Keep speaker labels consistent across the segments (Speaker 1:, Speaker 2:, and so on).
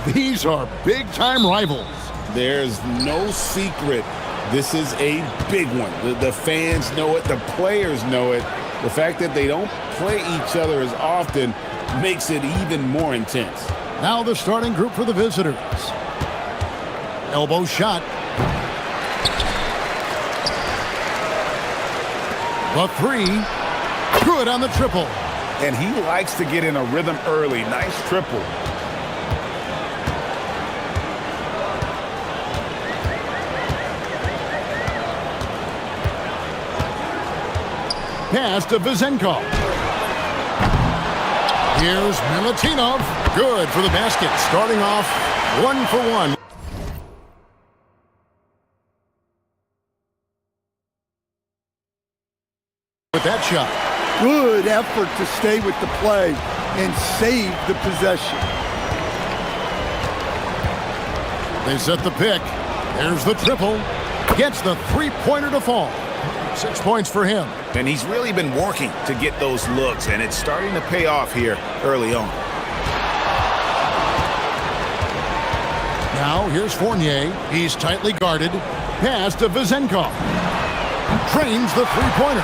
Speaker 1: These are big-time rivals.
Speaker 2: There's no secret. This is a big one. The fans know it. The players know it. The fact that they don't play each other as often makes it even more intense.
Speaker 1: Now the starting group for the visitors. Elbow shot. The three. Good on the triple.
Speaker 2: And he likes to get in a rhythm early. Nice triple.
Speaker 1: Pass to Vizenkov. Here's Milutinov. Good for the basket. Starting off 1 for 1. With that shot.
Speaker 3: Good effort to stay with the play and save the possession.
Speaker 1: They set the pick. There's the triple. Gets the three-pointer to fall. 6 points for him.
Speaker 2: And he's really been working to get those looks, and it's starting to pay off here early on.
Speaker 1: Now here's Fournier. He's tightly guarded. Pass to Vizenkov. Trains the three-pointer.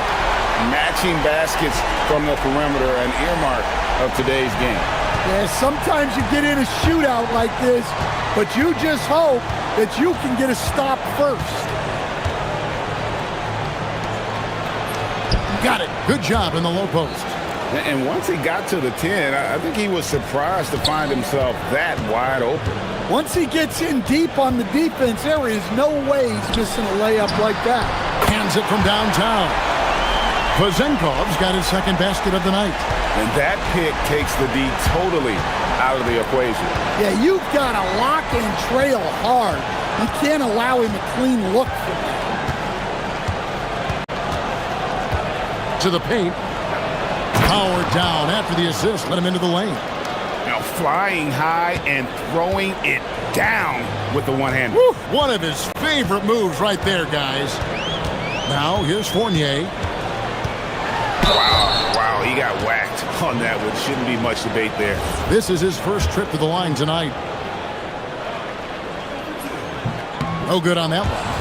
Speaker 2: Matching baskets from the perimeter, an earmark of today's game.
Speaker 3: Yeah, sometimes you get in a shootout like this, but you just hope that you can get a stop first.
Speaker 1: Got it. Good job in the low post.
Speaker 2: And once he got to the 10, I think he was surprised to find himself that wide open.
Speaker 3: Once he gets in deep on the defense, there is no way he's missing a layup like that.
Speaker 1: Hands it from downtown. Vizenkov's got his second basket of the night.
Speaker 2: And that pick takes the D totally out of the equation.
Speaker 3: Yeah, you've got to lock and trail hard. You can't allow him a clean look for that.
Speaker 1: To the paint. Power down after the assist. Let him into the lane.
Speaker 2: Now flying high and throwing it down with the one-hand.
Speaker 1: One of his favorite moves right there, guys. Now here's Fournier.
Speaker 2: Wow, he got whacked on that one. Shouldn't be much debate there.
Speaker 1: This is his first trip to the line tonight. No good on that one.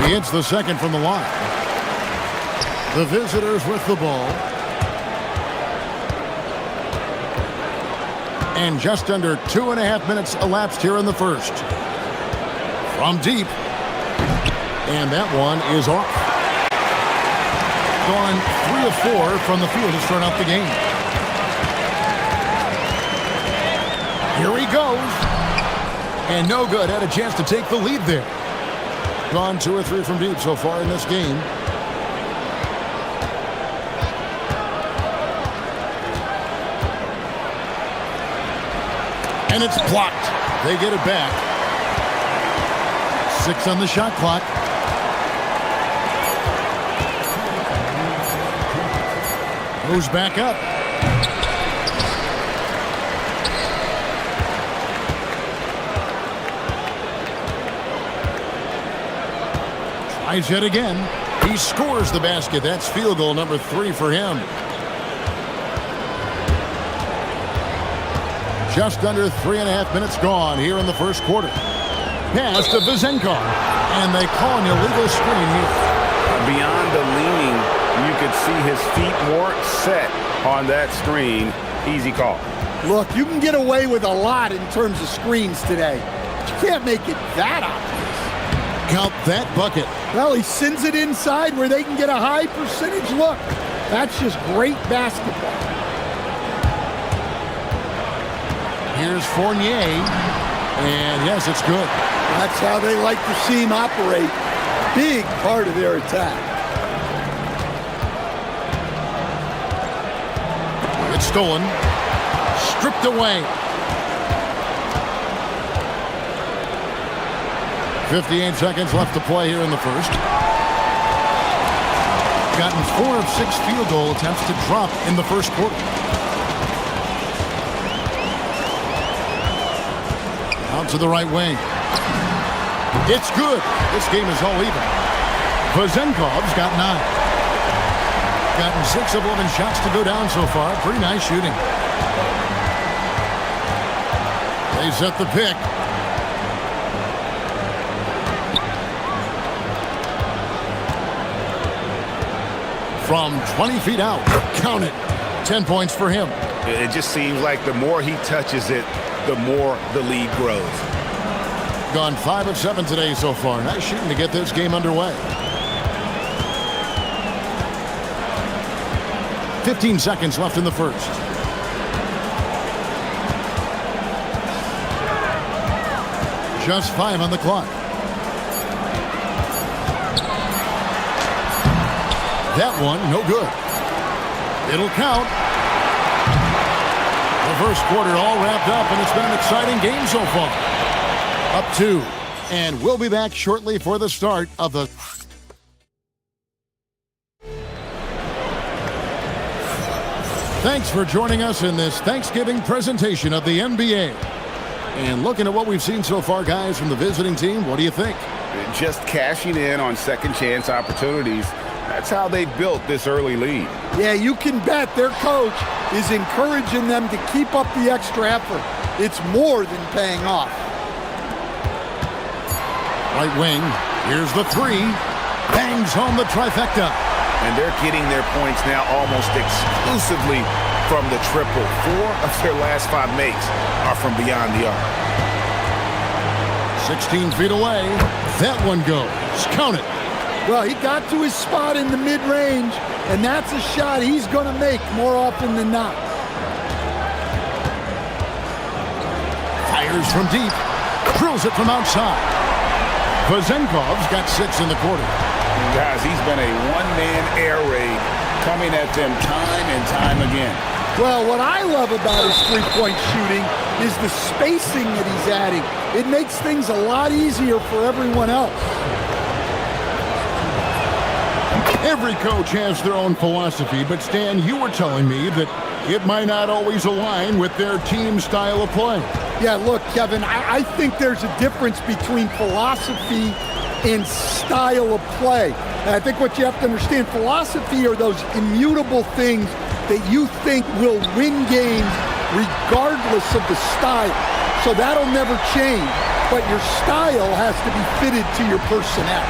Speaker 1: He hits the second from the line. The visitors with the ball. And just under 2.5 minutes elapsed here in the first. From deep. And that one is off. Gone 3 of 4 from the field to start out the game. Here he goes. And no good. Had a chance to take the lead there. Gone 2 or 3 from deep so far in this game. And it's blocked. They get it back. 6 on the shot clock. Moves back up. Tries yet again. He scores the basket. That's field goal number 3 for him. Just under 3.5 minutes gone here in the first quarter. Pass to Vizenkov. And they call an illegal screen here.
Speaker 2: Beyond the leaning, you could see his feet weren't set on that screen. Easy call.
Speaker 3: Look, you can get away with a lot in terms of screens today. But you can't make it that obvious.
Speaker 1: Count that bucket.
Speaker 3: Well, he sends it inside where they can get a high percentage look. That's just great basketball.
Speaker 1: Here's Fournier. And yes, it's good.
Speaker 3: That's how they like to see him operate. Big part of their attack.
Speaker 1: It's stolen. Stripped away. 58 seconds left to play here in the first. Gotten 4 of 6 field goal attempts to drop in the first quarter. Out to the right wing. It's good. This game is all even. Vizenkov's got 9. Gotten 6 of 11 shots to go down so far. Pretty nice shooting. They set the pick. From 20 feet out. Count it. 10 points for him.
Speaker 2: It just seems like the more he touches it, the more the lead grows.
Speaker 1: Gone 5 of 7 today so far. Nice shooting to get this game underway. 15 seconds left in the first. Just 5 on the clock. That one, no good. It'll count. The first quarter all wrapped up, and it's been an exciting game so far. Up 2. And we'll be back shortly for the start of the... Thanks for joining us in this Thanksgiving presentation of the NBA. And looking at what we've seen so far, guys, from the visiting team, what do you think?
Speaker 2: Just cashing in on second chance opportunities. That's how they built this early lead.
Speaker 3: Yeah, you can bet their coach is encouraging them to keep up the extra effort. It's more than paying off.
Speaker 1: Right wing, here's the 3. Bangs home the trifecta.
Speaker 2: And they're getting their points now almost exclusively from the triple. 4 of their last 5 makes are from beyond the arc.
Speaker 1: 16 feet away. That one goes. Count it.
Speaker 3: Well, he got to his spot in the mid-range, and that's a shot he's going to make more often than not.
Speaker 1: Fires from deep. Drills it from outside. Vazenkov's got 6 in the quarter.
Speaker 2: Guys, he's been a one-man air raid coming at them time and time again.
Speaker 3: Well, what I love about his three-point shooting is the spacing that he's adding. It makes things a lot easier for everyone else.
Speaker 1: Every coach has their own philosophy, but Stan, you were telling me that it might not always align with their team style of play.
Speaker 3: Yeah, look, Kevin, I think there's a difference between philosophy and style of play. And I think what you have to understand, philosophy are those immutable things that you think will win games regardless of the style. So that'll never change, but your style has to be fitted to your personnel.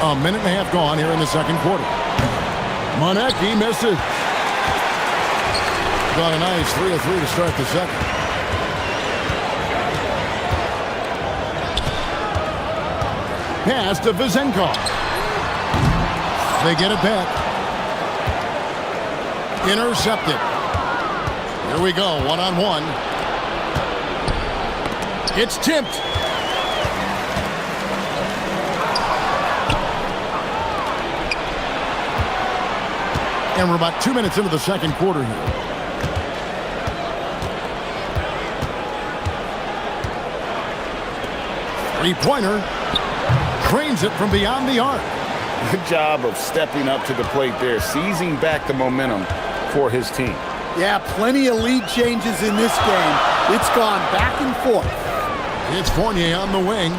Speaker 1: A minute and a half gone here in the second quarter. Monecki misses. Got a nice 3 of 3 to start the second. Pass to Vazenkov. They get it back. Intercepted. Here we go, one-on-one. It's tipped. And we're about 2 minutes into the second quarter here. Three-pointer. Trains it from beyond the arc.
Speaker 2: Good job of stepping up to the plate there, seizing back the momentum for his team.
Speaker 3: Yeah, plenty of lead changes in this game. It's gone back and forth.
Speaker 1: It's Fournier on the wing.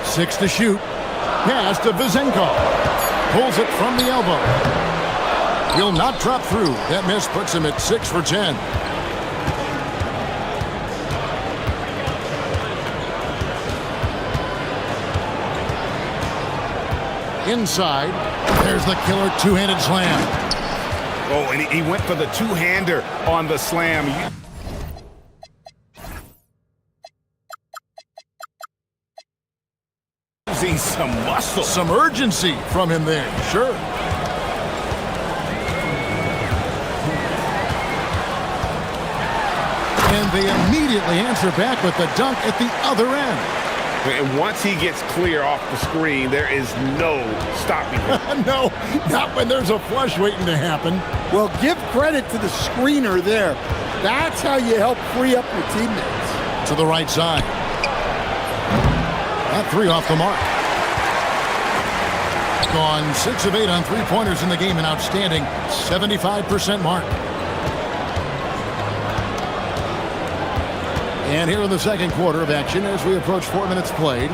Speaker 1: Six to shoot. Pass to Vazenkov. Pulls it from the elbow. He'll not drop through. That miss puts him at 6 for 10. Inside. There's the killer two-handed slam.
Speaker 2: Oh, and he went for the two-hander on the slam. Using some muscle.
Speaker 1: Some urgency from him there, sure. And they immediately answer back with the dunk at the other end.
Speaker 2: And once he gets clear off the screen, there is no stopping him.
Speaker 1: No, not when there's a flush waiting to happen.
Speaker 3: Well, give credit to the screener there. That's how you help free up your teammates.
Speaker 1: To the right side. That 3 off the mark. Gone 6 of 8 on three-pointers in the game, an outstanding 75% mark. And here in the second quarter of action as we approach 4 minutes played.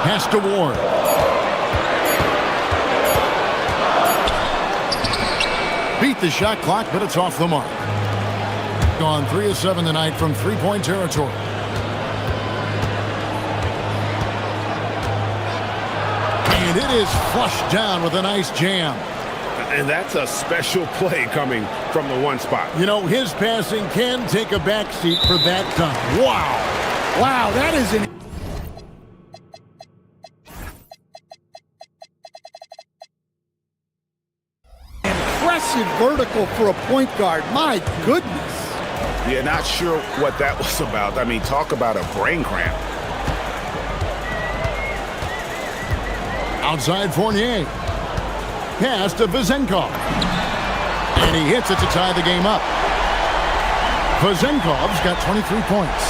Speaker 1: Pass to Ward. Beat the shot clock, but it's off the mark. Gone 3 of 7 tonight from three-point territory. And it is flushed down with a nice jam.
Speaker 2: And that's a special play coming from the one spot.
Speaker 1: You know, his passing can take a backseat for that time. Wow.
Speaker 3: Wow, that is an impressive vertical for a point guard. My goodness.
Speaker 2: Yeah, not sure what that was about. I mean, talk about a brain cramp.
Speaker 1: Outside Fournier. Pass to Vezenkov. And he hits it to tie the game up. Vezenkov's got 23 points.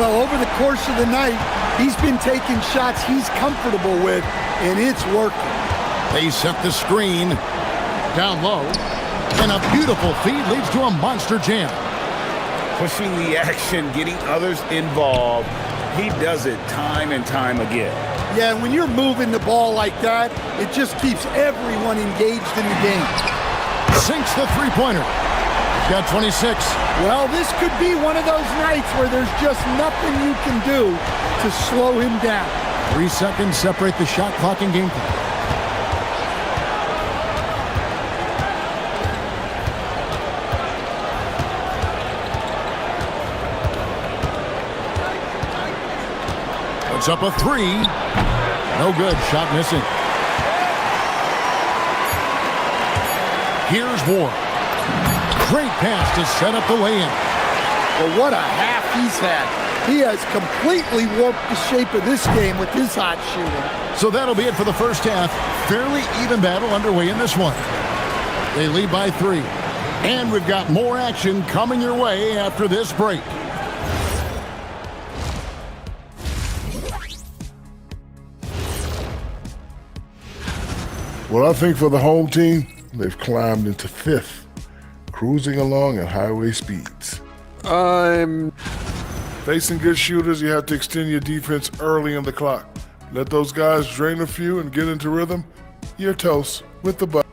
Speaker 3: Well, over the course of the night, he's been taking shots he's comfortable with, and it's working.
Speaker 1: They set the screen down low. And a beautiful feed leads to a monster jam.
Speaker 2: Pushing the action, getting others involved. He does it time and time again.
Speaker 3: Yeah, when you're moving the ball like that, it just keeps everyone engaged in the game.
Speaker 1: Sinks the three-pointer. He's got 26.
Speaker 3: Well, this could be one of those nights where there's just nothing you can do to slow him down.
Speaker 1: 3 seconds separate the shot clock and game clock. Puts up a 3. No good. Shot missing. Here's Ward. Great pass to set up the lay-in.
Speaker 3: Well, what a half he's had. He has completely warped the shape of this game with his hot shooting.
Speaker 1: So that'll be it for the first half. Fairly even battle underway in this one. They lead by 3. And we've got more action coming your way after this break.
Speaker 4: Well, I think for the home team, they've climbed into 5th, cruising along at highway speeds. Facing good shooters, you have to extend your defense early in the clock. Let those guys drain a few and get into rhythm. You're toast with the butt.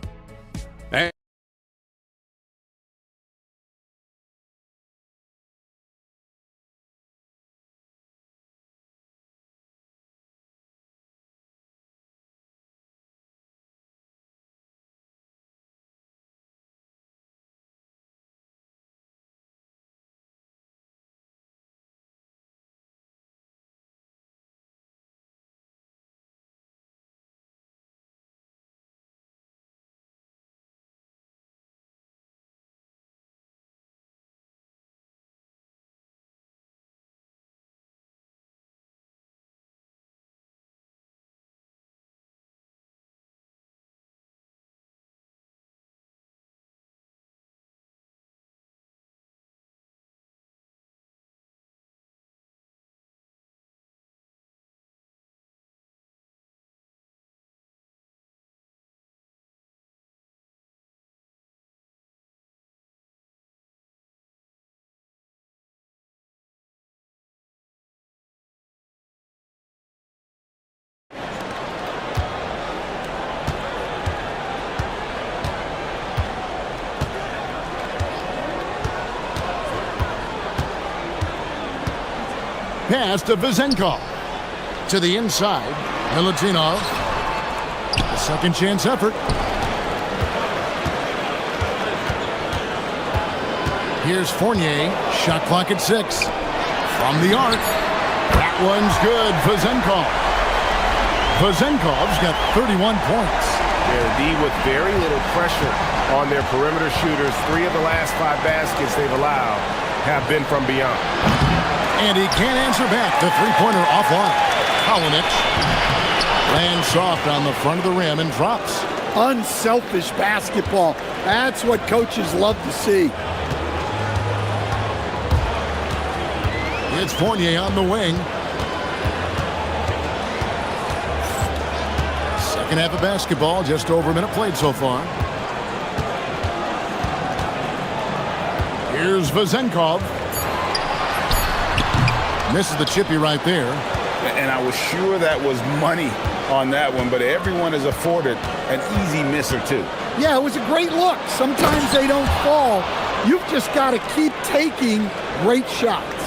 Speaker 1: Pass to Vezenkov. To the inside. Milutinov. A second chance effort. Here's Fournier. Shot clock at 6. From the arc. That one's good. Vezenkov. Vezenkov's got 31 points.
Speaker 2: They're D with very little pressure on their perimeter shooters. 3 of the last 5 baskets they've allowed have been from beyond.
Speaker 1: And he can't answer back. The three-pointer offline. Kalinic lands soft on the front of the rim and drops.
Speaker 3: Unselfish basketball. That's what coaches love to see.
Speaker 1: It's Fournier on the wing. Second half of basketball, just over a minute played so far. Here's Vezenkov. Misses the chippy right there.
Speaker 2: And I was sure that was money on that one, but everyone is afforded an easy miss or two.
Speaker 3: Yeah, it was a great look. Sometimes they don't fall. You've just got to keep taking great shots.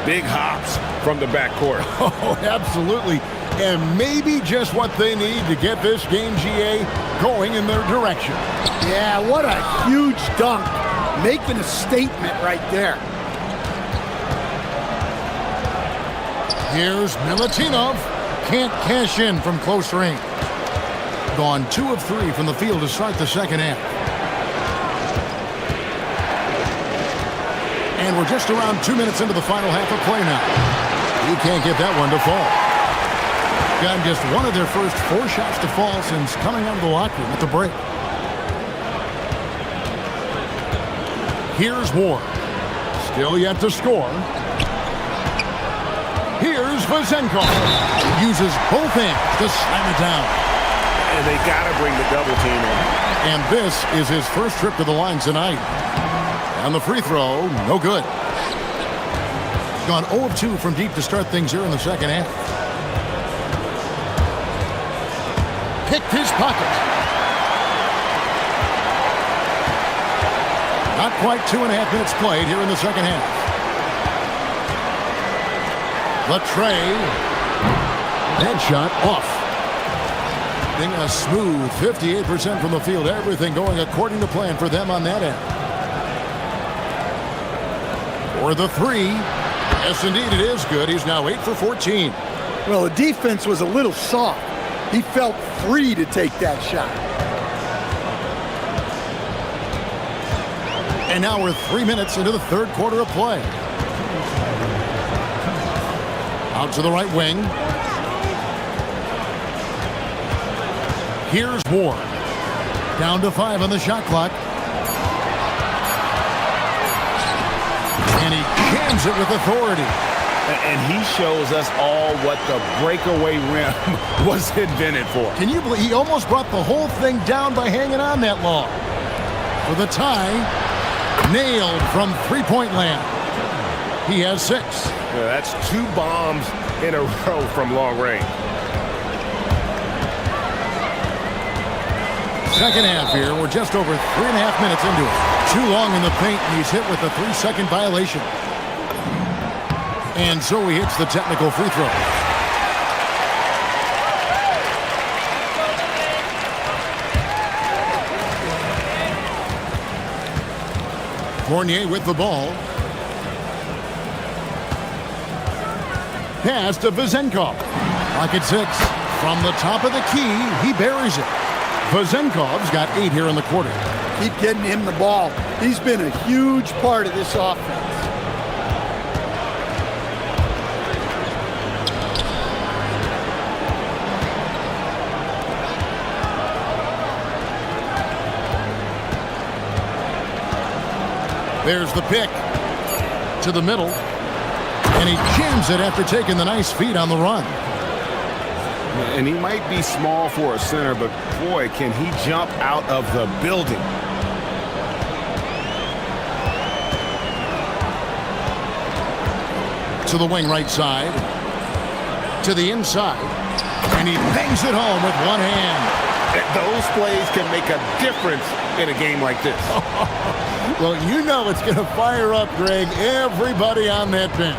Speaker 2: Big hops from the backcourt.
Speaker 1: Oh, absolutely. And maybe just what they need to get this game, GA, going in their direction.
Speaker 3: Yeah, what a huge dunk. Making a statement right there.
Speaker 1: Here's Milutinov. Can't cash in from close range. Gone 2 of 3 from the field to start the second half. And we're just around 2 minutes into the final half of play now. He can't get that one to fall. Got just one of their first 4 shots to fall since coming out of the locker room at the break. Here's Ward. Still yet to score. Here's Vezenkov. Uses both hands to slam it down.
Speaker 2: And they got to bring the double team in.
Speaker 1: And this is his first trip to the line tonight. And the free throw, no good. Gone 0 of 2 from deep to start things here in the second half. Picked his pocket. Not quite 2.5 minutes played here in the second half. Latre. That shot off. Being a smooth 58% from the field. Everything going according to plan for them on that end. For the 3. Yes, indeed, it is good. He's now 8 for 14.
Speaker 3: Well, the defense was a little soft. He felt free to take that shot.
Speaker 1: And now we're 3 minutes into the third quarter of play. Out to the right wing. Here's Ward. Down to 5 on the shot clock. And he jams it with authority.
Speaker 2: And he shows us all what the breakaway rim was invented for.
Speaker 1: Can you believe he almost brought the whole thing down by hanging on that long? For the tie, nailed from three-point land. He has 6.
Speaker 2: Yeah, that's 2 bombs in a row from long range.
Speaker 1: Second half here. We're just over 3.5 minutes into it. Too long in the paint, and he's hit with a 3-second violation. And so he hits the technical free throw. Fournier with the ball. Pass to Vezenkov. Pocket 6. From the top of the key, he buries it. Vezenkov's got 8 here in the quarter.
Speaker 3: Keep getting him the ball. He's been a huge part of this offense.
Speaker 1: There's the pick to the middle. And he jams it after taking the nice feed on the run.
Speaker 2: And he might be small for a center, but boy, can he jump out of the building.
Speaker 1: To the wing right side. To the inside. And he bangs it home with one hand.
Speaker 2: Those plays can make a difference in a game like this.
Speaker 1: Well, you know it's going to fire up, Greg, everybody on that bench.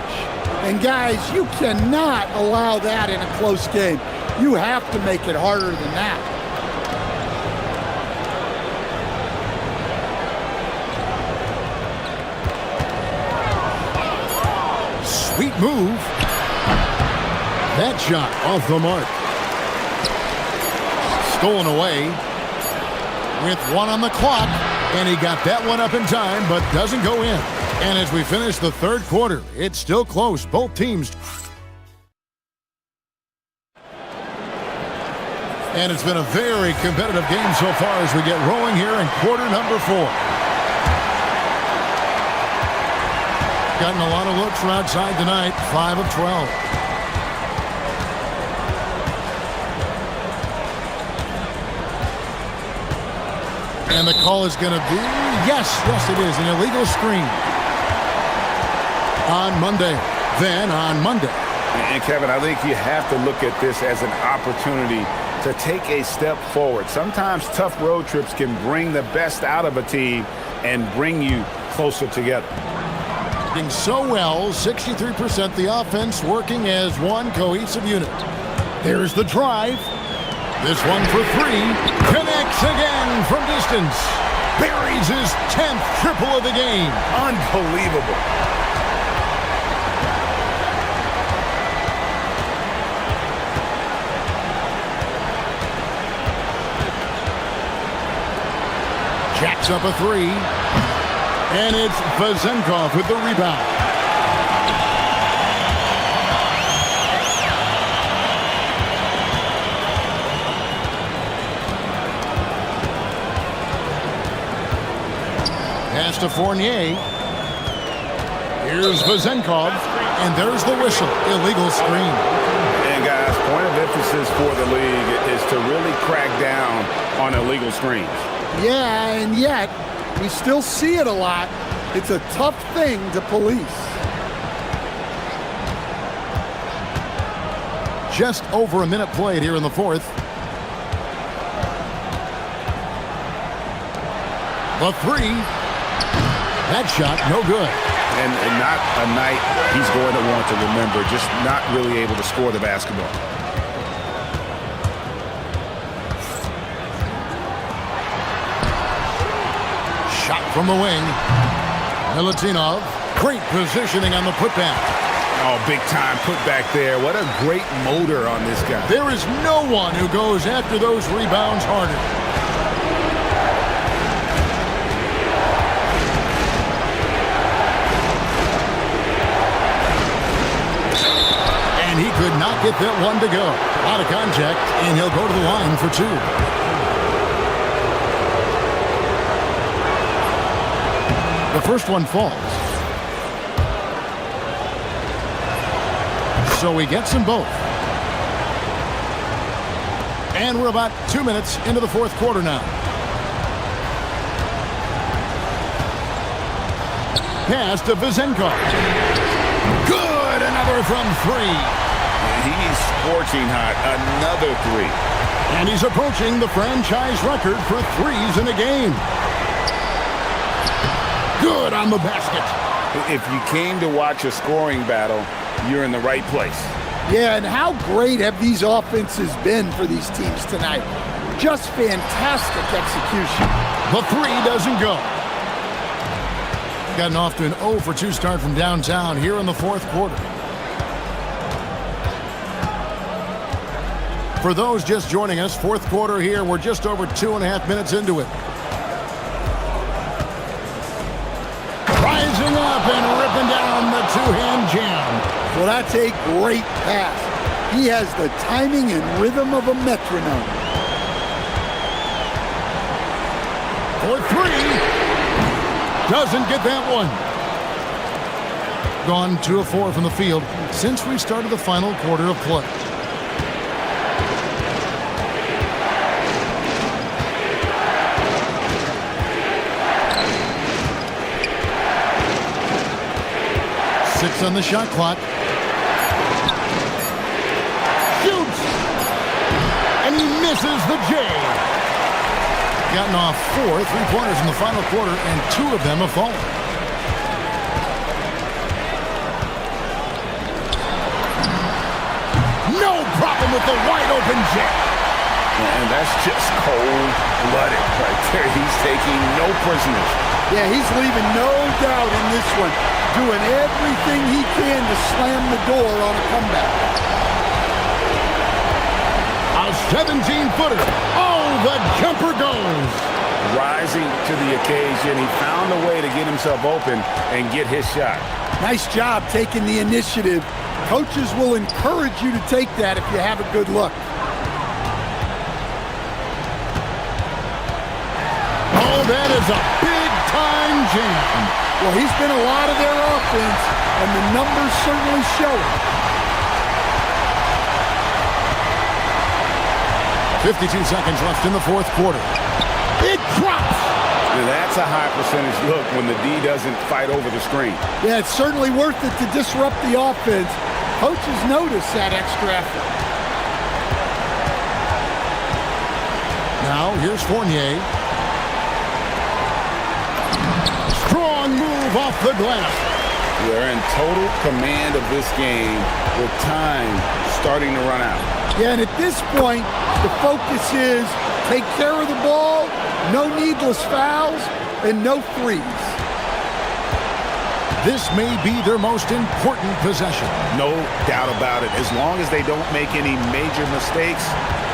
Speaker 3: And guys, you cannot allow that in a close game. You have to make it harder than that.
Speaker 1: Sweet move. That shot off the mark. Stolen away with 1 on the clock. And he got that one up in time, but doesn't go in. And as we finish the third quarter, it's still close. Both teams. And it's been a very competitive game so far as we get rolling here in quarter number 4. Gotten a lot of looks from outside tonight, 5 of 12. And the call is going to be, yes, it is, an illegal screen. On Monday, then on Monday.
Speaker 2: And Kevin, I think you have to look at this as an opportunity to take a step forward. Sometimes tough road trips can bring the best out of a team and bring you closer together.
Speaker 1: Working so well, 63% the offense working as one cohesive unit. There's the drive. This one for three. Connects again from distance. Buries his 10th triple of the game.
Speaker 2: Unbelievable.
Speaker 1: Jacks up a three. And it's Vazenkov with the rebound. Pass to Fournier. Here's Vazenkov. And there's the whistle. Illegal screen.
Speaker 2: And guys, point of emphasis for the league is to really crack down on illegal screens.
Speaker 3: Yeah, and yet we still see it a lot. It's a tough thing to police.
Speaker 1: Just over a minute played here in the fourth. The three. That shot, no good.
Speaker 2: And not a night he's going to want to remember, just not really able to score the basketball.
Speaker 1: Shot from the wing. Milutinov. Great positioning on the putback.
Speaker 2: Oh, big time putback there. What a great motor on this guy.
Speaker 1: There is no one who goes after those rebounds harder. And he could not get that one to go. Out of contact, and he'll go to the line for two. The first one falls. So he gets them both. And we're about 2 minutes into the fourth quarter now. Pass to Vazenkov. Good! Another from three.
Speaker 2: He's scorching hot. Another three.
Speaker 1: And he's approaching the franchise record for threes in a game. Good on the basket.
Speaker 2: If you came to watch a scoring battle, you're in the right place.
Speaker 3: Yeah, and how great have these offenses been for these teams tonight? Just fantastic execution.
Speaker 1: The three doesn't go. Gotten off to an 0 for 2 start from downtown here in the fourth quarter. For those just joining us, fourth quarter here, we're just over 2.5 minutes into it. Rising up and ripping down the two-hand jam.
Speaker 3: Well, that's a great pass. He has the timing and rhythm of a metronome.
Speaker 1: For three. Doesn't get that one. Gone 2 of 4 from the field since we started the final quarter of play. Six on the shot clock. Shoots! And he misses the J. Gotten off 4 3-pointers in the final quarter, and 2 of them have fallen. No problem with the wide-open J.
Speaker 2: And that's just cold-blooded right there. He's taking no prisoners.
Speaker 3: Yeah, he's leaving no doubt in this one. Doing everything he can to slam the door on a comeback.
Speaker 1: A 17-footer. Oh, the jumper goes.
Speaker 2: Rising to the occasion. He found a way to get himself open and get his shot.
Speaker 3: Nice job taking the initiative. Coaches will encourage you to take that if you have a good look.
Speaker 1: Oh, that is a big-time jam.
Speaker 3: Well, he's been a lot of their offense, and the numbers certainly show it.
Speaker 1: 52 seconds left in the fourth quarter.
Speaker 3: It drops.
Speaker 2: Now, that's a high percentage look when the D doesn't fight over the screen.
Speaker 3: Yeah, it's certainly worth it to disrupt the offense. Coaches notice that extra effort.
Speaker 1: Now, here's Fournier. Strong move off the glass.
Speaker 2: They're in total command of this game with time starting to run out.
Speaker 3: Yeah, and at this point, the focus is take care of the ball, no needless fouls, and no threes.
Speaker 1: This may be their most important possession.
Speaker 2: No doubt about it. As long as they don't make any major mistakes,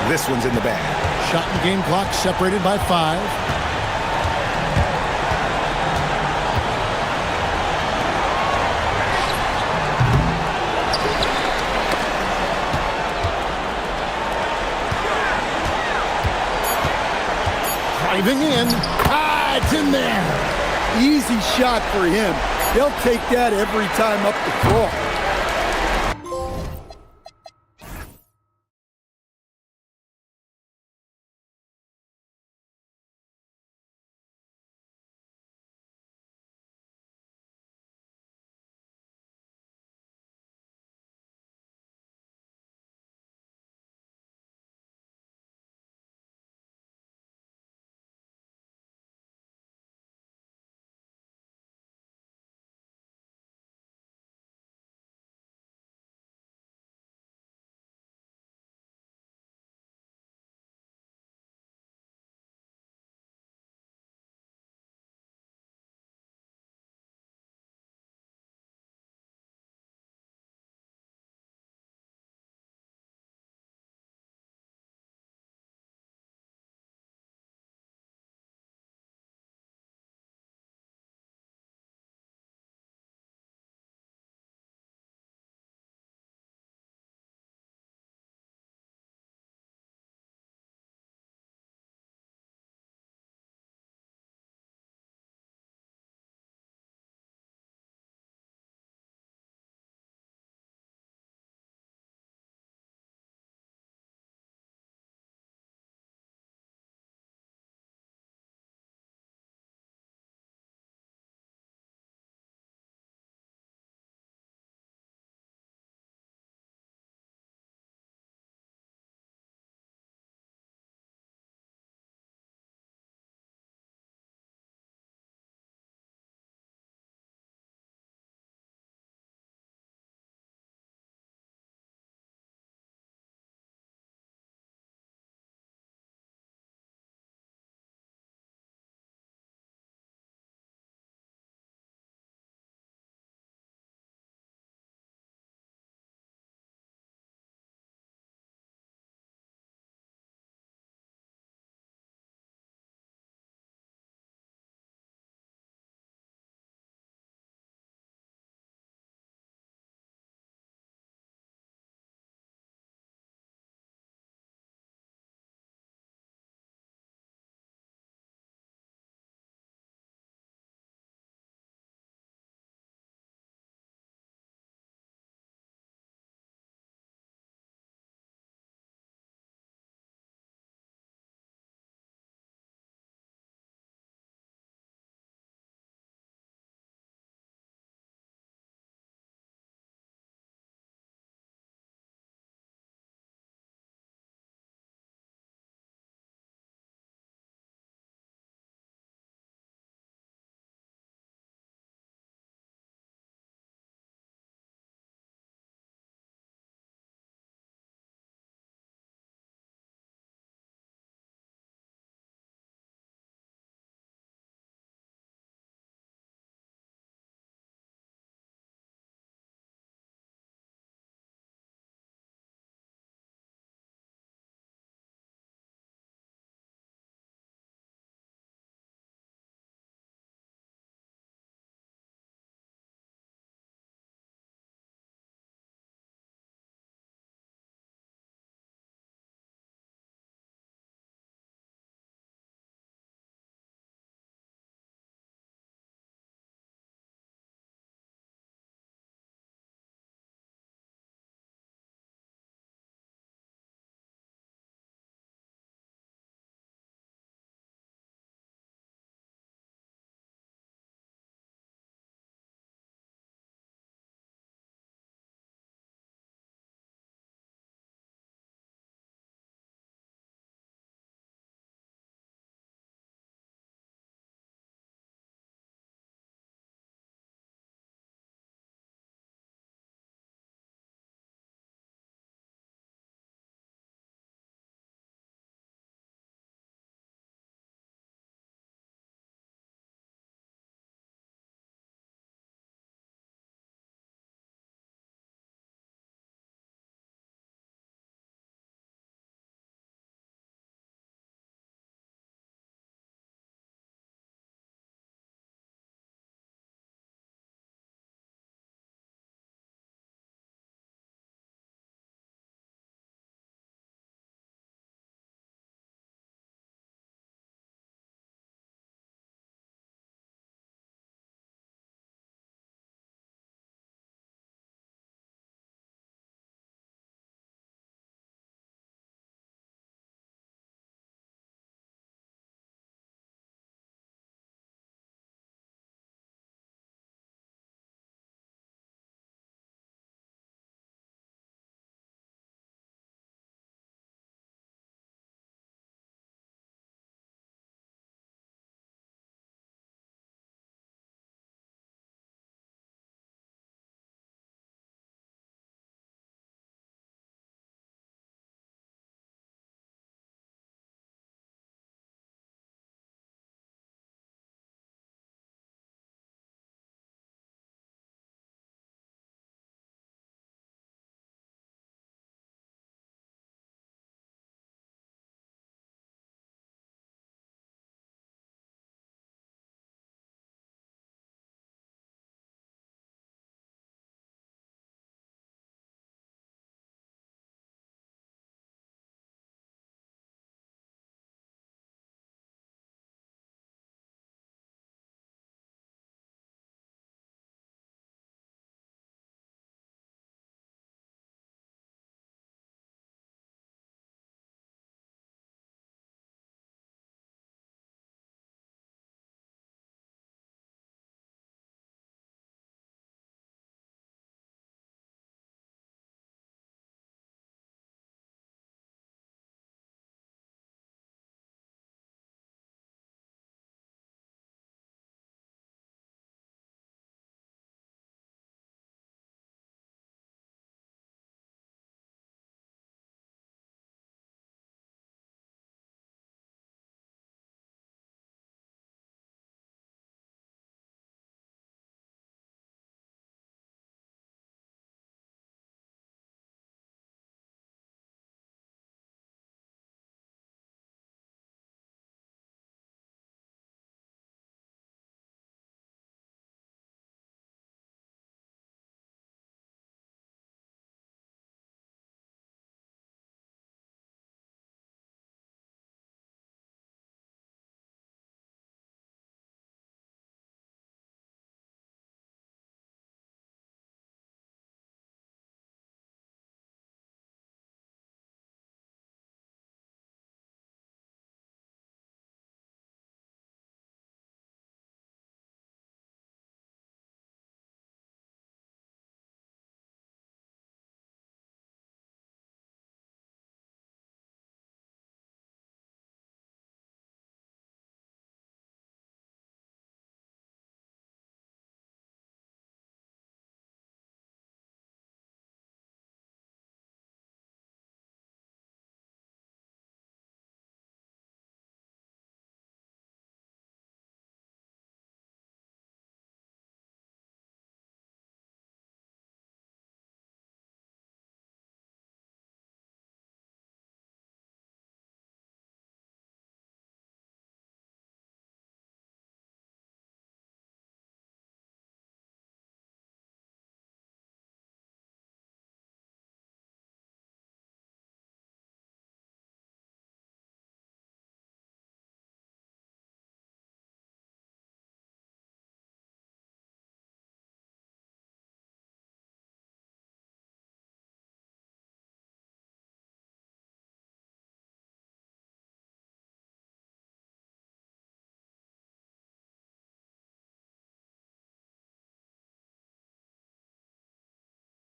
Speaker 2: this one's in the bag.
Speaker 1: Shot and game clock separated by 5. Driving in. Ah, it's in there.
Speaker 3: Easy shot for him. They'll take that every time up the floor.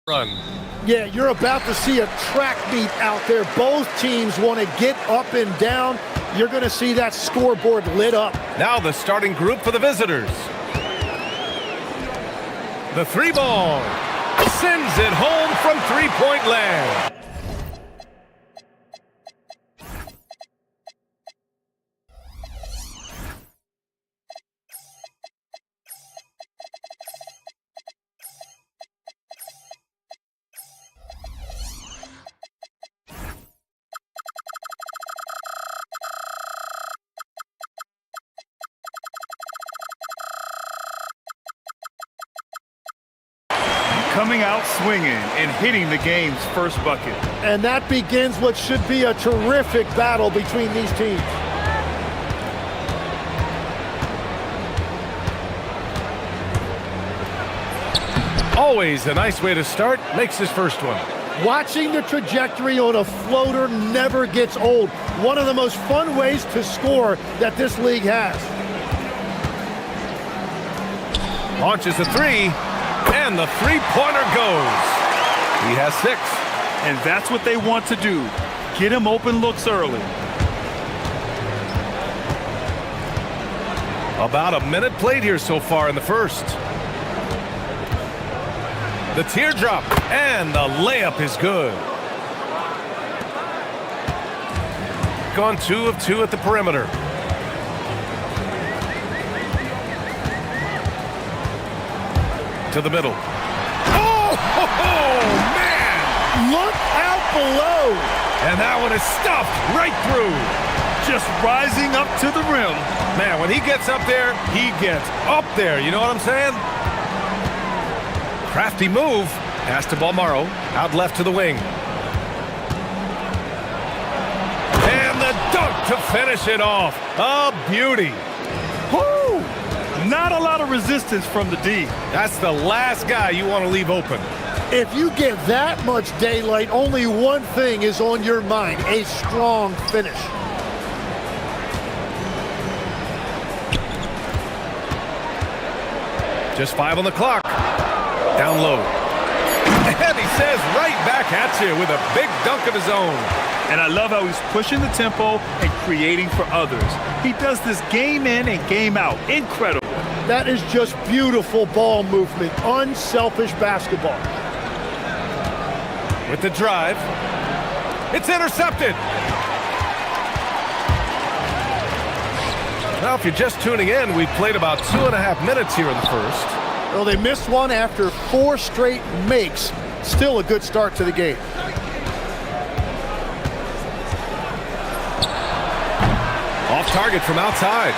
Speaker 5: Run.
Speaker 3: Yeah, you're about to see a track meet out there. Both teams want to get up and down. You're going to see that scoreboard lit up.
Speaker 5: Now the starting group for the visitors. The three ball. Sends it home from three-point land.
Speaker 6: Coming out swinging and hitting the game's first bucket.
Speaker 3: And that begins what should be a terrific battle between these teams.
Speaker 5: Always a nice way to start. Makes his first one.
Speaker 3: Watching the trajectory on a floater never gets old. One of the most fun ways to score that this league has.
Speaker 5: Launches a three. And the three-pointer goes. He has 6.
Speaker 6: And that's what they want to do. Get him open looks early.
Speaker 5: About a minute played here so far in the first. The teardrop. And the layup is good. Gone 2 of 2 at the perimeter. To the middle. Oh, man!
Speaker 3: Look out below!
Speaker 5: And that one is stuffed right through.
Speaker 6: Just rising up to the rim.
Speaker 5: Man, when he gets up there, he gets up there. You know what I'm saying? Crafty move. Pass to Balmaro. Out left to the wing. And the dunk to finish it off. A beauty.
Speaker 6: Woo! Not a lot of resistance from the D.
Speaker 5: That's the last guy you want to leave open.
Speaker 3: If you get that much daylight, only one thing is on your mind, a strong finish.
Speaker 5: Just 5 on the clock. Down low. And he says right back at you with a big dunk of his own.
Speaker 6: And I love how he's pushing the tempo and creating for others. He does this game in and game out. Incredible.
Speaker 3: That is just beautiful ball movement, unselfish basketball.
Speaker 5: With the drive. It's intercepted. Now, if you're just tuning in, we've played about 2.5 minutes here in the first.
Speaker 3: Well, they missed one after 4 straight makes. Still a good start to the game.
Speaker 5: Off target from outside.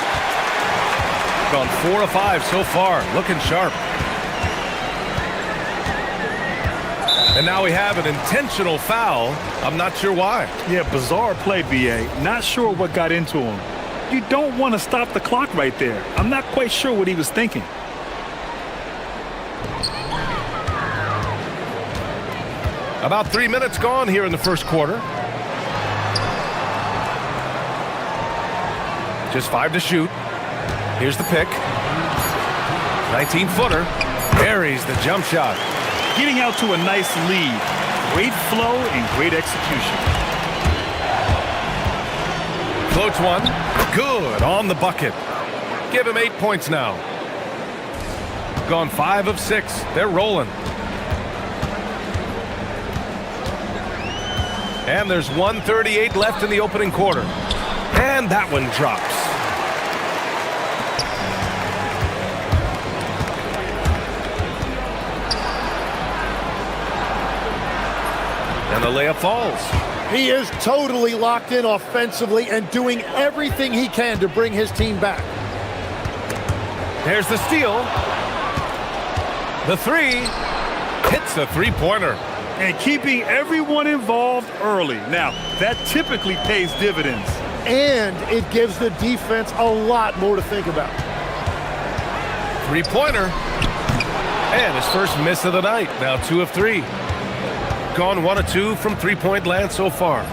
Speaker 5: Gone 4 of 5 so far. Looking sharp. And now we have an intentional foul. I'm not sure why.
Speaker 6: Yeah, bizarre play, BA. Not sure what got into him. You don't want to stop the clock right there. I'm not quite sure what he was thinking.
Speaker 5: About 3 minutes gone here in the first quarter. Just 5 to shoot. Here's the pick. 19-footer. Buries the jump shot.
Speaker 6: Getting out to a nice lead. Great flow and great execution.
Speaker 5: Floats one. Good on the bucket. Give him 8 points now. Gone 5 of 6. They're rolling. And there's 1:38 left in the opening quarter. And that one drops. And the layup falls.
Speaker 3: He is totally locked in offensively and doing everything he can to bring his team back.
Speaker 5: There's the steal. The three. Hits a three-pointer.
Speaker 6: And keeping everyone involved early. Now, that typically pays dividends.
Speaker 3: And it gives the defense a lot more to think about.
Speaker 5: Three-pointer. And his first miss of the night. Now 2 of 3. Gone 1 of 2 from three-point land so far.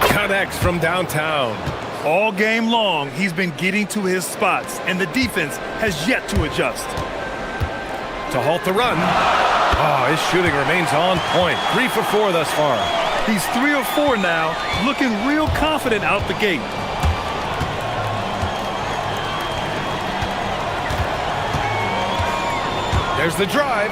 Speaker 5: Connects from downtown.
Speaker 6: All game long, he's been getting to his spots, and the defense has yet to adjust.
Speaker 5: To halt the run. Oh, his shooting remains on point. 3 for 4 thus far.
Speaker 6: He's 3 or 4 now, looking real confident out the gate.
Speaker 5: There's the drive.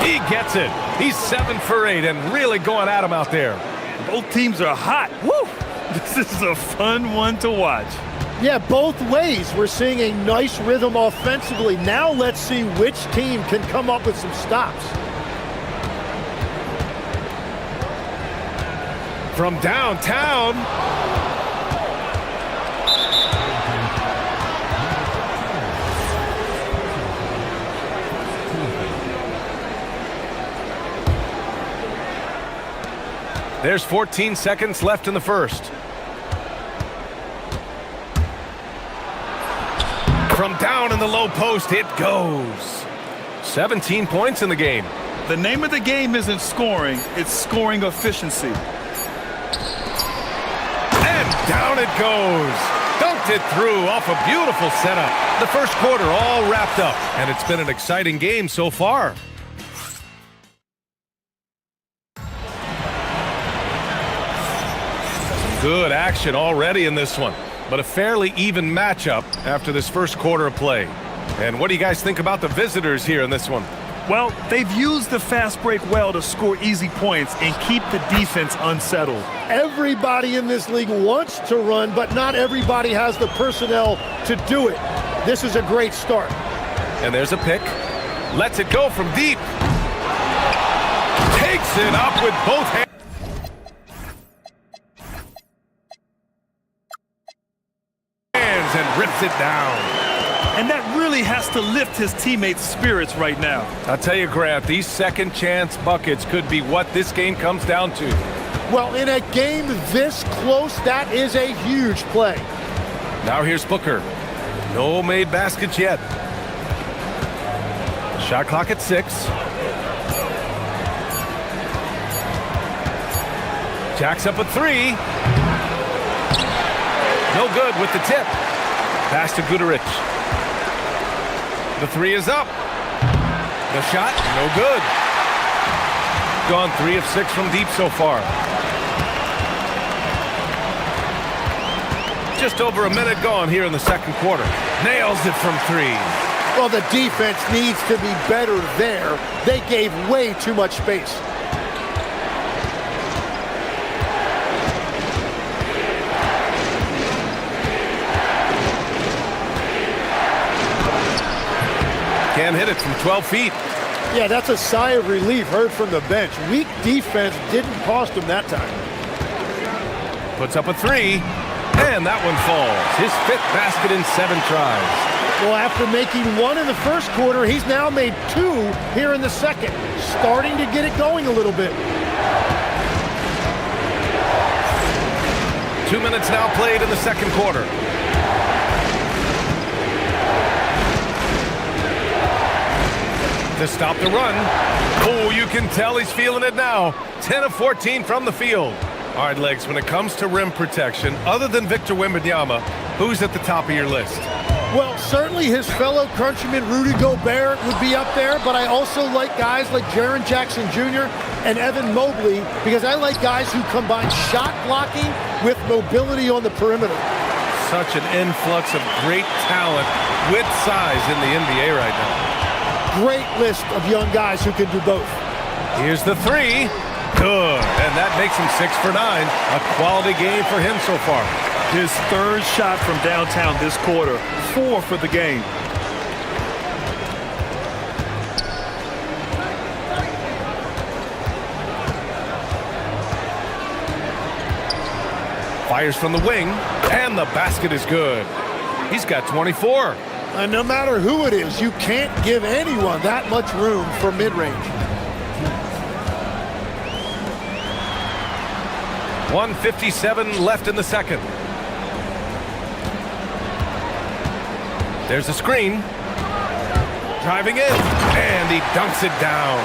Speaker 5: He gets it. He's 7 for 8 and really going at him out there.
Speaker 6: Both teams are hot. Woo! This is a fun one to watch.
Speaker 7: Yeah, both ways. We're seeing a nice rhythm offensively. Now let's see which team can come up with some stops.
Speaker 5: From downtown. There's 14 seconds left in the first. From down in the low post, it goes. 17 points in the game.
Speaker 6: The name of the game isn't scoring, it's scoring efficiency.
Speaker 5: And down it goes. Dunked it through off a beautiful setup. The first quarter all wrapped up, and it's been an exciting game so far. Good action already in this one, but a fairly even matchup after this first quarter of play. And what do you guys think about the visitors here in this one?
Speaker 6: Well, they've used the fast break well to score easy points and keep the defense unsettled.
Speaker 7: Everybody in this league wants to run, but not everybody has the personnel to do it. This is a great start.
Speaker 5: And there's a pick. Lets it go from deep. Takes it up with both hands. And rips it down.
Speaker 6: And that really has to lift his teammates' spirits right now.
Speaker 5: I'll tell you, Grant, these second chance buckets could be what this game comes down to.
Speaker 7: Well, in a game this close, that is a huge play.
Speaker 5: Now here's Booker. No made baskets yet. Shot clock at 6. Jacks up at 3. No good with the tip. Pass to Guterich. The 3 is up. The shot, no good. Gone 3 of 6 from deep so far. Just over a minute gone here in the second quarter. Nails it from 3.
Speaker 7: Well, the defense needs to be better there. They gave way too much space.
Speaker 5: Can't hit it from 12 feet.
Speaker 7: Yeah, that's a sigh of relief heard from the bench. Weak defense didn't cost him that time.
Speaker 5: Puts up a 3, and that one falls. His 5th basket in 7 tries.
Speaker 7: Well, after making 1 in the first quarter, he's now made 2 here in the second. Starting to get it going a little bit.
Speaker 5: 2 minutes now played in the second quarter. To stop the run. Oh, you can tell he's feeling it now. 10 of 14 from the field. All right, Legs, when it comes to rim protection, other than Victor Wembanyama, who's at the top of your list?
Speaker 7: Well, certainly his fellow countryman Rudy Gobert would be up there, but I also like guys like Jaren Jackson Jr. and Evan Mobley because I like guys who combine shot blocking with mobility on the perimeter.
Speaker 5: Such an influx of great talent with size in the NBA right now.
Speaker 7: Great list of young guys who can do both.
Speaker 5: Here's the 3. Good. And that makes him 6 for 9. A quality game for him so far.
Speaker 6: His 3rd shot from downtown this quarter. 4 for the game.
Speaker 5: Fires from the wing, and the basket is good. He's got 24.
Speaker 7: And no matter who it is, you can't give anyone that much room for mid-range.
Speaker 5: 1:57 left in the second. There's a screen. Driving in, and he dunks it down.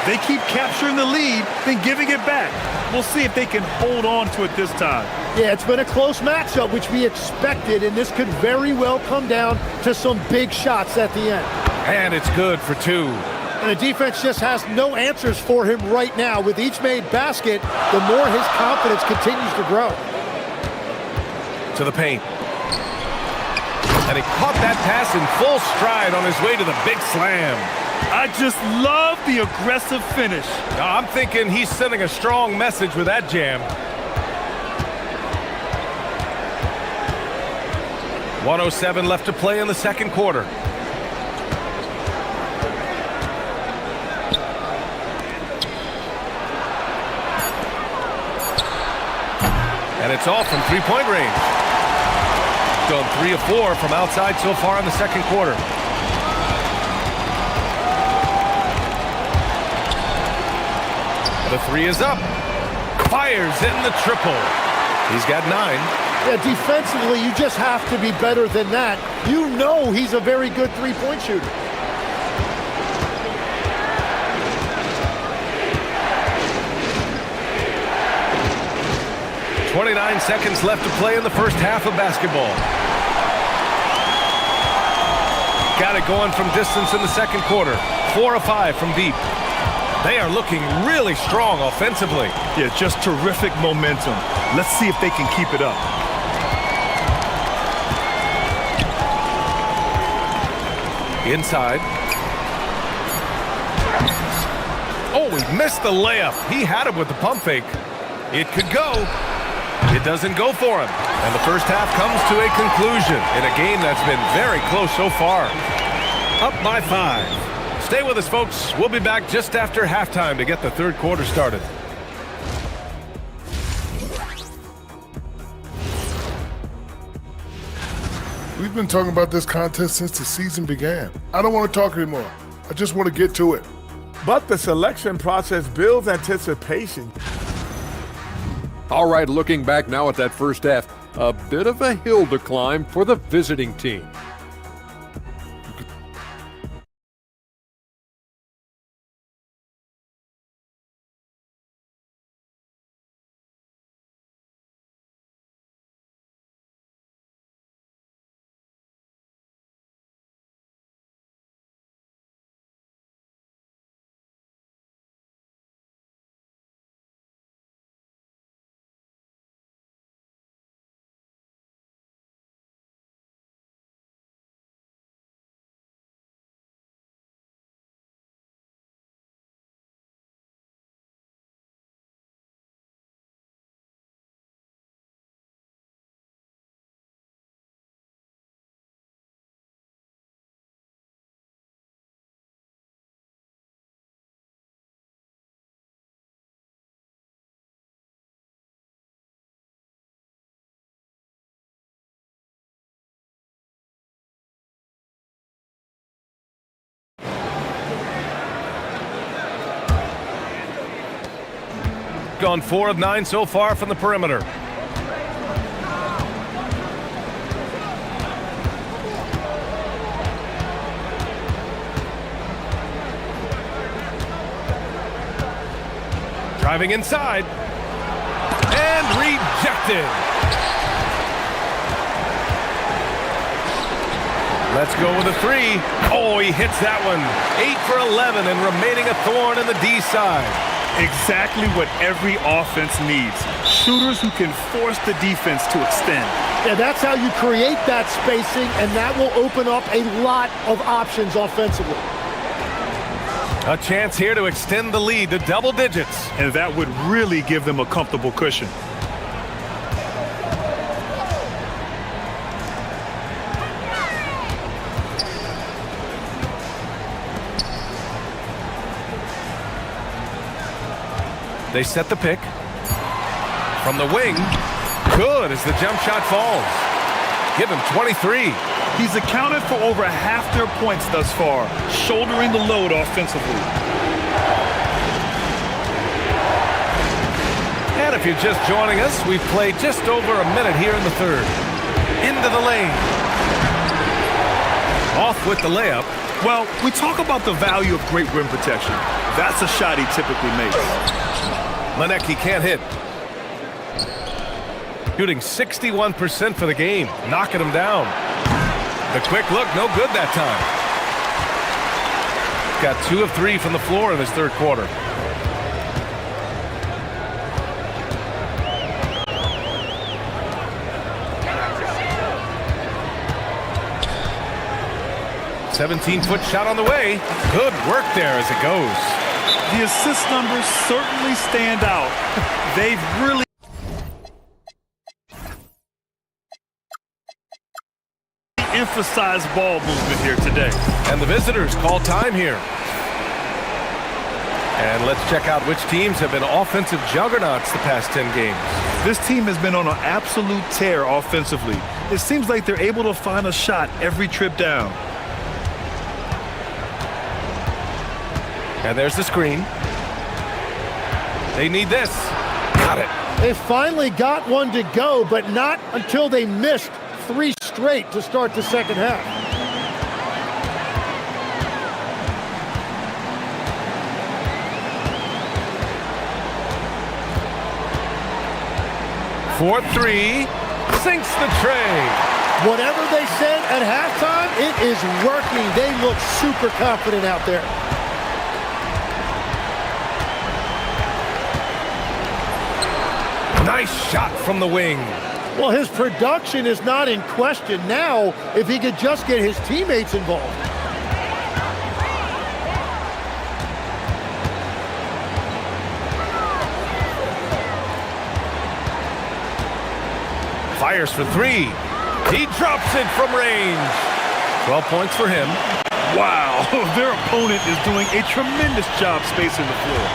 Speaker 6: They keep capturing the lead, then giving it back. We'll see if they can hold on to it this time.
Speaker 7: Yeah, it's been a close matchup, which we expected, and this could very well come down to some big shots at the end.
Speaker 5: And it's good for 2.
Speaker 7: And the defense just has no answers for him right now. With each made basket, the more his confidence continues to grow.
Speaker 5: To the paint. And he caught that pass in full stride on his way to the big slam.
Speaker 6: I just love the aggressive finish.
Speaker 5: Now, I'm thinking he's sending a strong message with that jam. 1:07 left to play in the second quarter. And it's all from three-point range. Gone 3 of 4 from outside so far in the second quarter. The three is up. Fires in the triple. He's got 9.
Speaker 7: Yeah, defensively, you just have to be better than that. You know he's a very good three-point shooter.
Speaker 5: .29 seconds left to play in the first half of basketball. Got it going from distance in the second quarter. 4 of 5 from deep. They are looking really strong offensively.
Speaker 6: Yeah, just terrific momentum. Let's see if they can keep it up.
Speaker 5: Inside. Oh, he missed the layup. He had it with the pump fake. It could go. It doesn't go for him. And the first half comes to a conclusion in a game that's been very close so far. Up by 5. Stay with us, folks. We'll be back just after halftime to get the third quarter started.
Speaker 4: We've been talking about this contest since the season began. I don't want to talk anymore. I just want to get to it.
Speaker 8: But the selection process builds anticipation.
Speaker 9: All right, looking back now at that first half, a bit of a hill to climb for the visiting team.
Speaker 5: Gone 4 of 9 so far from the perimeter. Driving inside. And rejected. Let's go with a 3. Oh, he hits that one. 8 for 11 and remaining a thorn in the D side.
Speaker 6: Exactly what every offense needs. Shooters who can force the defense to extend.
Speaker 7: Yeah, that's how you create that spacing, and that will open up a lot of options offensively.
Speaker 5: A chance here to extend the lead to double digits.
Speaker 6: And that would really give them a comfortable cushion.
Speaker 5: They set the pick. From the wing. Good as the jump shot falls. Give him 23.
Speaker 6: He's accounted for over half their points thus far, shouldering the load offensively.
Speaker 5: And if you're just joining us, we've played just over a minute here in the third. Into the lane. Off with the layup.
Speaker 6: Well, we talk about the value of great rim protection. That's a shot he typically makes.
Speaker 5: Lenecki can't hit. Shooting 61% for the game, knocking him down. The quick look, no good that time. got 2 of 3 from the floor in this third quarter. "17-foot shot on the way." Good work there as it goes.
Speaker 6: The assist numbers certainly stand out. They've really emphasized ball movement here today.
Speaker 5: And the visitors call time here. And let's check out which teams have been offensive juggernauts the past 10 games.
Speaker 6: This team has been on an absolute tear offensively. It seems like they're able to find a shot every trip down.
Speaker 5: And there's the screen. They need this. Got it.
Speaker 7: They finally got one to go, but not until they missed 3 straight to start the second half.
Speaker 5: For 3, sinks the tray.
Speaker 7: Whatever they said at halftime, it is working. They look super confident out there.
Speaker 5: Nice shot from the wing.
Speaker 7: Well, his production is not in question now if he could just get his teammates involved.
Speaker 5: Fires for 3. He drops it from range. 12 points for him.
Speaker 6: Wow, their opponent is doing a tremendous job spacing the floor.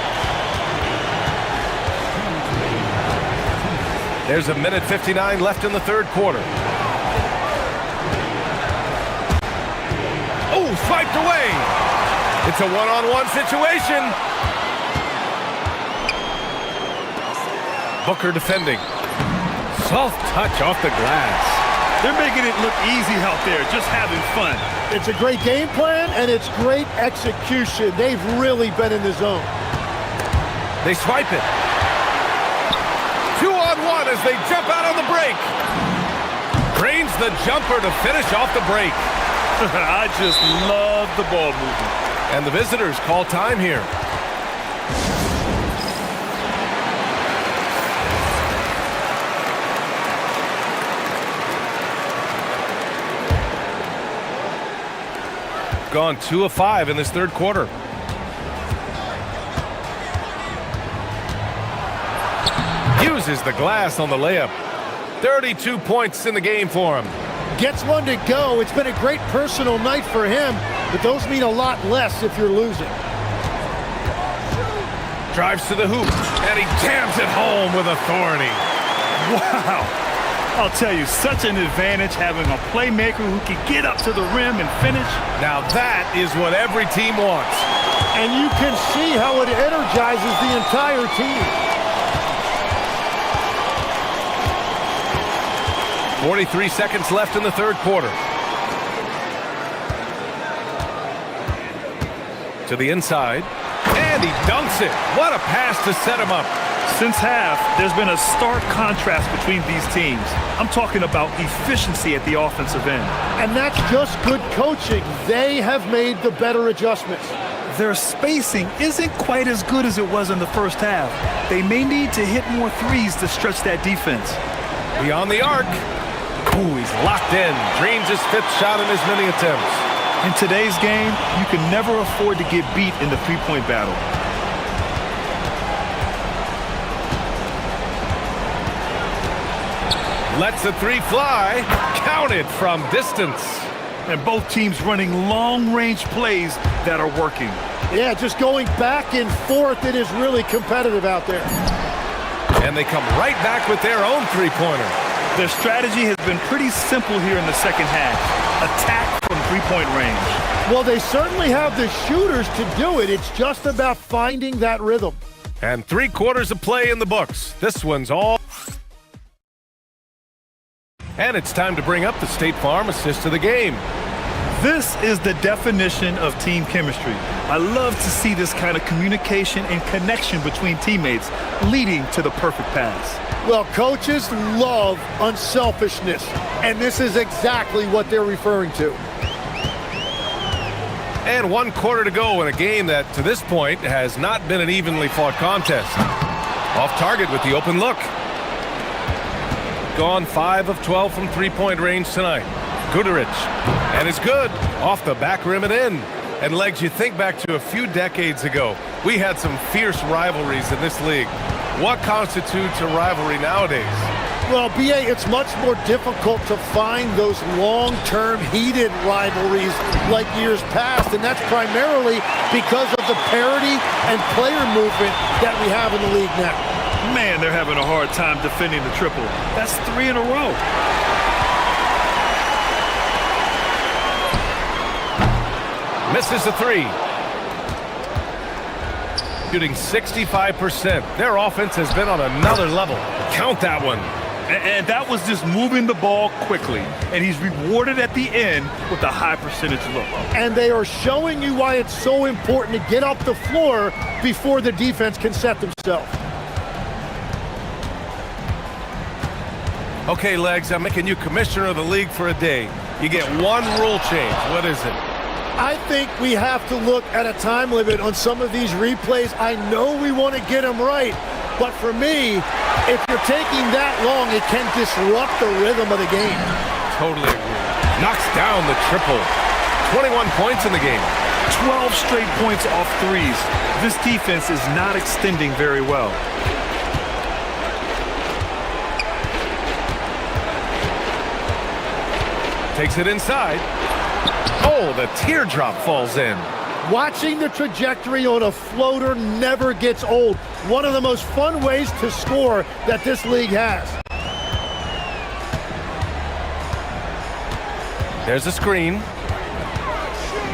Speaker 5: There's 1:59 left in the third quarter. Oh, swiped away. It's a one-on-one situation. Booker defending. Soft touch off the glass.
Speaker 6: They're making it look easy out there, just having fun.
Speaker 7: It's a great game plan, and it's great execution. They've really been in the zone.
Speaker 5: They swipe it. 2-on-1 as they jump out on the break. Drains the jumper to finish off the break.
Speaker 6: I just love the ball movement.
Speaker 5: And the visitors call time here. Gone 2 of 5 in this third quarter. Uses the glass on the layup. 32 points in the game for him.
Speaker 7: Gets one to go. It's been a great personal night for him, but those mean a lot less if you're losing.
Speaker 5: Drives to the hoop, and he jams it home with authority.
Speaker 6: Wow. I'll tell you, such an advantage having a playmaker who can get up to the rim and finish.
Speaker 5: Now that is what every team wants.
Speaker 7: And you can see how it energizes the entire team.
Speaker 5: 43 seconds left in the third quarter. To the inside, and he dunks it. What a pass to set him up.
Speaker 6: Since half, there's been a stark contrast between these teams. I'm talking about efficiency at the offensive end.
Speaker 7: And that's just good coaching. They have made the better adjustments.
Speaker 6: Their spacing isn't quite as good as it was in the first half. They may need to hit more threes to stretch that defense.
Speaker 5: Beyond the arc. Ooh, he's locked in. Drains his 5th shot in as many attempts.
Speaker 6: In today's game, you can never afford to get beat in the three-point battle.
Speaker 5: Lets the 3 fly. Counted from distance.
Speaker 6: And both teams running long-range plays that are working.
Speaker 7: Yeah, just going back and forth. It is really competitive out there.
Speaker 5: And they come right back with their own three-pointer.
Speaker 6: Their strategy has been pretty simple here in the second half. Attack from three-point range.
Speaker 7: Well, they certainly have the shooters to do it. It's just about finding that rhythm.
Speaker 5: And 3 quarters of play in the books. This one's all. And it's time to bring up the State Farm assist of the game.
Speaker 6: This is the definition of team chemistry. I love to see this kind of communication and connection between teammates leading to the perfect pass.
Speaker 7: Well, coaches love unselfishness, and this is exactly what they're referring to.
Speaker 5: And 1 quarter to go in a game that, to this point, has not been an evenly fought contest. Off target with the open look. Gone 5 of 12 from three-point range tonight. Guduric. And it's good. Off the back rim and in. And Legs, you think back to a few decades ago, we had some fierce rivalries in this league. What constitutes a rivalry nowadays?
Speaker 7: Well, BA, it's much more difficult to find those long-term heated rivalries like years past, and that's primarily because of the parity and player movement that we have in the league now.
Speaker 6: Man, they're having a hard time defending the triple. That's 3 in a row.
Speaker 5: Misses the 3. Shooting 65%. Their offense has been on another level. Count that one.
Speaker 6: And that was just moving the ball quickly. And he's rewarded at the end with a high percentage look.
Speaker 7: And they are showing you why it's so important to get off the floor before the defense can set themselves.
Speaker 5: Okay, Legs, I'm making you commissioner of the league for a day. You get one rule change. What is it?
Speaker 7: I think we have to look at a time limit on some of these replays. I know we want to get them right, but for me, if you're taking that long, it can disrupt the rhythm of the game.
Speaker 5: Totally agree. Knocks down the triple. 21 points in the game.
Speaker 6: 12 straight points off threes. This defense is not extending very well.
Speaker 5: Takes it inside. Oh, the teardrop falls in.
Speaker 7: Watching the trajectory on a floater never gets old. One of the most fun ways to score that this league has.
Speaker 5: There's a screen.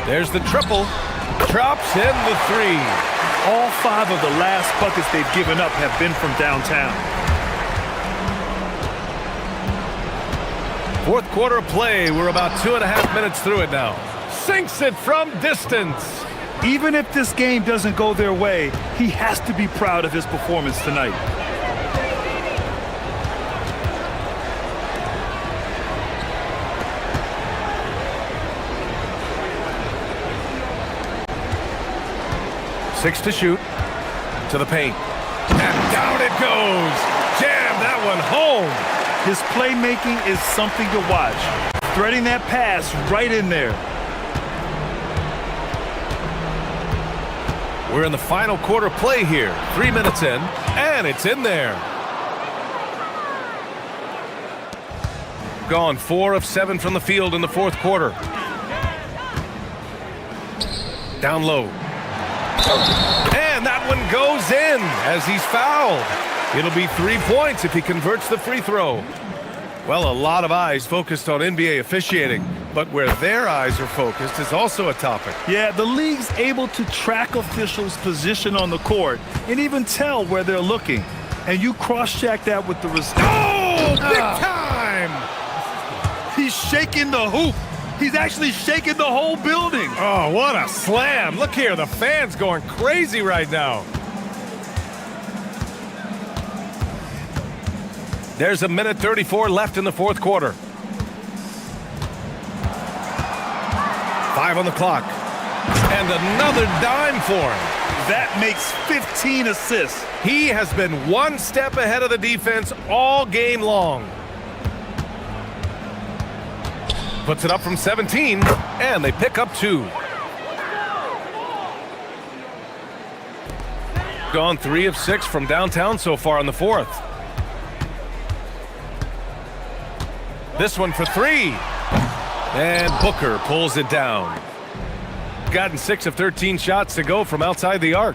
Speaker 5: There's the triple. Drops in the 3.
Speaker 6: All 5 of the last buckets they've given up have been from downtown.
Speaker 5: Fourth quarter of play. We're about 2.5 minutes through it now. Sinks it from distance.
Speaker 6: Even if this game doesn't go their way, he has to be proud of his performance tonight.
Speaker 5: Six to shoot. To the paint. And down it goes. Jam that one home.
Speaker 6: His playmaking is something to watch. Threading that pass right in there.
Speaker 5: We're in the final quarter play here. 3 minutes in, and it's in there. Gone 4 of 7 from the field in the fourth quarter. Down low. And that one goes in as he's fouled. It'll be 3 points if he converts the free throw. Well, a lot of eyes focused on NBA officiating, but where their eyes are focused is also a topic.
Speaker 6: Yeah, the league's able to track officials' position on the court and even tell where they're looking. And you cross-check that with the result.
Speaker 5: Oh, big time!
Speaker 6: He's shaking the hoop. He's actually shaking the whole building.
Speaker 5: Oh, what a slam. Look here, the fans going crazy right now. There's 1:34 left in the fourth quarter. 5 on the clock. And another dime for him.
Speaker 6: That makes 15 assists.
Speaker 5: He has been one step ahead of the defense all game long. Puts it up from 17, and they pick up 2. Gone 3 of 6 from downtown so far in the fourth. This one for 3. And Booker pulls it down. Gotten 6 of 13 shots to go from outside the arc.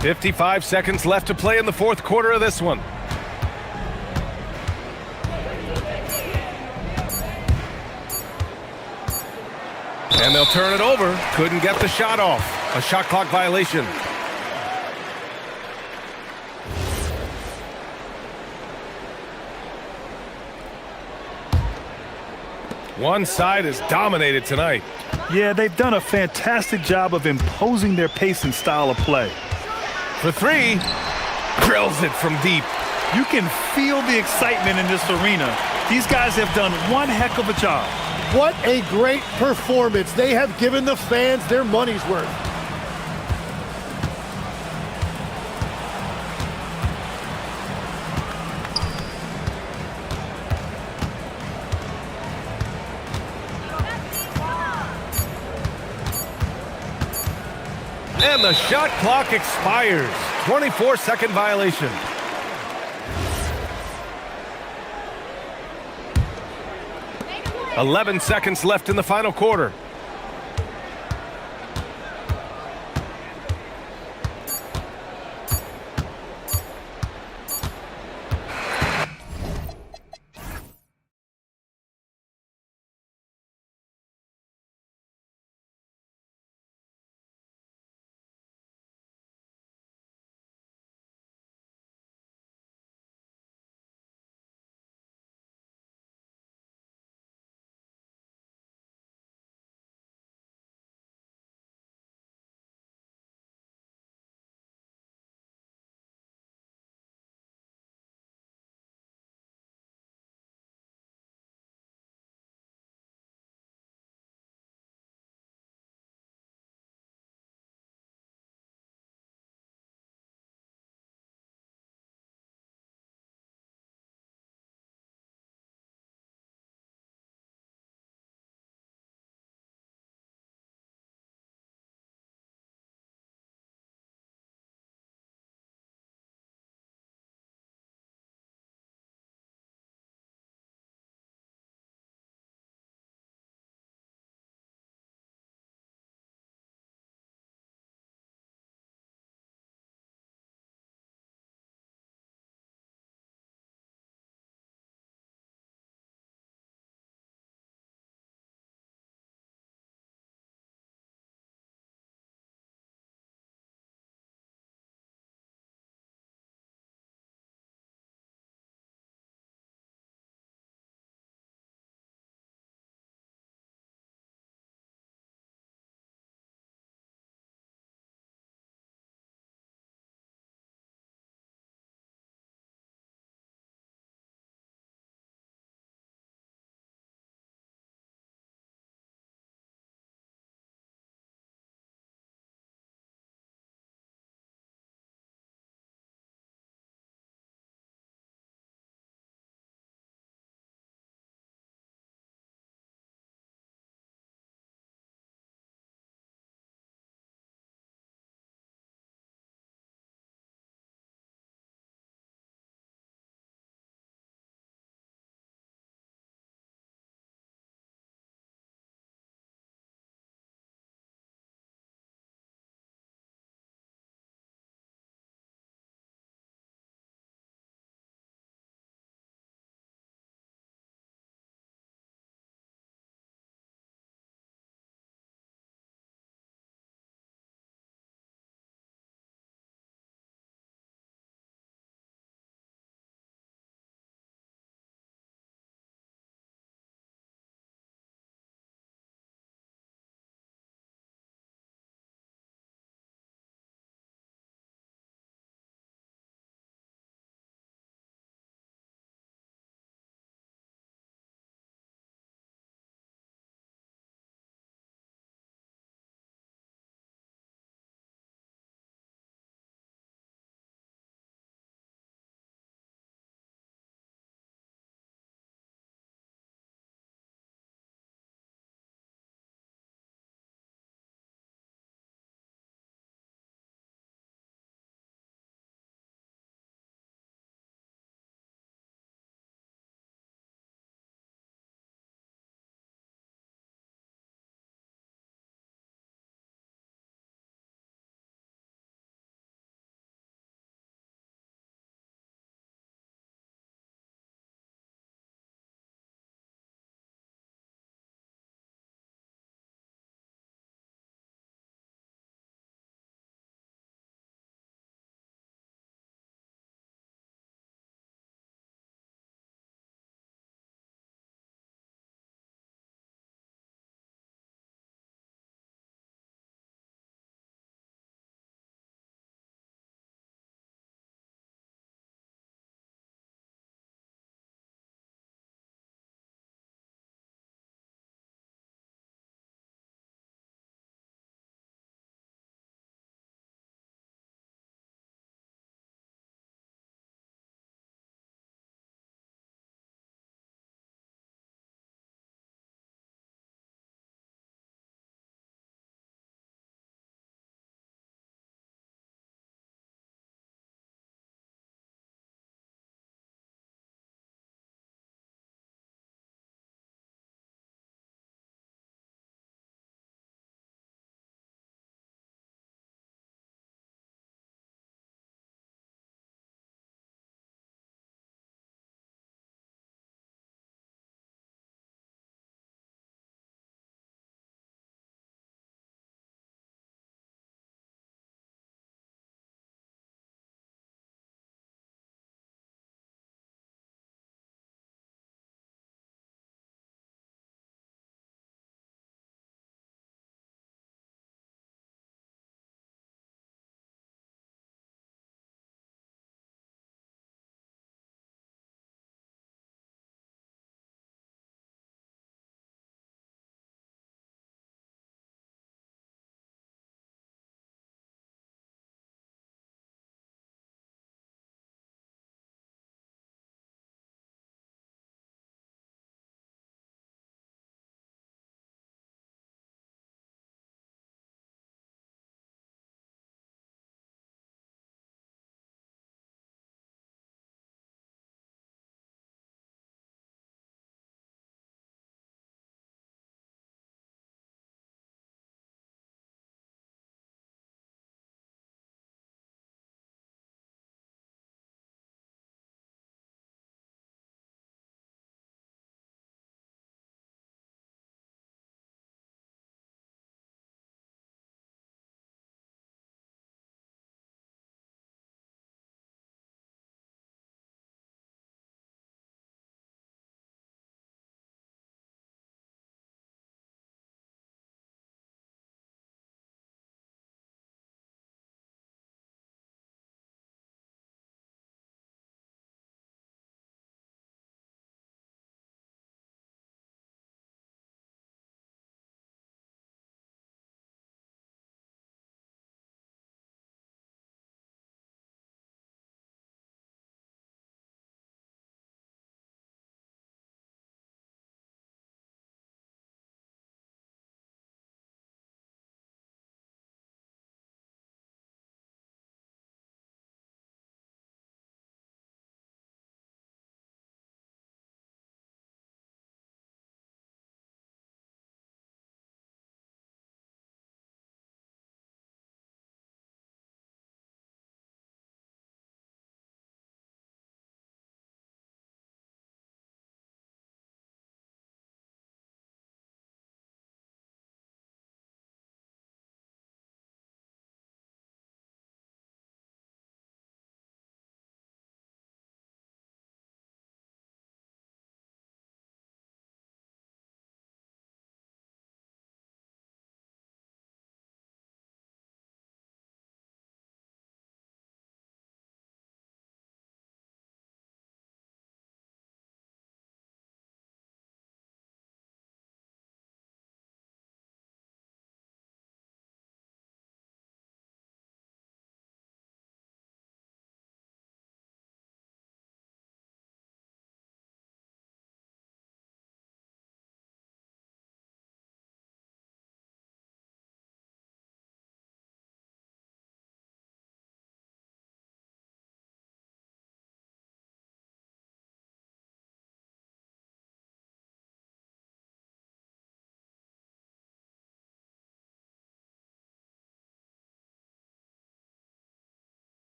Speaker 5: .55 seconds left to play in the fourth quarter of this one. And they'll turn it over. Couldn't get the shot off. A shot clock violation. One side is dominated tonight.
Speaker 6: Yeah, they've done a fantastic job of imposing their pace and style of play.
Speaker 5: For 3, drills it from deep.
Speaker 6: You can feel the excitement in this arena. These guys have done one heck of a job.
Speaker 7: What a great performance. They have given the fans their money's worth.
Speaker 5: And the shot clock expires. 24-second violation. "11 seconds left in the final quarter.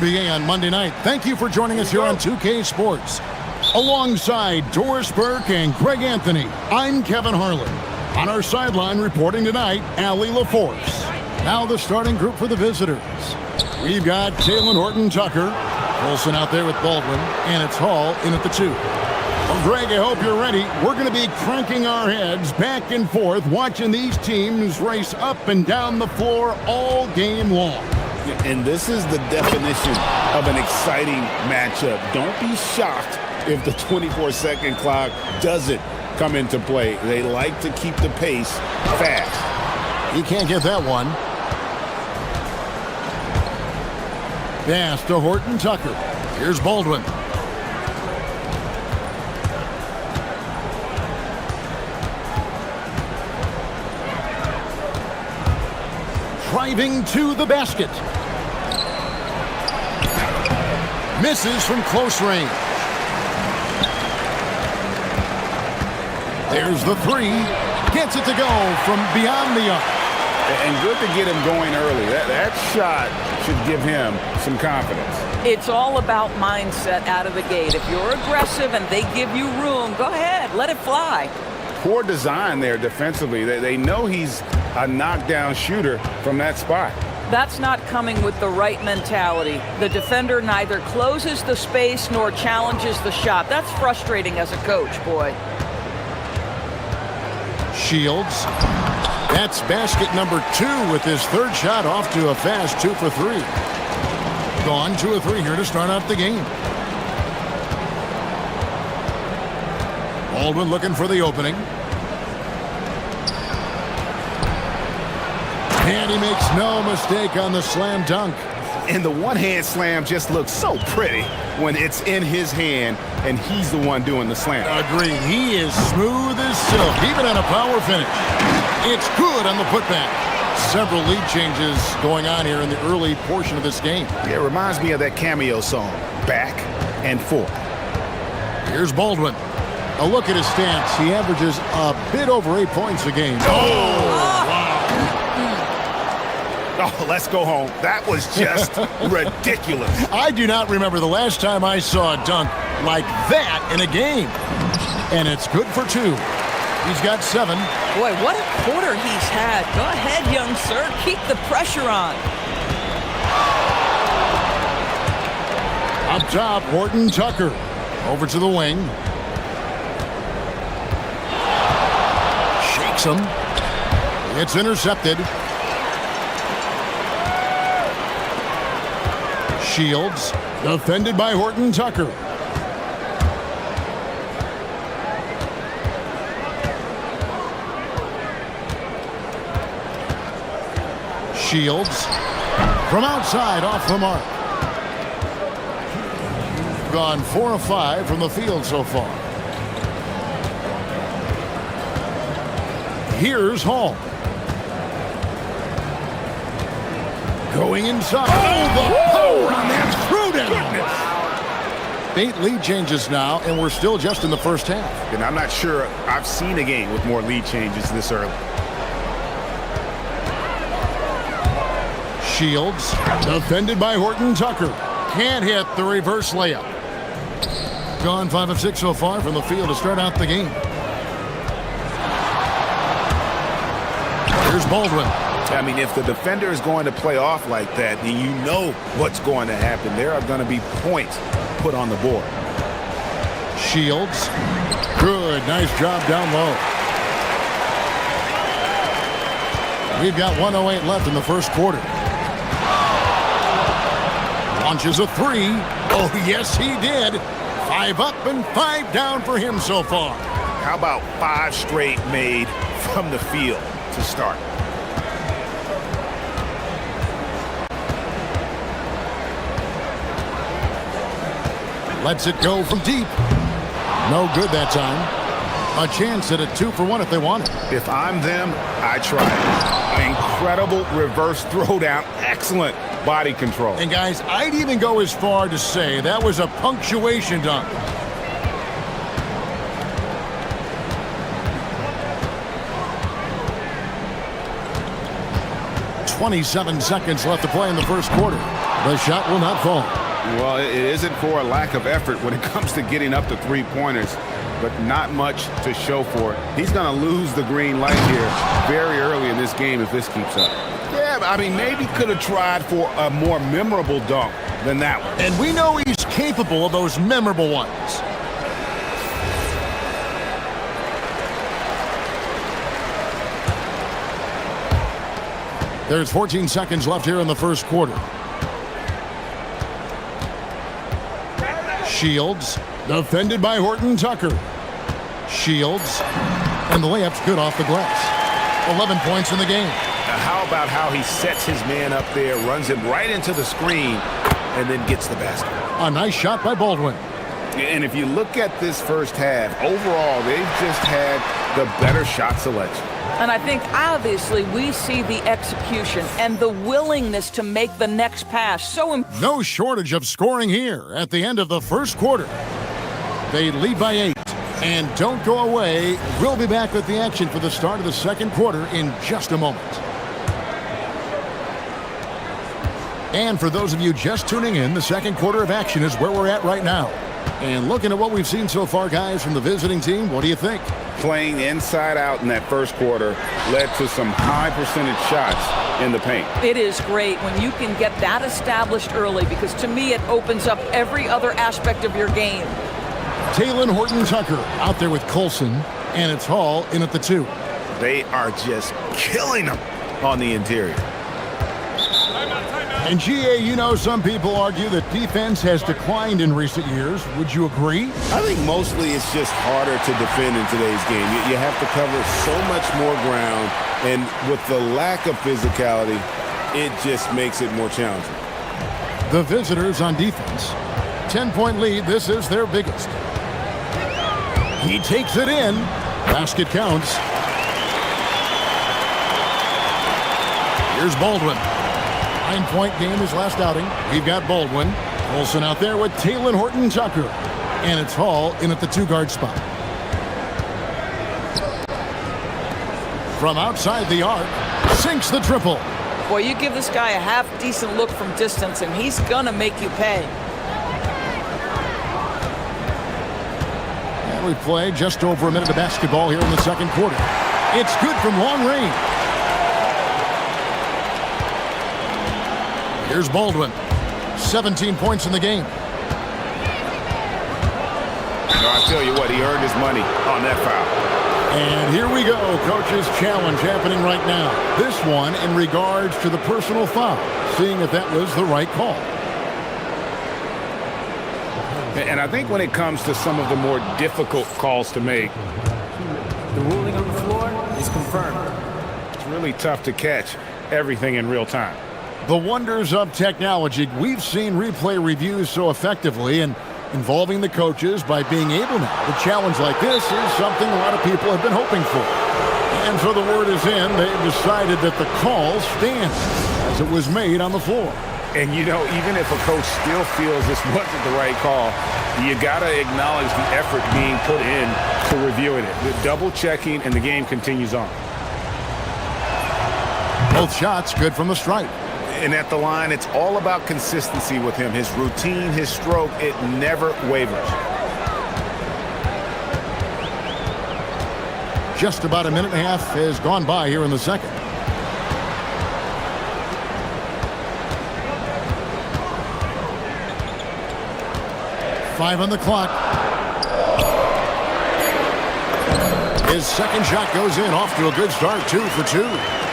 Speaker 1: NBA on Monday night. Thank you for joining us here on 2K Sports. Alongside Doris Burke and Greg Anthony, I'm Kevin Harlan. On our sideline reporting tonight, Allie LaForce. Now the starting group for the visitors. We've got Taylor Horton-Tucker, Wilson out there with Baldwin, and it's Hall in at the 2. Well, Greg, I hope you're ready. We're going to be cranking our heads back and forth, watching these teams race up and down the floor all game long.
Speaker 2: And this is the definition of an exciting matchup. Don't be shocked if the 24-second clock doesn't come into play. They like to keep the pace fast.
Speaker 1: He can't get that one. Pass to Horton-Tucker. Here's Baldwin. Driving to the basket. Misses from close range. There's the 3. Gets it to go from beyond the arc.
Speaker 2: And good to get him going early. That shot should give him some confidence.
Speaker 10: It's all about mindset out of the gate. If you're aggressive and they give you room, go ahead, let it fly.
Speaker 2: Poor design there defensively. They know he's a knockdown shooter from that spot.
Speaker 10: That's not coming with the right mentality. The defender neither closes the space nor challenges the shot. That's frustrating as a coach, boy.
Speaker 1: Shields. That's basket number 2 with his third shot off to a fast 2 for 3. Gone 2 of 3 here to start out the game. Baldwin looking for the opening. And he makes no mistake on the slam dunk.
Speaker 11: And the one-hand slam just looks so pretty when it's in his hand and he's the one doing the slam.
Speaker 1: Agreed. He is smooth as silk, even on a power finish. It's good on the putback. Several lead changes going on here in the early portion of this game.
Speaker 11: Yeah, it reminds me of that cameo song, Back and Forth.
Speaker 1: Here's Baldwin. A look at his stats. He averages a bit over 8 points a game.
Speaker 11: Oh, let's go home. That was just ridiculous.
Speaker 1: I do not remember the last time I saw a dunk like that in a game. And it's good for 2. He's got 7.
Speaker 10: Boy, what a quarter he's had. Go ahead, young sir. Keep the pressure on.
Speaker 1: Up top, Horton-Tucker. Over to the wing. Shakes him. It's intercepted. Shields, defended by Horton-Tucker. Shields, from outside, off the mark. Gone 4 of 5 from the field so far. Here's Hall. Going inside. Oh, the power on that threw down. 8 lead changes now, and we're still just in the first half.
Speaker 11: And I'm not sure I've seen a game with more lead changes this early.
Speaker 1: Shields, defended by Horton-Tucker. Can't hit the reverse layup. Gone 5 of 6 so far from the field to start out the game. Here's Baldwin.
Speaker 11: I mean, if the defender is going to play off like that, then you know what's going to happen. There are going to be points put on the board.
Speaker 1: Shields. Good. Nice job down low. We've got 1:08 left in the first quarter. Launches a 3. Oh, yes, he did. 5 up and 5 down for him so far.
Speaker 11: How about 5 straight made from the field to start?
Speaker 1: Lets it go from deep. No good that time. A chance at a 2 for 1 if they want it.
Speaker 11: If I'm them, I try it. Incredible reverse throwdown. Excellent body control.
Speaker 1: And guys, I'd even go as far to say that was a punctuation dunk. .27 seconds left to play in the first quarter. The shot will not fall.
Speaker 11: Well, it isn't for a lack of effort when it comes to getting up to three-pointers, but not much to show for it. He's going to lose the green light here very early in this game if this keeps up. Yeah, I mean, maybe could have tried for a more memorable dunk than that one.
Speaker 1: And we know he's capable of those memorable ones. There's 14 seconds left here in the first quarter. Shields, defended by Horton Tucker. Shields, and the layup's good off the glass. 11 points in the game.
Speaker 11: Now, how about how he sets his man up there, runs him right into the screen, and then gets the basket?
Speaker 1: A nice shot by Baldwin.
Speaker 11: And if you look at this first half, overall, they've just had the better shot selection.
Speaker 10: And I think, obviously, we see the execution and the willingness to make the next pass so important.
Speaker 1: No shortage of scoring here at the end of the first quarter. They lead by 8. And don't go away. We'll be back with the action for the start of the second quarter in just a moment. And for those of you just tuning in, the second quarter of action is where we're at right now. And looking at what we've seen so far, guys, from the visiting team, what do you think?
Speaker 11: Playing inside out in that first quarter led to some high percentage shots in the paint.
Speaker 10: It is great when you can get that established early, because to me it opens up every other aspect of your game.
Speaker 1: Taylor Horton Tucker out there with Colson, and it's Hall in at the 2.
Speaker 11: They are just killing them on the interior.
Speaker 1: And GA, you know, some people argue that defense has declined in recent years. Would you agree?
Speaker 11: I think mostly it's just harder to defend in today's game. You have to cover so much more ground, and with the lack of physicality, it just makes it more challenging.
Speaker 1: The visitors on defense. 10-point lead. This is their biggest. He takes it in. Basket counts. Here's Baldwin. 9-point game his last outing. We've got Baldwin. Olsen out there with Taylor Horton Tucker. And it's Hall in at the 2-guard spot. From outside the arc, sinks the triple.
Speaker 10: Boy, you give this guy a half-decent look from distance, and he's gonna make you pay.
Speaker 1: And we play just over a minute of basketball here in the second quarter. It's good from long range. Here's Baldwin. 17 points in the game.
Speaker 11: No, I tell you what, he earned his money on that foul.
Speaker 1: And here we go. Coach's challenge happening right now. This one in regards to the personal foul. Seeing if that was the right call.
Speaker 11: And I think when it comes to some of the more difficult calls to make,
Speaker 12: the ruling on the floor is confirmed.
Speaker 11: It's really tough to catch everything in real time.
Speaker 1: The wonders of technology. We've seen replay reviews so effectively, and involving the coaches by being able now to challenge like this is something a lot of people have been hoping for. And so the word is in. They've decided that the call stands as it was made on the floor.
Speaker 11: And, you know, even if a coach still feels this wasn't the right call, you got to acknowledge the effort being put in to reviewing it. The double-checking, and the game continues on.
Speaker 1: Both shots good from the stripe.
Speaker 11: And at the line, it's all about consistency with him. His routine, his stroke, it never wavers.
Speaker 1: Just about a minute and a half has gone by here in the second. Five on the clock. His second shot goes in, off to a good start, 2 for 2.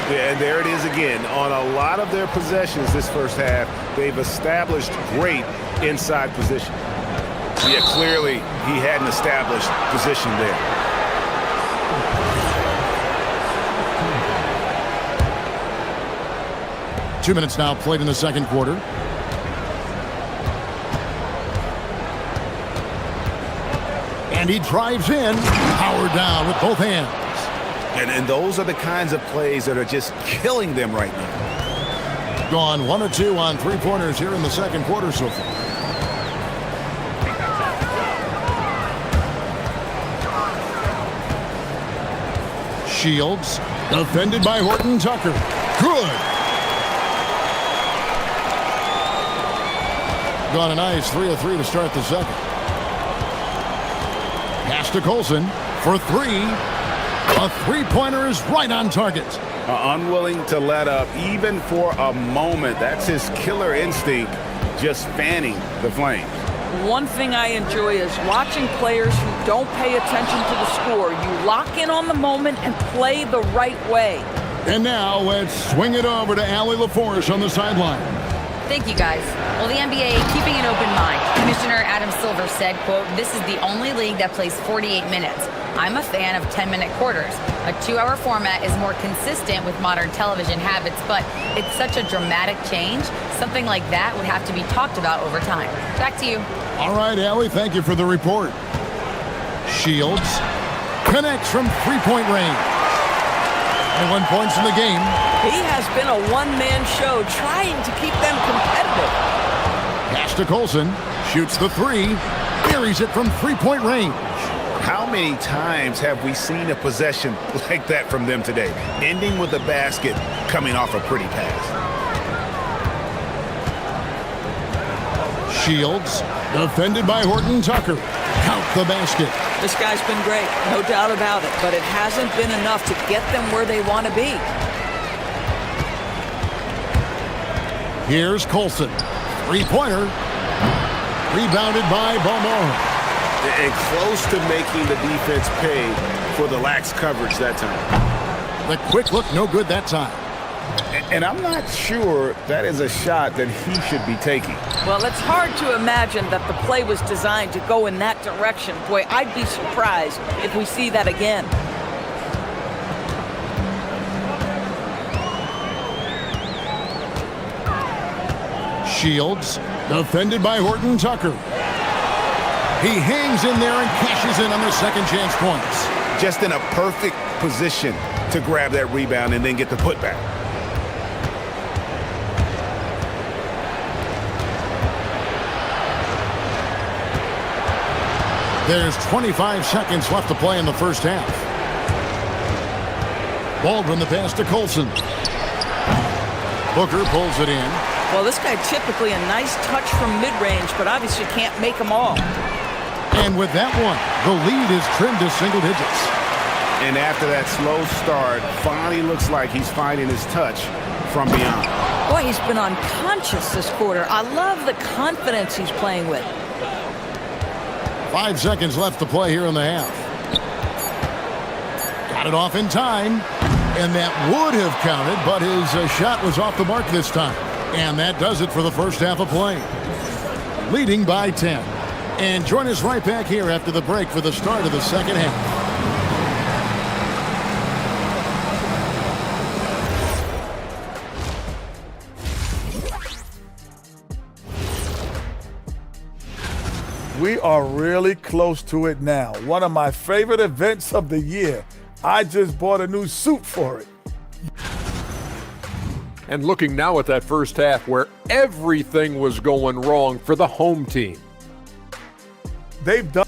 Speaker 11: Yeah, and there it is again. On a lot of their possessions this first half, they've established great inside position. Yeah, clearly he had an established position there.
Speaker 1: Two minutes now played in the second quarter. And he drives in, powered down with both hands.
Speaker 11: And those are the kinds of plays that are just killing them right now.
Speaker 1: Gone 1 or 2 on three-pointers here in the second quarter so far. Shields, defended by Horton Tucker. Good. Got a nice 3 of 3 to start the second. Pass to Colson for 3. A three-pointer is right on target.
Speaker 11: Unwilling to let up even for a moment. That's his killer instinct, just fanning the flames.
Speaker 10: One thing I enjoy is watching players who don't pay attention to the score. You lock in on the moment and play the right way.
Speaker 1: And now let's swing it over to Allie LaForge on the sideline.
Speaker 13: Thank you, guys. Well, the NBA keeping an open mind. Commissioner Adam Silver said, quote, "This is the only league that plays 48 minutes. I'm a fan of 10-minute quarters. A 2-hour format is more consistent with modern television habits, but it's such a dramatic change. Something like that would have to be talked about over time." Back to you.
Speaker 1: All right, Allie, thank you for the report. Shields connects from three-point range. 21 points in the game.
Speaker 10: He has been a one-man show trying to keep them competitive.
Speaker 1: Pass to Colson. Shoots the 3. Buries it from three-point range.
Speaker 11: How many times have we seen a possession like that from them today? Ending with a basket, coming off a pretty pass.
Speaker 1: Shields, defended by Horton Tucker. Count the basket.
Speaker 10: This guy's been great, no doubt about it, but it hasn't been enough to get them where they want to be.
Speaker 1: Here's Colson. Three-pointer. Rebounded by Balmore.
Speaker 11: And close to making the defense pay for the lax coverage that time.
Speaker 1: The quick look, no good that time.
Speaker 11: And I'm not sure that is a shot that he should be taking.
Speaker 10: Well, it's hard to imagine that the play was designed to go in that direction. Boy, I'd be surprised if we see that again.
Speaker 1: Shields, defended by Horton Tucker. He hangs in there and cashes in on the second chance points.
Speaker 11: Just in a perfect position to grab that rebound and then get the putback.
Speaker 1: There's 25 seconds left to play in the first half. Baldwin the pass to Colson. Booker pulls it in.
Speaker 10: Well, this guy typically a nice touch from mid-range, but obviously can't make them all.
Speaker 1: And with that one, the lead is trimmed to single digits.
Speaker 11: And after that slow start, finally looks like he's finding his touch from beyond.
Speaker 10: Boy, he's been unconscious this quarter. I love the confidence he's playing with.
Speaker 1: 5 seconds left to play here in the half. Got it off in time. And that would have counted, but his shot was off the mark this time. And that does it for the first half of play. Leading by 10. And join us right back here after the break for the start of the second half.
Speaker 8: We are really close to it now. One of my favorite events of the year. I just bought a new suit for it.
Speaker 9: And looking now at that first half where everything was going wrong for the home team.
Speaker 8: They've done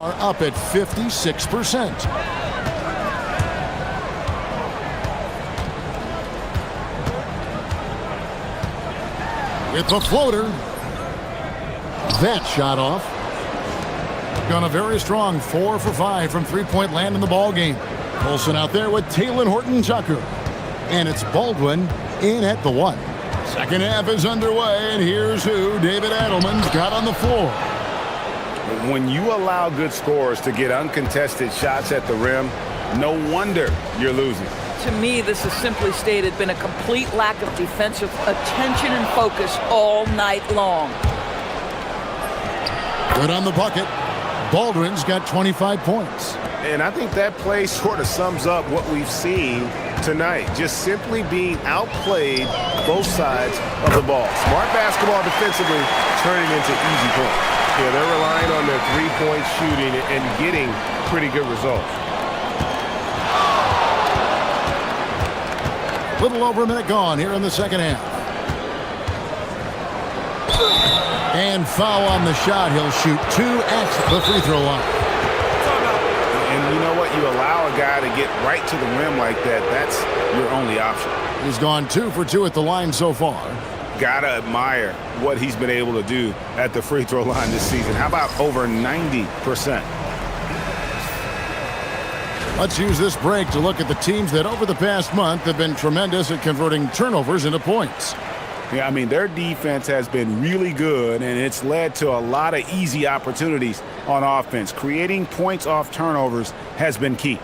Speaker 1: are up at 56%. With the floater. That shot off. Gone a very strong 4 for 5 from three-point land in the ball game. Colson out there with Taylor Horton Tucker. And it's Baldwin in at the 1. Second half is underway, and here's who David Adelman's got on the floor.
Speaker 11: When you allow good scorers to get uncontested shots at the rim, no wonder you're losing.
Speaker 10: To me, this has simply stated been a complete lack of defensive attention and focus all night long.
Speaker 1: Good on the bucket. Baldwin's got 25 points.
Speaker 11: And I think that play sort of sums up what we've seen tonight. Just simply being outplayed both sides of the ball. Smart basketball defensively turning into easy points. Yeah, they're relying on their three-point shooting and getting pretty good results.
Speaker 1: Little over a minute gone here in the second half. And foul on the shot. He'll shoot 2 at the free throw line.
Speaker 11: And you know what? You allow a guy to get right to the rim like that, that's your only option.
Speaker 1: He's gone 2 for 2 at the line so far.
Speaker 11: Gotta admire what he's been able to do at the free throw line this season. How about over 90%?
Speaker 1: Let's use this break to look at the teams that over the past month have been tremendous at converting turnovers into points.
Speaker 11: Yeah, I mean, their defense has been really good, and it's led to a lot of easy opportunities on offense. Creating points off turnovers has been key.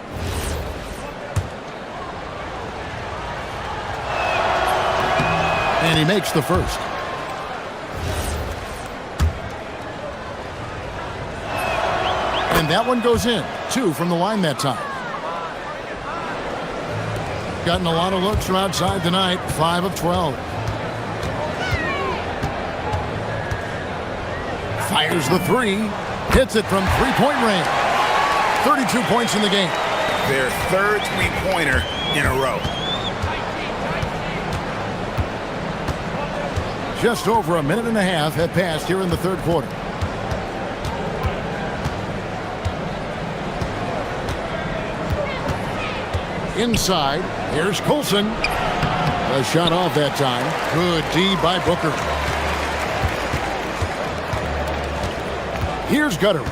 Speaker 1: And he makes the first. And that one goes in. 2 from the line that time. Gotten a lot of looks from outside tonight. 5 of 12. Fires the 3. Hits it from three-point range. 32 points in the game.
Speaker 11: Their third three-pointer in a row.
Speaker 1: Just over a minute and a half have passed here in the third quarter. Inside, here's Coulson. A shot off that time. Good D by Booker. Here's Gutteridge.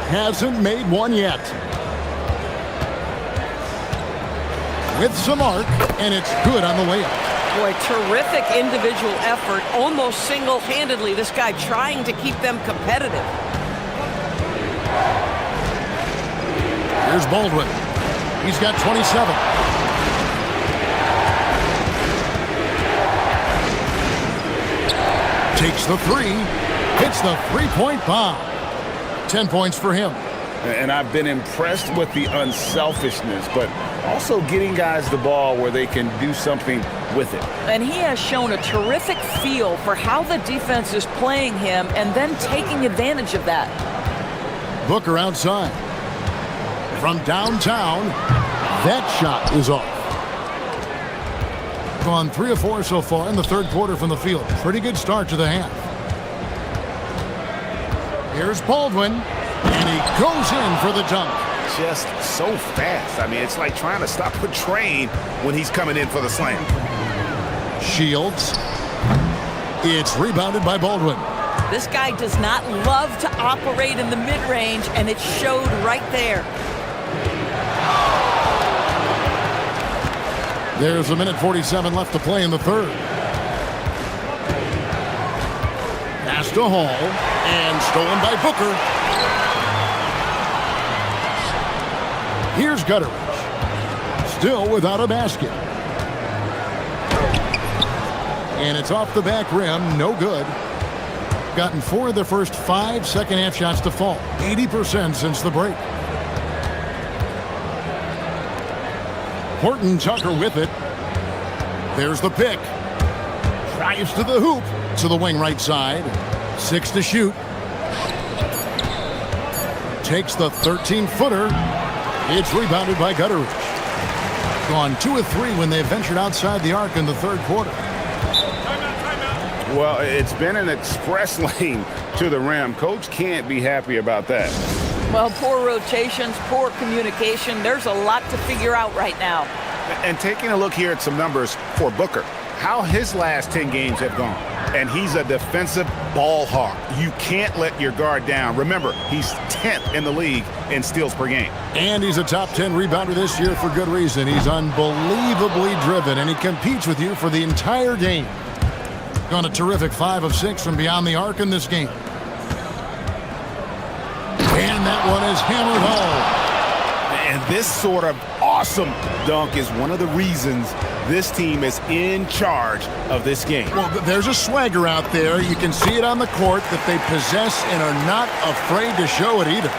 Speaker 1: Hasn't made one yet. With some arc, and it's good on the layup.
Speaker 10: Boy, terrific individual effort, almost single-handedly. This guy trying to keep them competitive.
Speaker 1: Here's Baldwin. He's got 27. Takes the 3. Hits the three-point bomb. 10 points for him.
Speaker 11: And I've been impressed with the unselfishness, but also getting guys the ball where they can do something with it.
Speaker 10: And he has shown a terrific feel for how the defense is playing him and then taking advantage of that.
Speaker 1: Booker outside. From downtown, that shot is off. Gone 3 of 4 so far in the third quarter from the field. Pretty good start to the half. Here's Baldwin, and he goes in for the dunk.
Speaker 11: Just so fast. I mean, it's like trying to stop a train when he's coming in for the slam.
Speaker 1: Shields. It's rebounded by Baldwin.
Speaker 10: This guy does not love to operate in the mid-range, and it showed right there.
Speaker 1: There's a minute 47 left to play in the third. Pass to Hall, and stolen by Booker. Here's Gutteridge. Still without a basket. And it's off the back rim, no good. Gotten 4 of the first 5 second half shots to fall. 80% since the break. Horton Tucker with it. There's the pick. Drives to the hoop. To the wing right side. 6 to shoot. Takes the 13-footer. It's rebounded by Gutteridge. Gone 2 of 3 when they ventured outside the arc in the third quarter.
Speaker 11: Well, it's been an express lane to the rim. Coach can't be happy about that.
Speaker 10: Well, poor rotations, poor communication. There's a lot to figure out right now.
Speaker 11: And taking a look here at some numbers for Booker, how his last 10 games have gone. and he's a defensive ball hawk. You can't let your guard down. Remember, he's 10th in the league in steals per game.
Speaker 1: And he's a top 10 rebounder this year for good reason. He's unbelievably driven, and he competes with you for the entire game. Gone a terrific 5 of 6 from beyond the arc in this game. And that one is hammered home.
Speaker 11: And this sort of awesome dunk is one of the reasons this team is in charge of this game.
Speaker 1: Well, there's a swagger out there. You can see it on the court that they possess and are not afraid to show it either.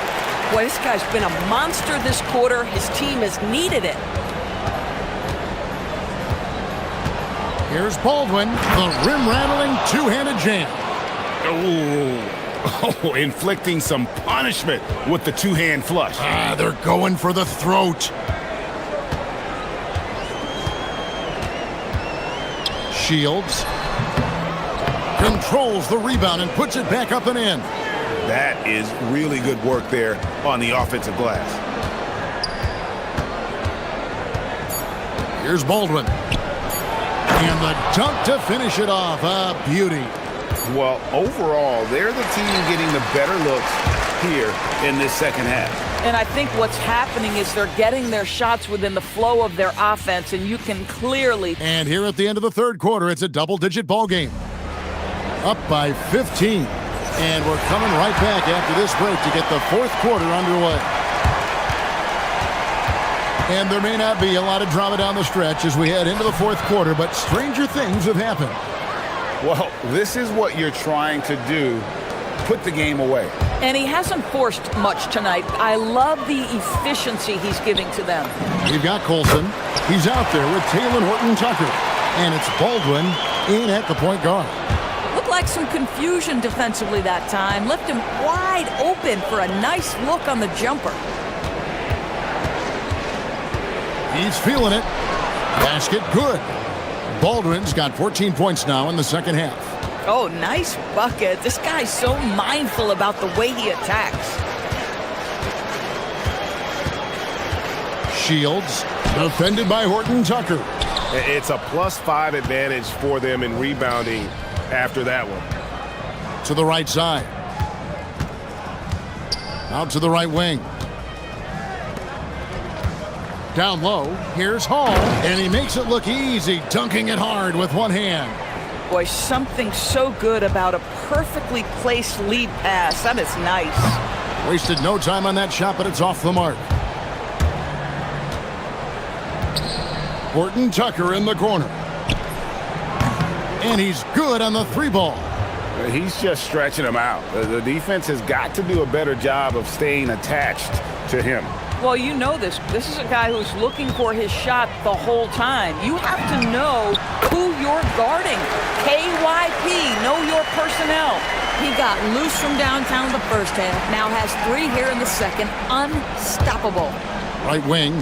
Speaker 10: Boy, this guy's been a monster this quarter. His team has needed it.
Speaker 1: Here's Baldwin, the rim-rattling two-handed jam.
Speaker 11: Oh, inflicting some punishment with the two-hand flush.
Speaker 1: They're going for the throat. Shields controls the rebound and puts it back up and in.
Speaker 11: That is really good work there on the offensive glass.
Speaker 1: Here's Baldwin. And the dunk to finish it off. A beauty.
Speaker 11: Well, overall, they're the team getting the better looks here in this second half.
Speaker 10: And I think what's happening is they're getting their shots within the flow of their offense, and you can clearly...
Speaker 1: And here at the end of the third quarter, it's a double-digit ball game. Up by 15. And we're coming right back after this break to get the fourth quarter underway. And there may not be a lot of drama down the stretch as we head into the fourth quarter, but stranger things have happened.
Speaker 11: Well, this is what you're trying to do. Put the game away.
Speaker 10: And he hasn't forced much tonight. I love the efficiency he's giving to them.
Speaker 1: You've got Colson. He's out there with Taylor Horton-Tucker. And it's Baldwin in at the point guard.
Speaker 10: Looked like some confusion defensively that time. Left him wide open for a nice look on the jumper.
Speaker 1: He's feeling it. Basket good. Baldwin's got 14 points now in the second half.
Speaker 10: Oh, nice bucket. This guy's so mindful about the way he attacks.
Speaker 1: Shields, defended by Horton-Tucker.
Speaker 5: It's a +5 advantage for them in rebounding after that one.
Speaker 1: To the right side. Out to the right wing. Down low, here's Hall, and he makes it look easy, dunking it hard with one hand.
Speaker 10: Boy, something so good about a perfectly placed lead pass. That is nice.
Speaker 1: Wasted no time on that shot, but it's off the mark. Horton-Tucker in the corner. And he's good on the three ball.
Speaker 11: He's just stretching him out. The defense has got to do a better job of staying attached to him.
Speaker 10: Well, you know this. This is a guy who's looking for his shot the whole time. You have to know who you're guarding. KYP, know your personnel. He got loose from downtown in the first half. Now has 3 here in the second. Unstoppable.
Speaker 1: Right wing.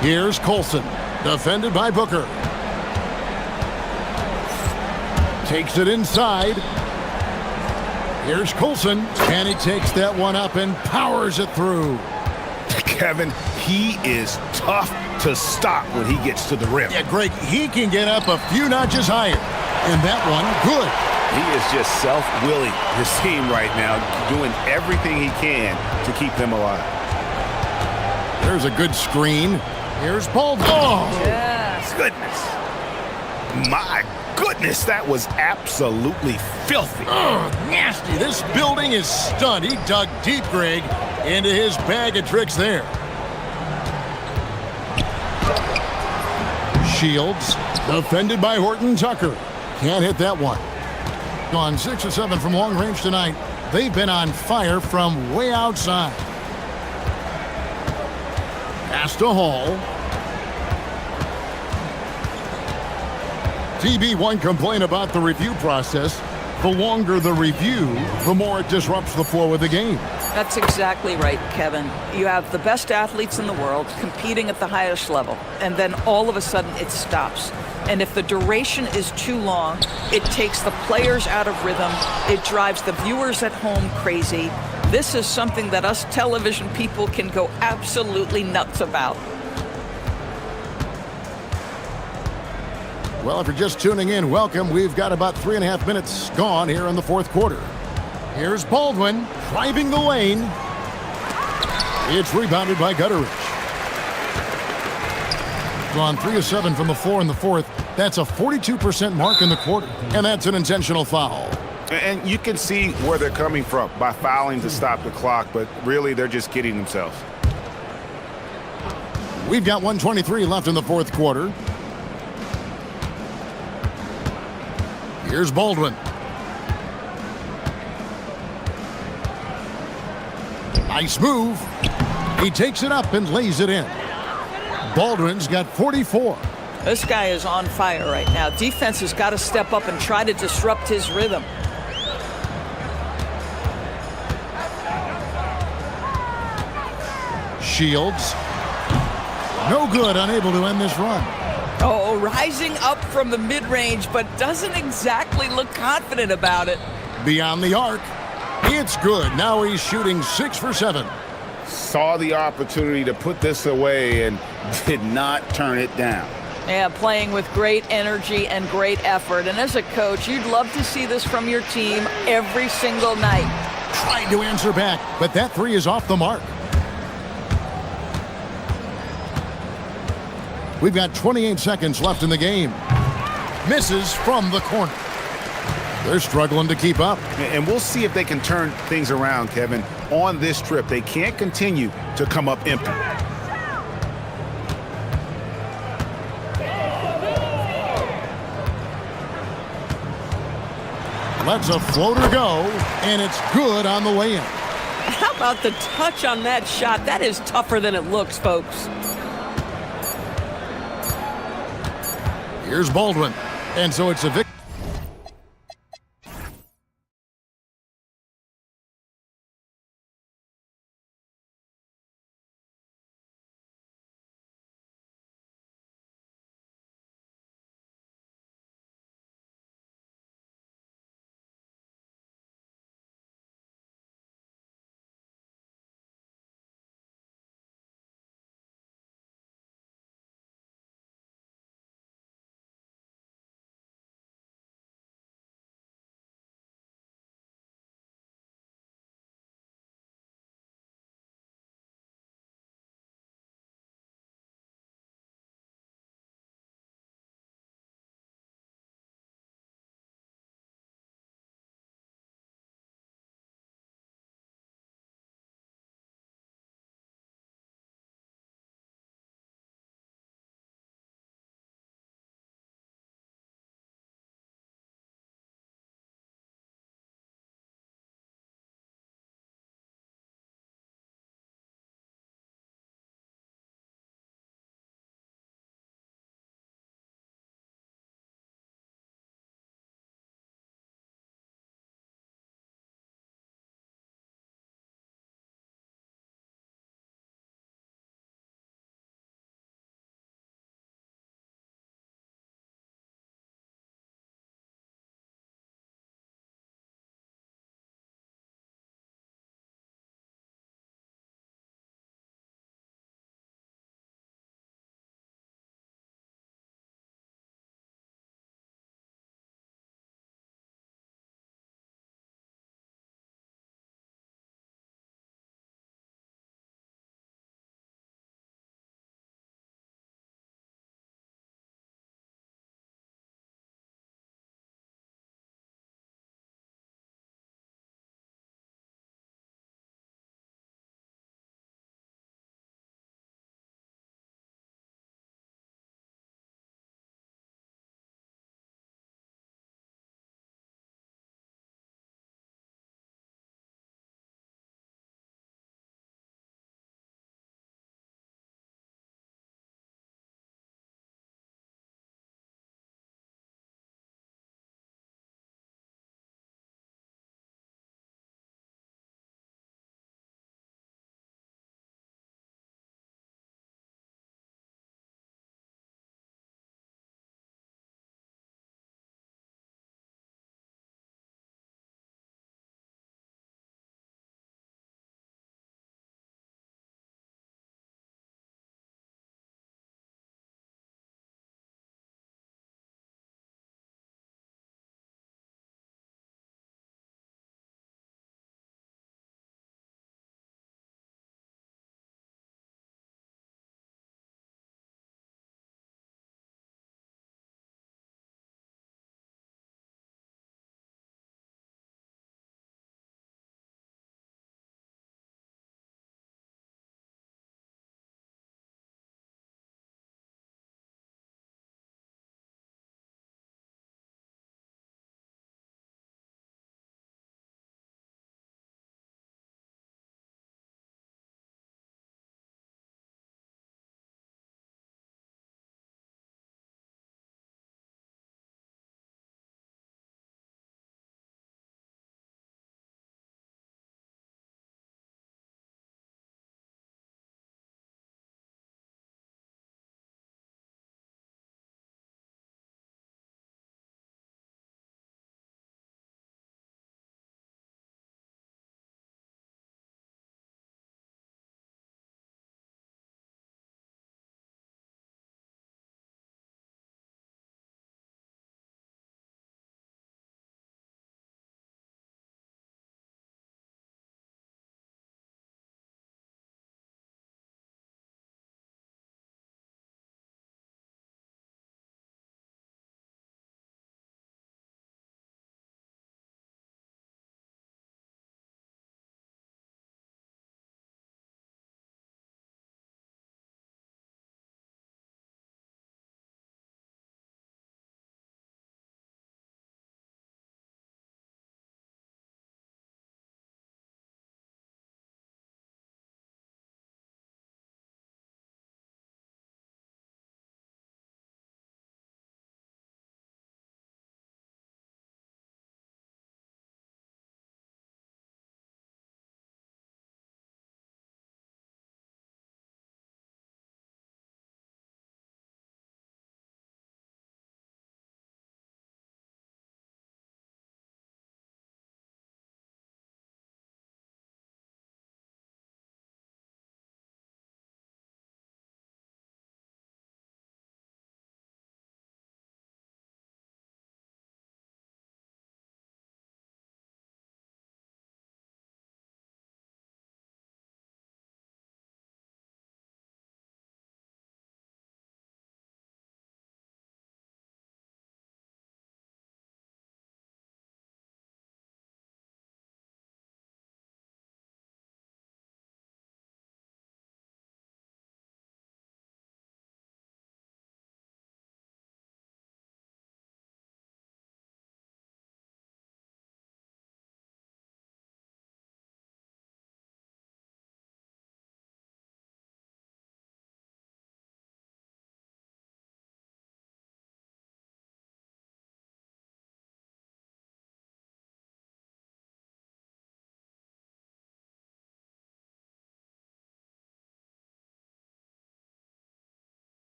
Speaker 1: Here's Colson, defended by Booker. Takes it inside. Here's Colson, and he takes that one up and powers it through.
Speaker 11: Kevin, he is tough to stop when he gets to the rim.
Speaker 1: Yeah, Greg, he can get up a few notches higher. And that one, good.
Speaker 11: He is just self-willing his team right now, doing everything he can to keep them alive.
Speaker 1: There's a good screen. Here's Baldwin. Oh!
Speaker 10: Yes.
Speaker 11: Goodness. My goodness, that was absolutely filthy.
Speaker 1: Oh, nasty. This building is stunned. He dug deep, Greg, into his bag of tricks there. Shields, defended by Horton-Tucker. Can't hit that one. Gone 6 of 7 from long range tonight. They've been on fire from way outside. Pass to Hall. TB1 complain about the review process. The longer the review, the more it disrupts the flow of the game.
Speaker 10: That's exactly right, Kevin. You have the best athletes in the world competing at the highest level, and then all of a sudden it stops. And if the duration is too long, it takes the players out of rhythm. It drives the viewers at home crazy. This is something that us television people can go absolutely nuts about.
Speaker 1: Well, if you're just tuning in, welcome. We've got about 3.5 minutes gone here in the fourth quarter. Here's Baldwin driving the lane. It's rebounded by Gutteridge. Gone 3 of 7 from the floor in the fourth. That's a 42% mark in the quarter, and that's an intentional foul.
Speaker 11: And you can see where they're coming from by fouling to stop the clock, but really they're just kidding themselves.
Speaker 1: We've got 1:23 left in the fourth quarter. Here's Baldwin. Nice move. He takes it up and lays it in. Baldwin's got 44.
Speaker 10: This guy is on fire right now. Defense has got to step up and try to disrupt his rhythm.
Speaker 1: Shields. No good, unable to end this run.
Speaker 10: Oh, rising up from the mid-range, but doesn't exactly look confident about it.
Speaker 1: Beyond the arc. It's good. Now he's shooting 6 for 7.
Speaker 11: Saw the opportunity to put this away and did not turn it down.
Speaker 10: Yeah, playing with great energy and great effort. And as a coach, you'd love to see this from your team every single night.
Speaker 1: Tried to answer back, but that three is off the mark. We've got 28 seconds left in the game. Misses from the corner. They're struggling to keep up.
Speaker 11: And we'll see if they can turn things around, Kevin, on this trip. They can't continue to come up empty.
Speaker 1: Lets a floater go, and it's good on the way in.
Speaker 14: How about the touch on that shot? That is tougher than it looks, folks.
Speaker 1: Here's Baldwin. And so it's a victory.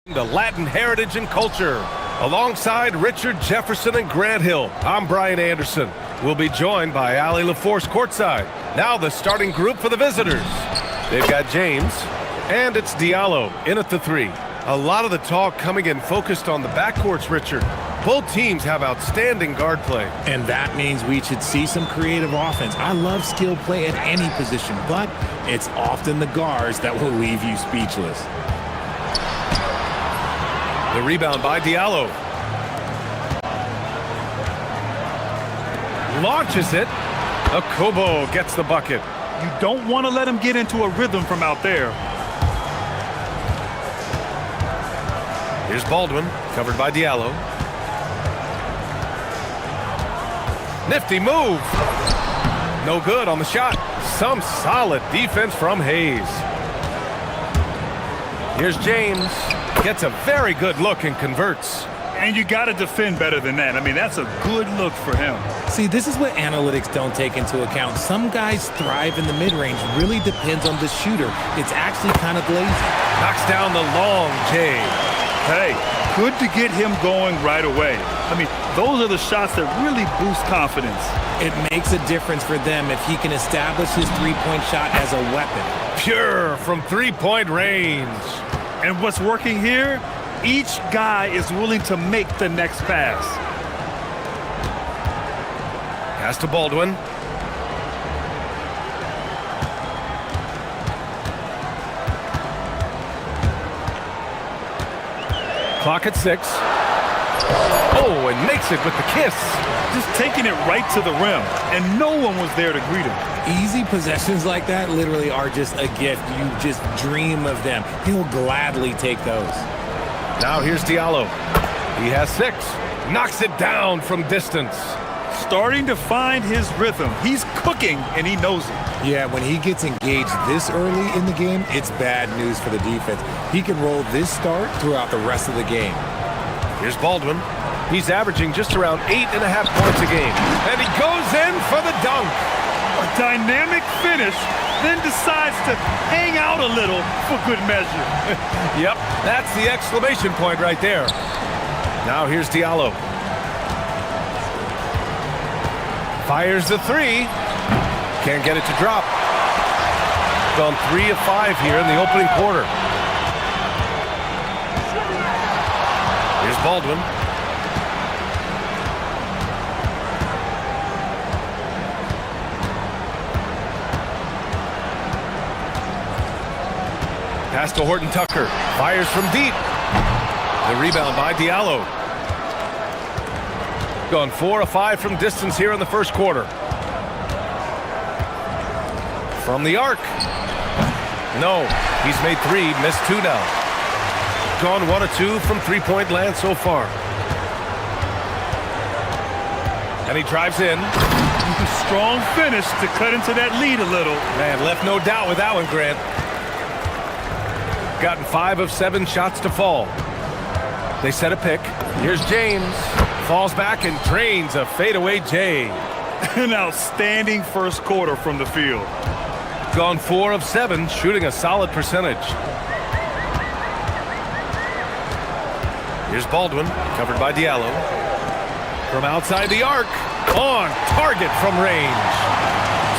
Speaker 5: The Latin heritage and culture. Alongside Richard Jefferson and Grant Hill, I'm Brian Anderson. We'll be joined by Ali LaForce courtside. Now the starting group for the visitors. They've got James, and it's Diallo in at the 3. A lot of the talk coming in focused on the backcourts, Richard. Both teams have outstanding guard play.
Speaker 15: And that means we should see some creative offense. I love skill play at any position, but it's often the guards that will leave you speechless.
Speaker 5: The rebound by Diallo. Launches it. Akobo gets the bucket.
Speaker 6: You don't want to let him get into a rhythm from out there.
Speaker 5: Here's Baldwin, covered by Diallo. Nifty move. No good on the shot. Some solid defense from Hayes. Here's James. Gets a very good look and converts.
Speaker 6: And you got to defend better than that. I mean, that's a good look for him.
Speaker 15: See, this is what analytics don't take into account. Some guys thrive in the mid-range. Really depends on the shooter. It's actually kind of lazy.
Speaker 5: Knocks down the long J.
Speaker 6: Hey, good to get him going right away. I mean, those are the shots that really boost confidence.
Speaker 15: It makes a difference for them if he can establish his three-point shot as a weapon.
Speaker 5: Pure from three-point range.
Speaker 6: And what's working here? Each guy is willing to make the next pass.
Speaker 5: Pass to Baldwin. Clock at 6. Oh, and makes it with the kiss.
Speaker 6: Just taking it right to the rim, and no one was there to greet him.
Speaker 15: Easy possessions like that literally are just a gift. You just dream of them. He'll gladly take those.
Speaker 5: Now here's Diallo. He has 6. Knocks it down from distance.
Speaker 6: Starting to find his rhythm. He's cooking, and he knows it.
Speaker 15: Yeah, when he gets engaged this early in the game, it's bad news for the defense. He can roll this start throughout the rest of the game.
Speaker 5: Here's Baldwin. He's averaging just around 8.5 points a game. And he goes in for the dunk.
Speaker 6: A dynamic finish, then decides to hang out a little for good measure.
Speaker 5: Yep, that's the exclamation point right there. Now here's Diallo. Fires the 3. Can't get it to drop. Gone 3 of 5 here in the opening quarter. Here's Baldwin. Pass to Horton Tucker. Fires from deep. The rebound by Diallo. Gone 4 of 5 from distance here in the first quarter. From the arc. No, he's made 3, missed 2 now. Gone 1 of 2 from three-point land so far. And he drives in.
Speaker 6: Strong finish to cut into that lead a little.
Speaker 5: Man, left no doubt with that one, Grant. Gotten 5 of 7 shots to fall. They set a pick. Here's James. Falls back and drains a fadeaway J.
Speaker 6: An outstanding first quarter from the field.
Speaker 5: Gone 4 of 7, shooting a solid percentage. Here's Baldwin, covered by Diallo. From outside the arc, on target from range.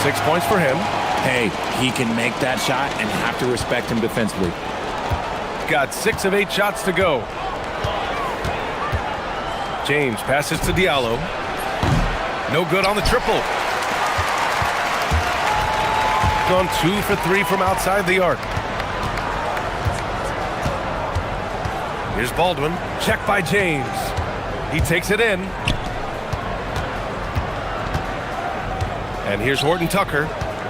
Speaker 5: 6 points for him.
Speaker 15: Hey, he can make that shot and have to respect him defensively.
Speaker 5: Got 6 of 8 shots to go. James passes to Diallo. No good on the triple. Gone 2 for 3 from outside the arc. Here's Baldwin. Checked by James. He takes it in. And here's Horton Tucker.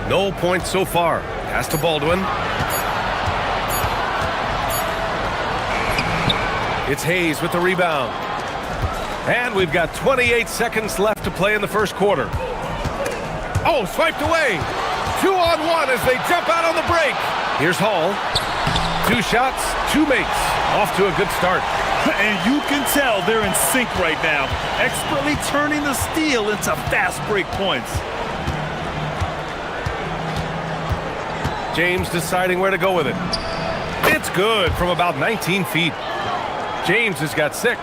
Speaker 5: No points so far. Pass to Baldwin. It's Hayes with the rebound. And we've got 28 seconds left to play in the first quarter. Oh, swiped away. 2-on-1 as they jump out on the break. Here's Hall. 2 shots, 2 makes. Off to a good start.
Speaker 6: And you can tell they're in sync right now. Expertly turning the steal into fast break points.
Speaker 5: James deciding where to go with it. It's good from about 19 feet. James has got 6.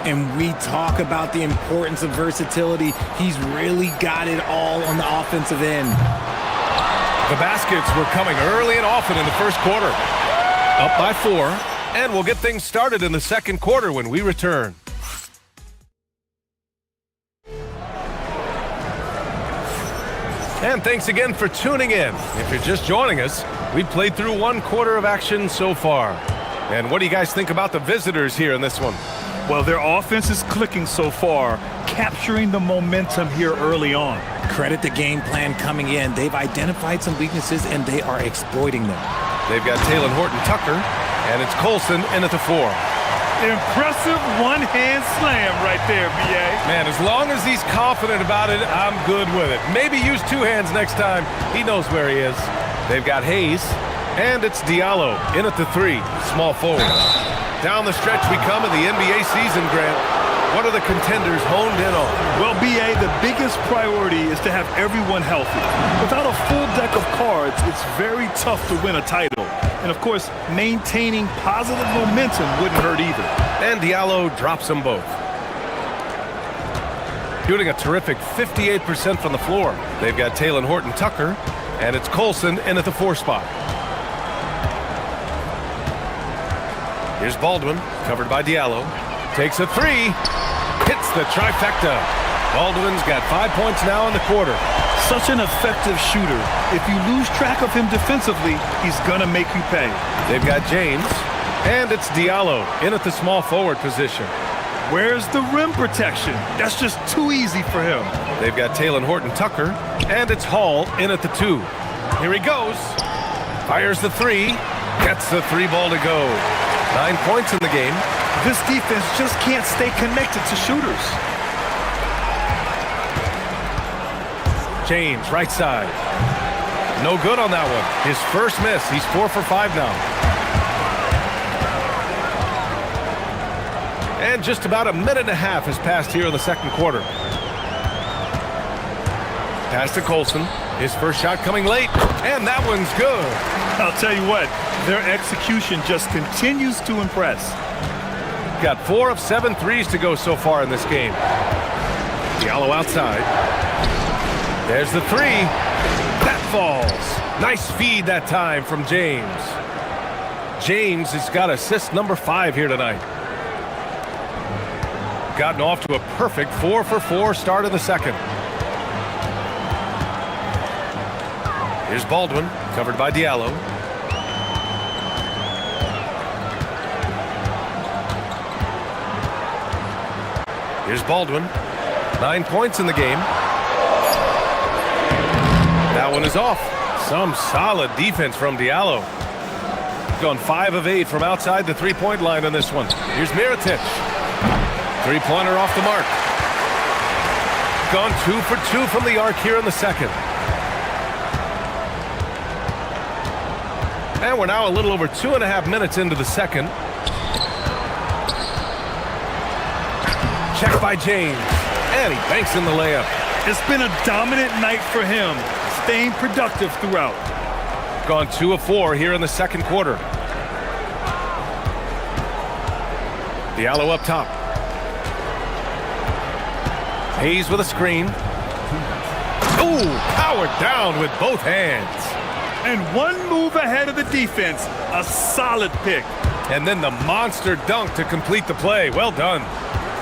Speaker 15: And we talk about the importance of versatility. He's really got it all on the offensive end.
Speaker 5: The baskets were coming early and often in the first quarter. Up by 4, and we'll get things started in the second quarter when we return. And thanks again for tuning in. If you're just joining us, we've played through 1 quarter of action so far. And what do you guys think about the visitors here in this one?
Speaker 6: Well, their offense is clicking so far, capturing the momentum here early on.
Speaker 15: Credit the game plan coming in. They've identified some weaknesses, and they are exploiting them.
Speaker 5: They've got Taylor Horton-Tucker, and it's Colson in at the 4.
Speaker 6: Impressive one-hand slam right there, B.A.
Speaker 5: Man, as long as he's confident about it, I'm good with it. Maybe use 2 hands next time. He knows where he is. They've got Hayes, and it's Diallo in at the 3, small forward. Down the stretch we come in the NBA season, Grant. What are the contenders honed in on?
Speaker 6: Well, B.A., the biggest priority is to have everyone healthy. Without a full deck of cards, it's very tough to win a title. And, of course, maintaining positive momentum wouldn't hurt either.
Speaker 5: And Diallo drops them both. Shooting a terrific 58% from the floor. They've got Taylor Horton-Tucker, and it's Colson in at the 4 spot. Here's Baldwin, covered by Diallo. Takes a 3, hits the trifecta. Baldwin's got 5 points now in the quarter.
Speaker 6: Such an effective shooter. If you lose track of him defensively, he's gonna make you pay.
Speaker 5: They've got James, and it's Diallo in at the small forward position.
Speaker 6: Where's the rim protection? That's just too easy for him.
Speaker 5: They've got Taylor Horton-Tucker, and it's Hall in at the 2. Here he goes. Fires the 3, gets the 3 ball to go. 9 points in the game.
Speaker 6: This defense just can't stay connected to shooters.
Speaker 5: James, right side. No good on that one. His first miss. He's 4 for 5 now. And just about a minute and a half has passed here in the second quarter. Pass to Colson. His first shot coming late, and that one's good.
Speaker 6: I'll tell you what, their execution just continues to impress.
Speaker 5: Got 4 of 7 threes to go so far in this game. Diallo outside. There's the 3. That falls. Nice feed that time from James. James has got assist number 5 here tonight. Gotten off to a perfect 4 for 4 start of the second. Here's Baldwin, covered by Diallo. Here's Baldwin. 9 points in the game. That one is off. Some solid defense from Diallo. Gone 5 of 8 from outside the 3-point line on this one. Here's Mirotic. 3-pointer off the mark. Gone 2 for 2 from the arc here in the second. And we're now a little over 2.5 minutes into the second. Check by James. And he banks in the layup.
Speaker 6: It's been a dominant night for him, staying productive throughout.
Speaker 5: Gone 2 of 4 here in the second quarter. Diallo up top. Hayes with a screen. Ooh, powered down with both hands.
Speaker 6: And one move ahead of the defense. A solid pick.
Speaker 5: And then the monster dunk to complete the play. Well done.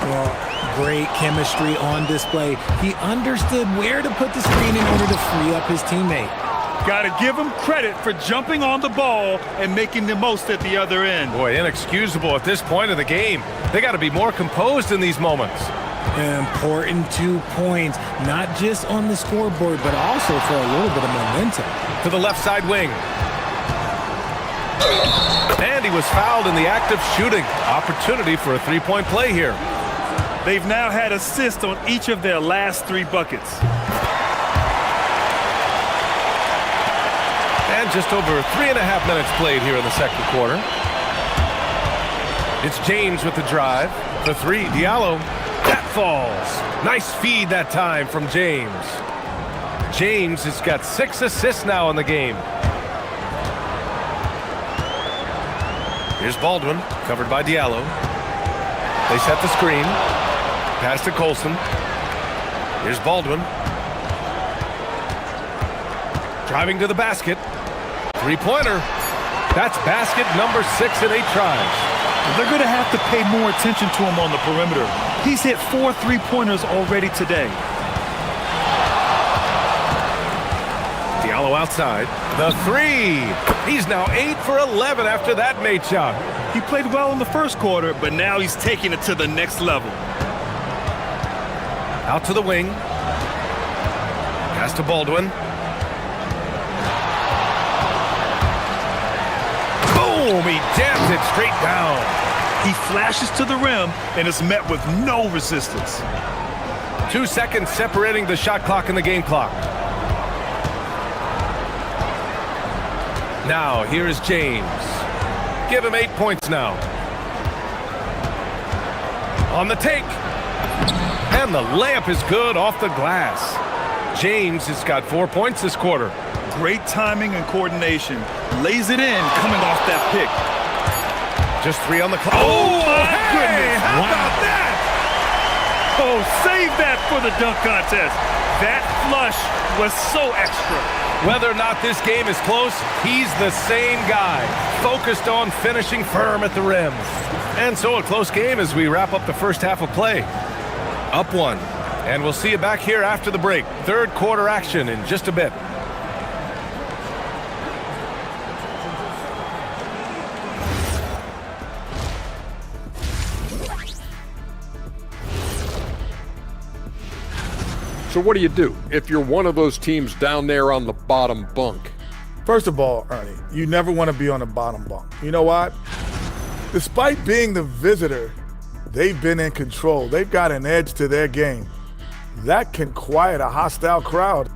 Speaker 15: Well, great chemistry on display. He understood where to put the screen in order to free up his teammate.
Speaker 6: Got to give him credit for jumping on the ball and making the most at the other end.
Speaker 5: Boy, inexcusable at this point of the game. They got to be more composed in these moments.
Speaker 15: Important 2 points, not just on the scoreboard, but also for a little bit of momentum.
Speaker 5: To the left side wing. And he was fouled in the act of shooting. Opportunity for a 3-point play here.
Speaker 6: They've now had assists on each of their last 3 buckets.
Speaker 5: And just over 3.5 minutes played here in the second quarter. It's James with the drive. The 3, Diallo. That falls. Nice feed that time from James. James has got 6 assists now in the game. Here's Baldwin, covered by Diallo. They set the screen. Pass to Colson. Here's Baldwin. Driving to the basket. Three-pointer. That's basket number 6 in 8 tries.
Speaker 6: They're going to have to pay more attention to him on the perimeter. He's hit 4 3-pointers already today.
Speaker 5: Diallo outside. The three. He's now 8 for 11 after that made shot.
Speaker 6: He played well in the first quarter, but now he's taking it to the next level.
Speaker 5: Out to the wing. Pass to Baldwin. Boom! He jams it straight down.
Speaker 6: He flashes to the rim and is met with no resistance.
Speaker 5: 2 seconds separating the shot clock and the game clock. Now, here is James. Give him 8 points now. On the take. And the layup is good off the glass. James has got 4 points this quarter.
Speaker 6: Great timing and coordination. Lays it in coming off that pick.
Speaker 5: Just 3 on the clock.
Speaker 6: Oh, my goodness. How about that? Oh, save that for the dunk contest. That flush was so extra.
Speaker 5: Whether or not this game is close, he's the same guy, focused on finishing firm at the rim. And so a close game as we wrap up the first half of play. Up 1, and we'll see you back here after the break. Third quarter action in just a bit.
Speaker 9: So what do you do if you're one of those teams down there on the bottom bunk?
Speaker 8: First of all, Ernie, you never want to be on the bottom bunk. You know what? Despite being the visitor, they've been in control. They've got an edge to their game. That can quiet a hostile crowd.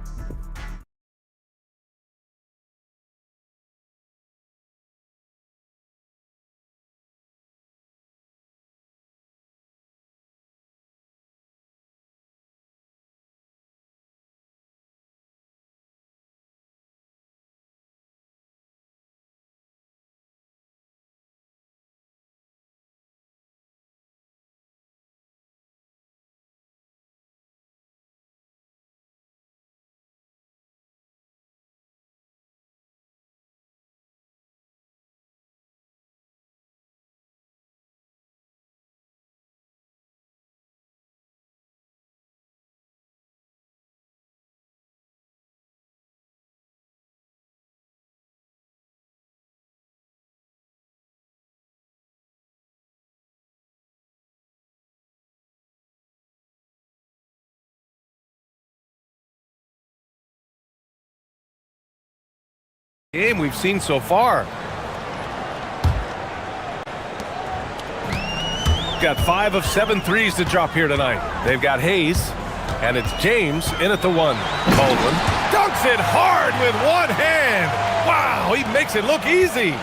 Speaker 5: Game we've seen so far. Got 5 of 7 threes to drop here tonight. They've got Hayes, and it's James in at the 1. Baldwin dunks it hard with one hand. Wow, he makes it look easy.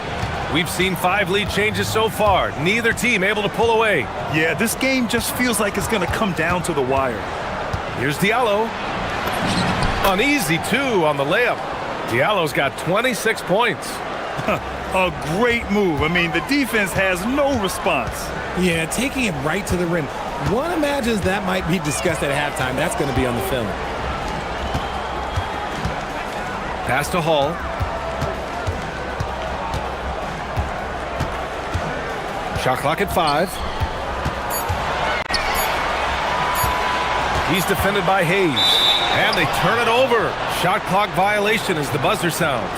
Speaker 5: We've seen 5 lead changes so far. Neither team able to pull away.
Speaker 6: Yeah, this game just feels like it's going to come down to the wire.
Speaker 5: Here's Diallo. An easy 2 on the layup. Diallo's got 26 points.
Speaker 6: A great move. I mean, the defense has no response.
Speaker 15: Yeah, taking it right to the rim. One imagines that might be discussed at halftime. That's going to be on the film.
Speaker 5: Pass to Hall. Shot clock at 5. He's defended by Hayes. And they turn it over. Shot clock violation as the buzzer sounds.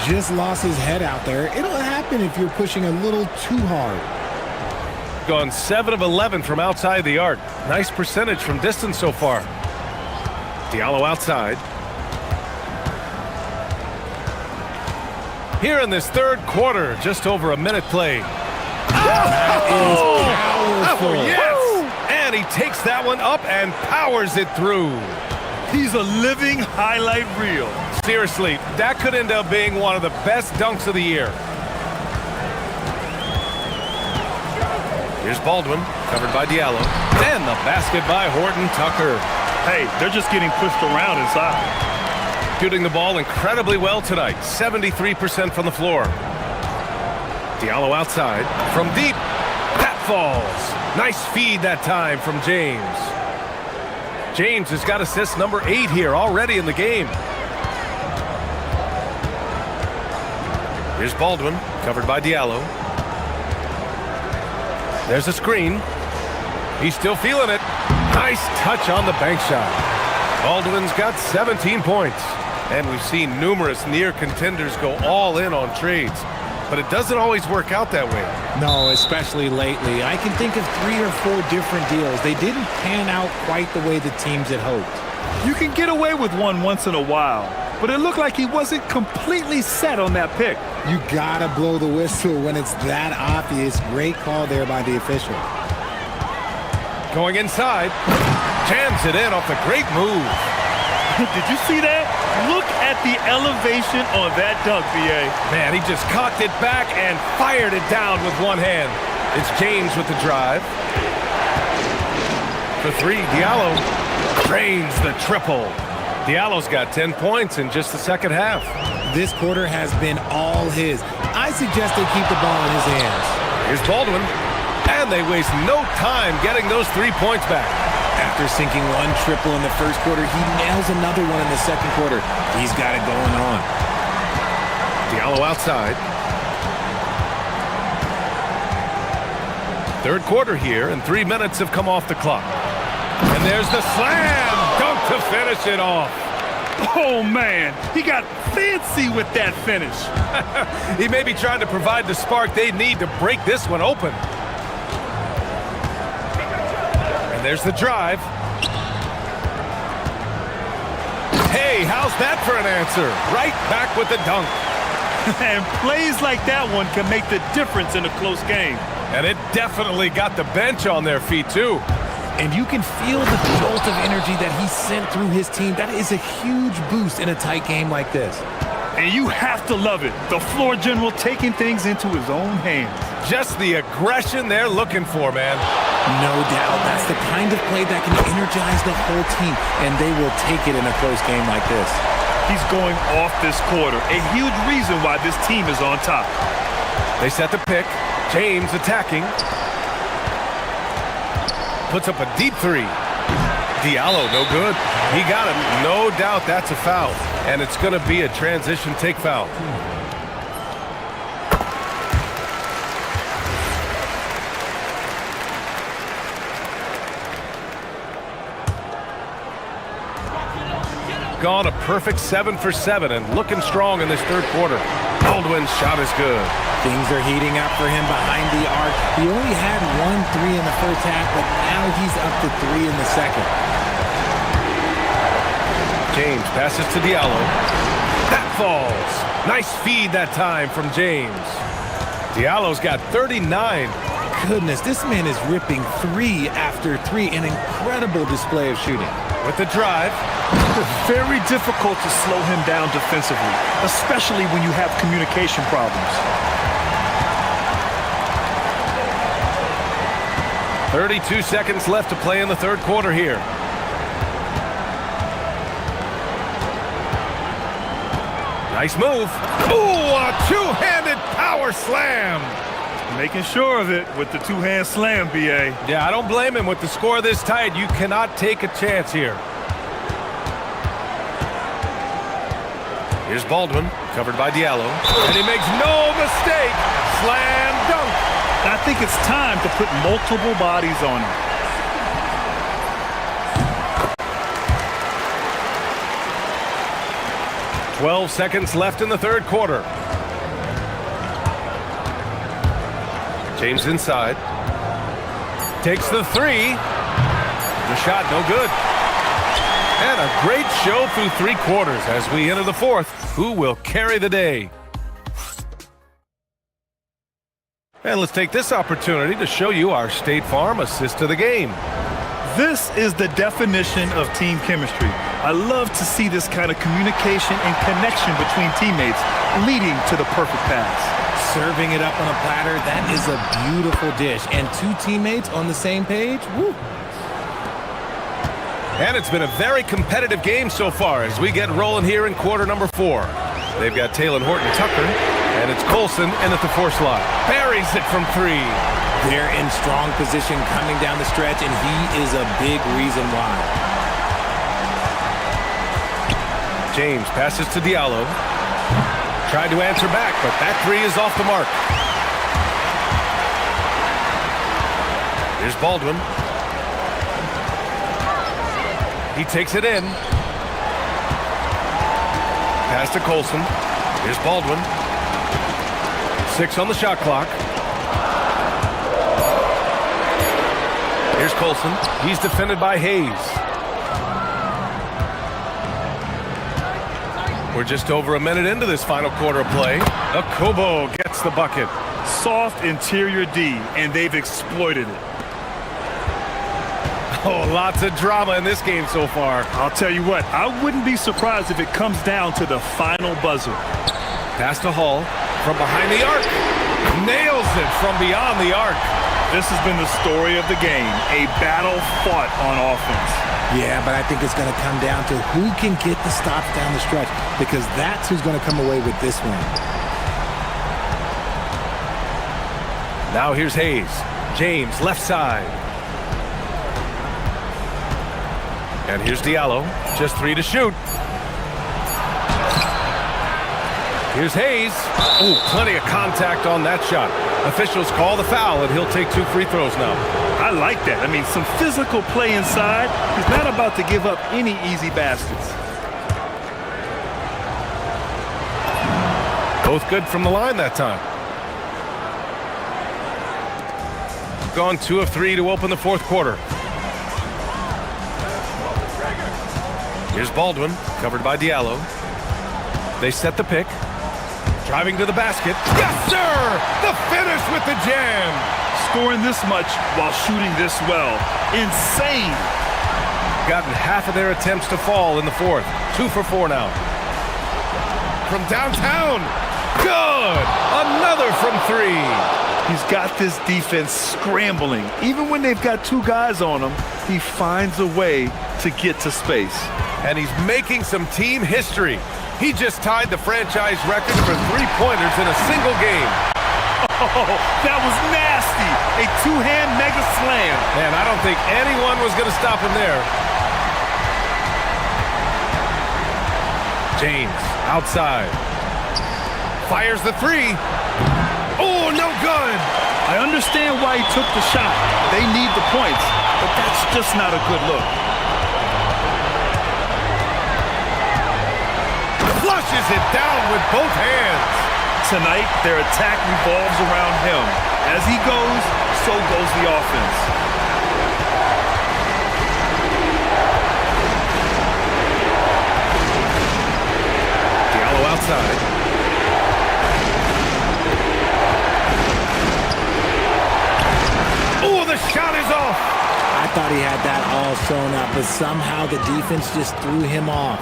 Speaker 15: Just lost his head out there. It'll happen if you're pushing a little too hard.
Speaker 5: Gone 7 of 11 from outside the arc. Nice percentage from distance so far. Diallo outside. Here in this third quarter, just over a minute played.
Speaker 15: Powerful.
Speaker 5: Yes! And he takes that one up and powers it through.
Speaker 6: He's a living highlight reel.
Speaker 5: Seriously, that could end up being one of the best dunks of the year. Here's Baldwin, covered by Diallo. And the basket by Horton Tucker.
Speaker 6: Hey, they're just getting pushed around inside.
Speaker 5: Shooting the ball incredibly well tonight. 73% from the floor. Diallo outside. From deep. That falls. Nice feed that time from James. James has got assist number 8 here already in the game. Here's Baldwin, covered by Diallo. There's a screen. He's still feeling it. Nice touch on the bank shot. Baldwin's got 17 points. And we've seen numerous near contenders go all in on trades. But it doesn't always work out that way.
Speaker 15: No, especially lately. I can think of 3 or 4 different deals. They didn't pan out quite the way the teams had hoped.
Speaker 6: You can get away with one once in a while, but it looked like he wasn't completely set on that pick.
Speaker 15: You gotta blow the whistle when it's that obvious. Great call there by the official.
Speaker 5: Going inside. Jams it in off a great move.
Speaker 6: Did you see that? Look at the elevation on that dunk, B.A.
Speaker 5: Man, he just cocked it back and fired it down with one hand. It's James with the drive. For 3, Diallo drains the triple. Diallo's got 10 points in just the second half.
Speaker 15: This quarter has been all his. I suggest they keep the ball in his hands.
Speaker 5: Here's Baldwin. And they waste no time getting those 3 points back.
Speaker 15: After sinking 1 triple in the first quarter, he nails another one in the second quarter. He's got it going on.
Speaker 5: Diallo outside. Third quarter here, and 3 minutes have come off the clock. And there's the slam dunk to finish it off.
Speaker 6: Oh, man, he got fancy with that finish.
Speaker 5: He may be trying to provide the spark they need to break this one open. And there's the drive. Hey, how's that for an answer? Right back with the dunk.
Speaker 6: And plays like that one can make the difference in a close game.
Speaker 5: And it definitely got the bench on their feet, too.
Speaker 15: And you can feel the jolt of energy that he sent through his team. That is a huge boost in a tight game like this.
Speaker 6: And you have to love it. The floor general taking things into his own hands.
Speaker 5: Just the aggression they're looking for, man.
Speaker 15: No doubt. That's the kind of play that can energize the whole team, and they will take it in a close game like this.
Speaker 6: He's going off this quarter. A huge reason why this team is on top.
Speaker 5: They set the pick. James attacking. Puts up a deep 3. Diallo, no good. He got him. No doubt that's a foul. And it's going to be a transition take foul. Gone a perfect 7 for 7 and looking strong in this third quarter. Baldwin's shot is good.
Speaker 15: Things are heating up for him behind the arc. He only had 1 3 in the first half, but now he's up to 3 in the second.
Speaker 5: James passes to Diallo. That falls. Nice feed that time from James. Diallo's got 39.
Speaker 15: Goodness, this man is ripping 3 after 3. An incredible display of shooting.
Speaker 5: With the drive.
Speaker 6: Very difficult to slow him down defensively, especially when you have communication problems.
Speaker 5: 32 seconds left to play in the third quarter here. Nice move. Ooh, a two-handed power slam.
Speaker 6: Making sure of it with the two-hand slam, B.A.
Speaker 5: Yeah, I don't blame him. With the score this tight, you cannot take a chance here. Here's Baldwin, covered by Diallo. And he makes no mistake. Slam dunk.
Speaker 6: I think it's time to put multiple bodies on him.
Speaker 5: "12 seconds left in the third quarter. James inside. Takes the 3. The shot no good. And a great show through 3 quarters as we enter the fourth. Who will carry the day? And let's take this opportunity to show you our State Farm assist to the game.
Speaker 6: This is the definition of team chemistry. I love to see this kind of communication and connection between teammates leading to the perfect pass.
Speaker 15: Serving it up on a platter, that is a beautiful dish. And 2 teammates on the same page, woo.
Speaker 5: And it's been a very competitive game so far as we get rolling here in quarter number 4. They've got Taylor Horton Tucker, and it's Colson in at the 4 slot. Buries it from 3.
Speaker 15: They're in strong position coming down the stretch, and he is a big reason why.
Speaker 5: James passes to Diallo. Tried to answer back, but that three is off the mark. Here's Baldwin. He takes it in. Pass to Colson. Here's Baldwin. 6 on the shot clock. Here's Colson. He's defended by Hayes. We're just over a minute into this final quarter of play. Akobo gets the bucket.
Speaker 6: Soft interior D, and they've exploited it.
Speaker 5: Oh, lots of drama in this game so far.
Speaker 6: I'll tell you what, I wouldn't be surprised if it comes down to the final buzzer.
Speaker 5: Pass to Hall from behind the arc. Nails it from beyond the arc.
Speaker 6: This has been the story of the game, a battle fought on offense.
Speaker 15: Yeah, but I think it's going to come down to who can get the stops down the stretch, because that's who's going to come away with this win.
Speaker 5: Now here's Hayes. James, left side. And here's Diallo. Just 3 to shoot. Here's Hayes. Oh, plenty of contact on that shot. Officials call the foul, and he'll take 2 free throws now.
Speaker 6: I like that. I mean, some physical play inside. He's not about to give up any easy baskets.
Speaker 5: Both good from the line that time. Gone 2 of 3 to open the fourth quarter. Here's Baldwin, covered by Diallo. They set the pick. Driving to the basket. Yes, sir! The finish with the jam!
Speaker 6: Scoring this much while shooting this well. Insane!
Speaker 5: Gotten half of their attempts to fall in the fourth. 2 for 4 now. From downtown. Good! Another from 3.
Speaker 6: He's got this defense scrambling. Even when they've got 2 guys on him, he finds a way to get to space.
Speaker 5: And he's making some team history. He just tied the franchise record for 3-pointers in a single game.
Speaker 6: Oh, that was nasty. A 2-hand mega slam.
Speaker 5: Man, I don't think anyone was going to stop him there. James, outside. Fires the 3. Oh, no good.
Speaker 6: I understand why he took the shot. They need the points, but that's just not a good look.
Speaker 5: Flushes it down with both hands.
Speaker 6: Tonight, their attack revolves around him. As he goes, so goes the offense.
Speaker 5: Diallo outside. Oh, the shot is off.
Speaker 15: I thought he had that all sewn up, but somehow the defense just threw him off.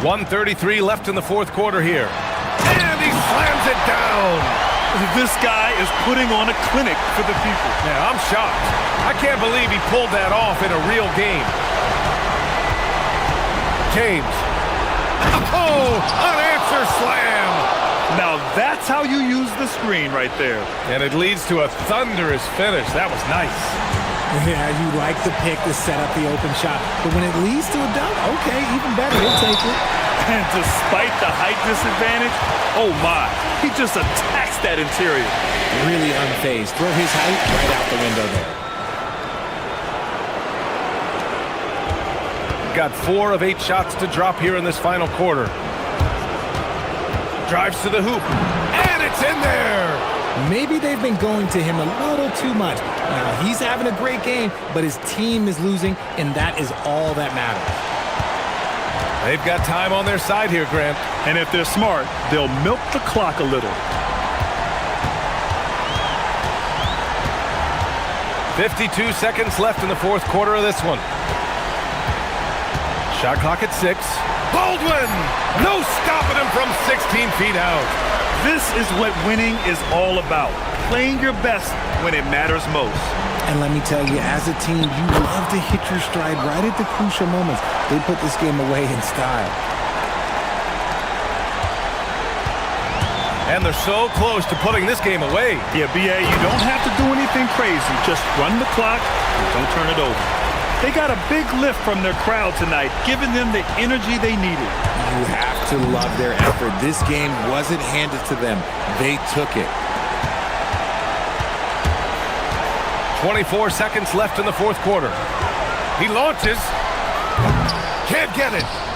Speaker 5: 1:33 left in the fourth quarter here. And he slams it down.
Speaker 6: This guy is putting on a clinic for the people.
Speaker 5: Yeah, I'm shocked. I can't believe he pulled that off in a real game. James. Oh, unanswered slam.
Speaker 6: Now that's how you use the screen right there.
Speaker 5: And it leads to a thunderous finish. That was nice.
Speaker 15: Yeah, you like the pick to set up the open shot, but when it leads to a dunk, okay, even better, he'll take it.
Speaker 6: And despite the height disadvantage, oh my, he just attacks that interior.
Speaker 15: Really unfazed. Throw his height right out the window there.
Speaker 5: Got 4 of 8 shots to drop here in this final quarter. Drives to the hoop, and it's in there!
Speaker 15: Maybe they've been going to him a little too much. Now, he's having a great game, but his team is losing, and that is all that matters.
Speaker 5: They've got time on their side here, Grant.
Speaker 6: And if they're smart, they'll milk the clock a little.
Speaker 5: 52 seconds left in the fourth quarter of this one. Shot clock at 6. Baldwin! No stopping him from 16 feet out.
Speaker 6: This is what winning is all about. Playing your best when it matters most.
Speaker 15: And let me tell you, as a team, you love to hit your stride right at the crucial moments. They put this game away in style.
Speaker 5: And they're so close to putting this game away.
Speaker 6: Yeah, BA, you don't have to do anything crazy. Just run the clock and don't turn it over. They got a big lift from their crowd tonight, giving them the energy they needed.
Speaker 15: You have to love their effort. This game wasn't handed to them. They took it.
Speaker 5: 24 seconds left in the fourth quarter. He launches. Can't get it.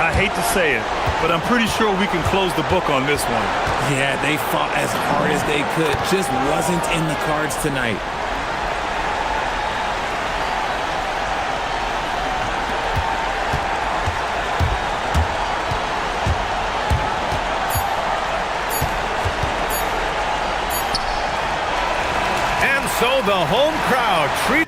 Speaker 6: I hate to say it, but I'm pretty sure we can close the book on this one.
Speaker 15: Yeah, they fought as hard as they could. Just wasn't in the cards tonight.
Speaker 5: And so the home crowd treats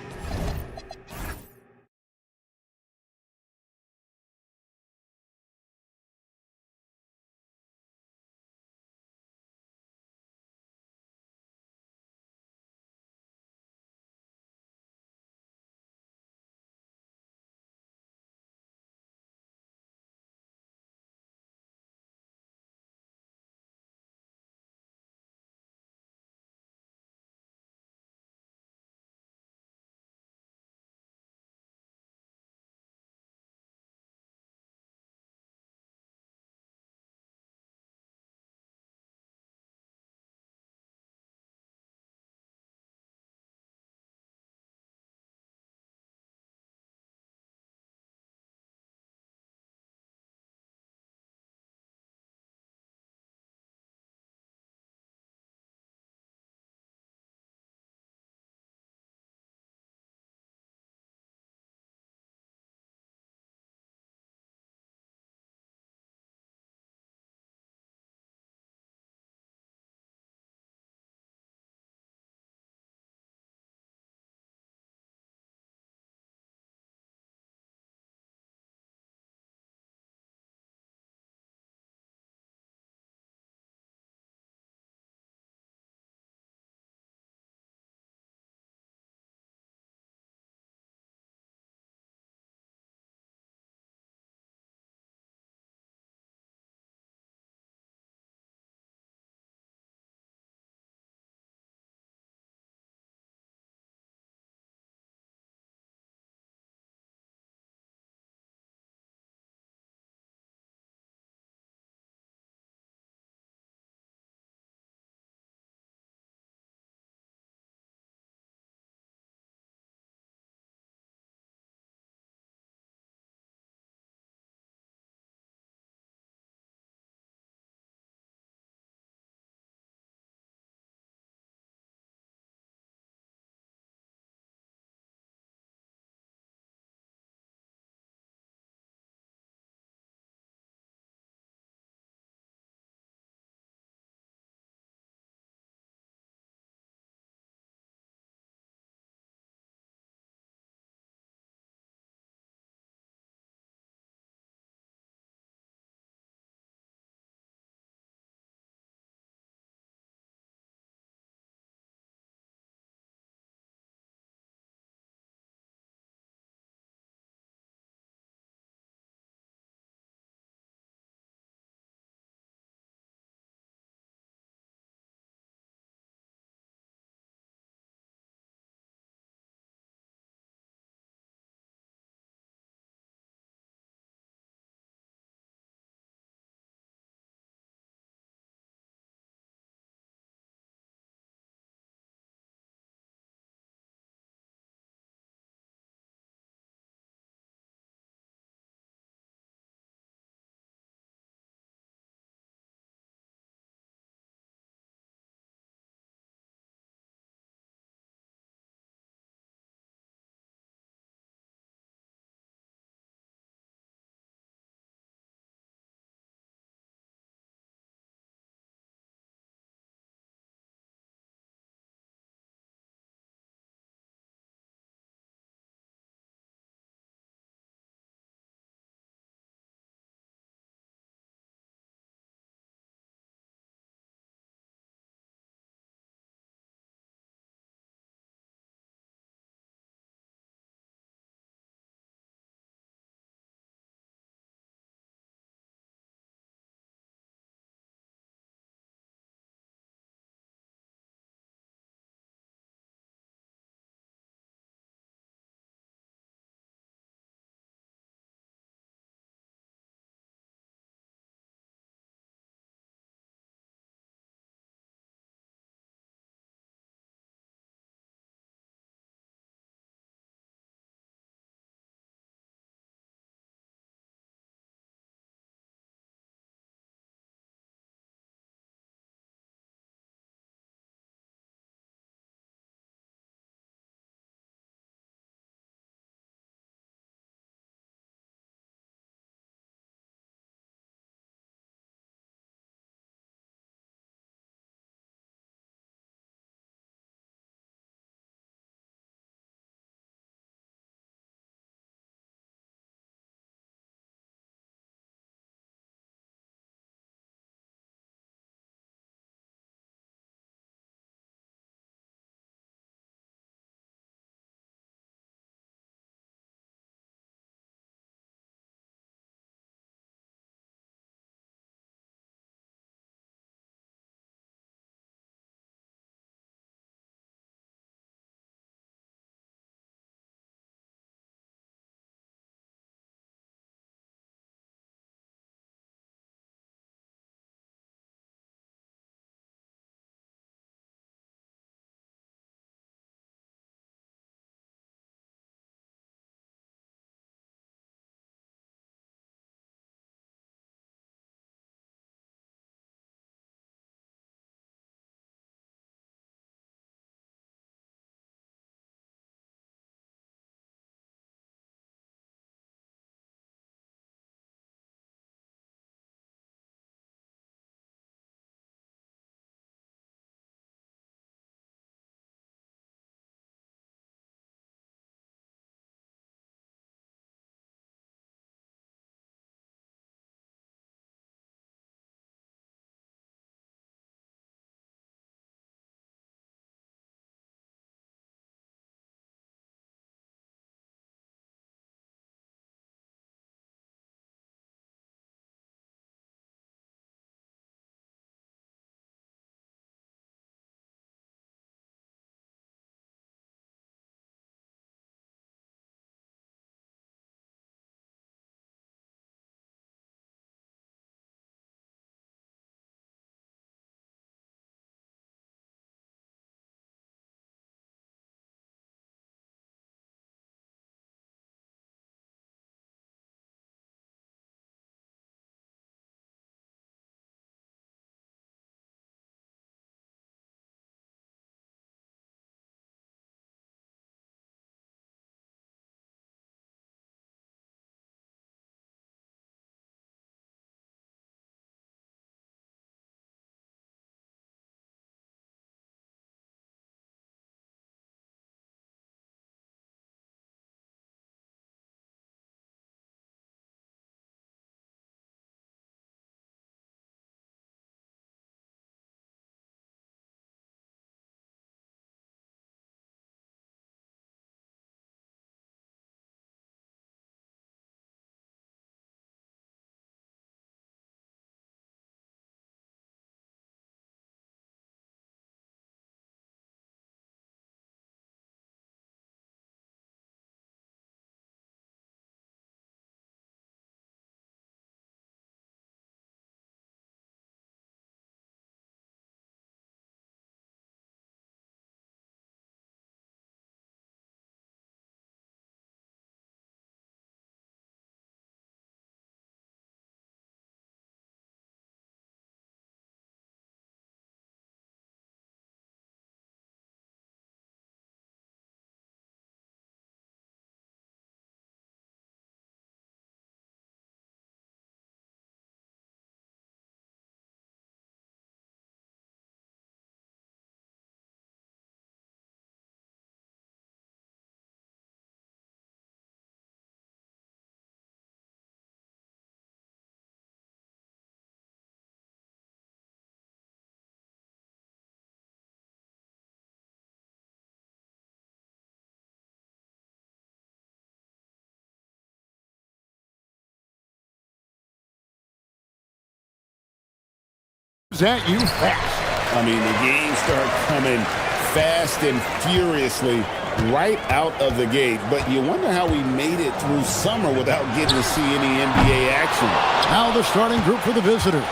Speaker 1: at you fast.
Speaker 2: I mean, the games start coming fast and furiously right out of the gate, but you wonder how we made it through summer without getting to see any NBA action.
Speaker 1: Now the starting group for the visitors.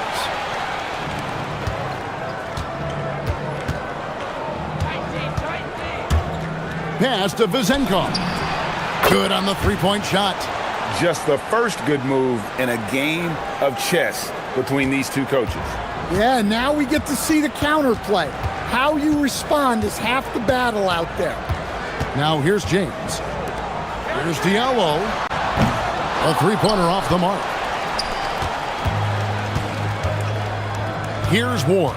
Speaker 1: Pass to Vezenkov. Good on the three-point shot.
Speaker 11: Just the first good move in a game of chess between these two coaches.
Speaker 3: Yeah, now we get to see the counterplay. How you respond is half the battle out there.
Speaker 1: Now here's James. Here's Diallo. A three-pointer off the mark. Here's Ward.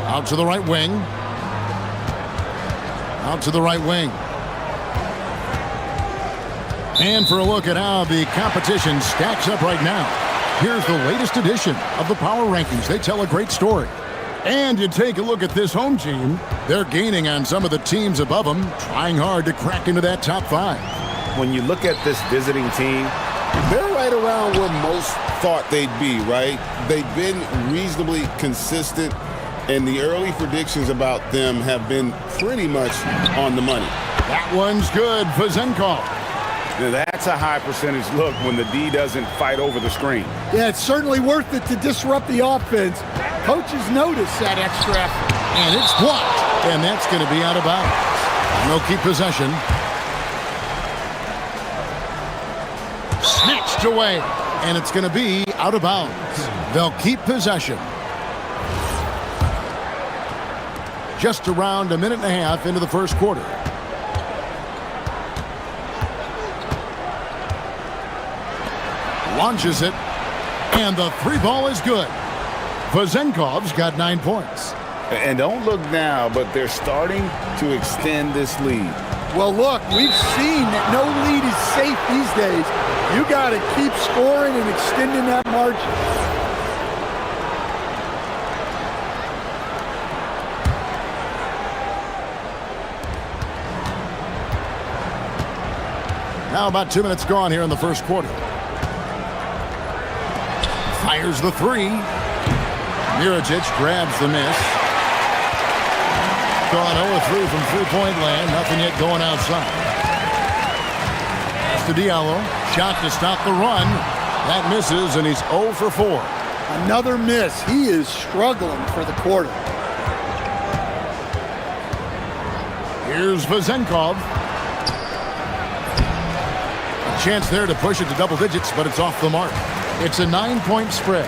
Speaker 1: Out to the right wing. Out to the right wing. And for a look at how the competition stacks up right now, here's the latest edition of the Power Rankings. They tell a great story. And you take a look at this home team, they're gaining on some of the teams above them, trying hard to crack into that top 5.
Speaker 11: When you look at this visiting team,
Speaker 2: They're right around where most thought they'd be, right? They've been reasonably consistent, and the early predictions about them have been pretty much on the money.
Speaker 1: That one's good. Vezenkov.
Speaker 11: Now that's a high percentage look when the D doesn't fight over the screen.
Speaker 3: Yeah, it's certainly worth it to disrupt the offense. Coaches notice that extra effort.
Speaker 1: And it's blocked. And that's going to be out of bounds. And they'll keep possession. Snatched away. And it's going to be out of bounds. They'll keep possession. Just around a minute and a half into the first quarter. Launches it, and the three ball is good. Vezenkov's got 9 points.
Speaker 11: And don't look now, but they're starting to extend this lead.
Speaker 3: Well, look, we've seen that no lead is safe these days. You got to keep scoring and extending that margin.
Speaker 1: Now about 2 minutes gone here in the first quarter. Fires the three. Mirajic grabs the miss. Gone 0-3 from three-point land. Nothing yet going outside. Pass to Diallo. Shot to stop the run. That misses, and he's 0 for 4.
Speaker 3: Another miss. He is struggling for the quarter.
Speaker 1: Here's Vezenkov. A chance there to push it to double digits, but it's off the mark. It's a 9-point spread.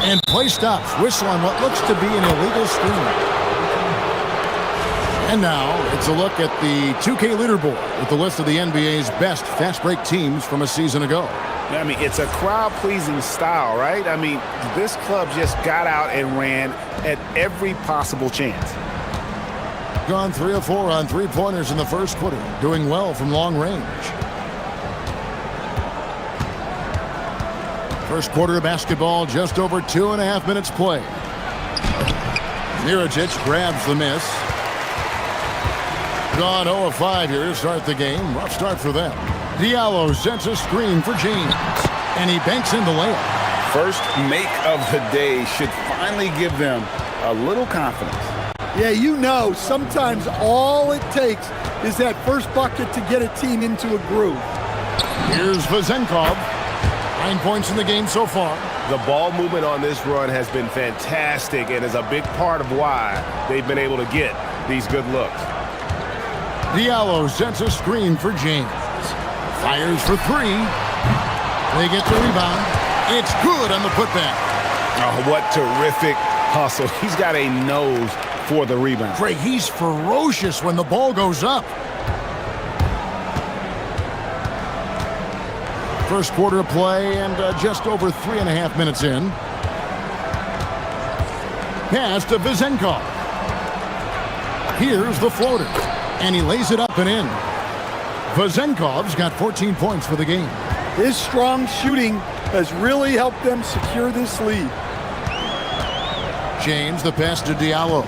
Speaker 1: And play stops. Whistle on what looks to be an illegal screen. And now it's a look at the 2K leaderboard with the list of the NBA's best fast break teams from a season ago.
Speaker 11: I mean, it's a crowd-pleasing style, right? I mean, this club just got out and ran at every possible chance.
Speaker 1: Gone 3 of 4 on three-pointers in the first quarter. Doing well from long range. First quarter of basketball, just over 2.5 minutes play. Mirajic grabs the miss. Gone 0 of 5 here to start the game. Rough start for them. Diallo sends a screen for James. And he banks in the layup.
Speaker 11: First make of the day should finally give them a little confidence.
Speaker 3: Yeah, you know, sometimes all it takes is that first bucket to get a team into a groove.
Speaker 1: Here's Vezenkov. 9 points in the game so far.
Speaker 11: The ball movement on this run has been fantastic and is a big part of why they've been able to get these good looks.
Speaker 1: Diallo sends a screen for James. Fires for three. They get the rebound. It's good on the putback.
Speaker 11: Oh, what terrific hustle. He's got a nose for the rebound.
Speaker 1: Craig, he's ferocious when the ball goes up. First quarter of play and just over 3.5 minutes in. Pass to Vezenkov. Here's the floater. And he lays it up and in. Vezenkov's got 14 points for the game.
Speaker 3: His strong shooting has really helped them secure this lead.
Speaker 1: James, the pass to Diallo.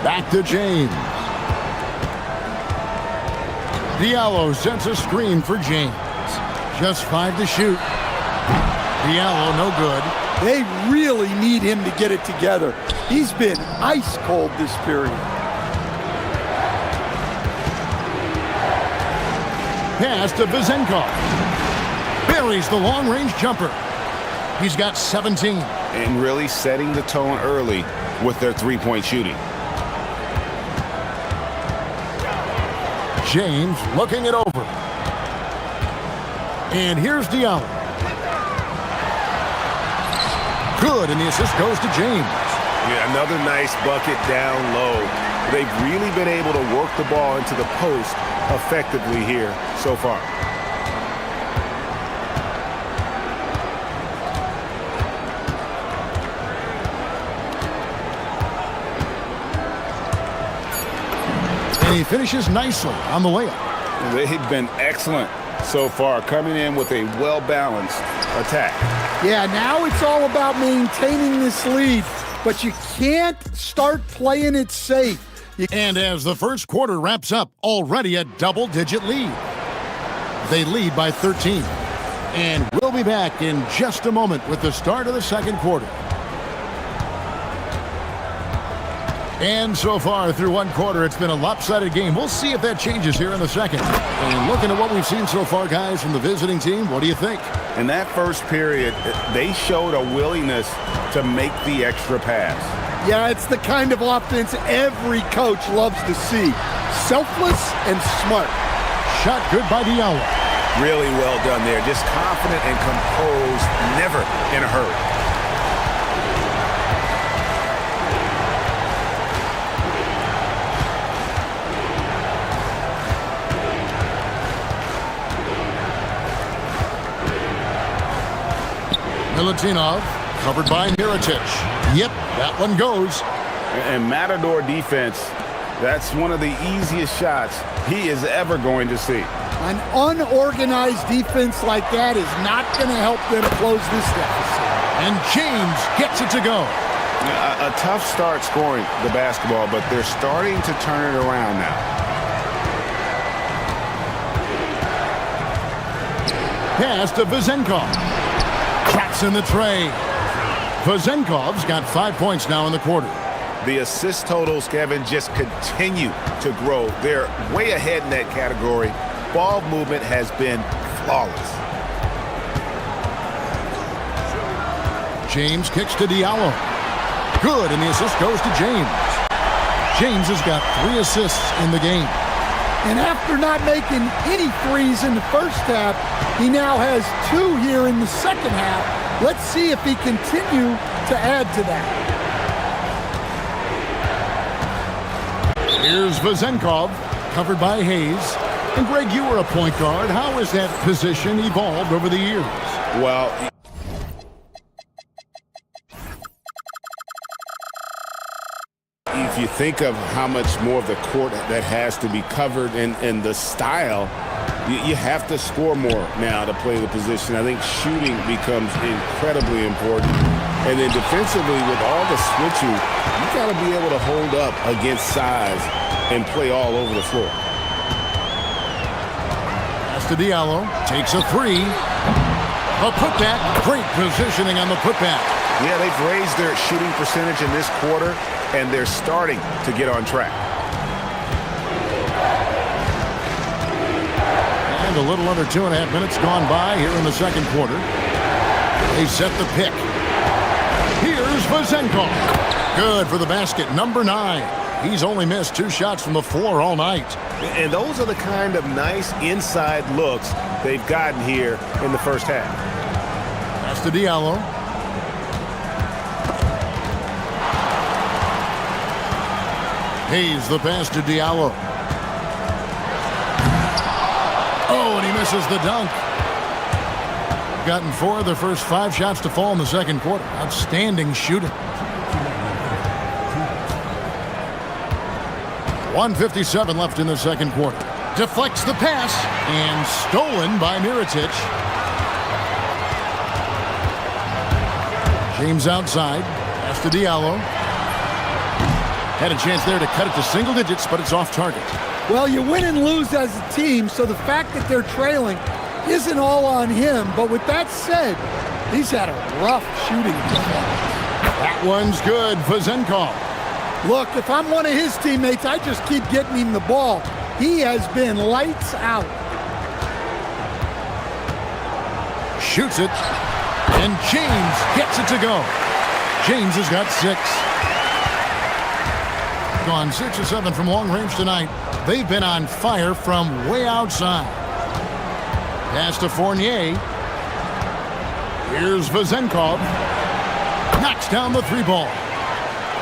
Speaker 1: Back to James. Diallo sets a screen for James. Just 5 to shoot. Diallo, no good.
Speaker 3: They really need him to get it together. He's been ice cold this period.
Speaker 1: Pass to Vezenkov. Buries the long-range jumper. He's got 17.
Speaker 11: And really setting the tone early with their three-point shooting.
Speaker 1: James looking it over. And here's Diallo. Good, and the assist goes to James.
Speaker 11: Yeah, another nice bucket down low. They've really been able to work the ball into the post effectively here so far.
Speaker 1: And he finishes nicely on the layup.
Speaker 11: They've been excellent so far, coming in with a well-balanced attack.
Speaker 3: Yeah, now it's all about maintaining this lead, but you can't start playing it safe.
Speaker 1: And as the first quarter wraps up, already a double-digit lead. They lead by 13. And we'll be back in just a moment with the start of the second quarter. And so far through one quarter, it's been a lopsided game. We'll see if that changes here in the second. And looking at what we've seen so far, guys, from the visiting team, what do you think?
Speaker 11: In that first period, they showed a willingness to make the extra pass.
Speaker 3: Yeah, it's the kind of offense every coach loves to see. Selfless and smart.
Speaker 1: Shot good by Diallo.
Speaker 11: Really well done there. Just confident and composed, never in a hurry.
Speaker 1: Milutinov, covered by Mirotic. Yep, that one goes.
Speaker 11: And Matador defense, that's one of the easiest shots he is ever going to see.
Speaker 3: An unorganized defense like that is not going to help them close this deficit.
Speaker 1: And James gets it to go.
Speaker 11: A tough start scoring the basketball, but they're starting to turn it around now.
Speaker 1: Pass to Vezenkov. Traps in the tray. Vezenkov's got 5 points now in the quarter.
Speaker 11: The assist totals, Kevin, just continue to grow. They're way ahead in that category. Ball movement has been flawless.
Speaker 1: James kicks to Diallo. Good, and the assist goes to James. James has got 3 assists in the game.
Speaker 3: And after not making any threes in the first half, he now has 2 here in the second half. Let's see if he continue to add to that.
Speaker 1: Here's Vezenkov, covered by Hayes. And Greg, you were a point guard. How has that position evolved over the years?
Speaker 11: Well, if you think of how much more of the court that has to be covered and the style, you have to score more now to play the position. I think shooting becomes incredibly important. And then defensively, with all the switching, you got to be able to hold up against size and play all over the floor.
Speaker 1: Pass to Diallo, takes a 3. A putback, great positioning on the putback.
Speaker 11: Yeah, they've raised their shooting percentage in this quarter, and they're starting to get on track.
Speaker 1: And a little under 2.5 minutes gone by here in the second quarter. They set the pick. Here's Vezenkov. Good for the basket, number 9. He's only missed 2 shots from the floor all night.
Speaker 11: And those are the kind of nice inside looks they've gotten here in the first half.
Speaker 1: Pass to Diallo. Hayes the pass to Diallo. Oh, and he misses the dunk. Gotten 4 of the first 5 shots to fall in the second quarter. Outstanding shooting. 1:57 left in the second quarter. Deflects the pass and stolen by Mirotic. James outside. Pass to Diallo. Had a chance there to cut it to single digits, but it's off target.
Speaker 3: Well, you win and lose as a team, so the fact that they're trailing isn't all on him. But with that said, he's had a rough shooting performance.
Speaker 1: That one's good for Zenkov.
Speaker 3: Look, if I'm one of his teammates, I just keep getting him the ball. He has been lights out.
Speaker 1: Shoots it, and James gets it to go. James has got 6. Gone 6 or 7 from long range tonight. They've been on fire from way outside. Pass to Fournier. Here's Vezenkov. Knocks down the 3-ball.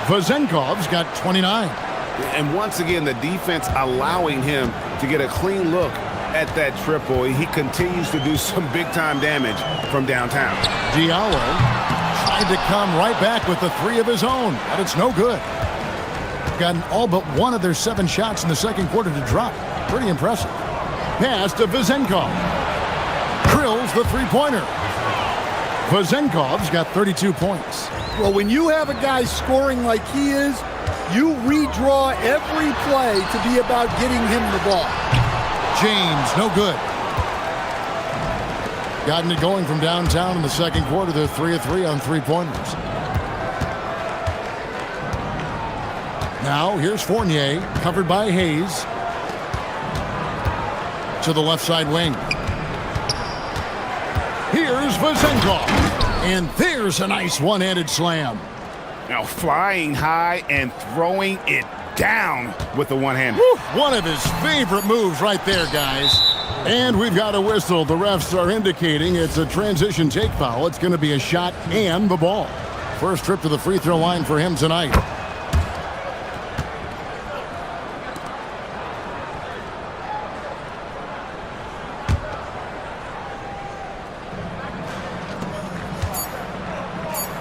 Speaker 1: Vezenkov's got 29.
Speaker 11: And once again, the defense allowing him to get a clean look at that triple. He continues to do some big-time damage from downtown.
Speaker 1: Diallo tried to come right back with the 3 of his own, but it's no good. Gotten all but 1 of their 7 shots in the second quarter to drop. Pretty impressive. Pass to Vezenkov. Drills the 3-pointer. Vezenkov's got 32 points.
Speaker 3: Well, when you have a guy scoring like he is, you redraw every play to be about getting him the ball.
Speaker 1: James, no good. Gotten it going from downtown in the second quarter. They're 3 of 3 on 3-pointers. Now, here's Fournier, covered by Hayes. To the left side wing. Here's Vezenkov. And there's a nice one-handed slam.
Speaker 11: Now flying high and throwing it down with the one-hander.
Speaker 1: One of his favorite moves right there, guys. And we've got a whistle. The refs are indicating it's a transition take foul. It's going to be a shot and the ball. First trip to the free throw line for him tonight.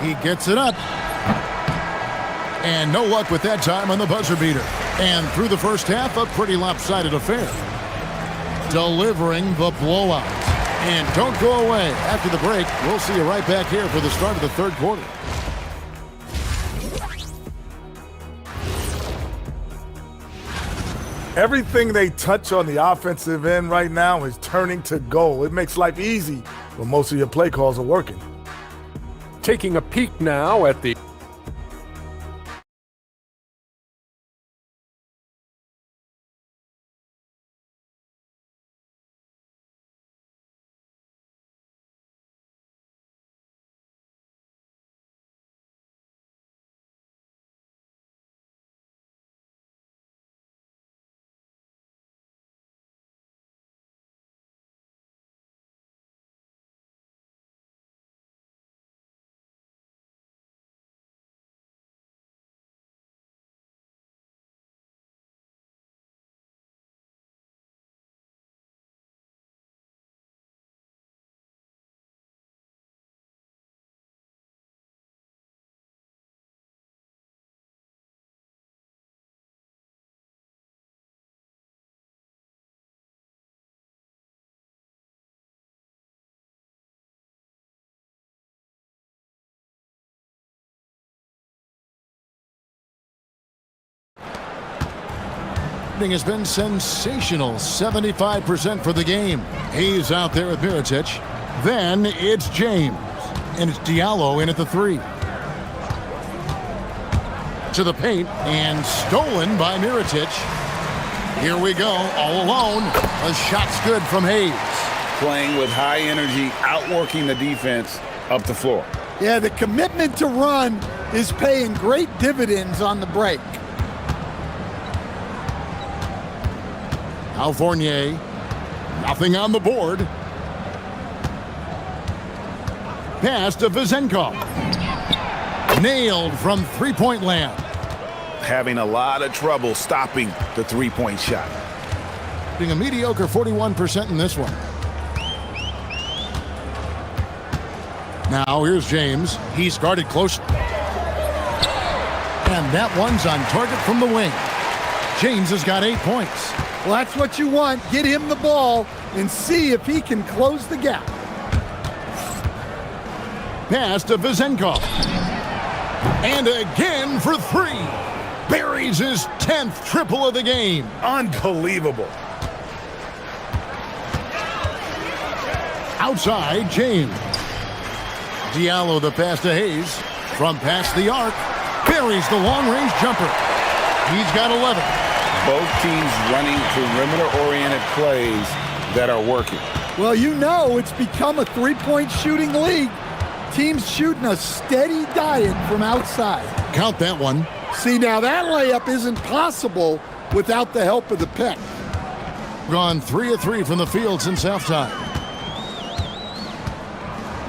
Speaker 1: He gets it up. And no luck with that time on the buzzer beater. And through the first half, a pretty lopsided affair. Delivering the blowout. And don't go away. After the break, we'll see you right back here for the start of the third quarter.
Speaker 8: Everything they touch on the offensive end right now is turning to goal. It makes life easy when most of your play calls are working.
Speaker 9: Taking a peek now at the
Speaker 1: has been sensational. 75% for the game. He's out there with Mirotic. Then it's James. And it's Diallo in at the 3. To the paint and stolen by Mirotic. Here we go, all alone. A shot's good from Hayes.
Speaker 11: Playing with high energy, outworking the defense up the floor.
Speaker 3: Yeah, the commitment to run is paying great dividends on the break.
Speaker 1: Now Fournier, nothing on the board. Pass to Vezenkov. Nailed from three-point land.
Speaker 11: Having a lot of trouble stopping the three-point shot.
Speaker 1: Being a mediocre 41% in this one. Now here's James. He's guarded close. And that one's on target from the wing. James has got 8 points.
Speaker 3: Well, that's what you want. Get him the ball and see if he can close the gap.
Speaker 1: Pass to Vezenkov. And again for 3. buries his 10th triple of the game.
Speaker 5: Unbelievable.
Speaker 1: Outside, James. Diallo the pass to Hayes. From past the arc, buries the long-range jumper. He's got 11.
Speaker 11: Both teams running perimeter-oriented plays that are working.
Speaker 3: Well, you know it's become a three-point shooting league. Teams shooting a steady diet from outside.
Speaker 1: Count that one.
Speaker 3: See, now that layup isn't possible without the help of the pick.
Speaker 1: Gone 3 of 3 from the field since halftime.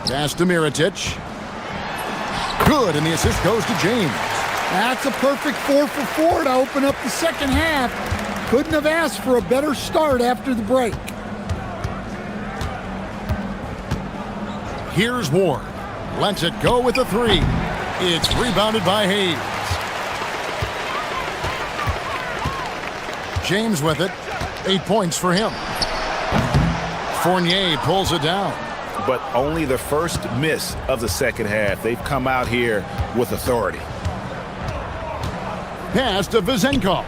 Speaker 1: Pass to Mirotic. Good, and the assist goes to James.
Speaker 3: That's a perfect 4 for 4 to open up the second half. Couldn't have asked for a better start after the break.
Speaker 1: Here's Ward. Lets it go with a 3. It's rebounded by Hayes. James with it. 8 points for him. Fournier pulls it down.
Speaker 11: But only the first miss of the second half. They've come out here with authority.
Speaker 1: Pass to Vezenkov.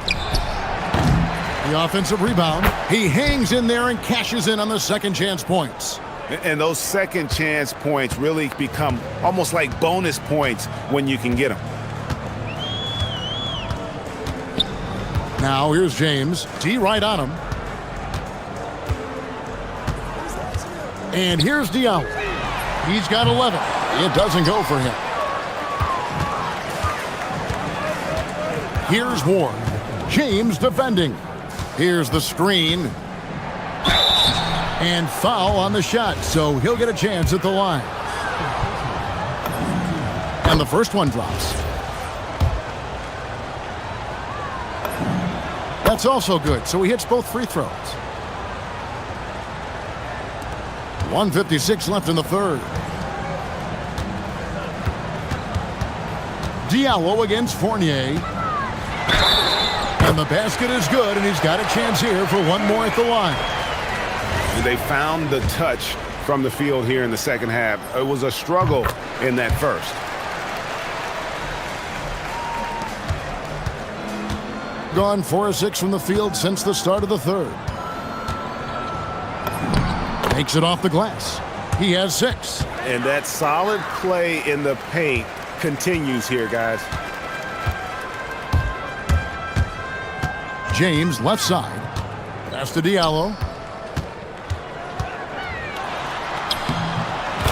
Speaker 1: The offensive rebound. He hangs in there and cashes in on the second chance points.
Speaker 11: And those second chance points really become almost like bonus points when you can get them.
Speaker 1: Now here's James. D right on him. And here's Diallo. He's got 11. It doesn't go for him. Here's Ward. James defending. Here's the screen. And foul on the shot, so he'll get a chance at the line. And the first one drops. That's also good, so he hits both free throws. 1:56 left in the third. Diallo against Fournier. And the basket is good, and he's got a chance here for one more at the line.
Speaker 11: They found the touch from the field here in the second half. It was a struggle in that first.
Speaker 1: Gone 4 of 6 from the field since the start of the third. Takes it off the glass. He has 6.
Speaker 11: And that solid play in the paint continues here, guys.
Speaker 1: James left side. Pass to Diallo.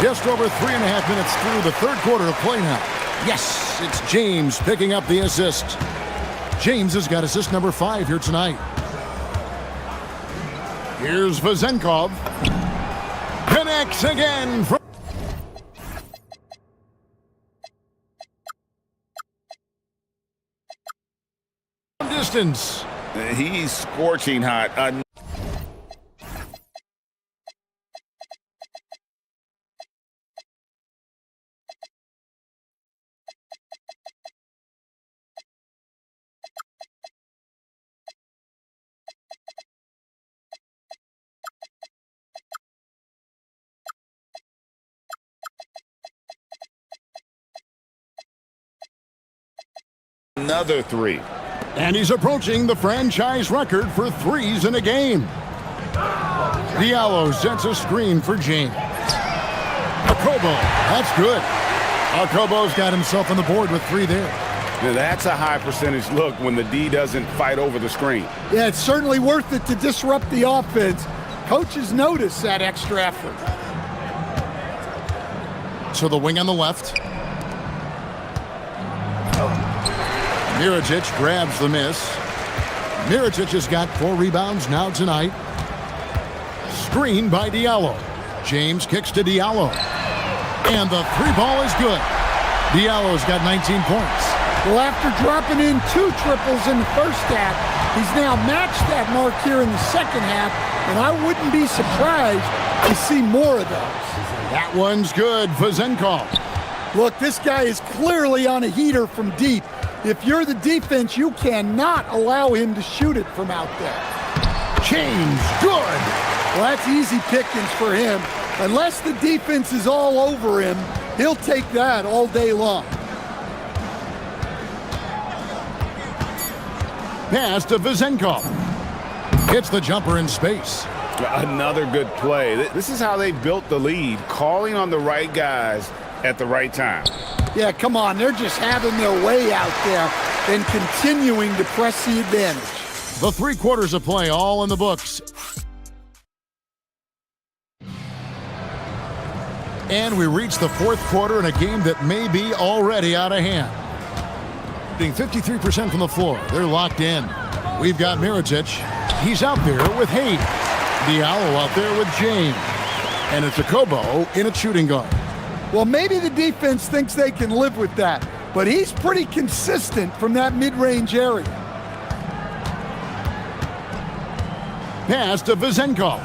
Speaker 1: Just over 3.5 minutes through the third quarter of play now. Yes, it's James picking up the assist. James has got assist number 5 here tonight. Here's Vezenkov. Connects again from distance.
Speaker 11: He's scorching hot. Another 3.
Speaker 1: And he's approaching the franchise record for threes in a game. Diallo sets a screen for James. Akobo, that's good. Akobo's got himself on the board with 3 there.
Speaker 11: Now that's a high percentage look when the D doesn't fight over the screen.
Speaker 3: Yeah, it's certainly worth it to disrupt the offense. Coaches notice that extra effort.
Speaker 1: To the wing on the left. Mirotic grabs the miss. Mirotic has got 4 rebounds now tonight. Screen by Diallo. James kicks to Diallo. And the 3 ball is good. Diallo's got 19 points.
Speaker 3: Well, after dropping in 2 triples in the first half, he's now matched that mark here in the second half, and I wouldn't be surprised to see more of those.
Speaker 1: That one's good for Vezenkov.
Speaker 3: Look, this guy is clearly on a heater from deep. If you're the defense, you cannot allow him to shoot it from out there.
Speaker 1: James, good.
Speaker 3: Well, that's easy pickings for him. Unless the defense is all over him, he'll take that all day long.
Speaker 1: Pass to Vezenkov. Hits the jumper in space.
Speaker 11: Another good play. This is how they built the lead, calling on the right guys at the right time.
Speaker 3: Yeah, come on. They're just having their way out there and continuing to press the advantage.
Speaker 1: The 3 quarters of play all in the books. And we reach the 4th quarter in a game that may be already out of hand. Being 53% from the floor. They're locked in. We've got Mirotic. He's out there with Hayes. Diallo out there with James. And it's Jacobo in a shooting guard.
Speaker 3: Well, maybe the defense thinks they can live with that, but he's pretty consistent from that mid-range area.
Speaker 1: Pass to Vezenkov.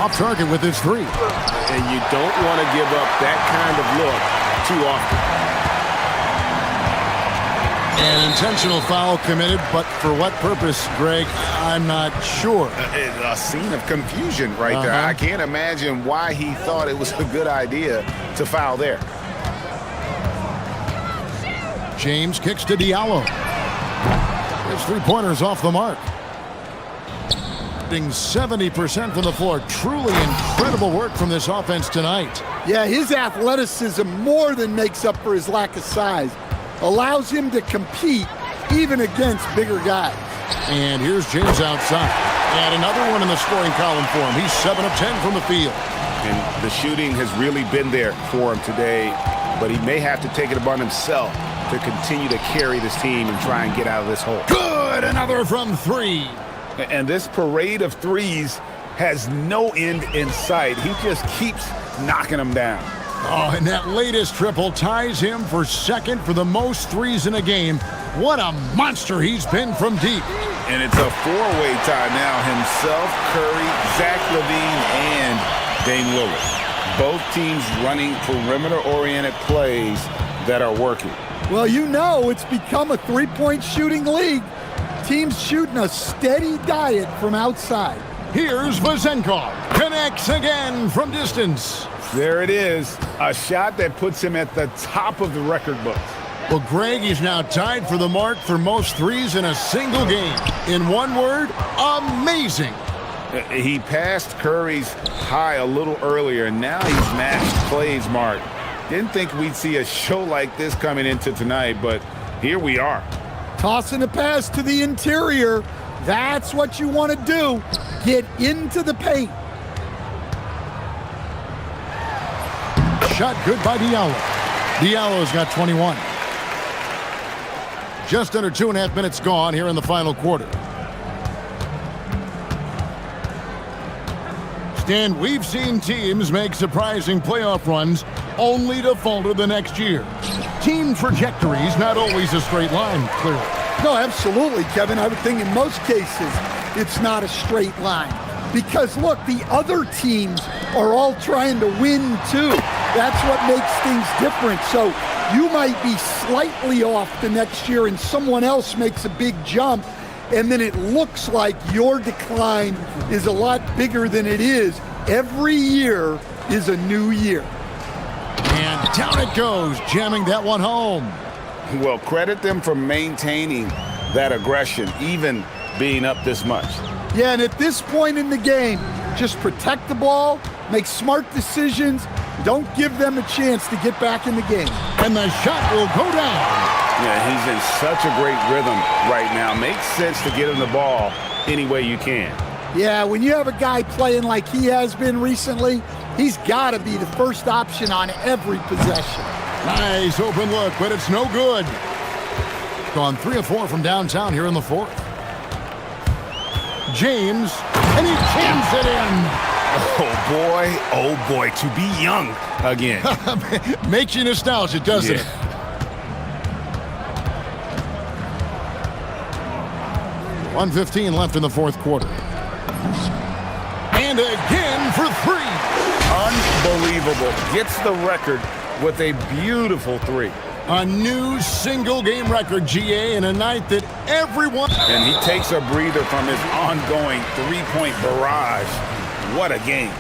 Speaker 1: Off target with his 3.
Speaker 11: And you don't want to give up that kind of look too often.
Speaker 1: An intentional foul committed, but for what purpose, Greg? I'm not sure.
Speaker 11: A scene of confusion right there. I can't imagine why he thought it was a good idea to foul there.
Speaker 1: James kicks to Diallo. His 3-pointers off the mark. 70% from the floor. Truly incredible work from this offense tonight.
Speaker 3: Yeah, his athleticism more than makes up for his lack of size. Allows him to compete even against bigger guys.
Speaker 1: And here's James outside. And another one in the scoring column for him. He's 7 of 10 from the field.
Speaker 11: And the shooting has really been there for him today, but he may have to take it upon himself to continue to carry this team and try and get out of this hole.
Speaker 1: Good! Another from 3.
Speaker 11: And this parade of threes has no end in sight. He just keeps knocking them down.
Speaker 1: Oh, and that latest triple ties him for 2nd for the most threes in a game. What a monster he's been from deep.
Speaker 11: And it's a 4-way tie now. Himself, Curry, Zach LaVine, and Dame Lillard. Both teams running perimeter-oriented plays that are working.
Speaker 3: Well, you know it's become a 3-point shooting league. Teams shooting a steady diet from outside.
Speaker 1: Here's Vezenkov. Connects again from distance.
Speaker 11: There it is. A shot that puts him at the top of the record books.
Speaker 1: Well, Greg, he's now tied for the mark for most threes in a single game. In one word, amazing.
Speaker 11: He passed Curry's high a little earlier, and now he's matched Clay's mark. Didn't think we'd see a show like this coming into tonight, but here we are.
Speaker 3: Tossing a pass to the interior. That's what you want to do. Get into the paint.
Speaker 1: Shot good by Diallo. Diallo's got 21. Just under 2.5 minutes gone here in the final quarter. Stan, we've seen teams make surprising playoff runs only to falter the next year. Team trajectory's not always a straight line, clearly.
Speaker 3: No, absolutely, Kevin. I would think in most cases it's not a straight line. Because, look, the other teams are all trying to win, too. That's what makes things different. So you might be slightly off the next year and someone else makes a big jump, and then it looks like your decline is a lot bigger than it is. Every year is a new year.
Speaker 1: And down it goes, jamming that one home.
Speaker 11: Well, credit them for maintaining that aggression, even being up this much.
Speaker 3: Yeah, and at this point in the game, just protect the ball, make smart decisions, don't give them a chance to get back in the game.
Speaker 1: And the shot will go down.
Speaker 11: Yeah, he's in such a great rhythm right now. Makes sense to get him the ball any way you can.
Speaker 3: Yeah, when you have a guy playing like he has been recently, he's got to be the first option on every possession.
Speaker 1: Nice open look, but it's no good. Gone 3 of 4 from downtown here in the 4th. James, and he jams it in.
Speaker 11: Oh boy, to be young again.
Speaker 1: Makes you nostalgic, doesn't it? 1:15 left in the 4th quarter. And again for 3.
Speaker 11: Unbelievable. Gets the record with a beautiful 3.
Speaker 1: A new single-game record, GA, in a night that everyone...
Speaker 11: And he takes a breather from his ongoing 3-point barrage. What a game.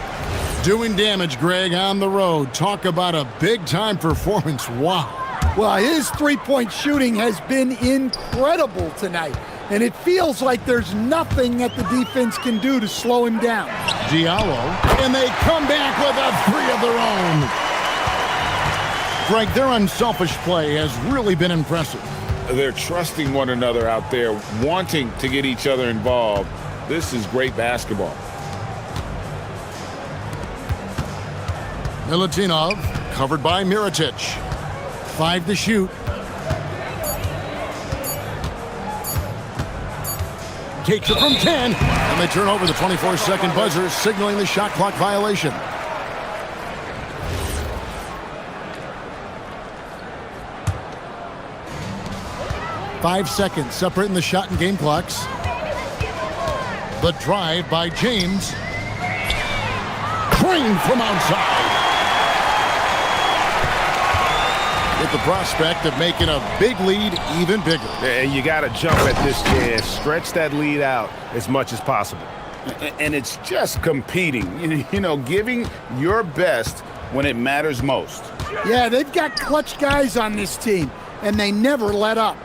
Speaker 1: Doing damage, Greg, on the road. Talk about a big-time performance. Wow.
Speaker 3: Well, his three-point shooting has been incredible tonight, and it feels like there's nothing that the defense can do to slow him down.
Speaker 1: Diallo, and they come back with a three of their own. Greg, their unselfish play has really been impressive.
Speaker 2: They're trusting one another out there, wanting to get each other involved. This is great basketball.
Speaker 1: Milutinov, covered by Mirotic. 5 to shoot. Takes it from 10, and they turn over the 24-second buzzer, signaling the shot clock violation. Five seconds separating the shot and game clocks. The drive by James. Drained from outside. With the prospect of making a big lead even bigger.
Speaker 11: And you got to jump at this chance. Stretch that lead out as much as possible.
Speaker 2: And it's just competing, you know, giving your best when it matters most.
Speaker 3: Yeah, they've got clutch guys on this team, and they never let up.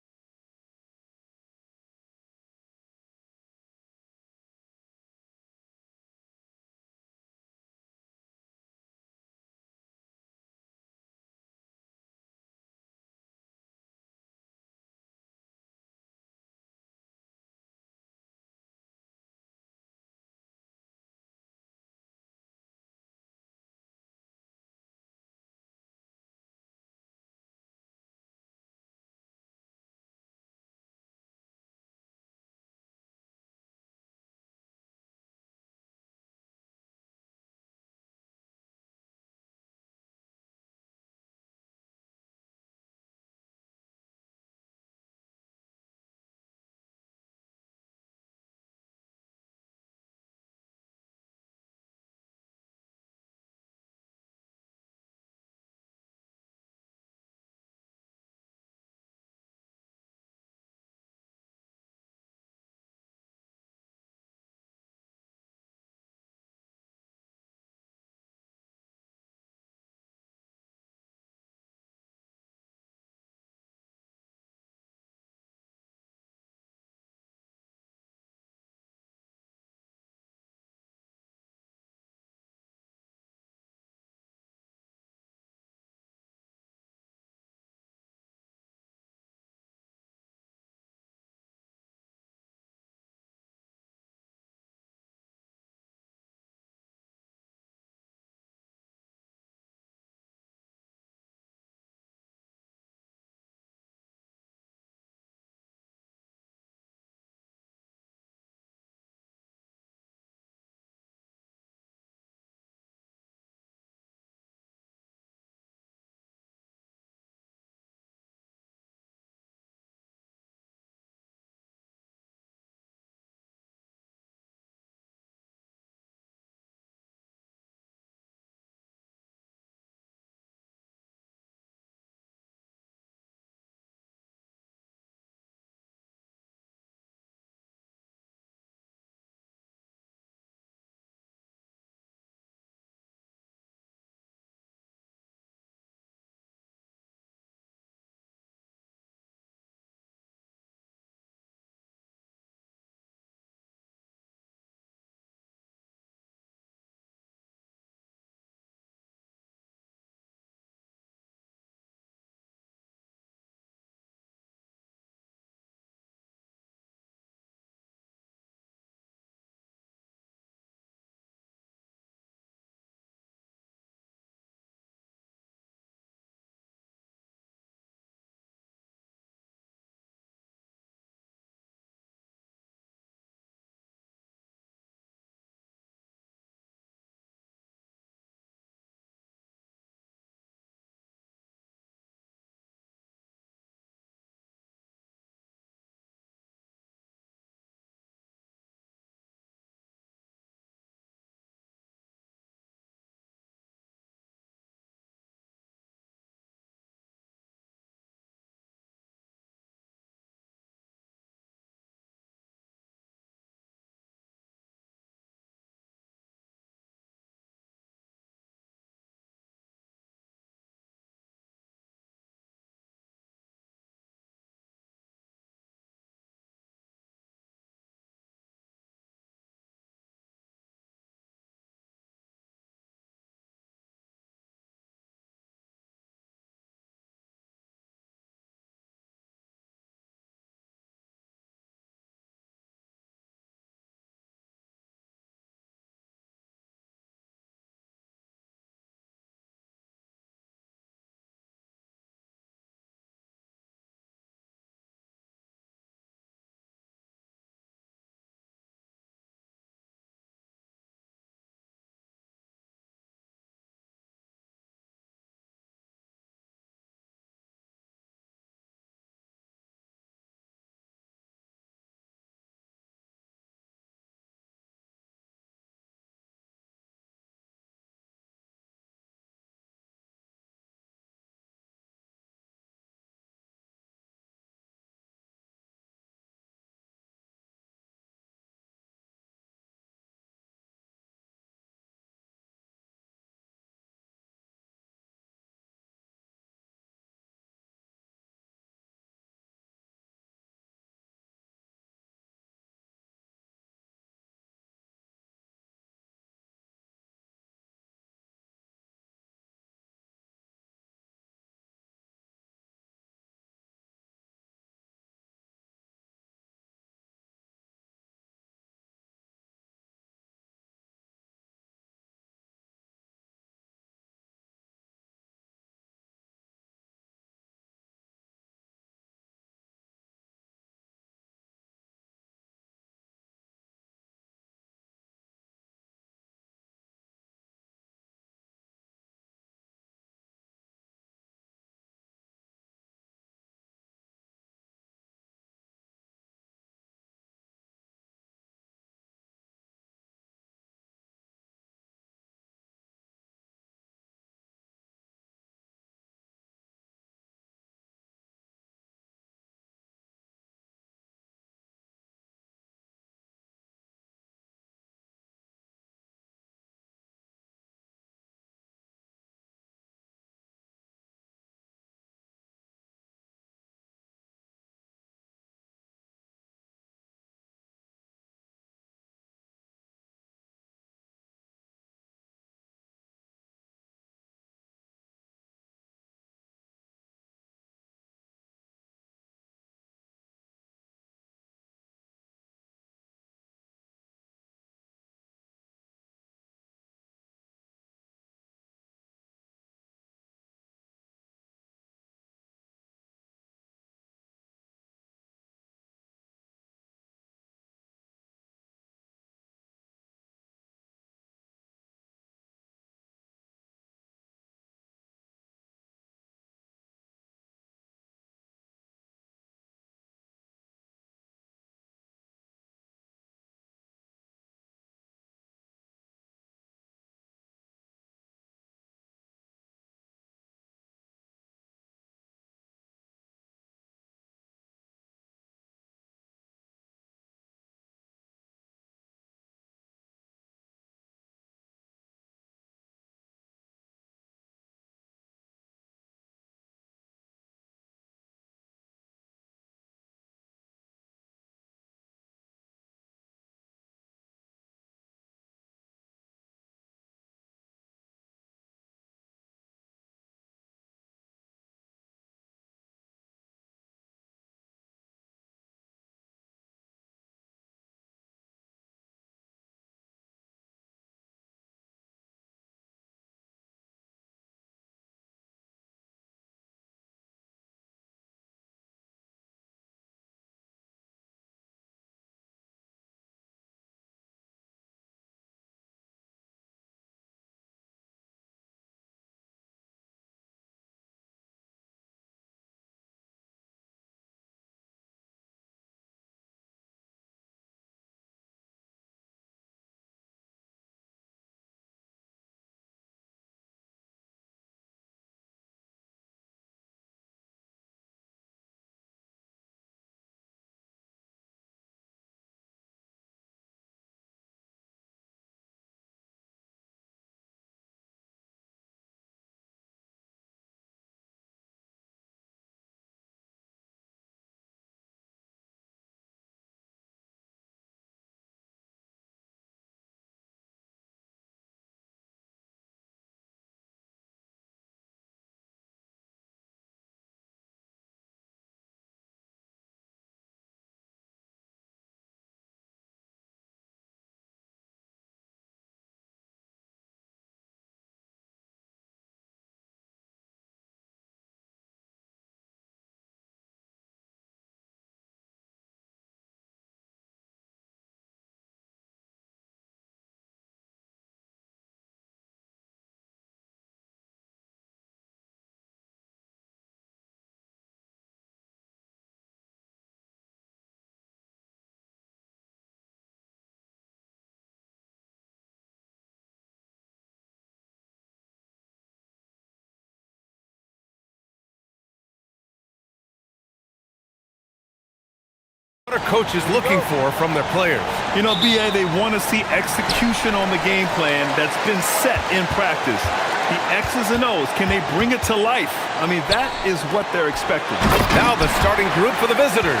Speaker 5: Coach is looking for from their players.
Speaker 6: You know, BA, they want to see execution on the game plan that's been set in practice. The X's and O's, can they bring it to life? I mean, that is what they're expecting.
Speaker 5: Now the starting group for the visitors.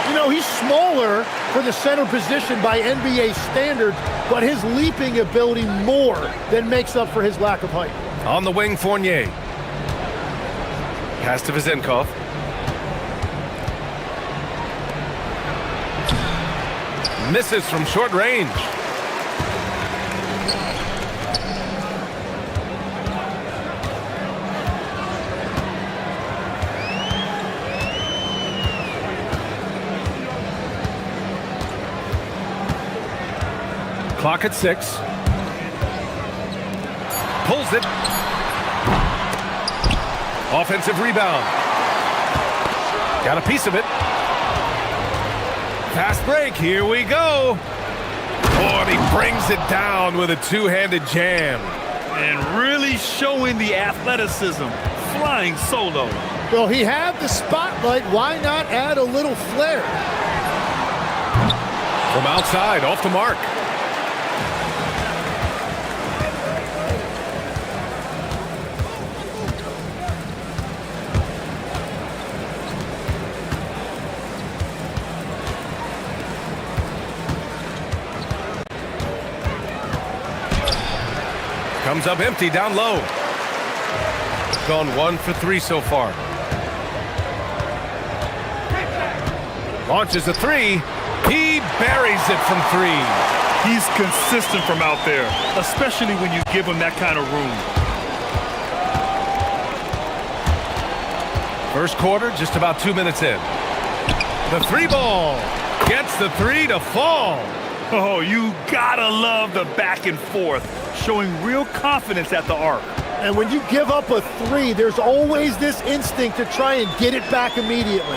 Speaker 7: You know, he's smaller for the center position by NBA standards, but his leaping ability more than makes up for his lack of height.
Speaker 5: On the wing, Fournier. Pass to Vezenkov. Misses from short range. Clock at 6. Pulls it. Offensive rebound. Got a piece of it. Fast break, here we go. Oh, and he brings it down with a two-handed jam.
Speaker 6: And really showing the athleticism, flying solo.
Speaker 7: Well, he had the spotlight. Why not add a little flair?
Speaker 5: From outside, off the mark. Comes up empty down low. Gone 1 for 3 so far. Launches a 3. He buries it from 3.
Speaker 6: He's consistent from out there, especially when you give him that kind of room.
Speaker 5: First quarter, just about 2 minutes in. The 3 ball gets the 3 to fall.
Speaker 6: Oh, you gotta love the back and forth, showing real confidence at the arc.
Speaker 7: And when you give up a 3, there's always this instinct to try and get it back immediately.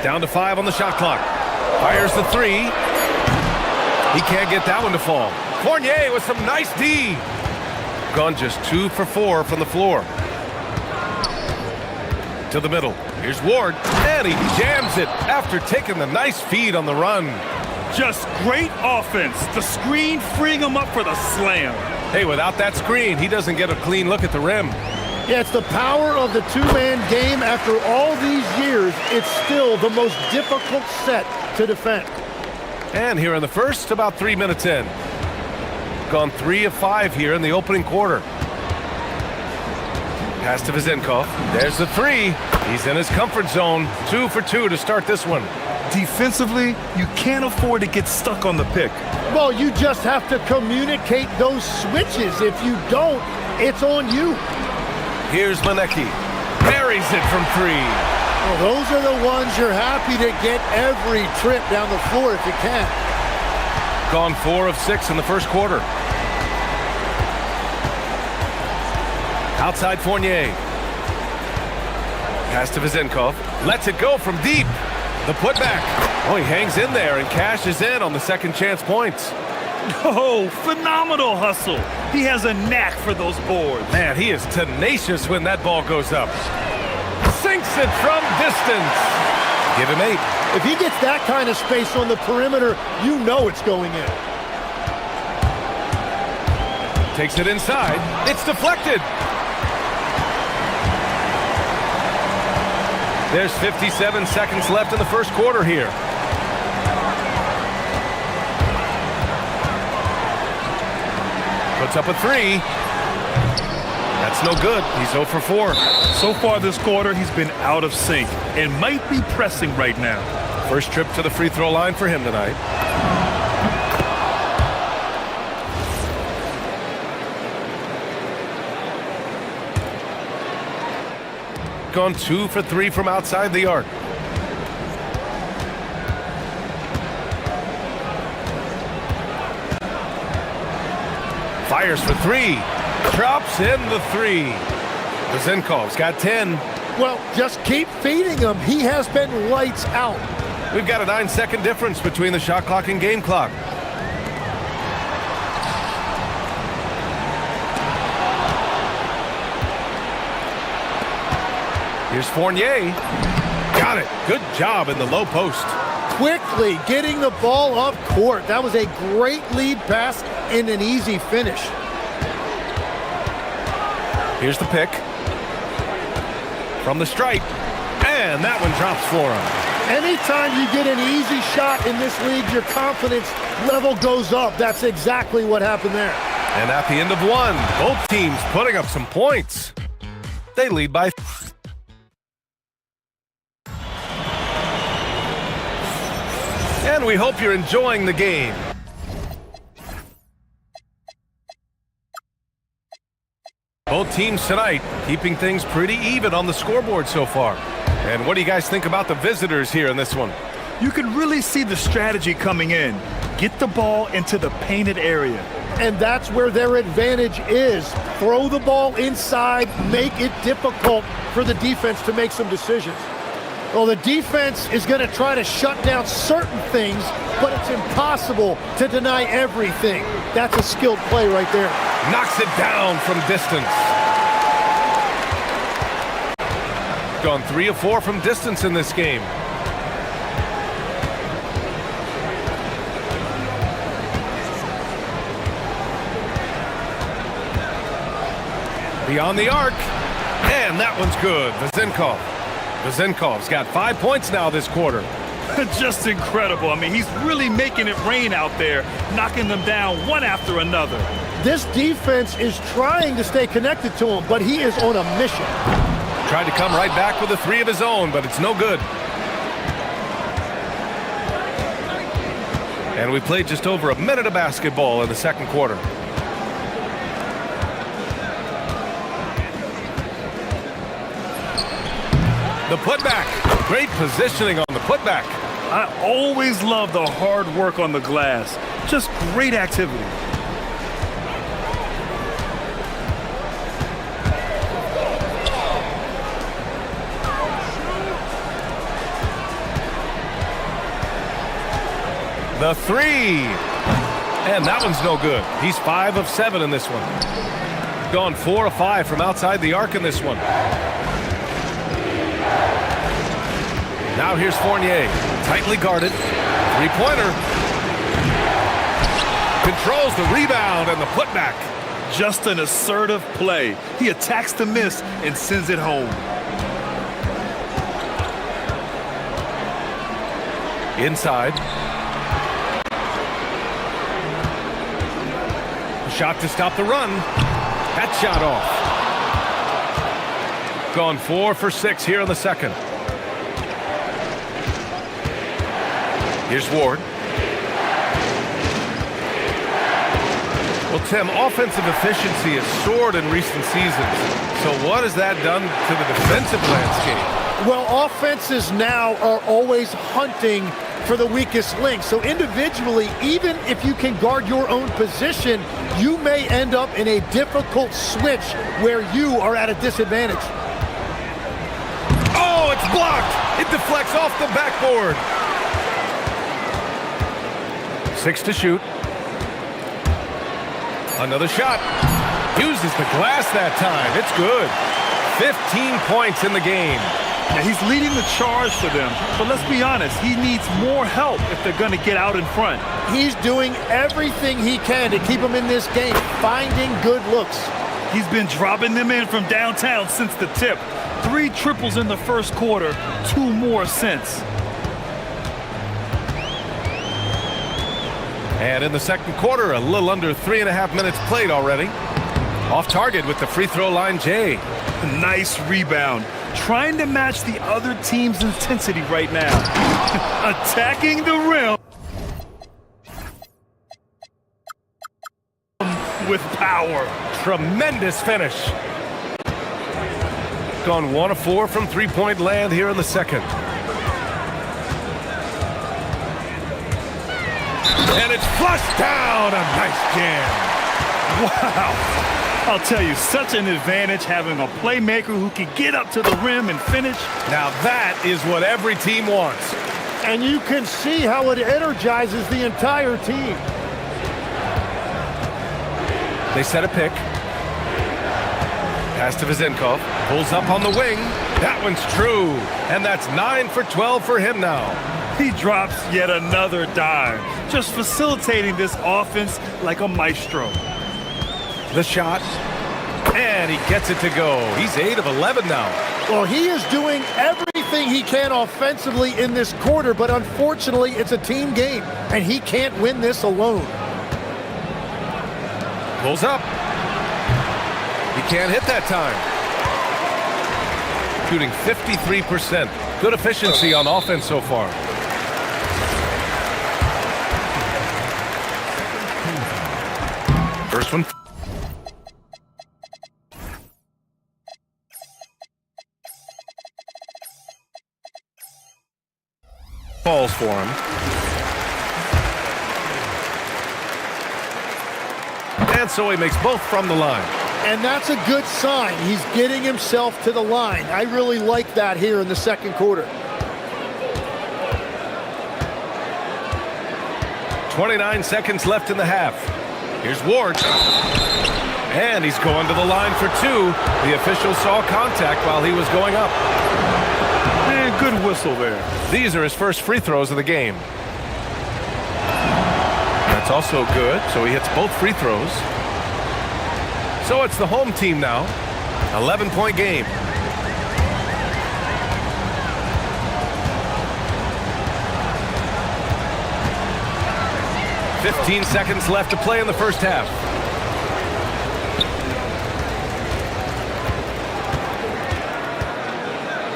Speaker 5: Down to 5 on the shot clock. Fires the 3. He can't get that one to fall. Fournier with some nice D. Gone just 2 for 4 from the floor. To the middle. Here's Ward, and he jams it after taking the nice feed on the run.
Speaker 6: Just great offense. The screen freeing him up for the slam.
Speaker 5: Hey, without that screen, he doesn't get a clean look at the rim.
Speaker 7: Yeah, it's the power of the two-man game. After all these years, it's still the most difficult set to defend.
Speaker 5: And here in the first, about 3 minutes in. Gone 3 of 5 here in the opening quarter. Pass to Vezenkov. There's the 3. He's in his comfort zone. 2 for 2 to start this one.
Speaker 6: Defensively, you can't afford to get stuck on the pick.
Speaker 7: Well, you just have to communicate those switches. If you don't, it's on you.
Speaker 5: Here's Manecki. Buries it from 3.
Speaker 7: Well, those are the ones you're happy to get every trip down the floor if you can.
Speaker 5: Gone 4 of 6 in the first quarter. Outside Fournier. Pass to Vezenkov. Lets it go from deep. The putback. Oh, he hangs in there and cashes in on the second chance points.
Speaker 6: Oh, phenomenal hustle. He has a knack for those boards.
Speaker 5: Man, he is tenacious when that ball goes up. Sinks it from distance. Give him 8.
Speaker 7: If he gets that kind of space on the perimeter, you know it's going in.
Speaker 5: Takes it inside. It's deflected. There's 57 seconds left in the first quarter here. Puts up a 3. That's no good. He's 0 for 4.
Speaker 6: So far this quarter, he's been out of sync and might be pressing right now.
Speaker 5: First trip to the free throw line for him tonight. Gone 2 for 3 from outside the arc. Fires for 3. Drops in the 3. Vezenkov's got 10.
Speaker 7: Well, just keep feeding him. He has been lights out.
Speaker 5: We've got a 9-second difference between the shot clock and game clock. Here's Fournier. Got it. Good job in the low post.
Speaker 7: Quickly getting the ball up court. That was a great lead pass and an easy finish.
Speaker 5: Here's the pick. From the stripe. And that one drops for him.
Speaker 7: Anytime you get an easy shot in this league, your confidence level goes up. That's exactly what happened there.
Speaker 5: And at the end of one, both teams putting up some points. They lead by... And we hope you're enjoying the game. Both teams tonight keeping things pretty even on the scoreboard so far. And what do you guys think about the visitors here in this one?
Speaker 6: You can really see the strategy coming in. Get the ball into the painted area.
Speaker 7: And that's where their advantage is. Throw the ball inside, make it difficult for the defense to make some decisions. Well, the defense is going to try to shut down certain things, but it's impossible to deny everything. That's a skilled play right there.
Speaker 5: Knocks it down from distance. Gone 3 of 4 from distance in this game. Beyond the arc. And that one's good. Vazenkov's got 5 points now this quarter.
Speaker 6: Just incredible. I mean, he's really making it rain out there, knocking them down one after another.
Speaker 7: This defense is trying to stay connected to him, but he is on a mission.
Speaker 5: Tried to come right back with a 3 of his own, but it's no good. And we played just over a minute of basketball in the second quarter. The putback. Great positioning on the putback.
Speaker 6: I always love the hard work on the glass. Just great activity.
Speaker 5: The 3. And that one's no good. He's 5 of 7 in this one. Gone 4 of 5 from outside the arc in this one. Now here's Fournier, tightly guarded, 3-pointer. Controls the rebound and the putback.
Speaker 6: Just an assertive play. He attacks the miss and sends it home.
Speaker 5: Inside. Shot to stop the run. That shot off. Gone 4 for 6 here in the second. Here's Ward. Well, Tim, offensive efficiency has soared in recent seasons. So what has that done to the defensive landscape?
Speaker 7: Well, offenses now are always hunting for the weakest link. So individually, even if you can guard your own position, you may end up in a difficult switch where you are at a disadvantage.
Speaker 5: Oh, it's blocked. It deflects off the backboard. 6 to shoot. Another shot. Uses the glass that time. It's good. 15 points in the game.
Speaker 6: Yeah, he's leading the charge for them. But let's be honest, he needs more help if they're going to get out in front.
Speaker 7: He's doing everything he can to keep them in this game, finding good looks.
Speaker 6: He's been dropping them in from downtown since the tip. 3 triples in the first quarter, 2 more since.
Speaker 5: And in the second quarter, a little under 3.5 minutes played already. Off target with the free throw line, Jay.
Speaker 6: Nice rebound. Trying to match the other team's intensity right now. Attacking the rim with power.
Speaker 5: Tremendous finish. Gone 1 of 4 from three-point land here in the second. And it's flushed down. A nice jam.
Speaker 6: Wow. I'll tell you, such an advantage having a playmaker who can get up to the rim and finish.
Speaker 5: Now that is what every team wants.
Speaker 7: And you can see how it energizes the entire team.
Speaker 5: They set a pick. Pass to Vazenkov. Pulls up on the wing. That one's true. And that's 9 for 12 for him now.
Speaker 6: He drops yet another dime, just facilitating this offense like a maestro.
Speaker 5: The shot. And he gets it to go. He's 8 of 11 now.
Speaker 7: Well, he is doing everything he can offensively in this quarter, but unfortunately, it's a team game, and he can't win this alone.
Speaker 5: Pulls up. He can't hit that time. Shooting 53%. Good efficiency on offense so far. First one. Falls for him. And so he makes both from the line.
Speaker 7: And that's a good sign. He's getting himself to the line. I really like that here in the second quarter.
Speaker 5: 29 seconds left in the half. Here's Ward. And he's going to the line for two. The official saw contact while he was going up.
Speaker 6: And good whistle there.
Speaker 5: These are his first free throws of the game. That's also good, so he hits both free throws. So it's the home team now. 11-point game. "15 seconds left to play in the first half.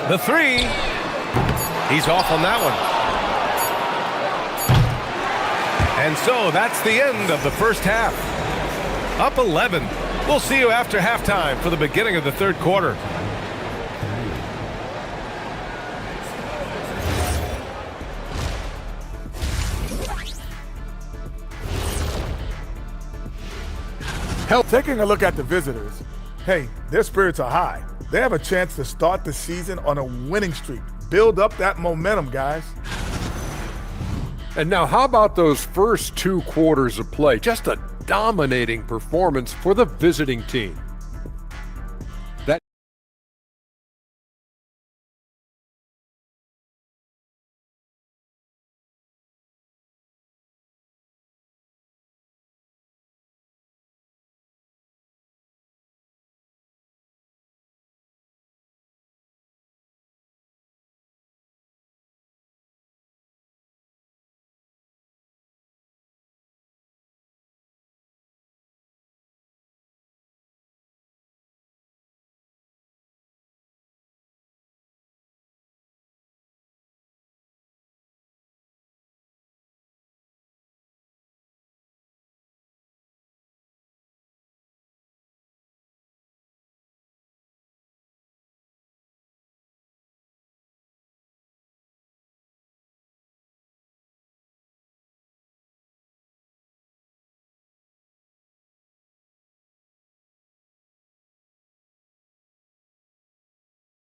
Speaker 5: The three. He's off on that one. And so that's the end of the first half. Up 11. We'll see you after halftime for the beginning of the third quarter.
Speaker 8: Taking a look at the visitors, hey, their spirits are high. They have a chance to start the season on a winning streak. Build up that momentum, guys.
Speaker 9: And now how about those first 2 quarters of play? Just a dominating performance for the visiting team.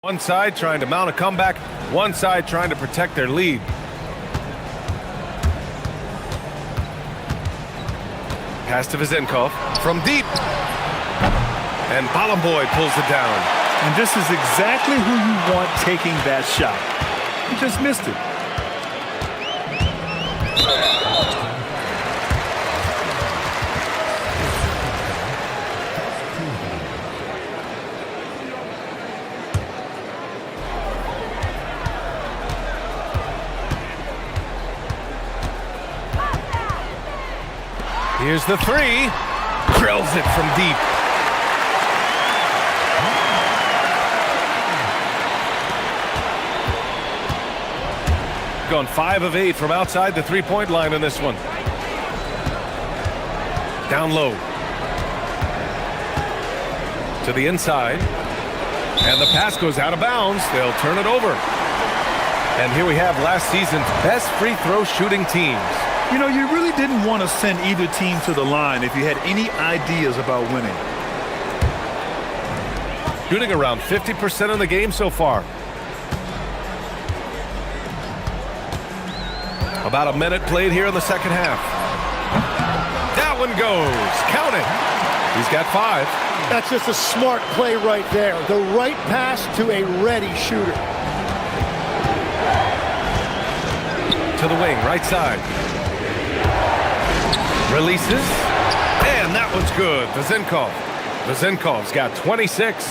Speaker 5: One side trying to mount a comeback, one side trying to protect their lead. Pass to Vizenkov from deep. And Balamboy pulls it down.
Speaker 6: And this is exactly who you want taking that shot. He just missed it.
Speaker 5: Here's the three. Drills it from deep. Gone 5 of 8 from outside the three-point line in this one. Down low. To the inside. And the pass goes out of bounds. They'll turn it over. And here we have last season's best free throw shooting teams.
Speaker 6: You know, you really didn't want to send either team to the line if you had any ideas about winning.
Speaker 5: Shooting around 50% in the game so far. About a minute played here in the second half. That one goes. Count it. He's got 5.
Speaker 7: That's just a smart play right there. The right pass to a ready shooter.
Speaker 5: To the wing, right side. Releases. And that one's good. Vezinkov's got 26.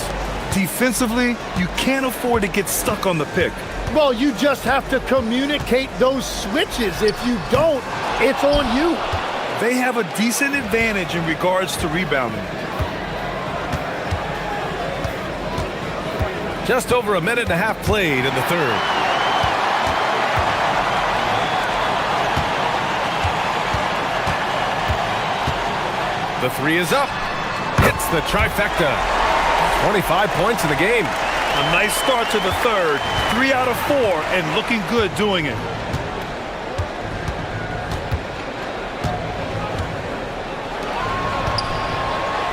Speaker 6: Defensively, you can't afford to get stuck on the pick.
Speaker 7: Well, you just have to communicate those switches. If you don't, it's on you.
Speaker 6: They have a decent advantage in regards to rebounding.
Speaker 5: Just over a minute and a half played in the third. The 3 is up. Hits the trifecta. 25 points in the game.
Speaker 6: A nice start to the third. 3 out of 4 and looking good doing it.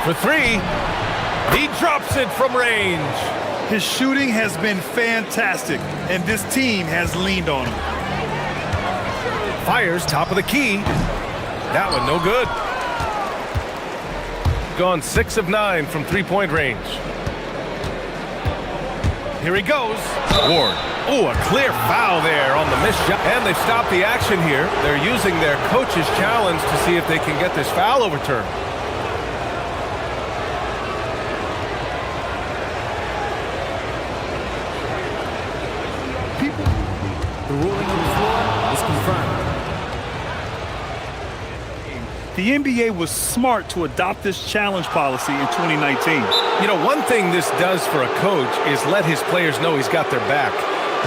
Speaker 5: For 3. He drops it from range.
Speaker 6: His shooting has been fantastic, and this team has leaned on him.
Speaker 5: Fires top of the key. That one no good. Gone 6 of 9 from three-point range. Here he goes. Ward. Oh, a clear foul there on the missed shot. And they've stopped the action here. They're using their coach's challenge to see if they can get this foul overturned.
Speaker 12: The ruling on the floor is confirmed.
Speaker 6: The NBA was smart to adopt this challenge policy in 2019.
Speaker 5: You know, one thing this does for a coach is let his players know he's got their back.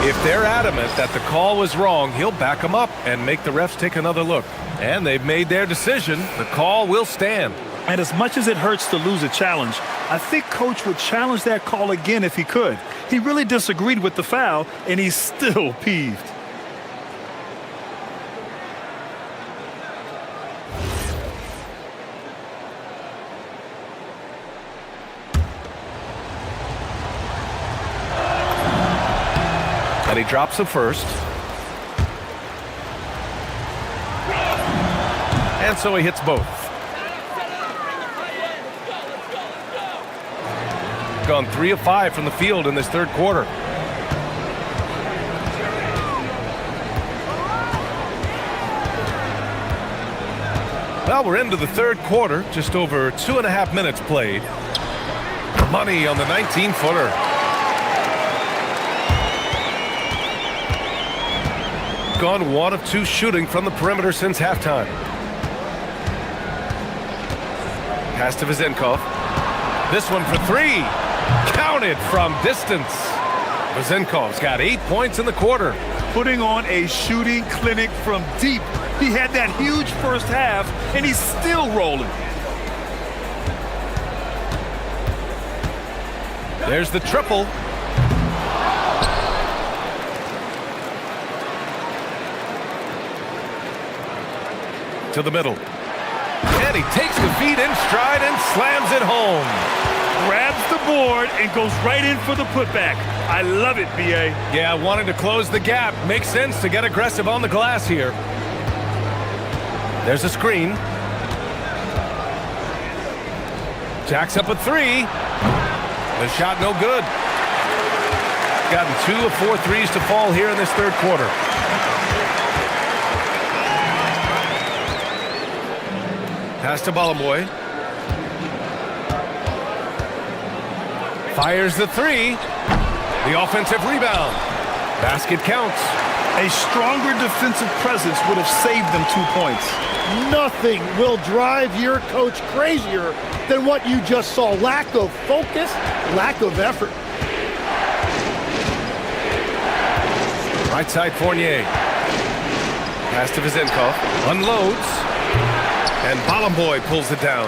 Speaker 5: If they're adamant that the call was wrong, he'll back them up and make the refs take another look. And they've made their decision. The call will stand.
Speaker 6: And as much as it hurts to lose a challenge, I think Coach would challenge that call again if he could. He really disagreed with the foul, and he's still peeved.
Speaker 5: And he drops the first. And so he hits both. Gone 3 of 5 from the field in this third quarter. Well, we're into the third quarter. Just over 2.5 minutes played. Money on the 19-footer. Gone 1 of 2 shooting from the perimeter since halftime. Pass to Vezinkov. This one for 3. Counted from distance. Vezinkov's got 8 points in the quarter.
Speaker 6: Putting on a shooting clinic from deep. He had that huge first half, and he's still rolling.
Speaker 5: There's the triple. To the middle. And he takes the feet in stride and slams it home.
Speaker 6: Grabs the board and goes right in for the putback. I love it, B.A.
Speaker 5: Yeah, wanting to close the gap. Makes sense to get aggressive on the glass here. There's a screen. Jacks up a 3. The shot no good. Gotten 2 of 4 threes to fall here in this third quarter. Pass to Balamoy. Fires the 3. The offensive rebound. Basket counts.
Speaker 6: A stronger defensive presence would have saved them 2 points.
Speaker 7: Nothing will drive your coach crazier than what you just saw. Lack of focus, lack of effort.
Speaker 5: Right side Fournier. Pass to Vezinkov. Unloads. And Balamboy pulls it down.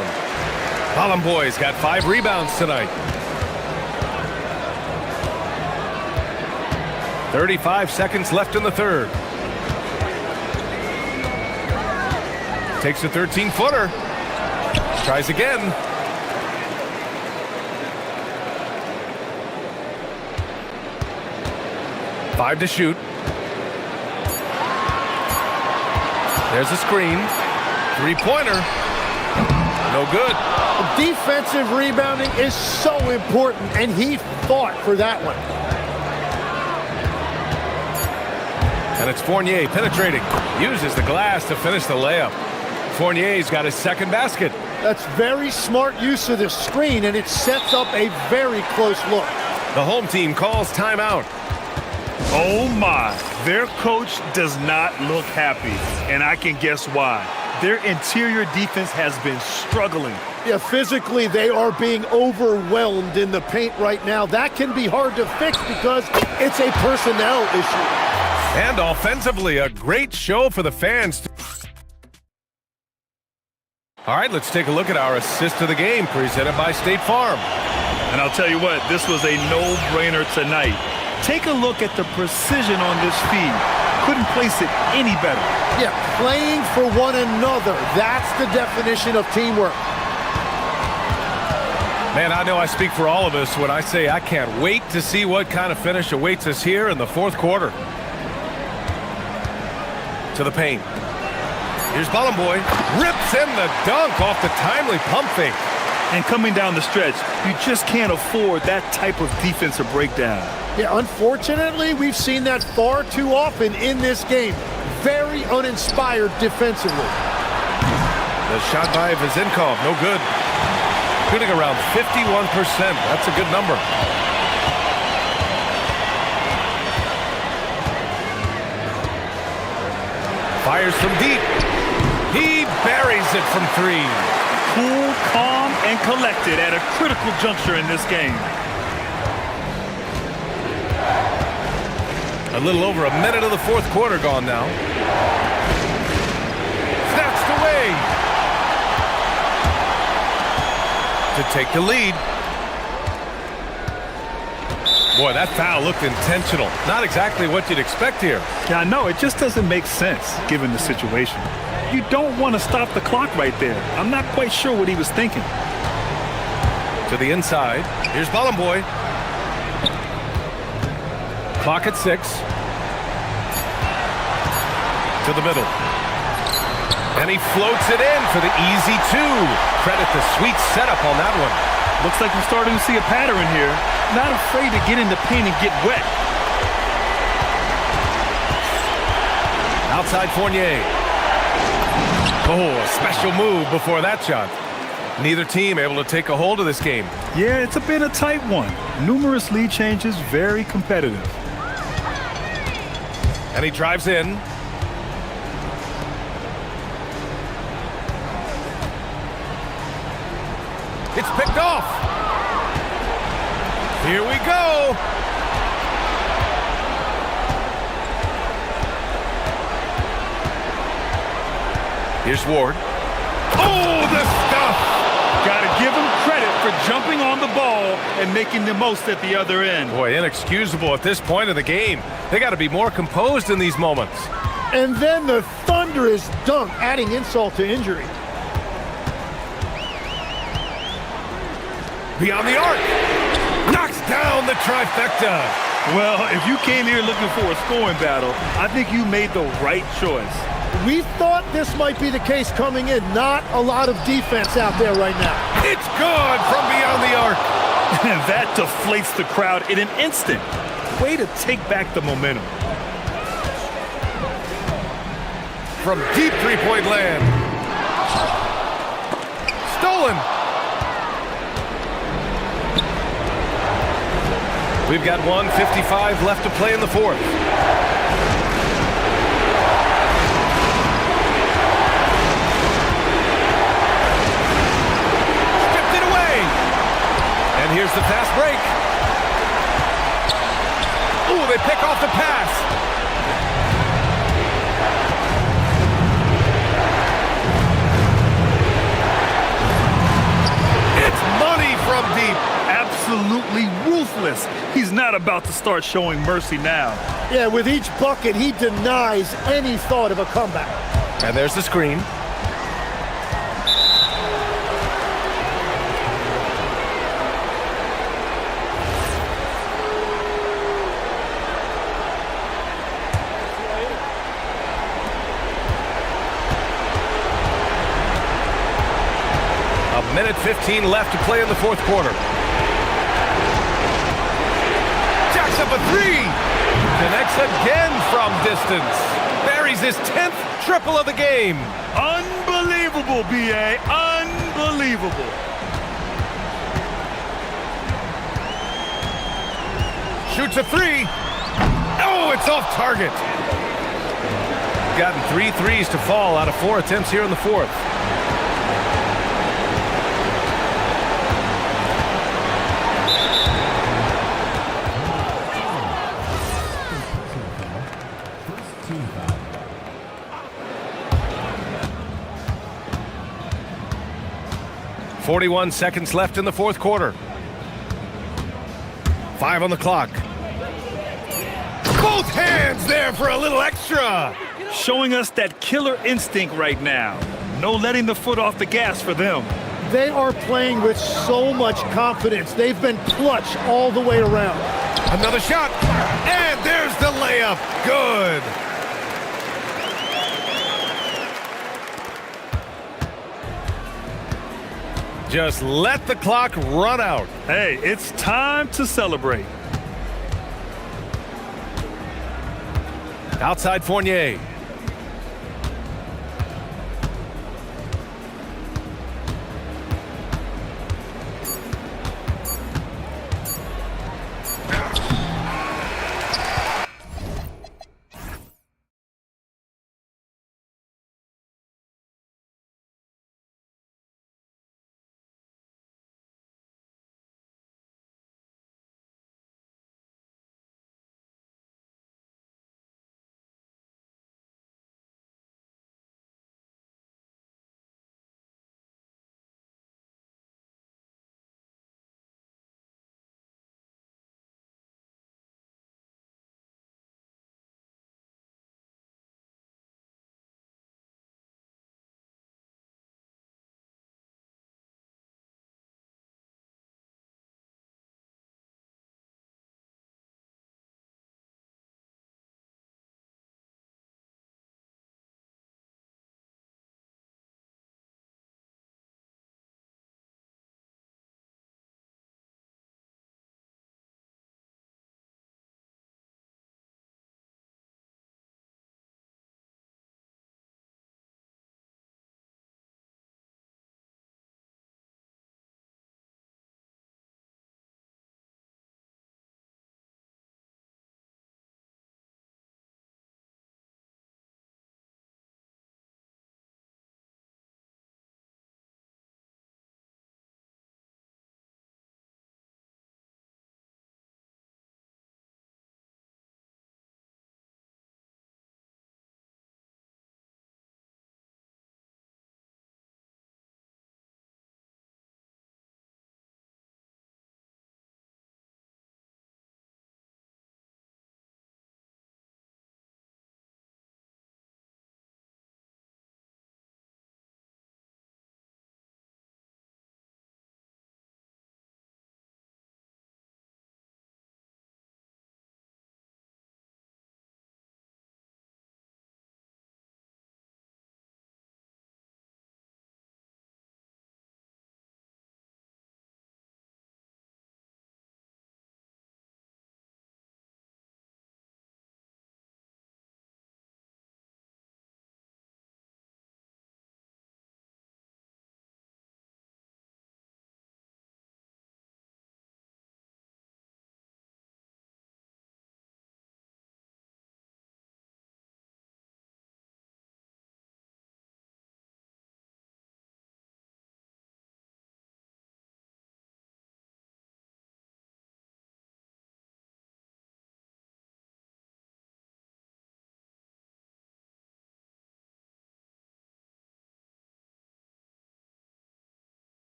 Speaker 5: Balamboy's got 5 rebounds tonight. 35 seconds left in the third. Takes a 13-footer. Tries again. Five to shoot. There's a screen. Three-pointer. No good.
Speaker 7: Defensive rebounding is so important, and he fought for that one.
Speaker 5: And it's Fournier penetrating. Uses the glass to finish the layup. Fournier's got his second basket.
Speaker 7: That's very smart use of the screen, and it sets up a very close look.
Speaker 5: The home team calls timeout.
Speaker 6: Oh my, their coach does not look happy, and I can guess why. Their interior defense has been struggling.
Speaker 7: Yeah, physically they are being overwhelmed in the paint right now. That can be hard to fix because it's a personnel issue.
Speaker 5: And offensively, a great show for the fans. All right, let's take a look at our assist of the game presented by State Farm.
Speaker 6: And I'll tell you what, this was a no-brainer tonight. Take a look at the precision on this feed. Couldn't place it any better.
Speaker 7: Yeah, playing for one another. That's the definition of teamwork.
Speaker 5: Man, I know I speak for all of us when I say I can't wait to see what kind of finish awaits us here in the fourth quarter. To the paint. Here's Boy. Rips in the dunk off the timely pump fake.
Speaker 6: And coming down the stretch, you just can't afford that type of defensive breakdown.
Speaker 7: Yeah, unfortunately, we've seen that far too often in this game. Very uninspired defensively.
Speaker 5: The shot by Vezinkov, no good. Shooting around 51%. That's a good number. Fires from deep. He buries it from three.
Speaker 6: Cool, calm, and collected at a critical juncture in this game.
Speaker 5: A little over a minute of the fourth quarter gone now. Snatched away. To take the lead. Boy, that foul looked intentional. Not exactly what you'd expect here.
Speaker 6: Yeah, I know. It just doesn't make sense given the situation. You don't want to stop the clock right there. I'm not quite sure what he was thinking.
Speaker 5: To the inside. Here's Boy. Clock at 6. To the middle. And he floats it in for the easy 2. Credit the sweet setup on that one.
Speaker 6: Looks like we're starting to see a pattern here. Not afraid to get in the paint and get wet.
Speaker 5: Outside Fournier. Oh, a special move before that shot. Neither team able to take a hold of this game.
Speaker 6: Yeah, it's been a tight one. Numerous lead changes, very competitive.
Speaker 5: And he drives in. It's picked off. Here we go. Here's Ward. Oh, the stuff!
Speaker 6: Gotta give him credit for jumping on the ball and making the most at the other end.
Speaker 5: Boy, inexcusable at this point of the game. They got to be more composed in these moments.
Speaker 7: And then the thunderous dunk, adding insult to injury.
Speaker 5: Beyond the arc. Knocks down the trifecta.
Speaker 6: Well, if you came here looking for a scoring battle, I think you made the right choice.
Speaker 7: We thought this might be the case coming in. Not a lot of defense out there right now.
Speaker 5: It's good from beyond the arc.
Speaker 6: And that deflates the crowd in an instant. Way to take back the momentum.
Speaker 5: From deep three-point land. Stolen. We've got 1:55 left to play in the fourth. Stripped it away. And here's the fast break. Ooh, they pick off the pass. It's money from deep.
Speaker 6: Absolutely ruthless. He's not about to start showing mercy now.
Speaker 7: Yeah, with each bucket, he denies any thought of a comeback.
Speaker 5: And there's the screen. A minute 15 left to play in the fourth quarter. Jacks up a three. Connects again from distance. Buries his 10th triple of the game.
Speaker 6: Unbelievable, B.A. Unbelievable.
Speaker 5: Shoots a three. Oh, it's off target. Gotten 3 threes to fall out of 4 attempts here in the fourth. $41 left in the fourth quarter. 5 on the clock. Both hands there for a little extra.
Speaker 6: Showing us that killer instinct right now. No letting the foot off the gas for them.
Speaker 7: They are playing with so much confidence. They've been clutch all the way around.
Speaker 5: Another shot. And there's the layup. Good. Just let the clock run out.
Speaker 6: Hey, it's time to celebrate.
Speaker 5: Outside Fournier.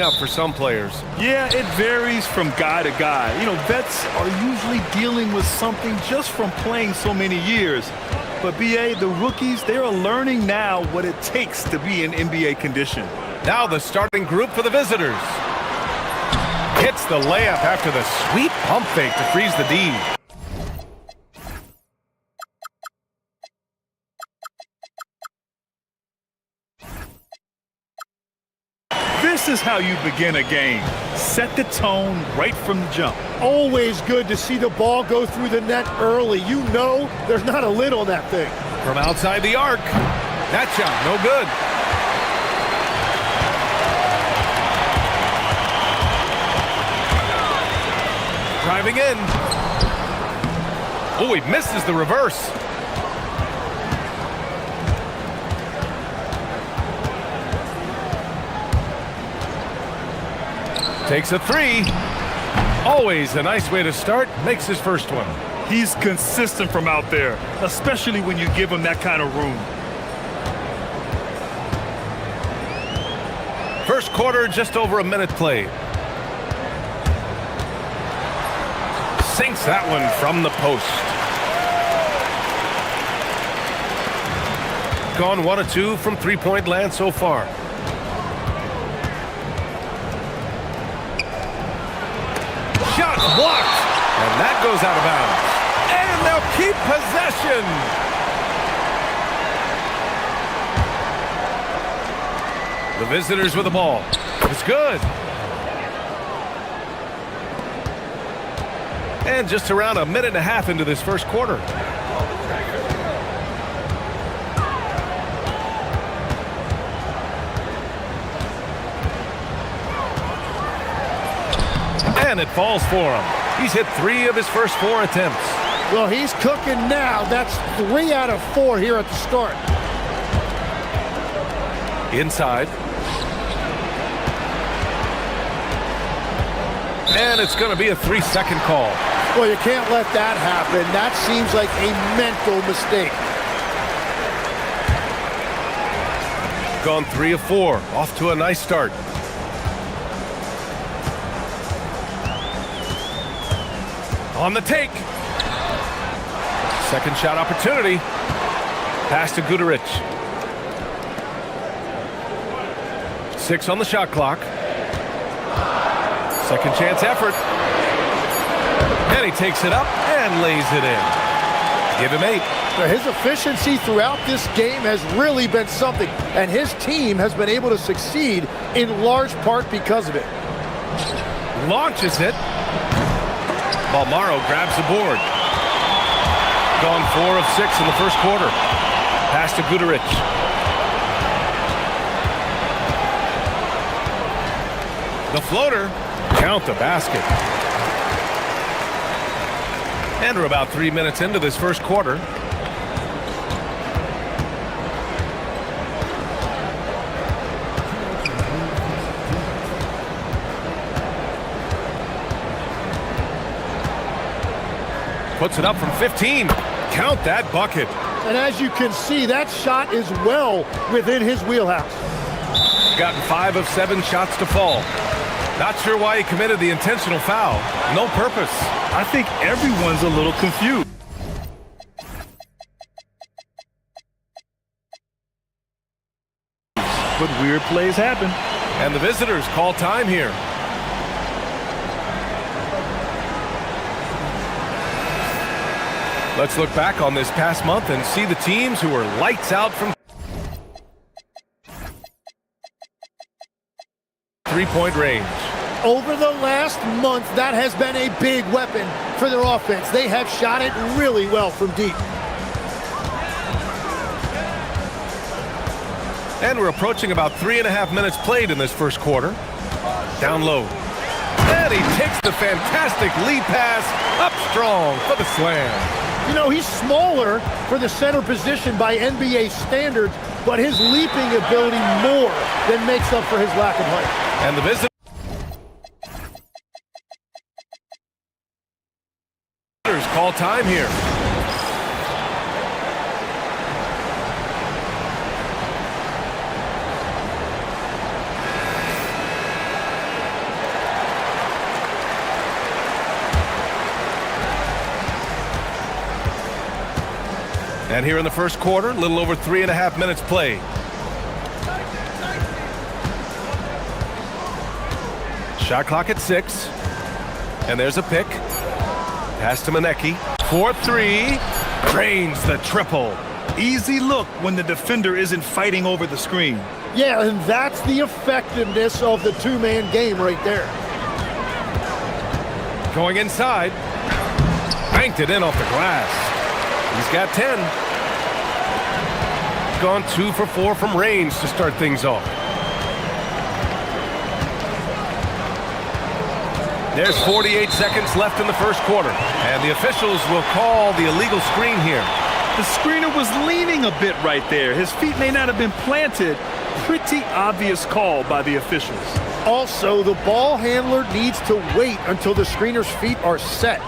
Speaker 5: up for some players.
Speaker 6: Yeah, it varies from guy to guy. You know, vets are usually dealing with something just from playing so many years. But BA, the rookies, they're learning now what it takes to be in NBA condition.
Speaker 5: Now the starting group for the visitors. Hits the layup after the sweet pump fake to freeze the D.
Speaker 6: This is how you begin a game. Set the tone right from the jump.
Speaker 7: Always good to see the ball go through the net early. You know there's not a lid on that thing.
Speaker 5: From outside the arc. That shot, no good. Driving in. Oh, he misses the reverse. Takes a three. Always a nice way to start. Makes his first one.
Speaker 6: He's consistent from out there, especially when you give him that kind of room.
Speaker 5: First quarter, just over a minute played. Sinks that one from the post. Gone 1 of 2 from three-point land so far. Shot blocked, and that goes out of bounds. And they'll keep possession. The visitors with the ball. It's good. And just around a minute and a half into this first quarter. And it falls for him. He's hit 3 of his first 4 attempts.
Speaker 7: Well, he's cooking now. That's 3 out of 4 here at the start.
Speaker 5: Inside. And it's going to be a 3-second call.
Speaker 7: Well, you can't let that happen. That seems like a mental mistake.
Speaker 5: Gone 3 of 4. Off to a nice start. On the take. Second shot opportunity. Pass to Guterich. 6 on the shot clock. Second chance effort. And he takes it up and lays it in. Give him 8.
Speaker 7: Now, his efficiency throughout this game has really been something, and his team has been able to succeed in large part because of it.
Speaker 5: Launches it. Balmaro grabs the board. Gone 4 of 6 in the first quarter. Pass to Guterich. The floater. Count the basket. And we're about 3 minutes into this first quarter. Puts it up from 15. Count that bucket.
Speaker 7: And as you can see, that shot is well within his wheelhouse.
Speaker 5: Gotten 5 of 7 shots to fall. Not sure why he committed the intentional foul. No purpose.
Speaker 6: I think everyone's a little confused. But weird plays happen.
Speaker 5: And the visitors call time here. Let's look back on this past month and see the teams who were lights out from three-point range.
Speaker 7: Over the last month, that has been a big weapon for their offense. They have shot it really well from deep.
Speaker 5: And we're approaching about 3.5 minutes played in this first quarter. Down low. And he takes the fantastic lead pass up strong for the slam.
Speaker 7: You know, he's smaller for the center position by NBA standards, but his leaping ability more than makes up for his lack of height.
Speaker 5: And the visitors call time here. And here in the first quarter, a little over 3.5 minutes played. Shot clock at 6. And there's a pick. Pass to Manecki. 4-3. Drains the triple.
Speaker 6: Easy look when the defender isn't fighting over the screen.
Speaker 7: Yeah, and that's the effectiveness of the two-man game right there.
Speaker 5: Going inside. Banked it in off the glass. He's got 10. Gone 2 for 4 from range to start things off. There's 48 seconds left in the first quarter. And the officials will call the illegal screen here.
Speaker 6: The screener was leaning a bit right there. His feet may not have been planted. Pretty obvious call by the officials.
Speaker 7: Also, the ball handler needs to wait until the screener's feet are set.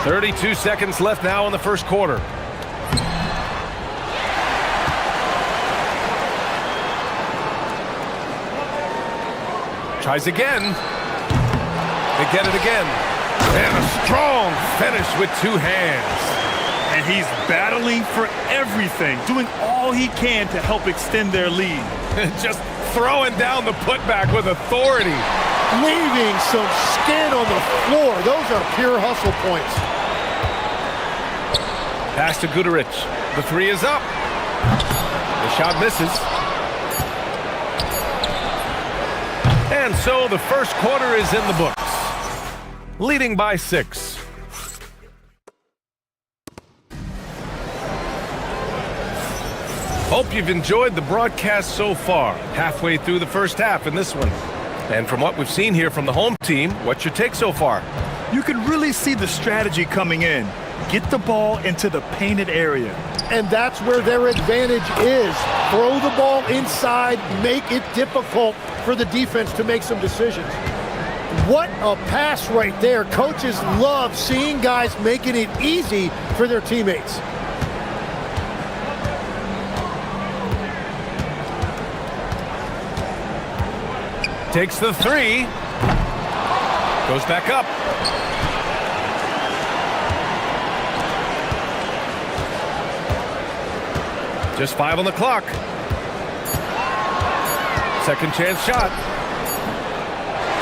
Speaker 5: .32 seconds left now in the first quarter. Tries again. They get it again. And a strong finish with 2 hands.
Speaker 6: And he's battling for everything, doing all he can to help extend their lead.
Speaker 5: Just throwing down the putback with authority.
Speaker 7: Leaving some skin on the floor. Those are pure hustle points.
Speaker 5: Pass to Guduric. The 3 is up. The shot misses. And so the first quarter is in the books. Leading by 6. Hope you've enjoyed the broadcast so far. Halfway through the first half in this one. And from what we've seen here from the home team, what's your take so far?
Speaker 6: You can really see the strategy coming in. Get the ball into the painted area.
Speaker 7: And that's where their advantage is. Throw the ball inside, make it difficult for the defense to make some decisions. What a pass right there. Coaches love seeing guys making it easy for their teammates.
Speaker 5: Takes the 3. Goes back up. Just 5 on the clock. Second chance shot.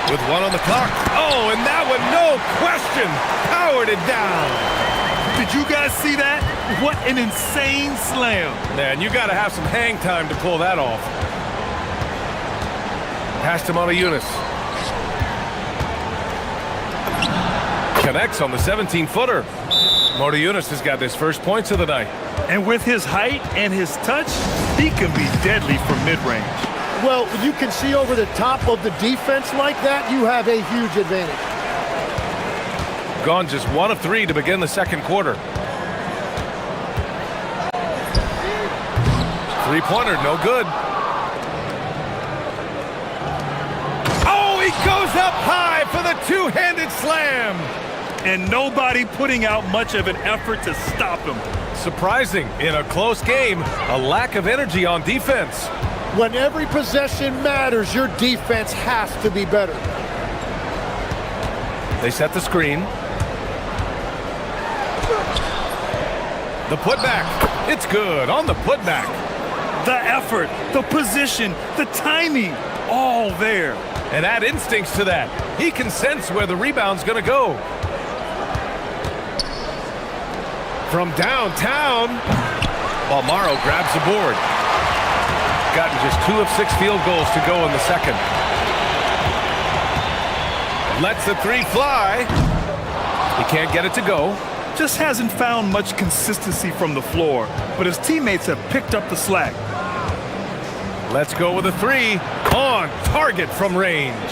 Speaker 5: With 1 on the clock. Oh, and that one, no question, powered it down.
Speaker 6: Did you guys see that? What an insane slam.
Speaker 5: Man, you got to have some hang time to pull that off. Pass to Montayunas. Connects on the 17-footer. Montayunas has got his first points of the night.
Speaker 6: And with his height and his touch, he can be deadly from mid-range.
Speaker 7: Well, you can see over the top of the defense like that, you have a huge advantage.
Speaker 5: Gone just 1 of 3 to begin the second quarter. 3-pointer, no good. Oh, he goes up high for the 2-handed slam.
Speaker 6: And nobody putting out much of an effort to stop him.
Speaker 5: Surprising, in a close game, a lack of energy on defense.
Speaker 7: When every possession matters, your defense has to be better.
Speaker 5: They set the screen. The putback. It's good on the putback.
Speaker 6: The effort, the position, the timing, all there.
Speaker 5: And add instincts to that. He can sense where the rebound's going to go. From downtown, Balmaro grabs the board. Gotten just 2 of 6 field goals to go in the second. Lets the 3 fly. He can't get it to go.
Speaker 6: Just hasn't found much consistency from the floor, but his teammates have picked up the slack.
Speaker 5: Let's go with a 3. On target from range.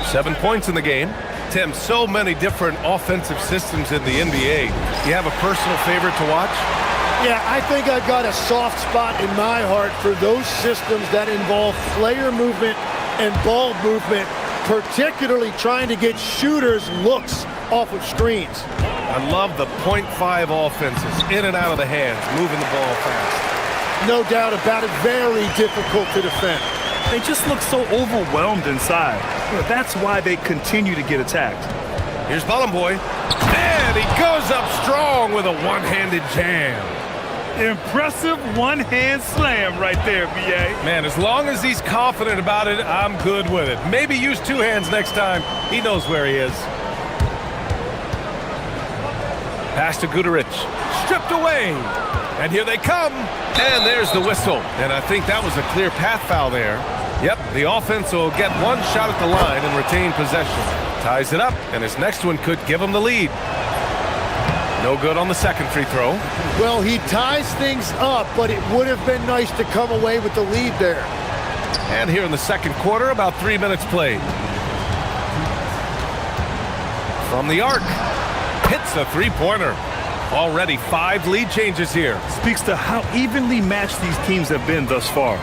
Speaker 5: 7 points in the game. Tim, so many different offensive systems in the NBA. You have a personal favorite to watch?
Speaker 7: Yeah, I think I've got a soft spot in my heart for those systems that involve player movement and ball movement, particularly trying to get shooters looks off of screens.
Speaker 5: I love the .5 offenses, in and out of the hands, moving the ball fast.
Speaker 7: No doubt about it, very difficult to defend.
Speaker 6: They just look so overwhelmed inside. That's why they continue to get attacked.
Speaker 5: Here's Boy. And he goes up strong with a one-handed jam.
Speaker 6: Impressive one-hand slam right there, B.A.
Speaker 5: Man, as long as he's confident about it, I'm good with it. Maybe use two hands next time. He knows where he is. Pass to Guterich. Stripped away. And here they come. And there's the whistle. And I think that was a clear path foul there. Yep, the offense will get one shot at the line and retain possession. Ties it up, and his next one could give him the lead. No good on the second free throw.
Speaker 7: Well, he ties things up, but it would have been nice to come away with the lead there.
Speaker 5: And here in the second quarter, about 3 minutes played. From the arc, hits a three-pointer. Already 5 lead changes here.
Speaker 6: Speaks to how evenly matched these teams have been thus far.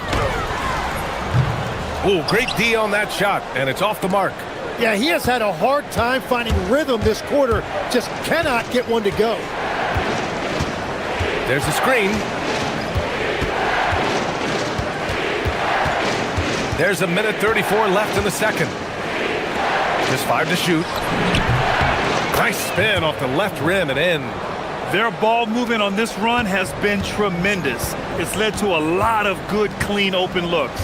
Speaker 5: Oh, great D on that shot, and it's off the mark.
Speaker 7: Yeah, he has had a hard time finding rhythm this quarter. Just cannot get one to go.
Speaker 5: There's a screen. There's a minute 34 left in the second. Just 5 to shoot. Nice spin off the left rim and in.
Speaker 6: Their ball movement on this run has been tremendous. It's led to a lot of good, clean, open looks.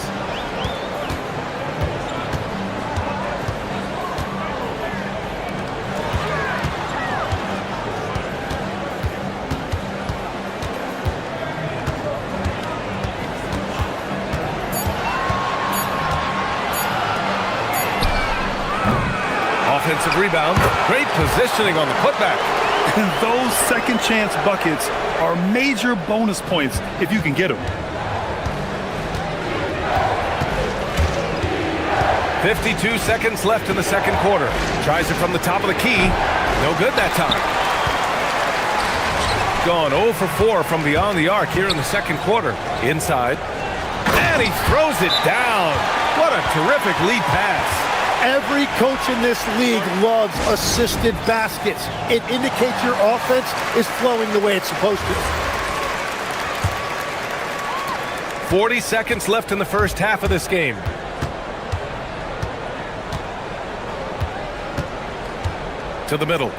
Speaker 5: Offensive rebound. Great positioning on the putback.
Speaker 6: And those second chance buckets are major bonus points if you can get them.
Speaker 5: 52 seconds left in the second quarter. Tries it from the top of the key. No good that time. Gone 0 for 4 from beyond the arc here in the second quarter. Inside. And he throws it down. What a terrific lead pass.
Speaker 7: Every coach in this league loves assisted baskets. It indicates your offense is flowing the way it's supposed to.
Speaker 5: 40 seconds left in the first half of this game. To the middle.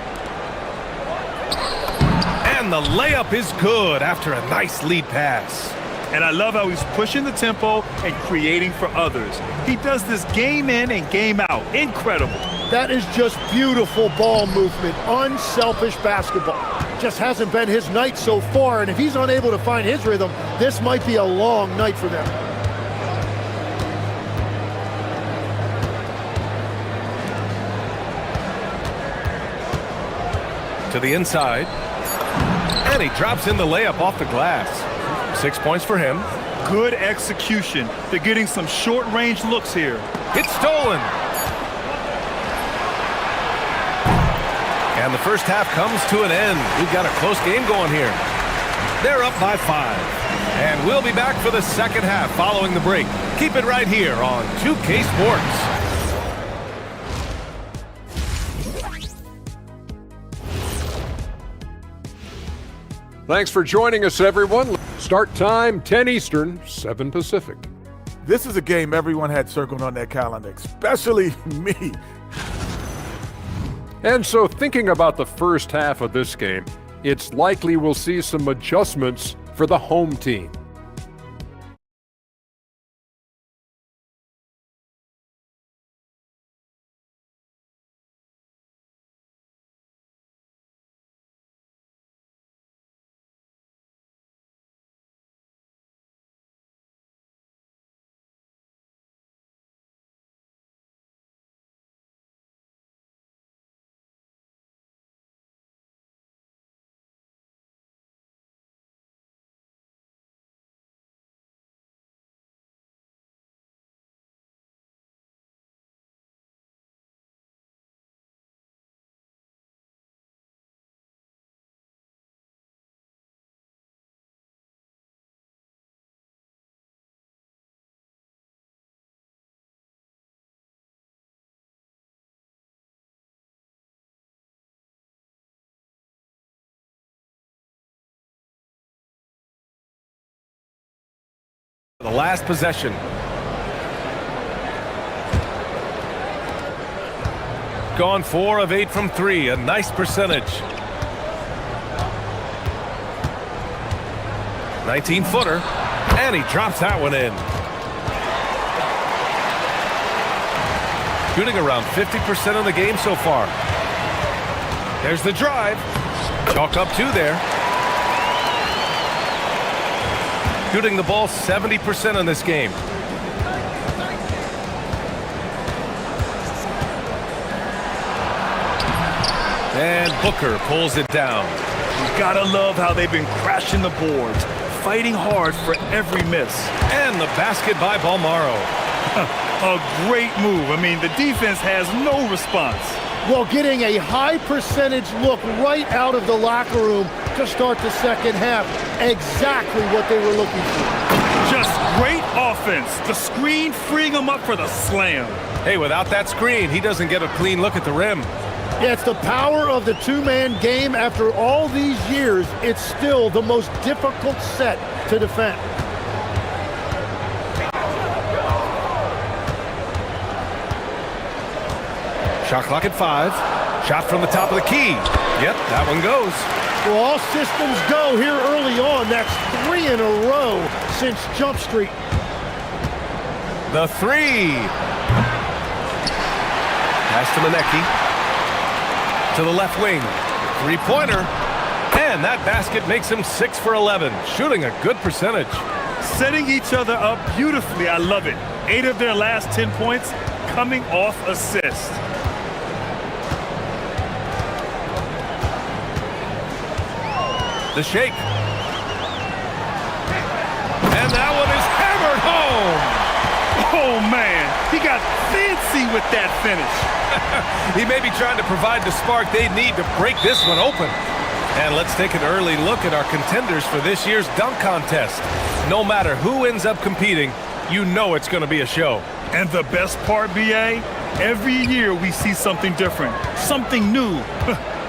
Speaker 5: And the layup is good after a nice lead pass.
Speaker 6: And I love how he's pushing the tempo and creating for others. He does this game in and game out. Incredible.
Speaker 7: That is just beautiful ball movement. Unselfish basketball. Just hasn't been his night so far, and if he's unable to find his rhythm, this might be a long night for them.
Speaker 5: To the inside. And he drops in the layup off the glass. 6 points for him.
Speaker 6: Good execution. They're getting some short-range looks here.
Speaker 5: It's stolen. And the first half comes to an end. We've got a close game going here. They're up by 5. And we'll be back for the second half following the break. Keep it right here on 2K Sports.
Speaker 9: Thanks for joining us, everyone. Start time 10 Eastern, 7 Pacific.
Speaker 8: This is a game everyone had circled on their calendar, especially me.
Speaker 9: And so thinking about the first half of this game, it's likely we'll see some adjustments for the home team.
Speaker 5: The last possession. Gone 4 of 8 from 3, a nice percentage. 19-footer, and he drops that one in. Shooting around 50% of the game so far. There's the drive. Chalk up 2 there. Shooting the ball 70% in this game. And Booker pulls it down.
Speaker 6: You gotta love how they've been crashing the boards, fighting hard for every miss.
Speaker 5: And the basket by Balmaro.
Speaker 6: A great move. I mean, the defense has no response.
Speaker 7: Well, getting a high percentage look right out of the locker room to start the second half. Exactly what they were looking for.
Speaker 6: Just great offense. The screen freeing him up for the slam.
Speaker 5: Hey, without that screen, he doesn't get a clean look at the rim.
Speaker 7: Yeah, it's the power of the two-man game. After all these years, it's still the most difficult set to defend.
Speaker 5: Shot clock at 5. Shot from the top of the key. Yep, that one goes.
Speaker 7: Well, all systems go here early on. That's 3 in a row since Jump Street.
Speaker 5: The 3. Pass to Manecki. To the left wing. 3-pointer. And that basket makes him 6 for 11. Shooting a good percentage.
Speaker 6: Setting each other up beautifully. I love it. 8 of their last 10 points coming off assists.
Speaker 5: The shake. And that one is hammered home.
Speaker 6: Oh, man. He got fancy with that finish.
Speaker 5: He may be trying to provide the spark they need to break this one open. And let's take an early look at our contenders for this year's dunk contest. No matter who ends up competing, you know it's going to be a show.
Speaker 6: And the best part, BA, every year we see something different, something new.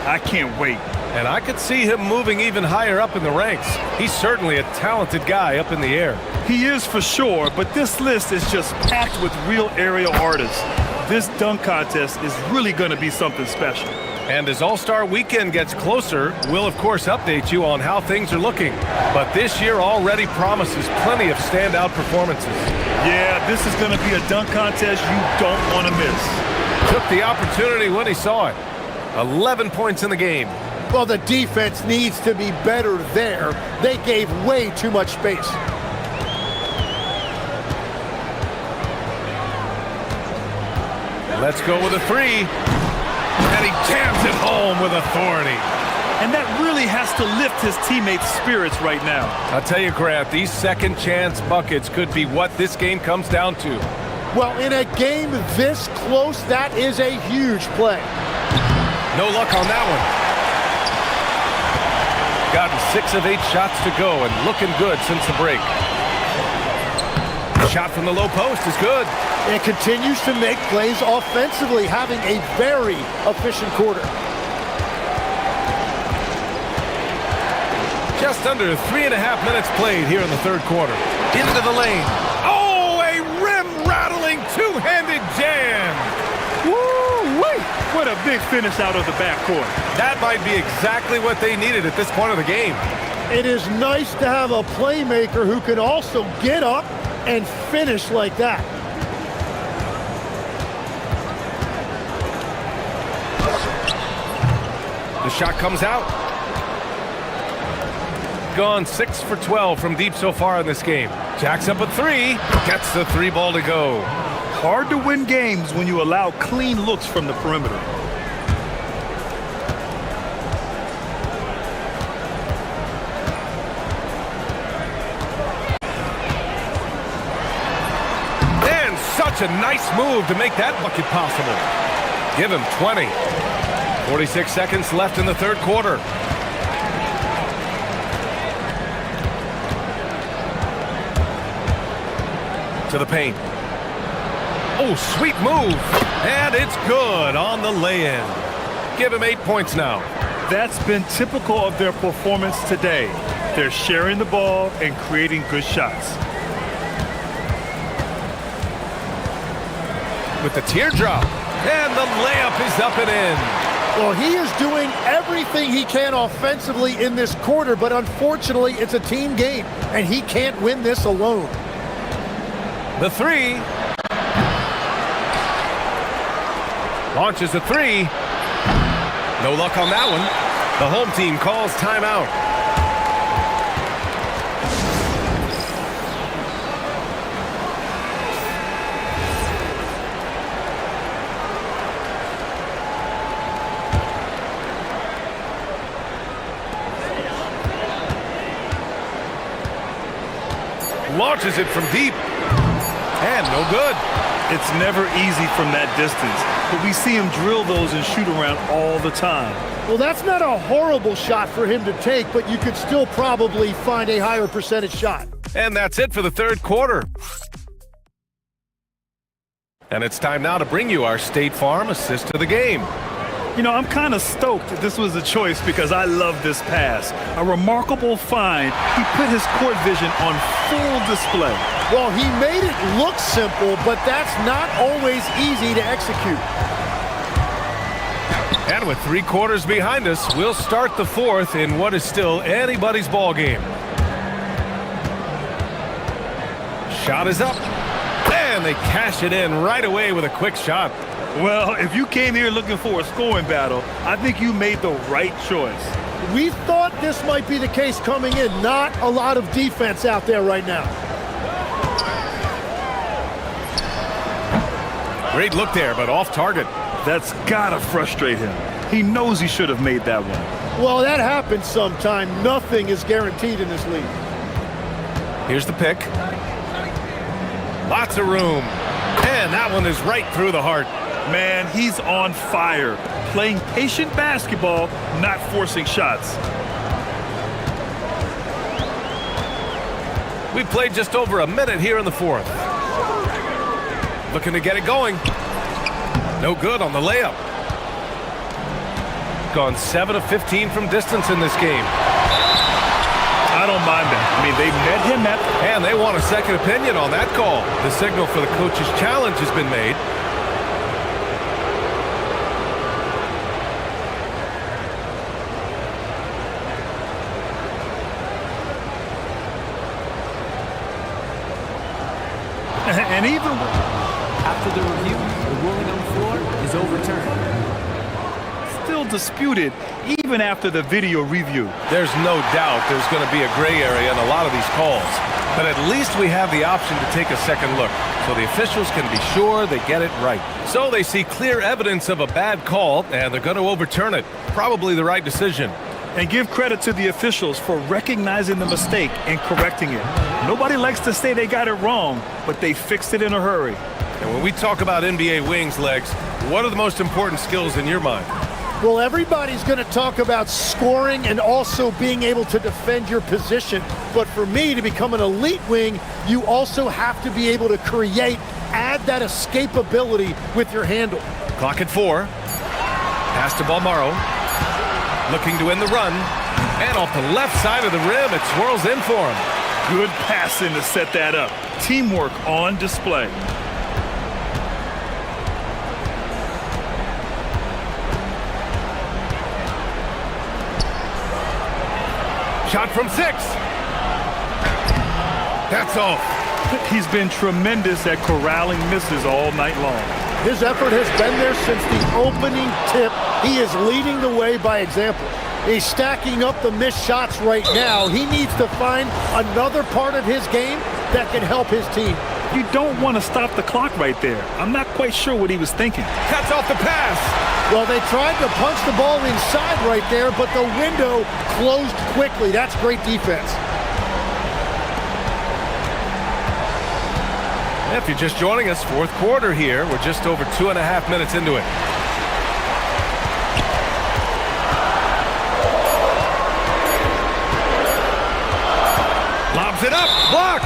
Speaker 6: I can't wait.
Speaker 5: And I could see him moving even higher up in the ranks. He's certainly a talented guy up in the air.
Speaker 6: He is for sure, but this list is just packed with real aerial artists. This dunk contest is really going to be something special.
Speaker 5: And as All-Star Weekend gets closer, we'll of course update you on how things are looking. But this year already promises plenty of standout performances.
Speaker 6: Yeah, this is going to be a dunk contest you don't want to miss.
Speaker 5: Took the opportunity when he saw it. 11 points in the game.
Speaker 7: Well, the defense needs to be better there. They gave way too much space.
Speaker 5: Let's go with a 3. And he jams it home with authority.
Speaker 6: And that really has to lift his teammates' spirits right now.
Speaker 5: I'll tell you, Grant, these second chance buckets could be what this game comes down to.
Speaker 7: Well, in a game this close, that is a huge play.
Speaker 5: No luck on that one. Gotten 6 of 8 shots to go and looking good since the break. Shot from the low post is good.
Speaker 7: And continues to make plays offensively, having a very efficient quarter.
Speaker 5: Just under 3.5 minutes played here in the third quarter. Into the lane. Oh, a rim-rattling two-handed jam.
Speaker 6: Woo-wee! What a big finish out of the backcourt.
Speaker 5: That might be exactly what they needed at this point of the game.
Speaker 7: It is nice to have a playmaker who can also get up and finish like that.
Speaker 5: The shot comes out. Gone 6 for 12 from deep so far in this game. Jacks up a 3. Gets the 3 ball to go.
Speaker 6: Hard to win games when you allow clean looks from the perimeter.
Speaker 5: And such a nice move to make that bucket possible. Give him 20. 46 seconds left in the third quarter. To the paint. Oh, sweet move. And it's good on the lay-in. Give him 8 points now.
Speaker 6: That's been typical of their performance today. They're sharing the ball and creating good shots.
Speaker 5: With the teardrop. And the layup is up and in.
Speaker 7: Well, he is doing everything he can offensively in this quarter, but unfortunately, it's a team game, and he can't win this alone.
Speaker 5: The three. Launches a three. No luck on that one. The home team calls timeout. Launches it from deep. And no good.
Speaker 6: It's never easy from that distance, but we see him drill those and shoot around all the time.
Speaker 7: Well, that's not a horrible shot for him to take, but you could still probably find a higher percentage shot.
Speaker 5: And that's it for the third quarter. And it's time now to bring you our State Farm assist to the game.
Speaker 6: You know, I'm kind of stoked that this was a choice because I love this pass. A remarkable find. He put his court vision on full display.
Speaker 7: Well, he made it look simple, but that's not always easy to execute.
Speaker 5: And with 3 quarters behind us, we'll start the fourth in what is still anybody's ball game. Shot is up. And they cash it in right away with a quick shot.
Speaker 6: Well, if you came here looking for a scoring battle, I think you made the right choice.
Speaker 7: We thought this might be the case coming in. Not a lot of defense out there right now.
Speaker 5: Great look there, but off target.
Speaker 6: That's gotta frustrate him. He knows he should have made that one.
Speaker 7: Well, that happens sometime. Nothing is guaranteed in this league.
Speaker 5: Here's the pick. Lots of room. And that one is right through the heart.
Speaker 6: Man, he's on fire. Playing patient basketball, not forcing shots.
Speaker 5: We've played just over a minute here in the fourth. Looking to get it going. No good on the layup. Gone 7 of 15 from distance in this game.
Speaker 6: I don't mind that. I mean, they met him at...
Speaker 5: And they want a second opinion on that call. The signal for the coach's challenge has been made.
Speaker 6: And even
Speaker 12: after the review, the ruling on the floor is overturned.
Speaker 6: Still disputed even after the video review.
Speaker 5: There's no doubt there's going to be a gray area in a lot of these calls. But at least we have the option to take a second look, so the officials can be sure they get it right. So they see clear evidence of a bad call, and they're going to overturn it. Probably the right decision.
Speaker 6: And give credit to the officials for recognizing the mistake and correcting it. Nobody likes to say they got it wrong, but they fixed it in a hurry.
Speaker 5: And when we talk about NBA wings, Legs, what are the most important skills in your mind?
Speaker 7: Well, everybody's going to talk about scoring and also being able to defend your position. But for me, to become an elite wing, you also have to be able to create, add that escapability with your handle.
Speaker 5: Clock at 4. Pass to Balmaro. Looking to win the run. And off the left side of the rim, it swirls in for him.
Speaker 6: Good passing to set that up. Teamwork on display.
Speaker 5: Shot from 6. That's off.
Speaker 6: He's been tremendous at corralling misses all night long.
Speaker 7: His effort has been there since the opening tip. He is leading the way by example. He's stacking up the missed shots right now. He needs to find another part of his game that can help his team.
Speaker 6: You don't want to stop the clock right there. I'm not quite sure what he was thinking.
Speaker 5: Cuts off the pass.
Speaker 7: Well, they tried to punch the ball inside right there, but the window closed quickly. That's great defense.
Speaker 5: If you're just joining us, fourth quarter here. We're just over 2.5 minutes into it. Lobs it up. Blocked.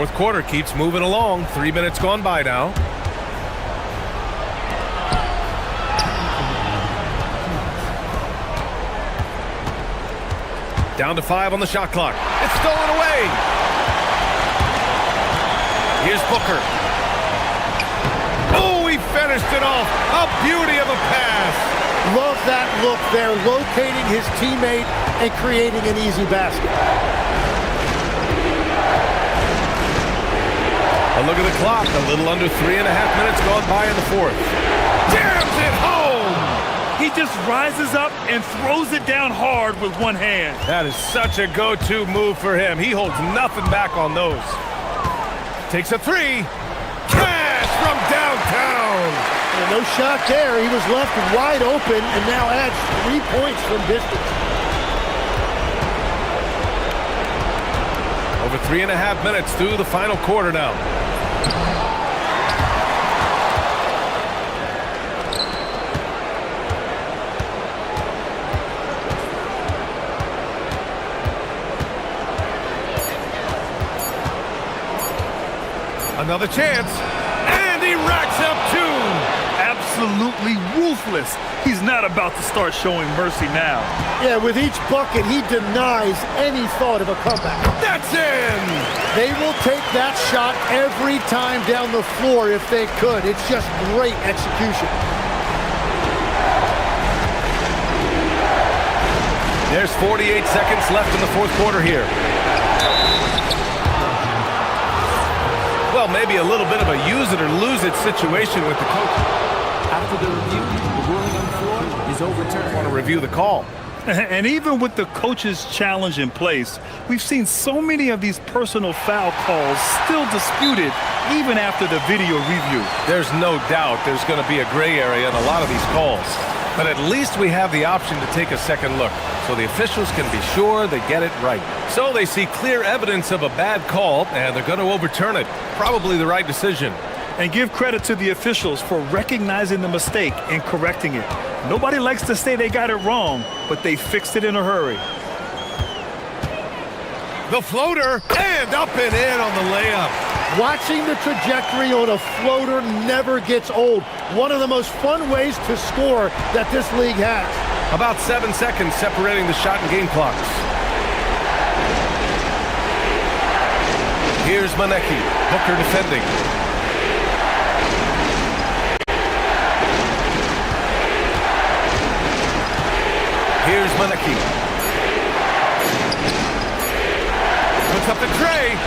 Speaker 5: Fourth quarter keeps moving along. 3 minutes gone by now. Down to 5 on the shot clock. It's stolen away. Here's Booker. Oh, he finished it off. A beauty of a pass.
Speaker 7: Love that look there, locating his teammate and creating an easy basket.
Speaker 5: A look at the clock. A little under 3.5 minutes gone by in the fourth. Jams it home.
Speaker 6: He just rises up and throws it down hard with one hand.
Speaker 5: That is such a go-to move for him. He holds nothing back on those. Takes a three. Cash from downtown.
Speaker 7: And no shot there. He was left wide open and now adds 3 points from distance.
Speaker 5: Over 3.5 minutes through the final quarter now. Another chance, and he racks up 2.
Speaker 6: Absolutely ruthless. He's not about to start showing mercy now.
Speaker 7: Yeah, with each bucket, he denies any thought of a comeback.
Speaker 5: That's in!
Speaker 7: They will take that shot every time down the floor if they could. It's just great execution.
Speaker 5: There's 48 seconds left in the fourth quarter here. Well, maybe a little bit of a use it or lose it situation with the coach.
Speaker 12: After the review, the ruling on the floor is overturned.
Speaker 5: I want to review the call.
Speaker 6: And even with the coach's challenge in place, we've seen so many of these personal foul calls still disputed even after the video review.
Speaker 5: There's no doubt there's going to be a gray area in a lot of these calls. But at least we have the option to take a second look, so the officials can be sure they get it right. So they see clear evidence of a bad call, and they're going to overturn it. Probably the right decision.
Speaker 6: And give credit to the officials for recognizing the mistake and correcting it. Nobody likes to say they got it wrong, but they fixed it in a hurry.
Speaker 5: The floater, and up and in on the layup.
Speaker 7: Watching the trajectory on a floater never gets old. One of the most fun ways to score that this league has.
Speaker 5: About 7 seconds separating the shot and game clocks. Here's Maneki. Booker defending. Here's Maneki. Puts up the tray.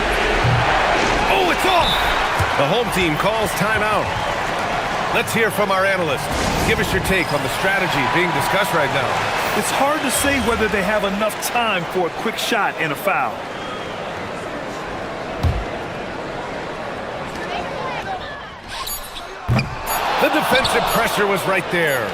Speaker 5: Oh, it's off! The home team calls timeout. Let's hear from our analyst. Give us your take on the strategy being discussed right now.
Speaker 6: It's hard to say whether they have enough time for a quick shot and a foul.
Speaker 5: The defensive pressure was right there.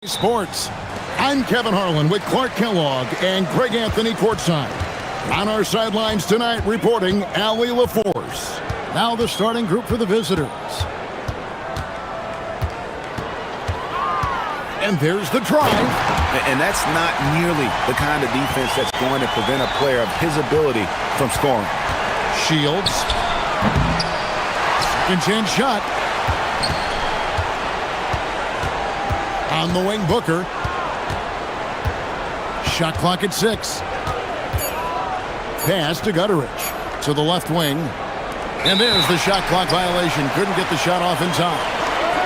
Speaker 1: Sports. I'm Kevin Harlan with Clark Kellogg and Craig Anthony courtside. On our sidelines tonight, reporting Allie LaForce. Now the starting group for the visitors. And there's the drive.
Speaker 11: And that's not nearly the kind of defense that's going to prevent a player of his ability from scoring.
Speaker 1: Shields. Second chance shot. On the wing, Booker. Shot clock at 6. Pass to Gutteridge. To the left wing. And there's the shot clock violation. Couldn't get the shot off in time.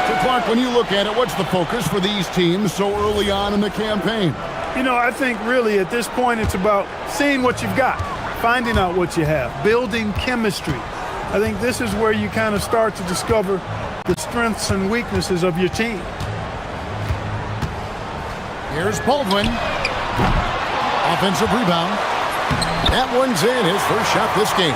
Speaker 1: So, Clark, when you look at it, what's the focus for these teams so early on in the campaign?
Speaker 16: You know, I think really at this point it's about seeing what you've got, finding out what you have, building chemistry. I think this is where you kind of start to discover the strengths and weaknesses of your team.
Speaker 1: Here's Baldwin. Offensive rebound. That one's in, his first shot this game.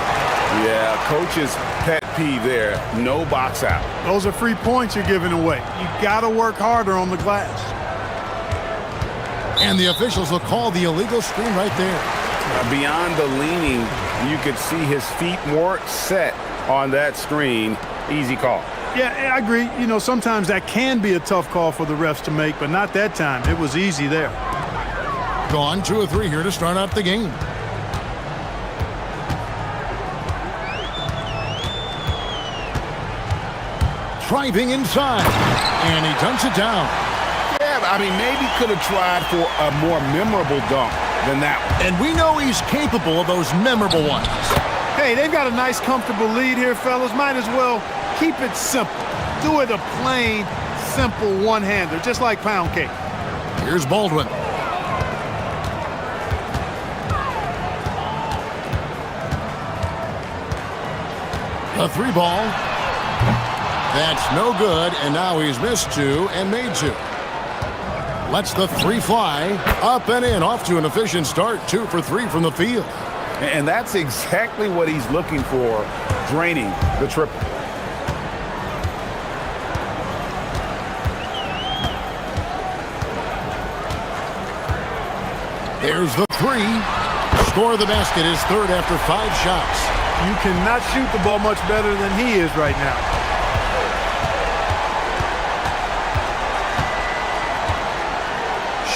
Speaker 11: Yeah, coach's pet peeve there. No box out.
Speaker 16: Those are free points you're giving away. You got to work harder on the glass.
Speaker 1: And the officials will call the illegal screen right there.
Speaker 11: Beyond the leaning, you could see his feet more set on that screen. Easy call.
Speaker 16: Yeah, I agree. You know, sometimes that can be a tough call for the refs to make, but not that time. It was easy there.
Speaker 1: Gone 2 of 3 here to start out the game. Driving inside, and he dunks it down.
Speaker 11: Yeah, I mean, maybe could have tried for a more memorable dunk than that one.
Speaker 1: And we know he's capable of those memorable ones.
Speaker 16: Hey, they've got a nice, comfortable lead here, fellas. Might as well keep it simple. Do it a plain, simple one-hander, just like pound cake.
Speaker 1: Here's Baldwin. A 3 ball. That's no good, and now he's missed 2 and made 2. Lets the 3 fly. Up and in, off to an efficient start. 2 for 3 from the field.
Speaker 11: And that's exactly what he's looking for, draining the triple.
Speaker 1: There's the 3. Score of the basket is third after 5 shots.
Speaker 16: You cannot shoot the ball much better than he is right now.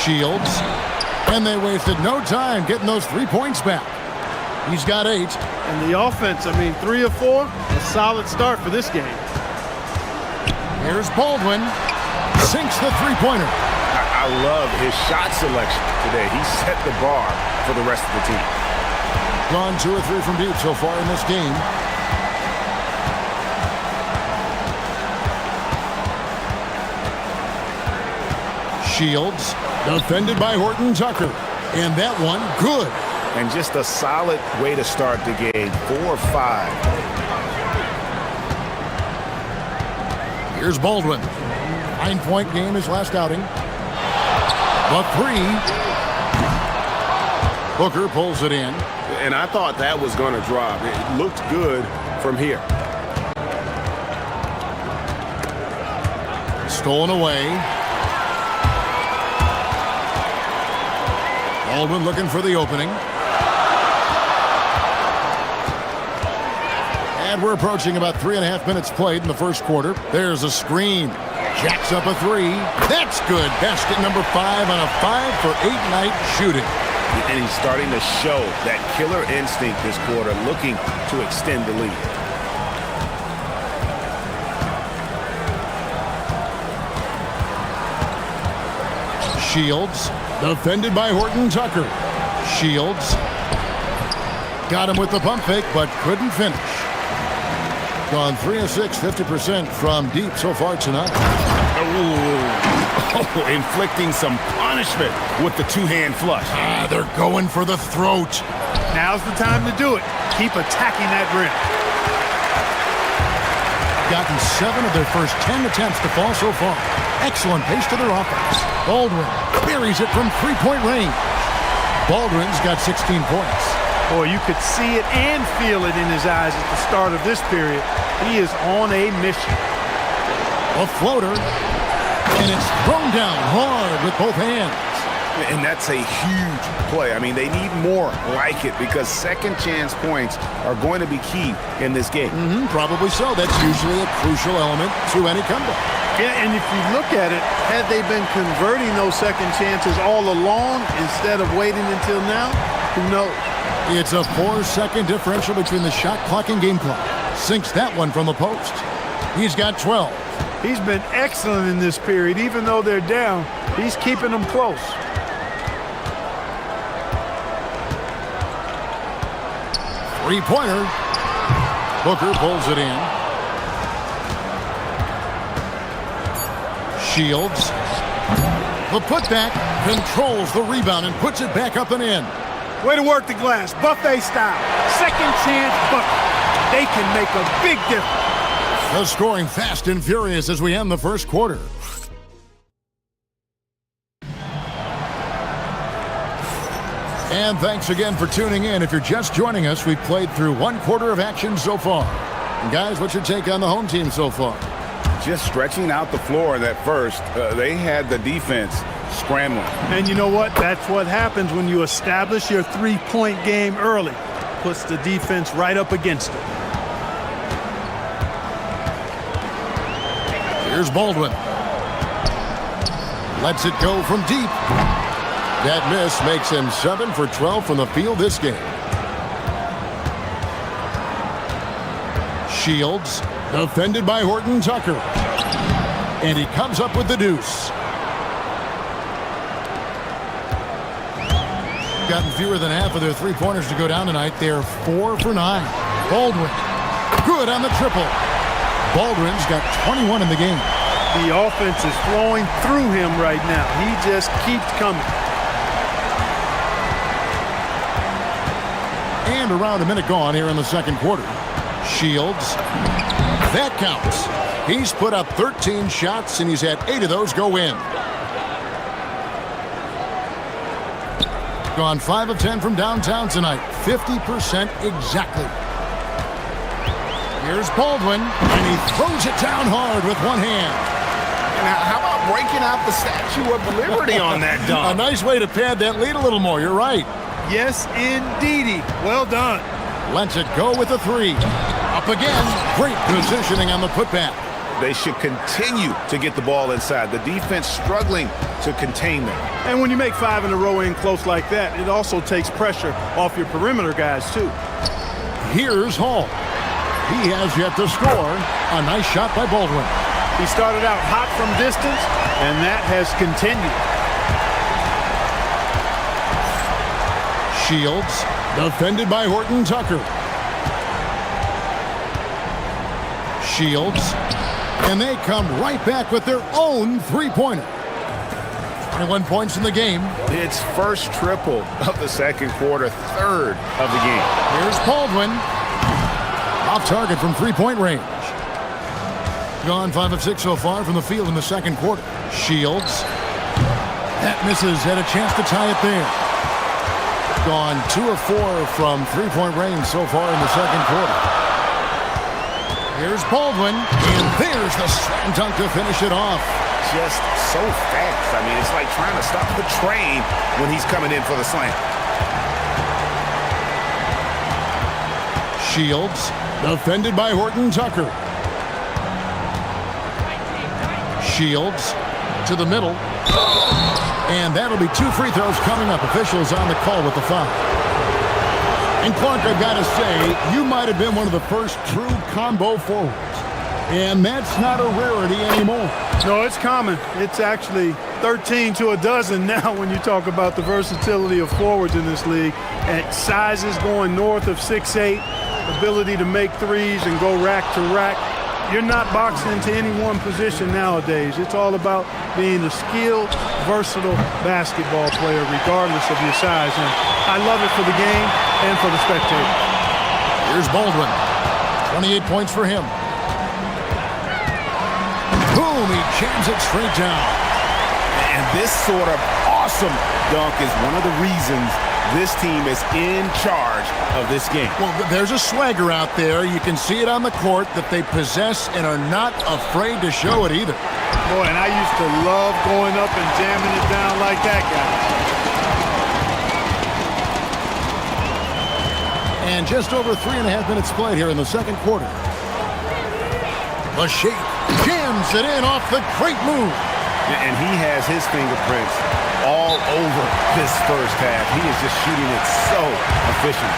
Speaker 1: Shields, and they wasted no time getting those 3 points back. He's got 8.
Speaker 16: And the offense, I mean, 3 of 4, a solid start for this game.
Speaker 1: Here's Baldwin, sinks the 3-pointer.
Speaker 11: I love his shot selection today. He set the bar for the rest of the team.
Speaker 1: Gone 2 or 3 from deep so far in this game. Shields, defended by Horton Tucker. And that one, good.
Speaker 11: And just a solid way to start the game. 4-5.
Speaker 1: Here's Baldwin. 9-point game his last outing. The 3. Booker pulls it in.
Speaker 11: And I thought that was going to drop. It looked good from here.
Speaker 1: Stolen away. Baldwin looking for the opening. And we're approaching about 3.5 minutes played in the first quarter. There's a screen. Jacks up a 3. That's good. Basket number 5 on a 5 for 8 night shooting.
Speaker 11: And he's starting to show that killer instinct this quarter, looking to extend the lead.
Speaker 1: Shields, defended by Horton Tucker. Shields got him with the pump fake, but couldn't finish. Gone 3 of 6, 50% from deep so far tonight.
Speaker 11: Oh, inflicting some punishment with the 2-hand flush.
Speaker 1: They're going for the throat.
Speaker 16: Now's the time to do it. Keep attacking that rim.
Speaker 1: Gotten 7 of their first 10 attempts to fall so far. Excellent pace to their offense. Baldwin buries it from 3-point range. Baldwin's got 16 points.
Speaker 16: Boy, you could see it and feel it in his eyes at the start of this period. He is on a mission.
Speaker 1: A floater. And it's thrown down hard with both hands.
Speaker 11: And that's a huge play. I mean, they need more like it because second chance points are going to be key in this game.
Speaker 1: Probably so. That's usually a crucial element to any comeback.
Speaker 16: Yeah, and if you look at it, had they been converting those second chances all along instead of waiting until now, who knows?
Speaker 1: It's a 4-second differential between the shot clock and game clock. Sinks that one from the post. He's got 12.
Speaker 16: He's been excellent in this period. Even though they're down, he's keeping them close.
Speaker 1: Three-pointer. Booker pulls it in. Shields. The putback controls the rebound and puts it back up and in.
Speaker 16: Way to work the glass, buffet style. Second chance bucket. They can make a big difference.
Speaker 1: The scoring fast and furious as we end the first quarter. And thanks again for tuning in. If you're just joining us, we've played through one quarter of action so far. And guys, what's your take on the home team so far?
Speaker 11: Just stretching out the floor in that first. They had the defense scrambling.
Speaker 16: And you know what? That's what happens when you establish your three-point game early. Puts the defense right up against it.
Speaker 1: Here's Baldwin. Lets it go from deep. That miss makes him 7 for 12 from the field this game. Shields, defended by Horton Tucker. And he comes up with the deuce. Gotten fewer than half of their three-pointers to go down tonight. They're 4 for 9. Baldwin, good on the triple. Baldwin's got 21 in the game.
Speaker 16: The offense is flowing through him right now. He just keeps coming.
Speaker 1: And around a minute gone here in the second quarter. Shields. That counts. He's put up 13 shots, and he's had 8 of those go in. Gone 5 of 10 from downtown tonight. 50% exactly. Here's Baldwin, and he throws it down hard with one hand.
Speaker 11: Now, how about breaking out the Statue of Liberty on that dunk?
Speaker 1: A nice way to pad that lead a little more. You're right.
Speaker 16: Yes, indeedy. Well done.
Speaker 1: Lets it go with a 3. Up again. Great positioning on the putback.
Speaker 11: They should continue to get the ball inside. The defense struggling to contain them.
Speaker 16: And when you make 5 in a row in close like that, it also takes pressure off your perimeter guys, too.
Speaker 1: Here's Hall. He has yet to score. A nice shot by Baldwin.
Speaker 16: He started out hot from distance, and that has continued.
Speaker 1: Shields, defended by Horton Tucker. Shields, and they come right back with their own three-pointer. 21 points in the game.
Speaker 11: It's first triple of the second quarter, third of the game.
Speaker 1: Here's Baldwin. Off target from three-point range. Gone 5 of 6 so far from the field in the second quarter. Shields. That misses. Had a chance to tie it there. Gone 2 of 4 from three-point range so far in the second quarter. Here's Baldwin. And there's the slam dunk to finish it off.
Speaker 11: Just so fast. I mean, it's like trying to stop the train when he's coming in for the slam.
Speaker 1: Shields, defended by Horton Tucker. Shields to the middle. And that'll be 2 free throws coming up. Officials on the call with the foul. And Clark, I've got to say, you might have been one of the first true combo forwards. And that's not a rarity anymore.
Speaker 16: No, it's common. It's actually 13 to a dozen now when you talk about the versatility of forwards in this league. At sizes going north of 6'8", ability to make threes and go rack to rack. You're not boxing into any one position nowadays. It's all about being a skilled, versatile basketball player regardless of your size. And I love it for the game and for the spectator.
Speaker 1: Here's Baldwin. 28 points for him. Boom, he jams it straight down.
Speaker 11: And this sort of awesome dunk is one of the reasons This team is in charge of this game.
Speaker 1: Well, there's a swagger out there. You can see it on the court that they possess and are not afraid to show it either.
Speaker 16: Boy, and I used to love going up and jamming it down like that, guys.
Speaker 1: And just over 3.5 minutes played here in the second quarter. The Sheik jams it in off the great move.
Speaker 11: And he has his fingerprints all over this first half. He is just shooting it so efficient.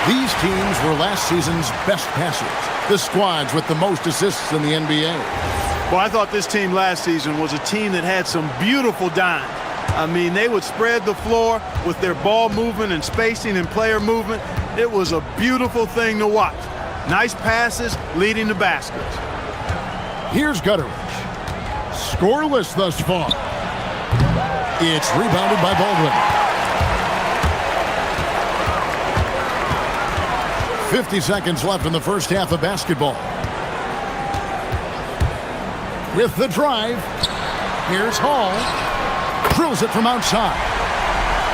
Speaker 1: These teams were last season's best passers. The squads with the most assists in the NBA.
Speaker 16: Well, I thought this team last season was a team that had some beautiful dimes. I mean, they would spread the floor with their ball movement and spacing and player movement. It was a beautiful thing to watch. Nice passes leading to baskets.
Speaker 1: Here's Gutteridge. Scoreless thus far. It's rebounded by Baldwin. 50 seconds left in the first half of basketball. With the drive, here's Hall. Drills it from outside.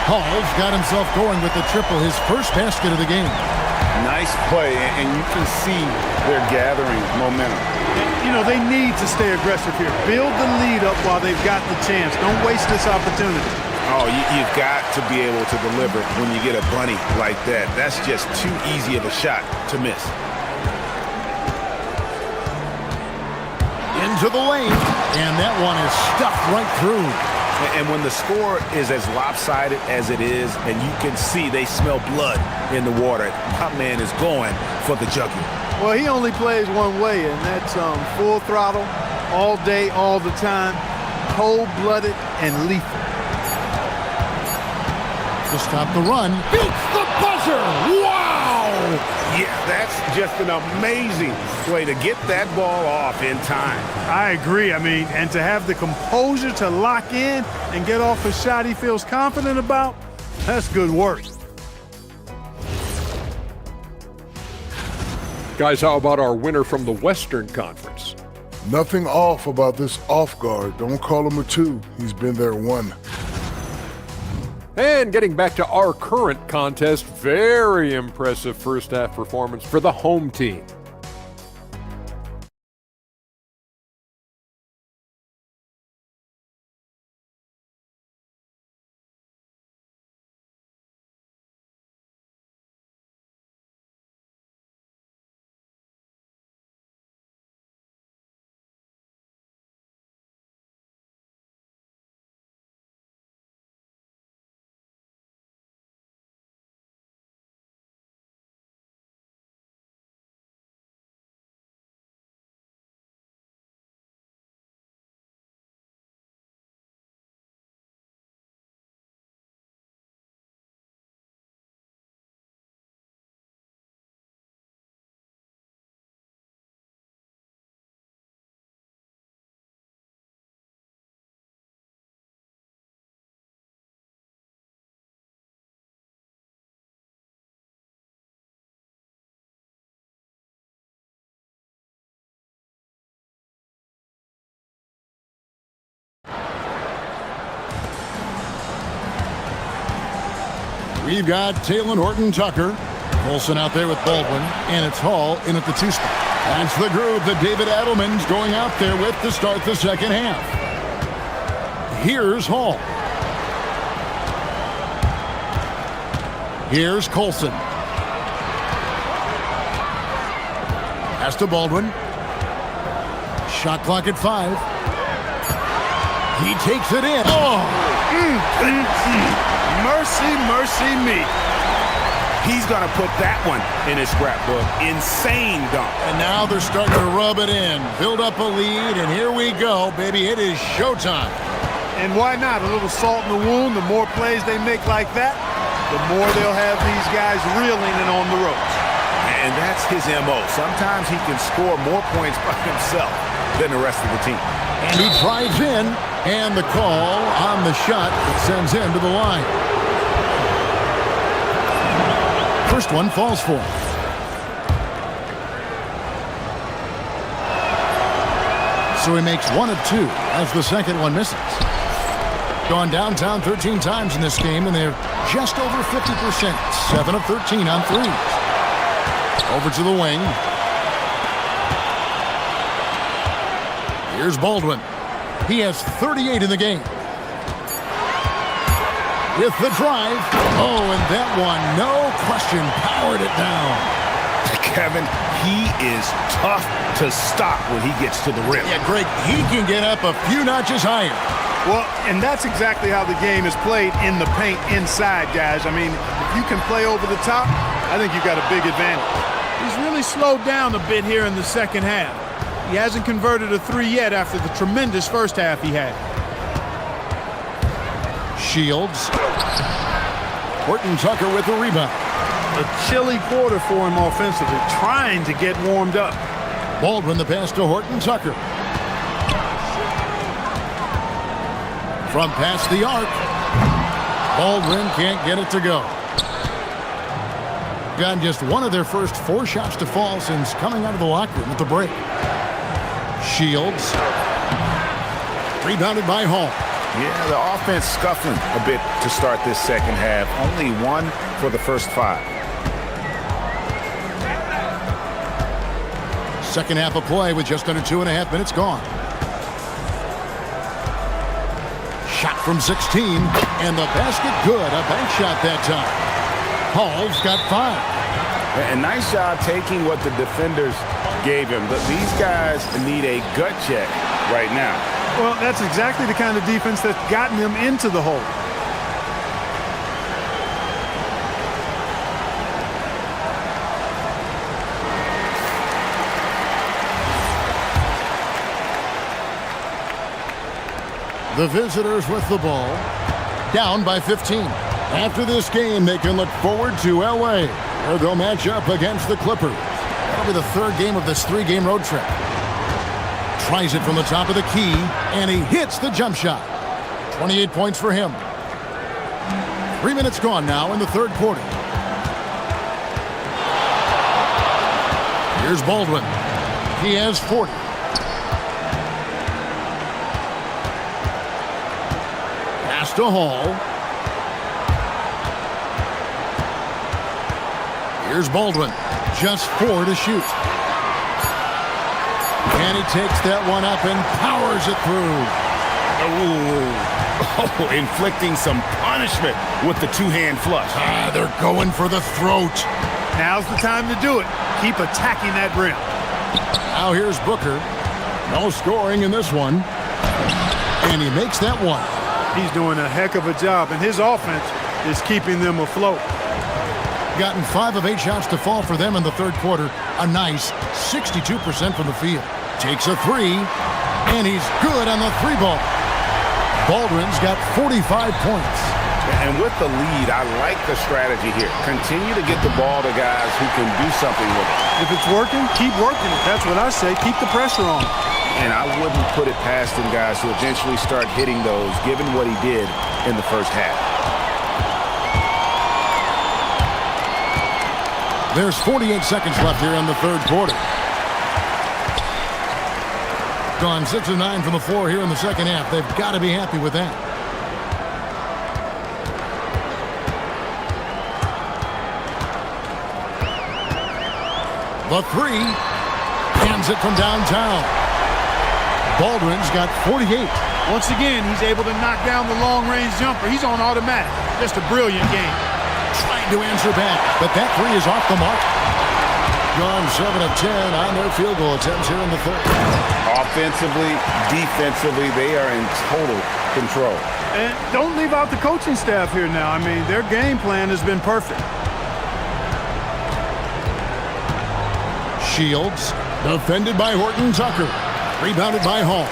Speaker 1: Hall's got himself going with the triple, his first basket of the game.
Speaker 11: Nice play, and you can see they're gathering momentum.
Speaker 16: You know, they need to stay aggressive here. Build the lead up while they've got the chance. Don't waste this opportunity.
Speaker 11: Oh, you've got to be able to deliver when you get a bunny like that. That's just too easy of a shot to miss.
Speaker 1: Into the lane, and that one is stuffed right through.
Speaker 11: And when the score is as lopsided as it is, and you can see they smell blood in the water, my man is going for the jugular.
Speaker 16: Well, he only plays one way, and that's full throttle, all day, all the time, cold-blooded and lethal.
Speaker 1: To stop the run, beats the buzzer! Wow!
Speaker 11: Yeah, that's just an amazing way to get that ball off in time.
Speaker 16: I agree. I mean, and to have the composure to lock in and get off a shot he feels confident about, that's good work.
Speaker 9: Guys, how about our winner from the Western Conference?
Speaker 4: Nothing off about this off guard. Don't call him a 2. He's been there 1.
Speaker 9: And getting back to our current contest, very impressive first half performance for the home team.
Speaker 1: We've got Taylor Horton-Tucker. Olsen out there with Baldwin, and it's Hall in at the 2 spot. That's the groove that David Adelman's going out there with to start the second half. Here's Hall. Here's Colson. Pass to Baldwin. Shot clock at 5. He takes it in. Oh!
Speaker 16: Mercy, mercy me.
Speaker 11: He's going to put that one in his scrapbook. Insane dunk.
Speaker 1: And now they're starting to rub it in. Build up a lead, and here we go, baby. It is showtime.
Speaker 16: And why not? A little salt in the wound. The more plays they make like that, the more they'll have these guys reeling and on the ropes.
Speaker 11: And that's his MO. Sometimes he can score more points by himself than the rest of the team.
Speaker 1: And he drives in, and the call on the shot that sends him to the line. First one falls for him. So he makes 1 of 2 as the second one misses. Gone downtown 13 times in this game, and they're just over 50%. 7 of 13 on threes. Over to the wing. Here's Baldwin. He has 38 in the game. With the drive. Oh, and that one, no question, powered it down.
Speaker 2: Kevin, he is tough to stop when he gets to the rim.
Speaker 1: Yeah, Greg, he can get up a few notches higher.
Speaker 16: Well, and that's exactly how the game is played in the paint inside, guys. I mean, if you can play over the top, I think you've got a big advantage. He's really slowed down a bit here in the second half. He hasn't converted a 3 yet after the tremendous first half he had.
Speaker 1: Shields. Horton Tucker with the rebound.
Speaker 16: A chilly quarter for him offensively, trying to get warmed up.
Speaker 1: Baldwin the pass to Horton Tucker. From past the arc. Baldwin can't get it to go. Gotten just one of their first 4 shots to fall since coming out of the locker room at the break. Shields. Rebounded by Hall.
Speaker 11: Yeah, the offense scuffling a bit to start this second half. Only 1 for the first 5.
Speaker 1: Second half of play with just under 2.5 minutes gone. Shot from 16, and the basket good. A bank shot that time. Hall's got 5.
Speaker 11: And nice job taking what the defenders gave him. But these guys need a gut check right now.
Speaker 16: Well, that's exactly the kind of defense that's gotten them into the hole.
Speaker 1: The visitors with the ball, down by 15. After this game, they can look forward to LA, where they'll match up against the Clippers. That'll be the 3rd game of this 3-game road trip. Tries it from the top of the key, and he hits the jump shot. 28 points for him. 3 minutes gone now in the 3rd quarter. Here's Baldwin. He has 40. Pass to Hall. Here's Baldwin. Just 4 to shoot. And he takes that one up and powers it through.
Speaker 11: Oh, inflicting some punishment with the 2-hand flush.
Speaker 1: They're going for the throat.
Speaker 16: Now's the time to do it. Keep attacking that rim.
Speaker 1: Now here's Booker. No scoring in this one. And he makes that one.
Speaker 16: He's doing a heck of a job, and his offense is keeping them afloat.
Speaker 1: Gotten 5 of 8 shots to fall for them in the 3rd quarter. A nice 62% from the field. Takes a 3, and he's good on the 3-ball. Baldwin's got 45 points.
Speaker 11: And with the lead, I like the strategy here. Continue to get the ball to guys who can do something with it.
Speaker 16: If it's working, keep working it. That's what I say. Keep the pressure on.
Speaker 11: And I wouldn't put it past him, guys, to eventually start hitting those, given what he did in the first half.
Speaker 1: There's 48 seconds left here in the 3rd quarter. Gone 6 of 9 from the floor here in the second half. They've got to be happy with that. The 3. Hands it from downtown. Baldwin's got 48.
Speaker 16: Once again, he's able to knock down the long-range jumper. He's on automatic. Just a brilliant game.
Speaker 1: Trying to answer back, but that 3 is off the mark. Gone 7 of 10 on their field goal attempts here in the 3rd.
Speaker 11: Offensively, defensively, they are in total control.
Speaker 16: And don't leave out the coaching staff here now. I mean, their game plan has been perfect.
Speaker 1: Shields, defended by Horton Tucker. Rebounded by Hall.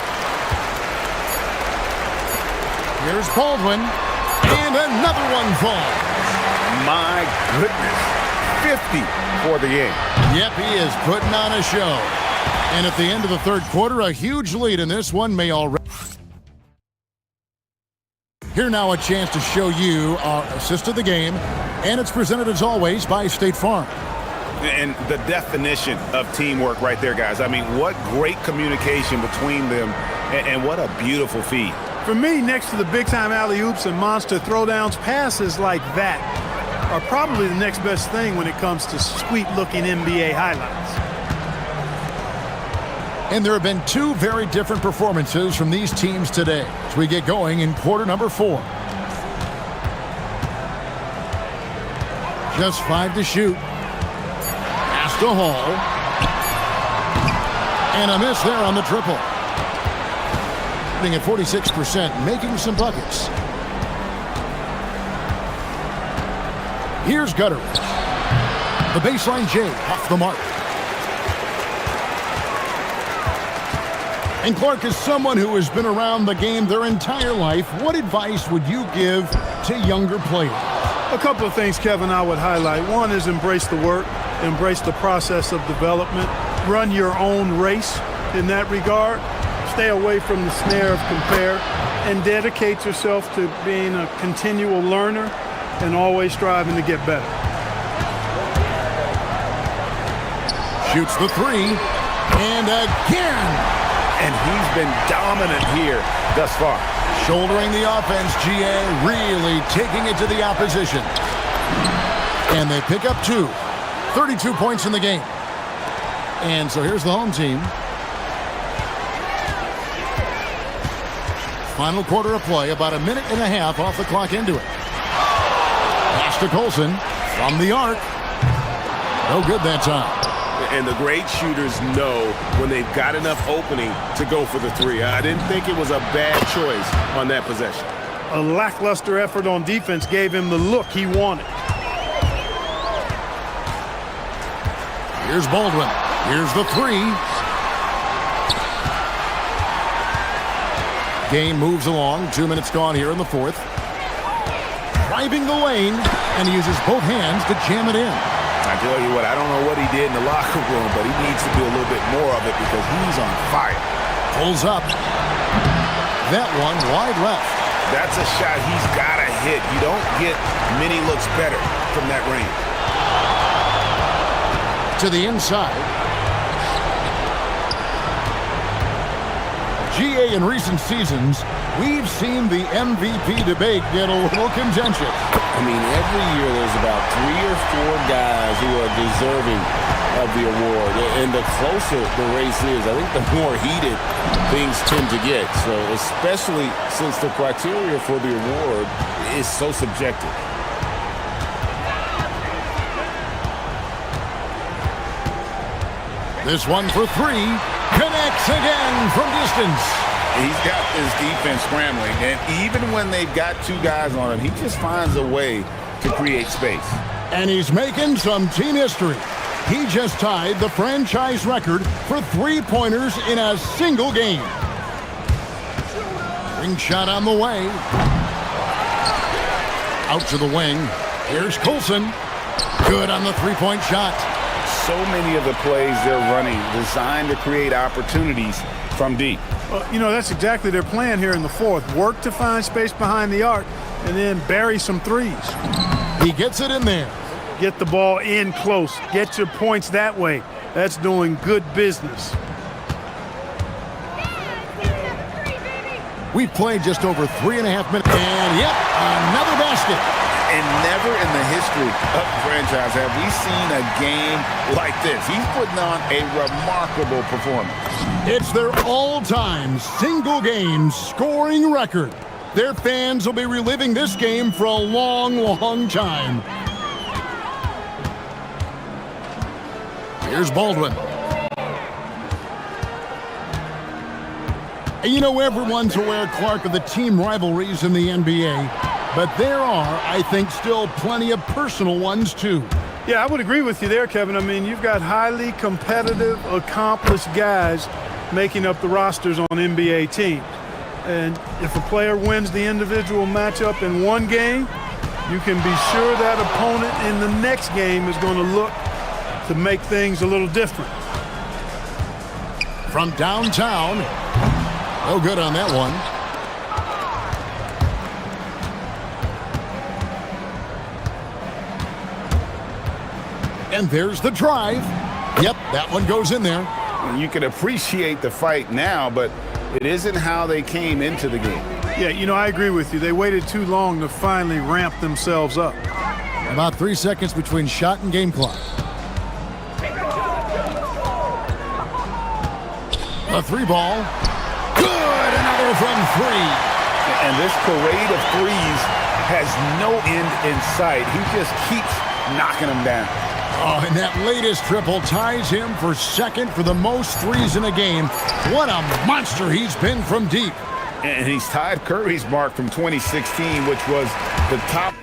Speaker 1: Here's Baldwin, and another one falls.
Speaker 11: My goodness, 50 for the game.
Speaker 1: Yep, he is putting on a show. And at the end of the 3rd quarter, a huge lead in this one may already... Here now a chance to show you our assist of the game, and it's presented as always by State Farm.
Speaker 11: And the definition of teamwork right there, guys. I mean, what great communication between them, and what a beautiful feed.
Speaker 16: For me, next to the big-time alley-oops and monster throwdowns, passes like that are probably the next best thing when it comes to sweet-looking NBA highlights.
Speaker 1: And there have been two very different performances from these teams today as we get going in quarter number 4. Just 5 to shoot. Pass to Hall. And a miss there on the triple. At 46%, making some buckets. Here's Gutteridge. The baseline J off the mark. And Clark, is someone who has been around the game their entire life, what advice would you give to younger players?
Speaker 16: A couple of things, Kevin, I would highlight. One is embrace the work, embrace the process of development, run your own race in that regard, stay away from the snare of compare, and dedicate yourself to being a continual learner and always striving to get better.
Speaker 1: Shoots the 3, and again!
Speaker 11: And he's been dominant here thus far.
Speaker 1: Shouldering the offense, GA really taking it to the opposition. And they pick up 2. 32 points in the game. And so here's the home team. Final quarter of play, about a minute and a half off the clock into it. Pass to Colson from the arc. No good that time.
Speaker 11: And the great shooters know when they've got enough opening to go for the 3. I didn't think it was a bad choice on that possession.
Speaker 16: A lackluster effort on defense gave him the look he wanted.
Speaker 1: Here's Baldwin. Here's the 3. Game moves along. 2 minutes gone here in the 4th. Driving the lane, and he uses both hands to jam it in.
Speaker 11: I tell you what, I don't know what he did in the locker room, but he needs to do a little bit more of it because he's on fire.
Speaker 1: Pulls up. That one wide left.
Speaker 11: That's a shot he's got to hit. You don't get many looks better from that range.
Speaker 1: To the inside. GA, in recent seasons, we've seen the MVP debate get a little contentious.
Speaker 11: I mean, every year there's about 3 or 4 guys who are deserving of the award. And the closer the race is, I think the more heated things tend to get. So especially since the criteria for the award is so subjective.
Speaker 1: This one for 3. Connects again from distance.
Speaker 11: He's got this defense scrambling, and even when they've got 2 guys on him, he just finds a way to create space.
Speaker 1: And he's making some team history. He just tied the franchise record for 3-pointers in a single game. Ring shot on the way. Out to the wing. Here's Colson. Good on the 3-point shot.
Speaker 11: So many of the plays they're running designed to create opportunities from deep.
Speaker 16: Well, you know, that's exactly their plan here in the 4th. Work to find space behind the arc and then bury some 3s.
Speaker 1: He gets it in there.
Speaker 16: Get the ball in close. Get your points that way. That's doing good business.
Speaker 1: We've played just over 3.5 minutes. And yep, another basket.
Speaker 11: And never in the history of the franchise have we seen a game like this. He's putting on a remarkable performance.
Speaker 1: It's their all-time single-game scoring record. Their fans will be reliving this game for a long, long time. Here's Baldwin. And you know, everyone's aware, Clark, of the team rivalries in the NBA. But there are, I think, still plenty of personal ones, too.
Speaker 16: Yeah, I would agree with you there, Kevin. I mean, you've got highly competitive, accomplished guys making up the rosters on NBA teams. And if a player wins the individual matchup in one game, you can be sure that opponent in the next game is going to look to make things a little different.
Speaker 1: From downtown, no good on that one. And there's the drive. Yep, that one goes in there.
Speaker 11: You can appreciate the fight now, but it isn't how they came into the game.
Speaker 16: Yeah, you know, I agree with you. They waited too long to finally ramp themselves up.
Speaker 1: About 3 seconds between shot and game clock. A three ball. Good! Another from three.
Speaker 11: And this parade of threes has no end in sight. He just keeps knocking them down.
Speaker 1: Oh, and that latest triple ties him for second for the most threes in a game. What a monster he's been from deep.
Speaker 11: And he's tied Curry's mark from 2016, which was the top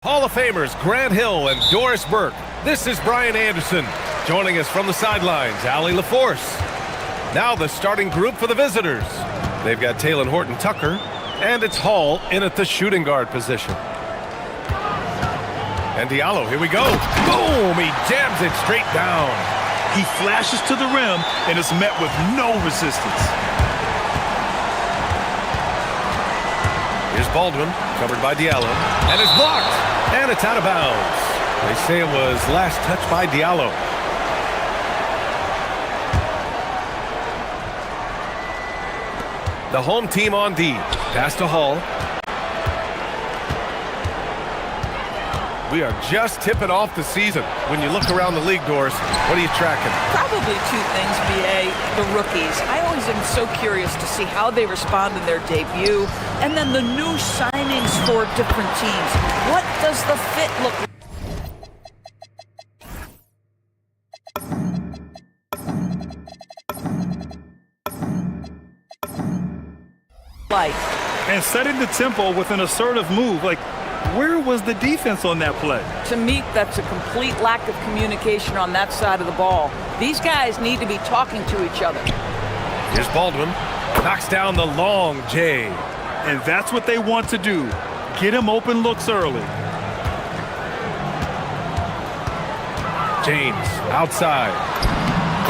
Speaker 5: Hall of Famers Grant Hill and Doris Burke. This is Brian Anderson. Joining us from the sidelines, Allie LaForce. Now the starting group for the visitors. They've got Taylor Horton-Tucker, and it's Hall in at the shooting guard position. And Diallo, here we go. Boom! He jams it straight down.
Speaker 6: He flashes to the rim and is met with no resistance.
Speaker 5: Here's Baldwin, covered by Diallo, and it's blocked, and it's out of bounds. They say it was last touched by Diallo. The home team on D. Pass to Hall. We are just tipping off the season. When you look around the league, Doris, what are you tracking?
Speaker 10: Probably two things, BA. The rookies. I always am so curious to see how they respond in their debut. And then the new signings for different teams. What does the fit look like?
Speaker 6: And setting the tempo with an assertive move. Like, where was the defense on that play?
Speaker 10: To me, that's a complete lack of communication on that side of the ball. These guys need to be talking to each other.
Speaker 5: Here's Baldwin. Knocks down the long J.
Speaker 6: And that's what they want to do. Get him open looks early.
Speaker 5: James, outside.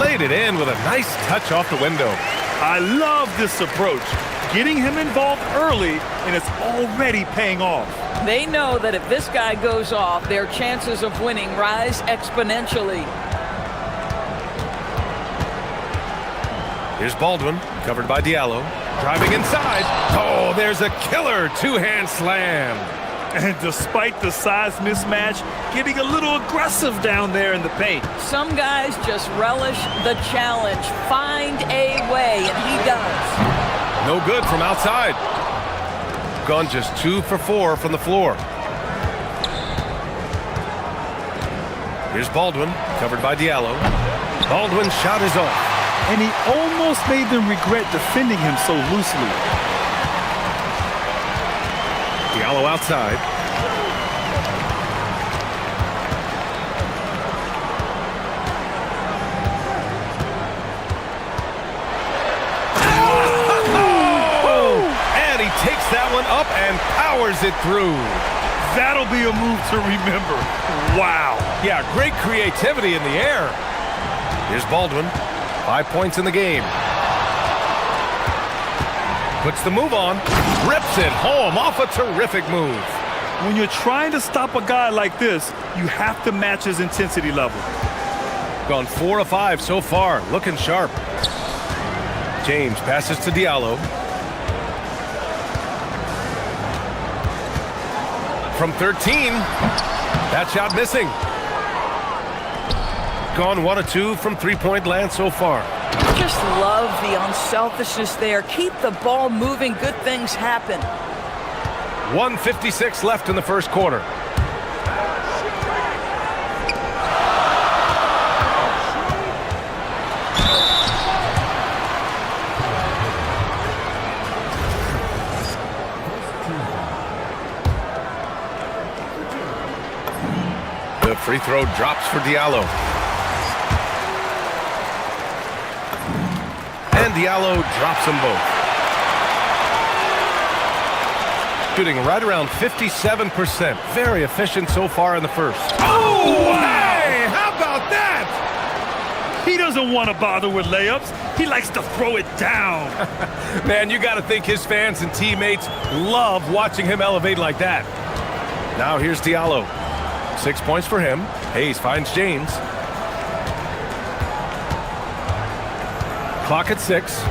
Speaker 5: Laid it in with a nice touch off the window.
Speaker 6: I love this approach. Getting him involved early, and it's already paying off.
Speaker 10: They know that if this guy goes off, their chances of winning rise exponentially.
Speaker 5: Here's Baldwin, covered by Diallo. Driving inside. Oh, there's a killer two-hand slam.
Speaker 6: And despite the size mismatch, getting a little aggressive down there in the paint.
Speaker 10: Some guys just relish the challenge. Find a way, and he does.
Speaker 5: No good from outside. Gone just 2 for 4 from the floor. Here's Baldwin, covered by Diallo. Baldwin's shot is off.
Speaker 6: And he almost made them regret defending him so loosely.
Speaker 5: Diallo outside. And he takes that one up and powers it through.
Speaker 6: That'll be a move to remember. Wow.
Speaker 5: Yeah, great creativity in the air. Here's Baldwin. 5 points in the game. Puts the move on. Rips it home off a terrific move.
Speaker 6: When you're trying to stop a guy like this, you have to match his intensity level.
Speaker 5: Gone 4 of 5 so far. Looking sharp. James passes to Diallo. From 13. That shot missing. Gone 1 of 2 from three-point land so far.
Speaker 10: Just love the unselfishness there. Keep the ball moving. Good things happen.
Speaker 5: 1:56 left in the first quarter. The free throw drops for Diallo. And Diallo drops them both. Shooting right around 57%. Very efficient so far in the first.
Speaker 6: Oh, hey! How about that? He doesn't want to bother with layups. He likes to throw it down.
Speaker 5: Man, you got to think his fans and teammates love watching him elevate like that. Now here's Diallo. 6 points for him. Hayes finds James. Clock at 6.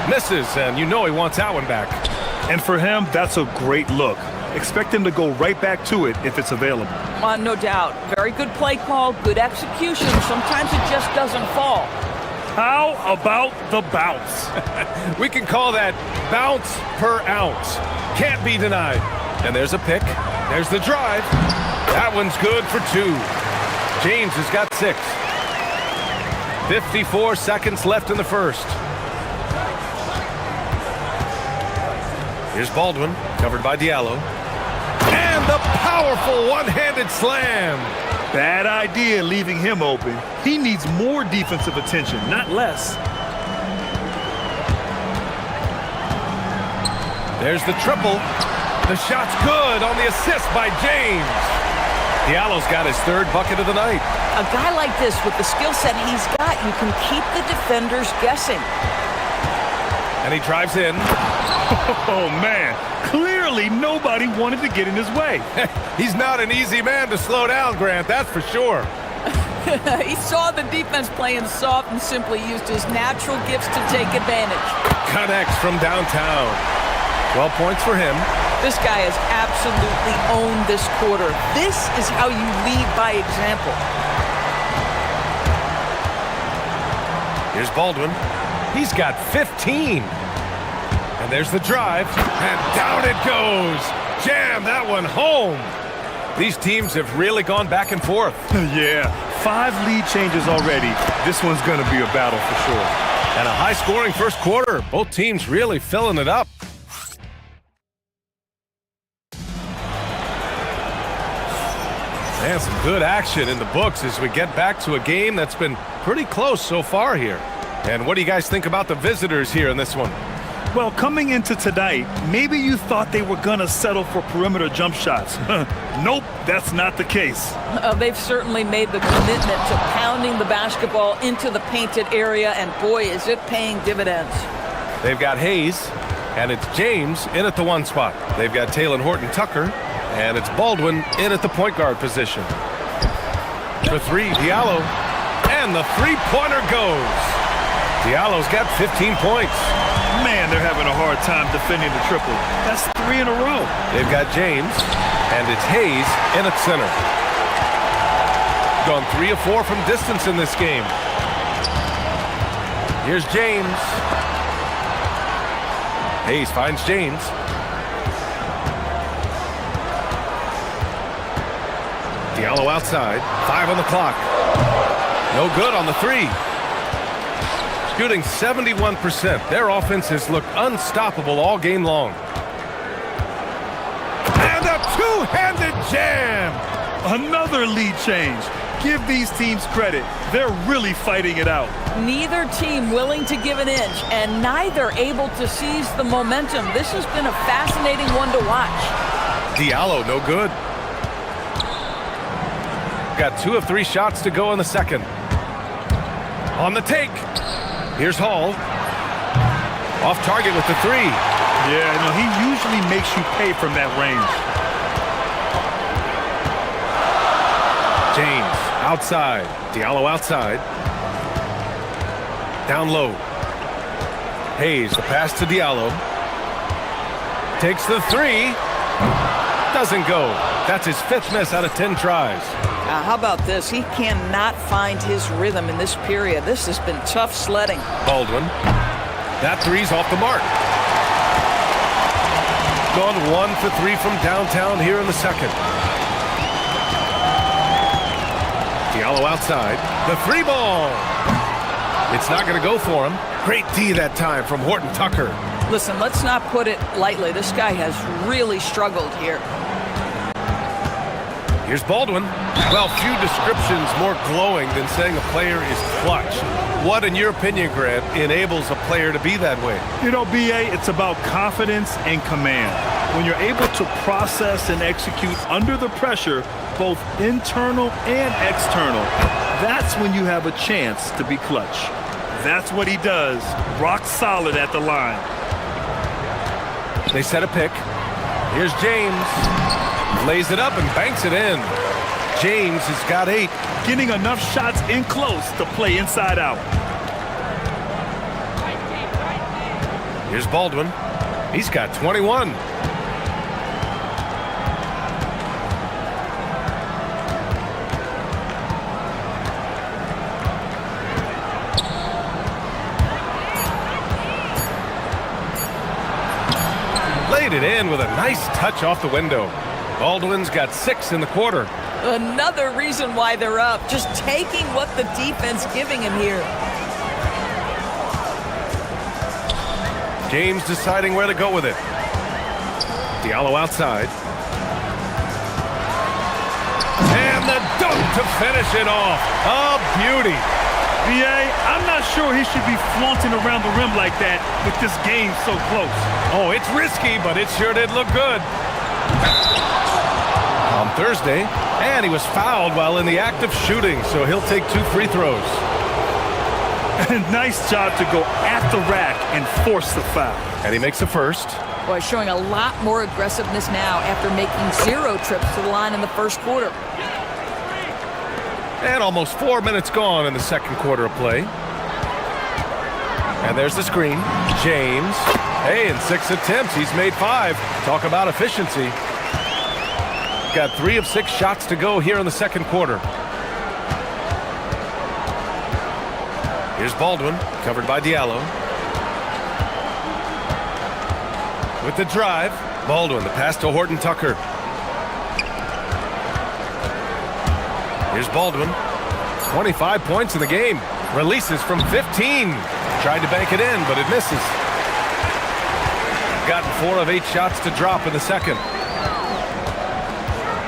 Speaker 5: Misses, and you know he wants that one back.
Speaker 6: And for him, that's a great look. Expect him to go right back to it if it's available.
Speaker 10: No doubt. Very good play call, good execution. Sometimes it just doesn't fall.
Speaker 6: How about the bounce?
Speaker 5: We can call that bounce per ounce. Can't be denied. And there's a pick. There's the drive. That one's good for 2. James has got 6. 54 seconds left in the first. Here's Baldwin, covered by Diallo. And the powerful one-handed slam.
Speaker 6: Bad idea leaving him open. He needs more defensive attention, not less.
Speaker 5: There's the triple. The shot's good on the assist by James. Diallo's got his third bucket of the night.
Speaker 10: A guy like this, with the skill set he's got, you can keep the defenders guessing.
Speaker 5: And he drives in.
Speaker 6: Oh, man. Clearly nobody wanted to get in his way.
Speaker 5: He's not an easy man to slow down, Grant, that's for sure.
Speaker 10: He saw the defense playing soft and simply used his natural gifts to take advantage.
Speaker 5: Connects from downtown. 12 points for him.
Speaker 10: This guy has absolutely owned this quarter. This is how you lead by example.
Speaker 5: Here's Baldwin. He's got 15. And there's the drive. And down it goes. Jam that one home. These teams have really gone back and forth.
Speaker 6: Yeah, 5 lead changes already. This one's going to be a battle for sure.
Speaker 5: And a high-scoring first quarter. Both teams really filling it up. And some good action in the books as we get back to a game that's been pretty close so far here. And what do you guys think about the visitors here in this one?
Speaker 6: Well, coming into tonight, maybe you thought they were going to settle for perimeter jump shots. Nope, that's not the case.
Speaker 10: They've certainly made the commitment to pounding the basketball into the painted area, and boy, is it paying dividends.
Speaker 5: They've got Hayes, and it's James in at the 1 spot. They've got Taylor Horton-Tucker, and it's Baldwin in at the point guard position. For 3, Diallo, and the three-pointer goes. Diallo's got 15 points.
Speaker 6: Man, they're having a hard time defending the triple. That's 3 in a row.
Speaker 5: They've got James, and it's Hayes in at center. Gone 3 of 4 from distance in this game. Here's James. Hayes finds James. Diallo outside. 5 on the clock. No good on the 3. Shooting 71%. Their offense has looked unstoppable all game long. And a two-handed jam!
Speaker 6: Another lead change. Give these teams credit. They're really fighting it out.
Speaker 10: Neither team willing to give an inch, and neither able to seize the momentum. This has been a fascinating one to watch.
Speaker 5: Diallo, no good. Got 2 of 3 shots to go in the second. On the take. Here's Hall. Off target with the 3.
Speaker 6: Yeah, no, he usually makes you pay from that range.
Speaker 5: James outside. Diallo outside. Down low. Hayes, the pass to Diallo. Takes the 3. Doesn't go. That's his 5th miss out of 10 tries.
Speaker 10: How about this? He cannot find his rhythm in this period. This has been tough sledding.
Speaker 5: Baldwin. That 3's off the mark. Gone 1 for 3 from downtown here in the second. Diallo outside. The 3 ball. It's not going to go for him. Great D that time from Horton-Tucker.
Speaker 10: Listen, let's not put it lightly. This guy has really struggled here.
Speaker 5: Here's Baldwin. Well, few descriptions more glowing than saying a player is clutch. What, in your opinion, Grant, enables a player to be that way?
Speaker 6: You know, B.A., it's about confidence and command. When you're able to process and execute under the pressure, both internal and external, that's when you have a chance to be clutch. That's what he does. Rock solid at the line.
Speaker 5: They set a pick. Here's James. Lays it up and banks it in. James has got 8.
Speaker 6: Getting enough shots in close to play inside out.
Speaker 5: Here's Baldwin. He's got 21. Laid it in with a nice touch off the window. Baldwin's got 6 in the quarter.
Speaker 10: Another reason why they're up. Just taking what the defense giving him here.
Speaker 5: James deciding where to go with it. Diallo outside. And the dunk to finish it off. A beauty.
Speaker 6: BA, I'm not sure he should be flaunting around the rim like that with this game so close.
Speaker 5: Oh, it's risky, but it sure did look good. On Thursday, and he was fouled while in the act of shooting, so he'll take 2 free throws.
Speaker 6: Nice job to go at the rack and force the foul.
Speaker 5: And he makes the first.
Speaker 10: Boy, showing a lot more aggressiveness now after making 0 trips to the line in the first quarter.
Speaker 5: And almost 4 minutes gone in the second quarter of play. And there's the screen. James. Hey, in 6 attempts, he's made 5. Talk about efficiency. Got 3 of 6 shots to go here in the second quarter. Here's Baldwin, covered by Diallo. With the drive, Baldwin, the pass to Horton Tucker. Here's Baldwin. 25 points in the game. Releases from 15. Tried to bank it in, but it misses. Got 4 of 8 shots to drop in the second.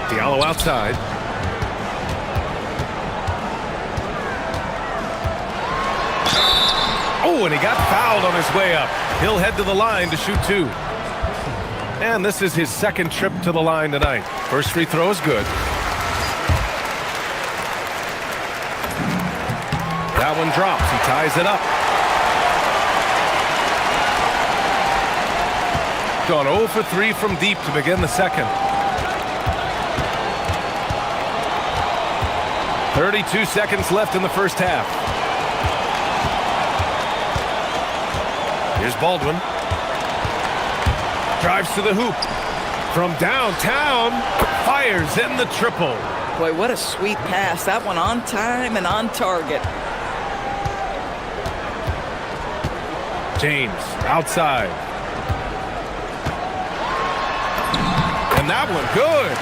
Speaker 5: Diallo outside. Oh, and he got fouled on his way up. He'll head to the line to shoot 2. And this is his second trip to the line tonight. First free throw is good. That one drops. He ties it up. Gone 0 for 3 from deep to begin the second. 32 seconds left in the first half. Here's Baldwin. Drives to the hoop. From downtown, fires in the triple.
Speaker 10: Boy, what a sweet pass. That one on time and on target.
Speaker 5: James outside. And that one good.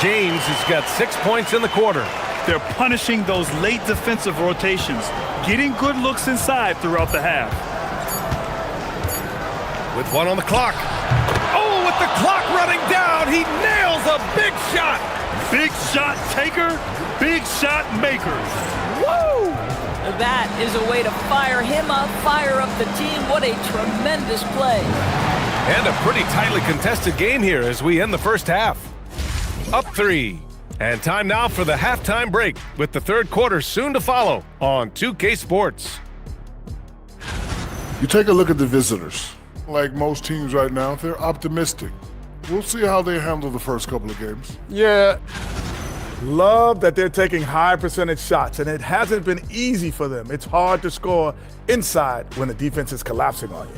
Speaker 5: James has got 6 points in the quarter.
Speaker 6: They're punishing those late defensive rotations, getting good looks inside throughout the half.
Speaker 5: With 1 on the clock. Oh, with the clock running down, he nails a big shot.
Speaker 6: Big shot taker, big shot maker.
Speaker 10: Woo! That is a way to fire him up, fire up the team. What a tremendous play.
Speaker 5: And a pretty tightly contested game here as we end the first half. Up 3. And time now for the halftime break, with the third quarter soon to follow on 2K Sports.
Speaker 4: You take a look at the visitors. Like most teams right now, they're optimistic. We'll see how they handle the first couple of games.
Speaker 8: Yeah. Love that they're taking high percentage shots, and it hasn't been easy for them. It's hard to score inside when the defense is collapsing on you.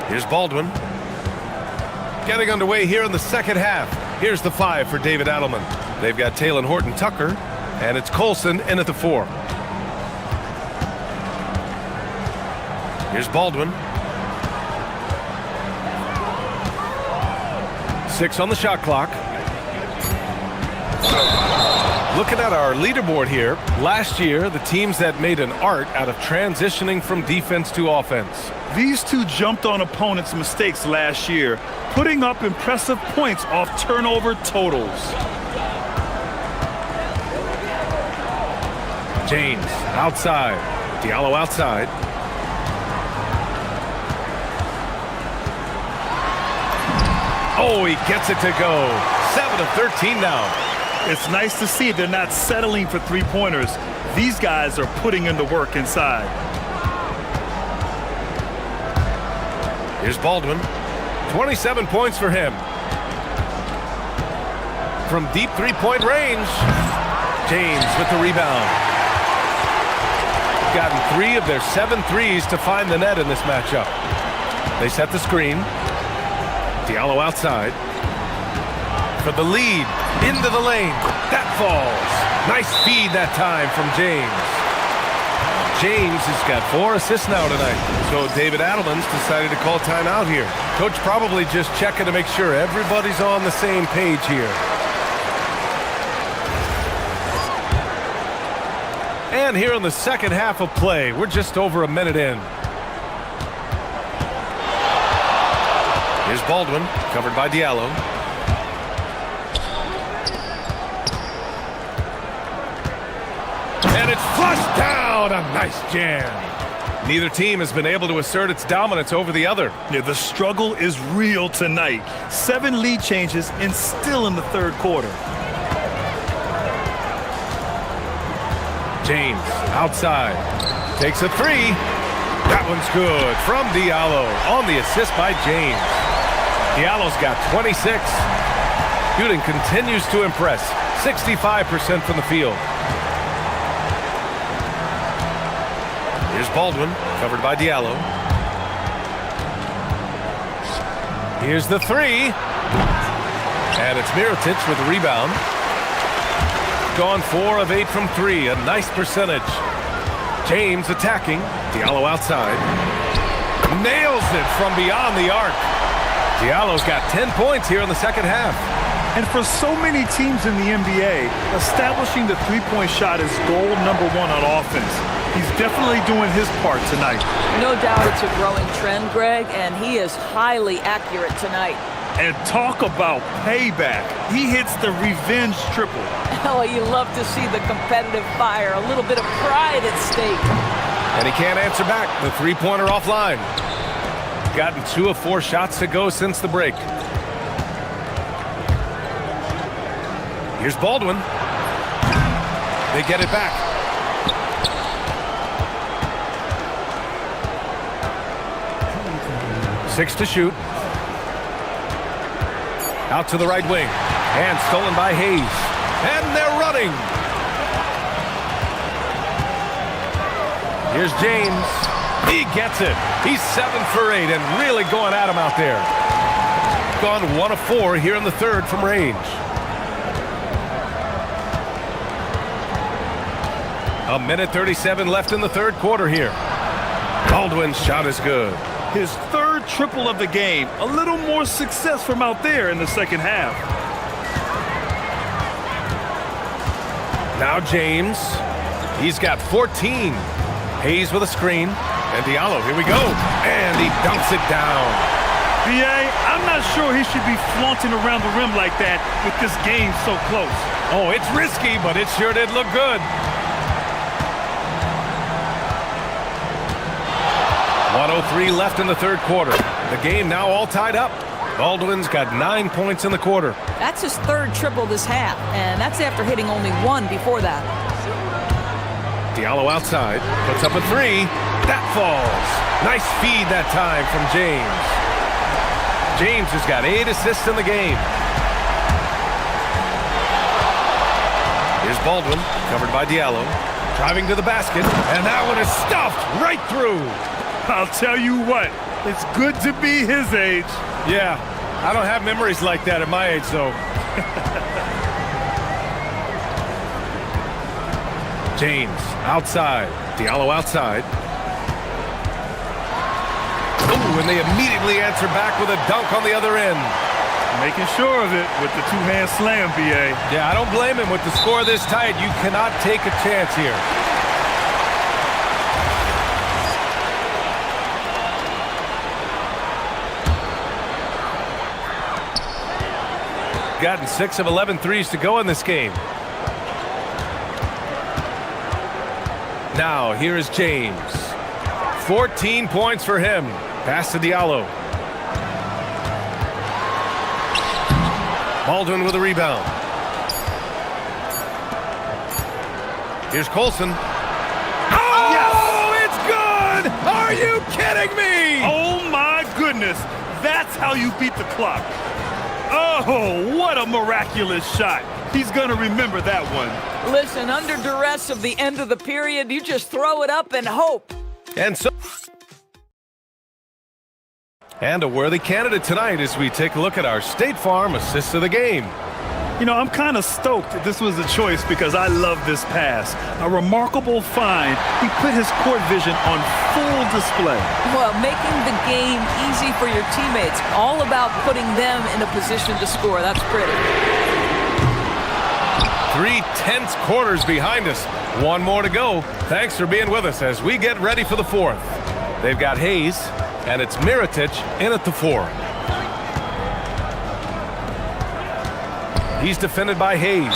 Speaker 5: Here's Baldwin. Getting underway here in the second half. Here's the 5 for David Adelman. They've got Taylor Horton Tucker, and it's Colson in at the 4. Here's Baldwin. 6 on the shot clock. Looking at our leaderboard here, last year, the teams that made an art out of transitioning from defense to offense.
Speaker 6: These two jumped on opponents' mistakes last year, putting up impressive points off turnover totals.
Speaker 5: James outside. Diallo outside. Oh, he gets it to go. 7 of 13 now.
Speaker 6: It's nice to see they're not settling for three-pointers. These guys are putting in the work inside.
Speaker 5: Here's Baldwin. 27 points for him. From deep three-point range, James with the rebound. Gotten 3 of their 7 threes to find the net in this matchup. They set the screen. Diallo outside. For the lead, into the lane. That falls. Nice feed that time from James. James has got 4 assists now tonight. So David Adelman's decided to call timeout here. Coach probably just checking to make sure everybody's on the same page here. And here in the second half of play, we're just over a minute in. Here's Baldwin, covered by Diallo. And it's flushed down. A nice jam. Neither team has been able to assert its dominance over the other.
Speaker 6: Yeah, the struggle is real tonight. 7 lead changes and still in the third quarter.
Speaker 5: James outside. Takes a 3. That one's good from Diallo on the assist by James. Diallo's got 26. Shooting continues to impress. 65% from the field. Here's Baldwin, covered by Diallo. Here's the 3. And it's Mirotic with the rebound. Gone 4 of 8 from 3. A nice percentage. James attacking. Diallo outside. Nails it from beyond the arc. Diallo's got 10 points here in the second half.
Speaker 6: And for so many teams in the NBA, establishing the three-point shot is goal number 1 on offense. He's definitely doing his part tonight.
Speaker 10: No doubt it's a growing trend, Greg, and he is highly accurate tonight.
Speaker 6: And talk about payback. He hits the revenge triple.
Speaker 10: Oh, you love to see the competitive fire, a little bit of pride at stake.
Speaker 5: And he can't answer back. The three-pointer offline. Gotten 2 of 4 shots to go since the break. Here's Baldwin. They get it back. Six to shoot. Out to the right wing. And stolen by Hayes. And they're running. Here's James. He gets it. He's 7 for 8 and really going at him out there. Gone 1 of 4 here in the third from range. A minute 37 left in the third quarter here. Baldwin's shot is good.
Speaker 6: His third triple of the game. A little more success from out there in the second half.
Speaker 5: Now James. He's got 14. Hayes with a screen. And Diallo, here we go. And he dunks it down.
Speaker 6: B.A., I'm not sure he should be flaunting around the rim like that with this game so close.
Speaker 5: Oh, it's risky, but it sure did look good. 1:03 left in the third quarter. The game now all tied up. Baldwin's got 9 points in the quarter.
Speaker 10: That's his third triple this half, and that's after hitting only 1 before that.
Speaker 5: Diallo outside, puts up a 3. That falls. Nice feed that time from James. James has got 8 assists in the game. Here's Baldwin, covered by Diallo. Driving to the basket, and that one is stuffed right through.
Speaker 6: I'll tell you what, it's good to be his age.
Speaker 5: Yeah, I don't have memories like that at my age, though. James outside. Diallo outside. Ooh, and they immediately answer back with a dunk on the other end.
Speaker 6: Making sure of it with the two-hand slam, B.A.
Speaker 5: Yeah, I don't blame him. With the score this tight, you cannot take a chance here. Gotten 6 of 11 threes to go in this game. Now, here is James. 14 points for him. Pass to Diallo. Baldwin with a rebound. Here's Colson. Oh, yes! It's good! Are you kidding me?
Speaker 6: Oh, my goodness. That's how you beat the clock. Oh, what a miraculous shot. He's going to remember that one.
Speaker 10: Listen, under duress of the end of the period, you just throw it up and hope.
Speaker 5: And a worthy candidate tonight as we take a look at our State Farm assists of the game.
Speaker 6: You know, I'm kind of stoked that this was a choice because I love this pass. A remarkable find. He put his court vision on full display.
Speaker 10: Well, making the game easy for your teammates. All about putting them in a position to score. That's pretty.
Speaker 5: 3 tense quarters behind us. One more to go. Thanks for being with us as we get ready for the fourth. They've got Hayes, and it's Mirotic in at the 4. He's defended by Hayes.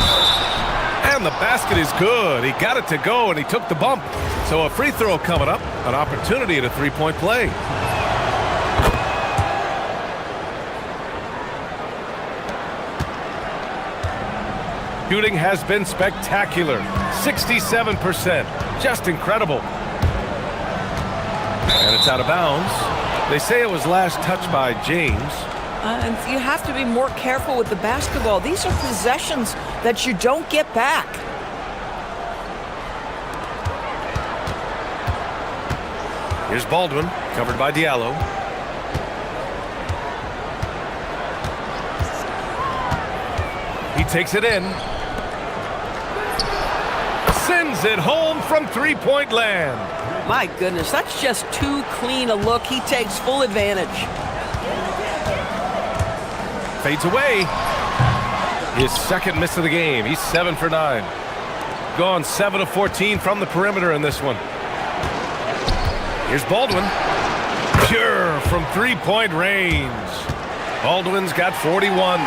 Speaker 5: And the basket is good. He got it to go, and he took the bump. So a free throw coming up, an opportunity at a three-point play. Shooting has been spectacular. 67%. Just incredible. And it's out of bounds. They say it was last touched by James.
Speaker 10: And you have to be more careful with the basketball. These are possessions that you don't get back.
Speaker 5: Here's Baldwin, covered by Diallo. He takes it in. Sends it home from three-point land.
Speaker 14: My goodness, that's just too clean a look. He takes full advantage.
Speaker 5: Fades away. His second miss of the game. He's 7 for 9. Gone 7 of 14 from the perimeter in this one. Here's Baldwin. Pure from three-point range. Baldwin's got 41.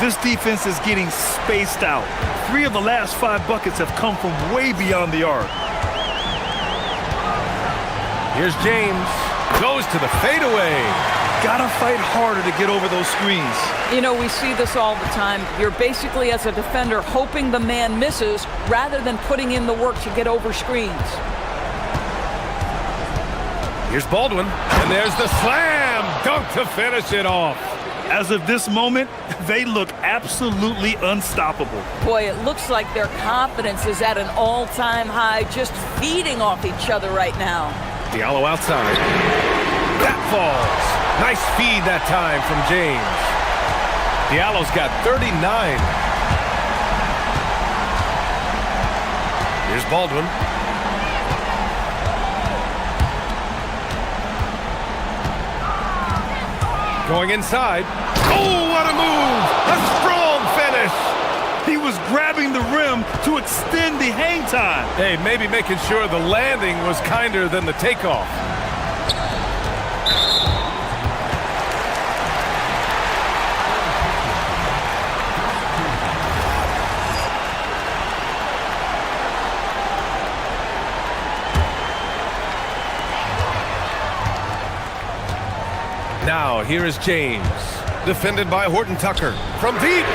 Speaker 6: This defense is getting spaced out. 3 of the last 5 buckets have come from way beyond the arc.
Speaker 5: Here's James. Goes to the fadeaway.
Speaker 6: Gotta fight harder to get over those screens.
Speaker 10: You know, we see this all the time. You're basically, as a defender, hoping the man misses rather than putting in the work to get over screens.
Speaker 5: Here's Baldwin. And there's the slam dunk to finish it off.
Speaker 6: As of this moment, they look absolutely unstoppable.
Speaker 10: Boy, it looks like their confidence is at an all-time high, just feeding off each other right now.
Speaker 5: Diallo outside. That falls. Nice feed that time from James. Diallo's got 39. Here's Baldwin. Going inside. Oh, what a move! A strong finish!
Speaker 6: He was grabbing the rim to extend the hang time.
Speaker 5: Hey, maybe making sure the landing was kinder than the takeoff. Now, here is James, defended by Horton Tucker. From deep.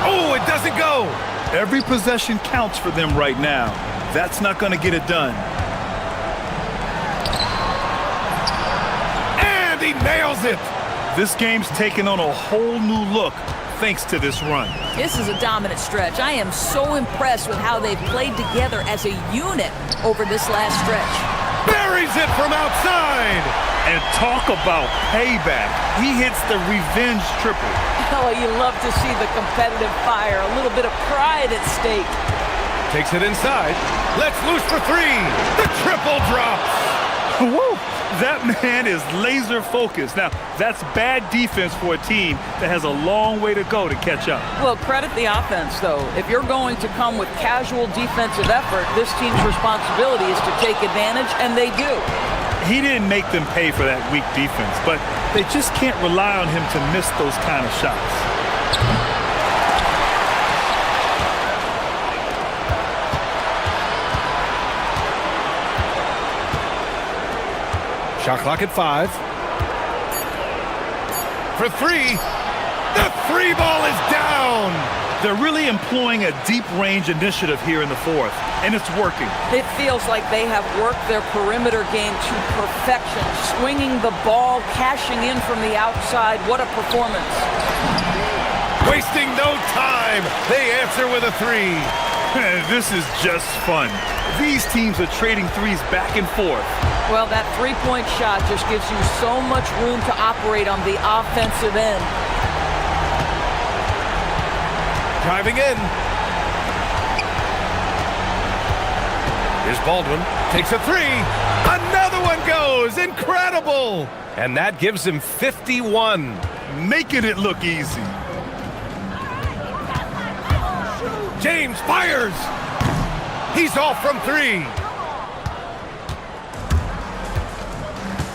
Speaker 5: Oh, it doesn't go.
Speaker 6: Every possession counts for them right now. That's not going to get it done.
Speaker 5: And he nails it.
Speaker 6: This game's taken on a whole new look thanks to this run.
Speaker 10: This is a dominant stretch. I am so impressed with how they've played together as a unit over this last stretch.
Speaker 5: Buries it from outside.
Speaker 6: And talk about payback. He hits the revenge triple.
Speaker 10: Oh, you love to see the competitive fire. A little bit of pride at stake.
Speaker 5: Takes it inside. Let's loose for 3. The triple drops.
Speaker 6: Woo! That man is laser focused. Now, that's bad defense for a team that has a long way to go to catch up.
Speaker 10: Well, credit the offense, though. If you're going to come with casual defensive effort, this team's responsibility is to take advantage, and they do.
Speaker 6: He didn't make them pay for that weak defense, but they just can't rely on him to miss those kind of shots.
Speaker 5: Shot clock at 5. For 3. The three ball is down.
Speaker 6: They're really employing a deep range initiative here in the fourth, and it's working.
Speaker 10: It feels like they have worked their perimeter game to perfection, swinging the ball, cashing in from the outside. What a performance.
Speaker 5: Wasting no time. They answer with a three.
Speaker 6: This is just fun. These teams are trading threes back and forth.
Speaker 10: Well, that three-point shot just gives you so much room to operate on the offensive end.
Speaker 5: Driving in. Here's Baldwin. Takes a three. Another one goes. Incredible. And that gives him 51.
Speaker 6: Making it look easy.
Speaker 5: James fires. He's off from three.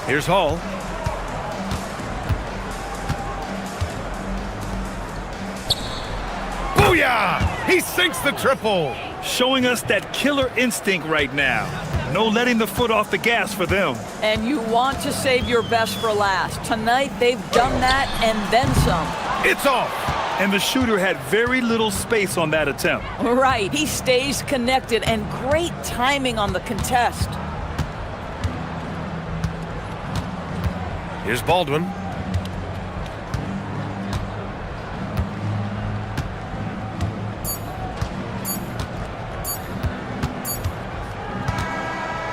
Speaker 5: Here's Hall. Booyah! He sinks the triple.
Speaker 6: Showing us that killer instinct right now. No letting the foot off the gas for them.
Speaker 10: And you want to save your best for last. Tonight, they've done that and then some.
Speaker 5: It's off.
Speaker 6: And the shooter had very little space on that attempt.
Speaker 10: Right, he stays connected and great timing on the contest.
Speaker 5: Here's Baldwin.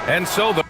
Speaker 5: And so the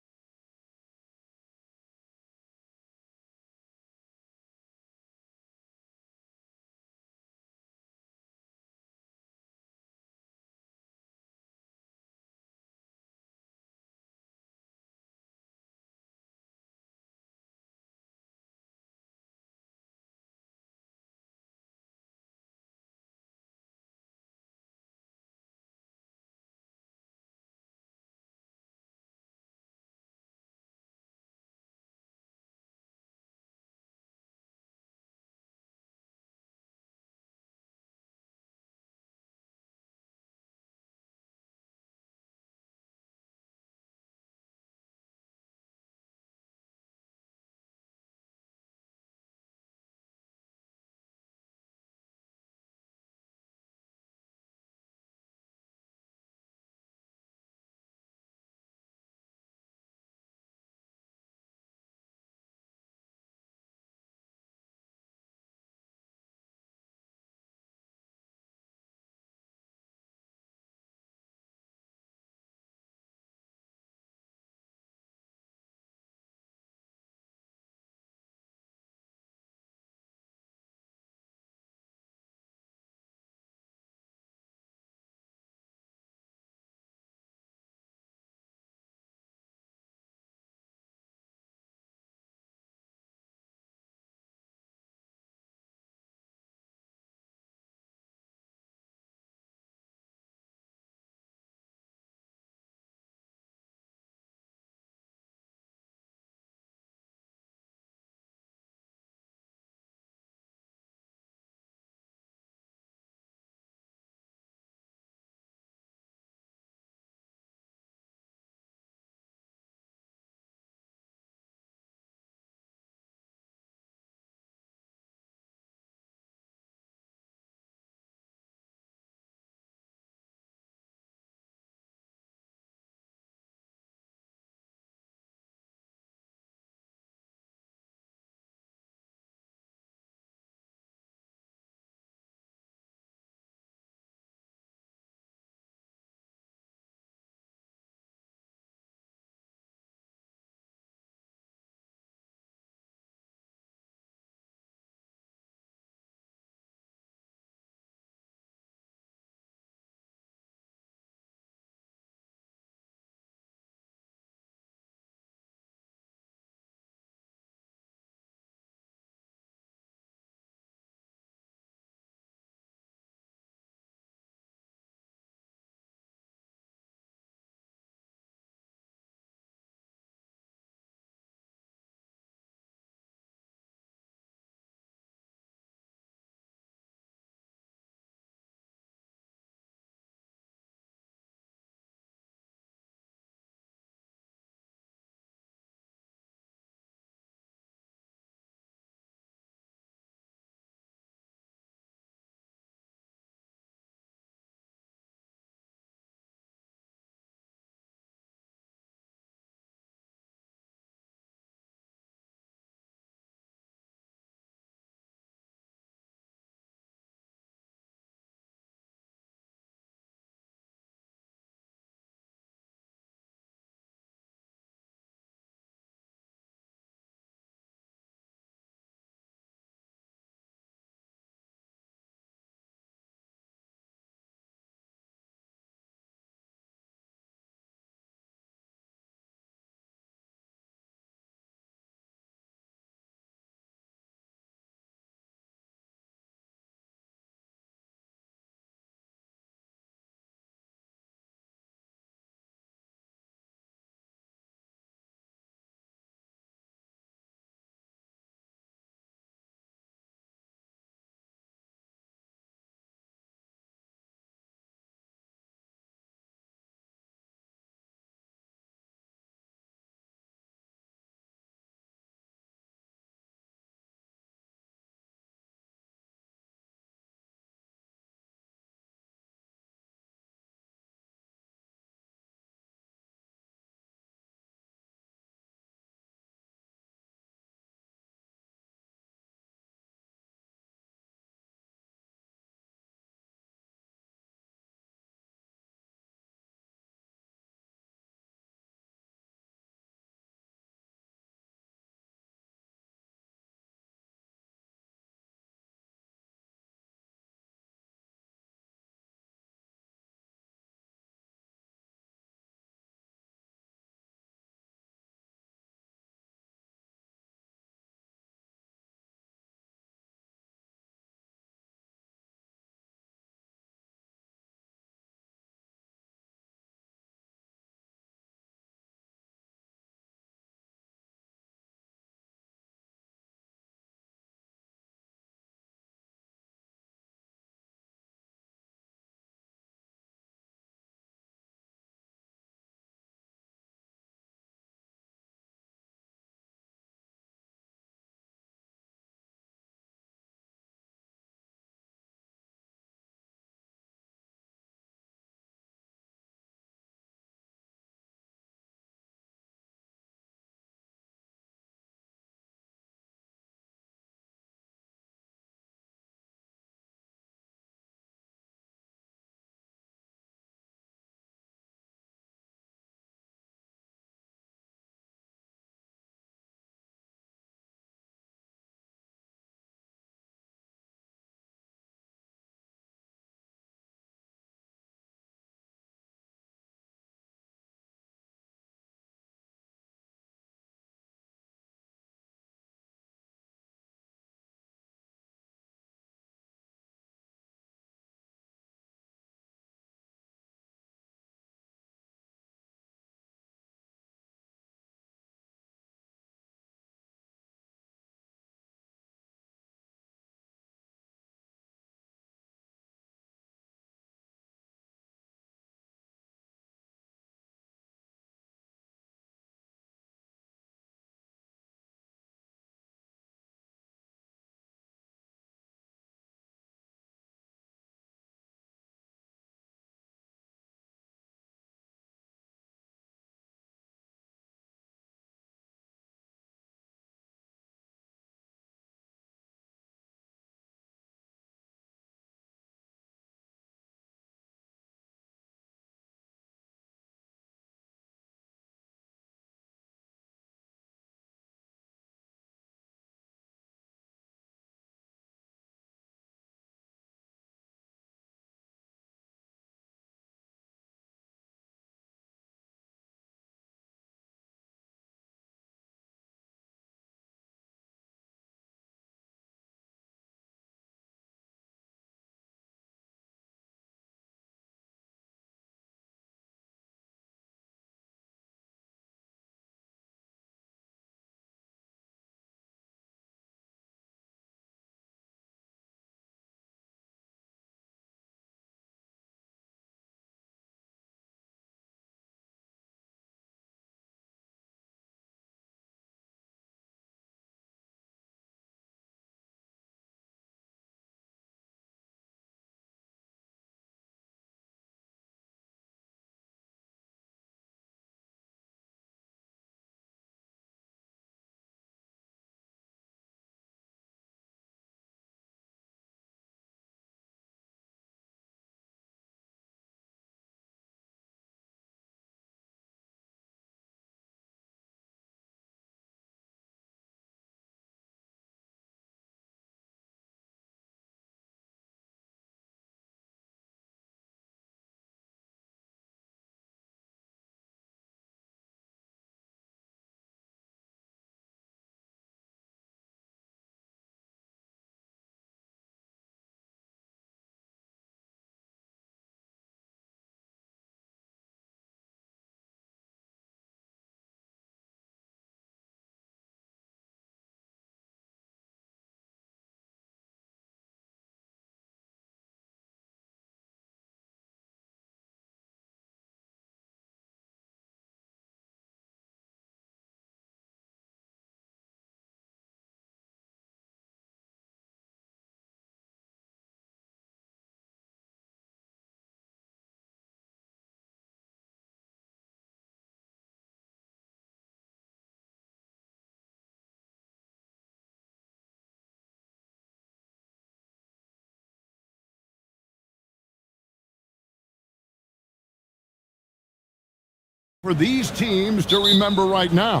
Speaker 1: For these teams to remember right now.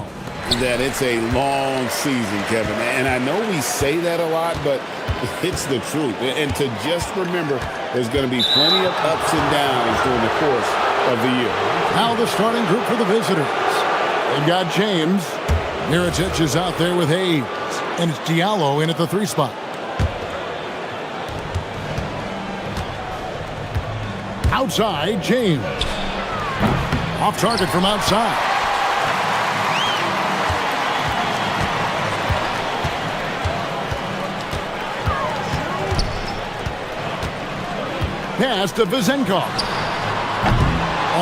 Speaker 2: That it's a long season, Kevin. And I know we say that a lot, but it's the truth. And to just remember, there's going to be plenty of ups and downs during the course of the year.
Speaker 1: Now the starting group for the visitors. They've got James. Mirotic is out there with Hayes. And it's Diallo in at the 3 spot. Outside, James. Off target from outside. Pass to Vizenkov.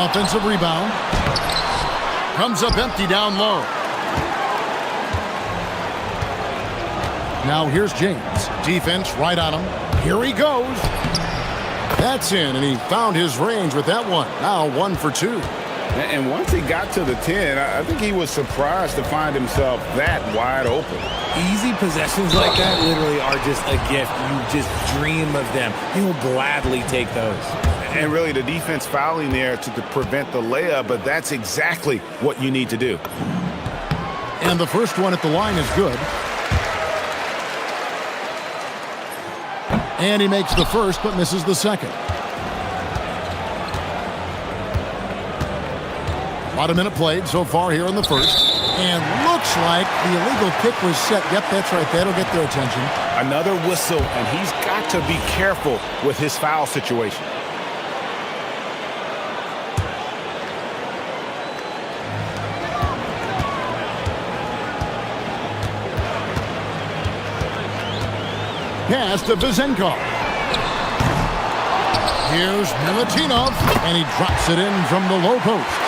Speaker 1: Offensive rebound. Comes up empty down low. Now here's James. Defense right on him. Here he goes. That's in, and he found his range with that one. Now 1 for 2.
Speaker 2: And once he got to the 10, I think he was surprised to find himself that wide open.
Speaker 15: Easy possessions like that literally are just a gift. You just dream of them. He'll gladly take those.
Speaker 11: And really the defense fouling there to prevent the layup, but that's exactly what you need to do.
Speaker 1: And the first one at the line is good. And he makes the first, but misses the second. About a minute played so far here in the first. And looks like the illegal kick was set. Yep, that's right. That'll get their attention.
Speaker 11: Another whistle, and he's got to be careful with his foul situation.
Speaker 1: Pass to Vizenkov. Here's Milutinov, and he drops it in from the low post.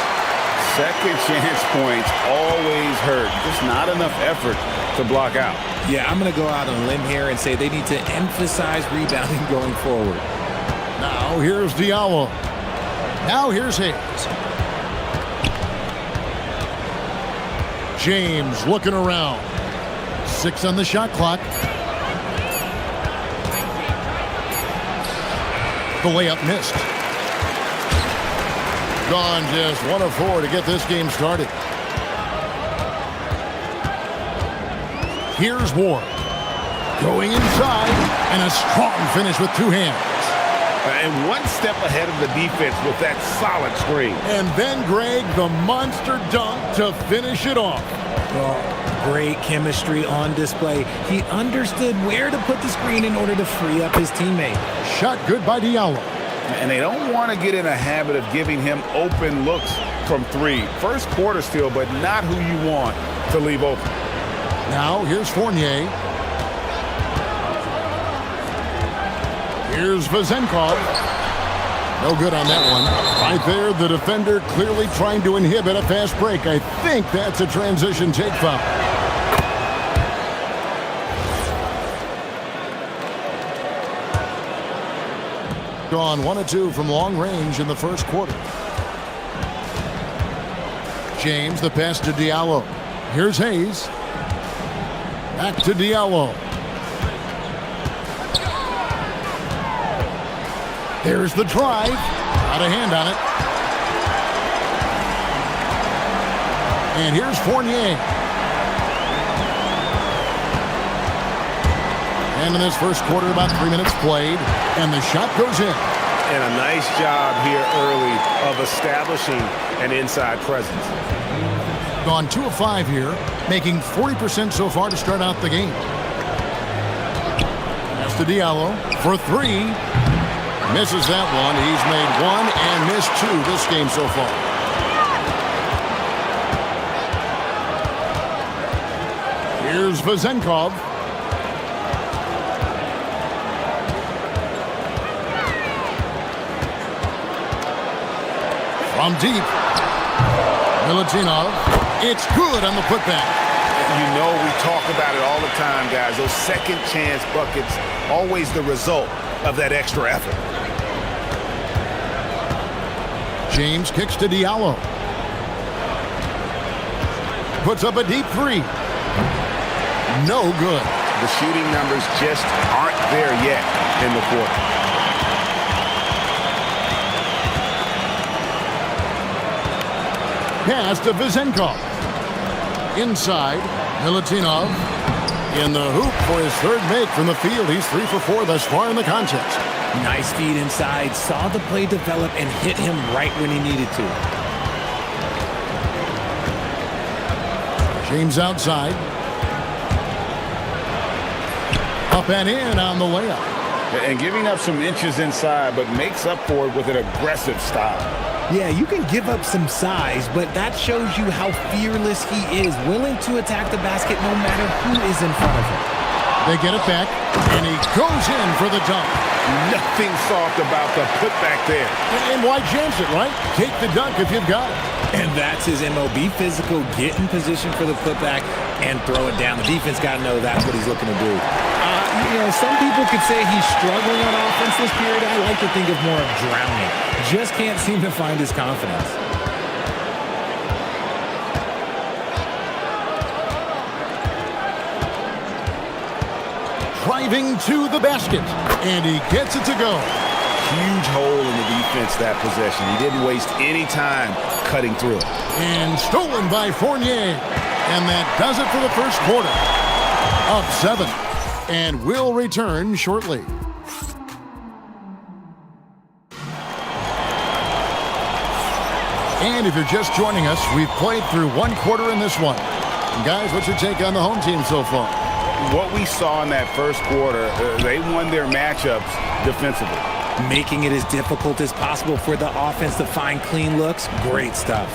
Speaker 11: Second chance points always hurt. Just not enough effort to block out.
Speaker 15: Yeah, I'm going to go out on a limb here and say they need to emphasize rebounding going forward.
Speaker 1: Now here's Diallo. Now here's Hayes. James looking around. 6 on the shot clock. The layup missed. Gone just 1 of 4 to get this game started. Here's Ward. Going inside, and a strong finish with 2 hands.
Speaker 11: And 1 step ahead of the defense with that solid screen.
Speaker 1: And then, Greg, the monster dunk to finish it off.
Speaker 15: Well, great chemistry on display. He understood where to put the screen in order to free up his teammate.
Speaker 1: Shot good by Diallo.
Speaker 11: And they don't want to get in a habit of giving him open looks from 3. First quarter still, but not who you want to leave open.
Speaker 1: Now here's Fournier. Here's Vizenkov. No good on that one. Right there, the defender clearly trying to inhibit a fast break. I think that's a transition take foul. Gone 1 of 2 from long range in the first quarter. James, the pass to Diallo. Here's Hayes. Back to Diallo. There's the drive. Got a hand on it. And here's Fournier. And in this first quarter, about 3 minutes played, and the shot goes in.
Speaker 11: And a nice job here early of establishing an inside presence.
Speaker 1: Gone 2 of 5 here, making 40% so far to start out the game. Pass to Diallo for 3. Misses that one. He's made 1 and missed 2 this game so far. Here's Vizenkov. From deep. Milutinov. It's good on the putback.
Speaker 11: You know we talk about it all the time, guys. Those second chance buckets, always the result of that extra effort.
Speaker 1: James kicks to Diallo. Puts up a deep 3. No good.
Speaker 11: The shooting numbers just aren't there yet in the quarter.
Speaker 1: Pass to Vezenkov. Inside, Milutinov in the hoop for his third make from the field. He's 3 for 4 thus far in the contest.
Speaker 15: Nice feed inside, saw the play develop and hit him right when he needed to.
Speaker 1: James outside. Up and in on the layup.
Speaker 11: And giving up some inches inside, but makes up for it with an aggressive style.
Speaker 15: Yeah, you can give up some size, but that shows you how fearless he is, willing to attack the basket no matter who is in front of him.
Speaker 1: They get it back, and he goes in for the dunk.
Speaker 11: Nothing soft about the putback there.
Speaker 1: And why chance it, right? Take the dunk if you've got it.
Speaker 15: And that's his MO. Be physical, get in position for the putback, and throw it down. The defense got to know that's what he's looking to do. Some people could say he's struggling on offense this period. I like to think of more of drowning. Just can't seem to find his confidence.
Speaker 1: Driving to the basket, and he gets it to go.
Speaker 11: Huge hole in the defense that possession. He didn't waste any time cutting through it.
Speaker 1: And stolen by Fournier. And that does it for the first quarter. Up 7. And will return shortly. And if you're just joining us, we've played through one quarter in this one. And guys, what's your take on the home team so far?
Speaker 11: What we saw in that first quarter, they won their matchups defensively.
Speaker 15: Making it as difficult as possible for the offense to find clean looks. Great stuff.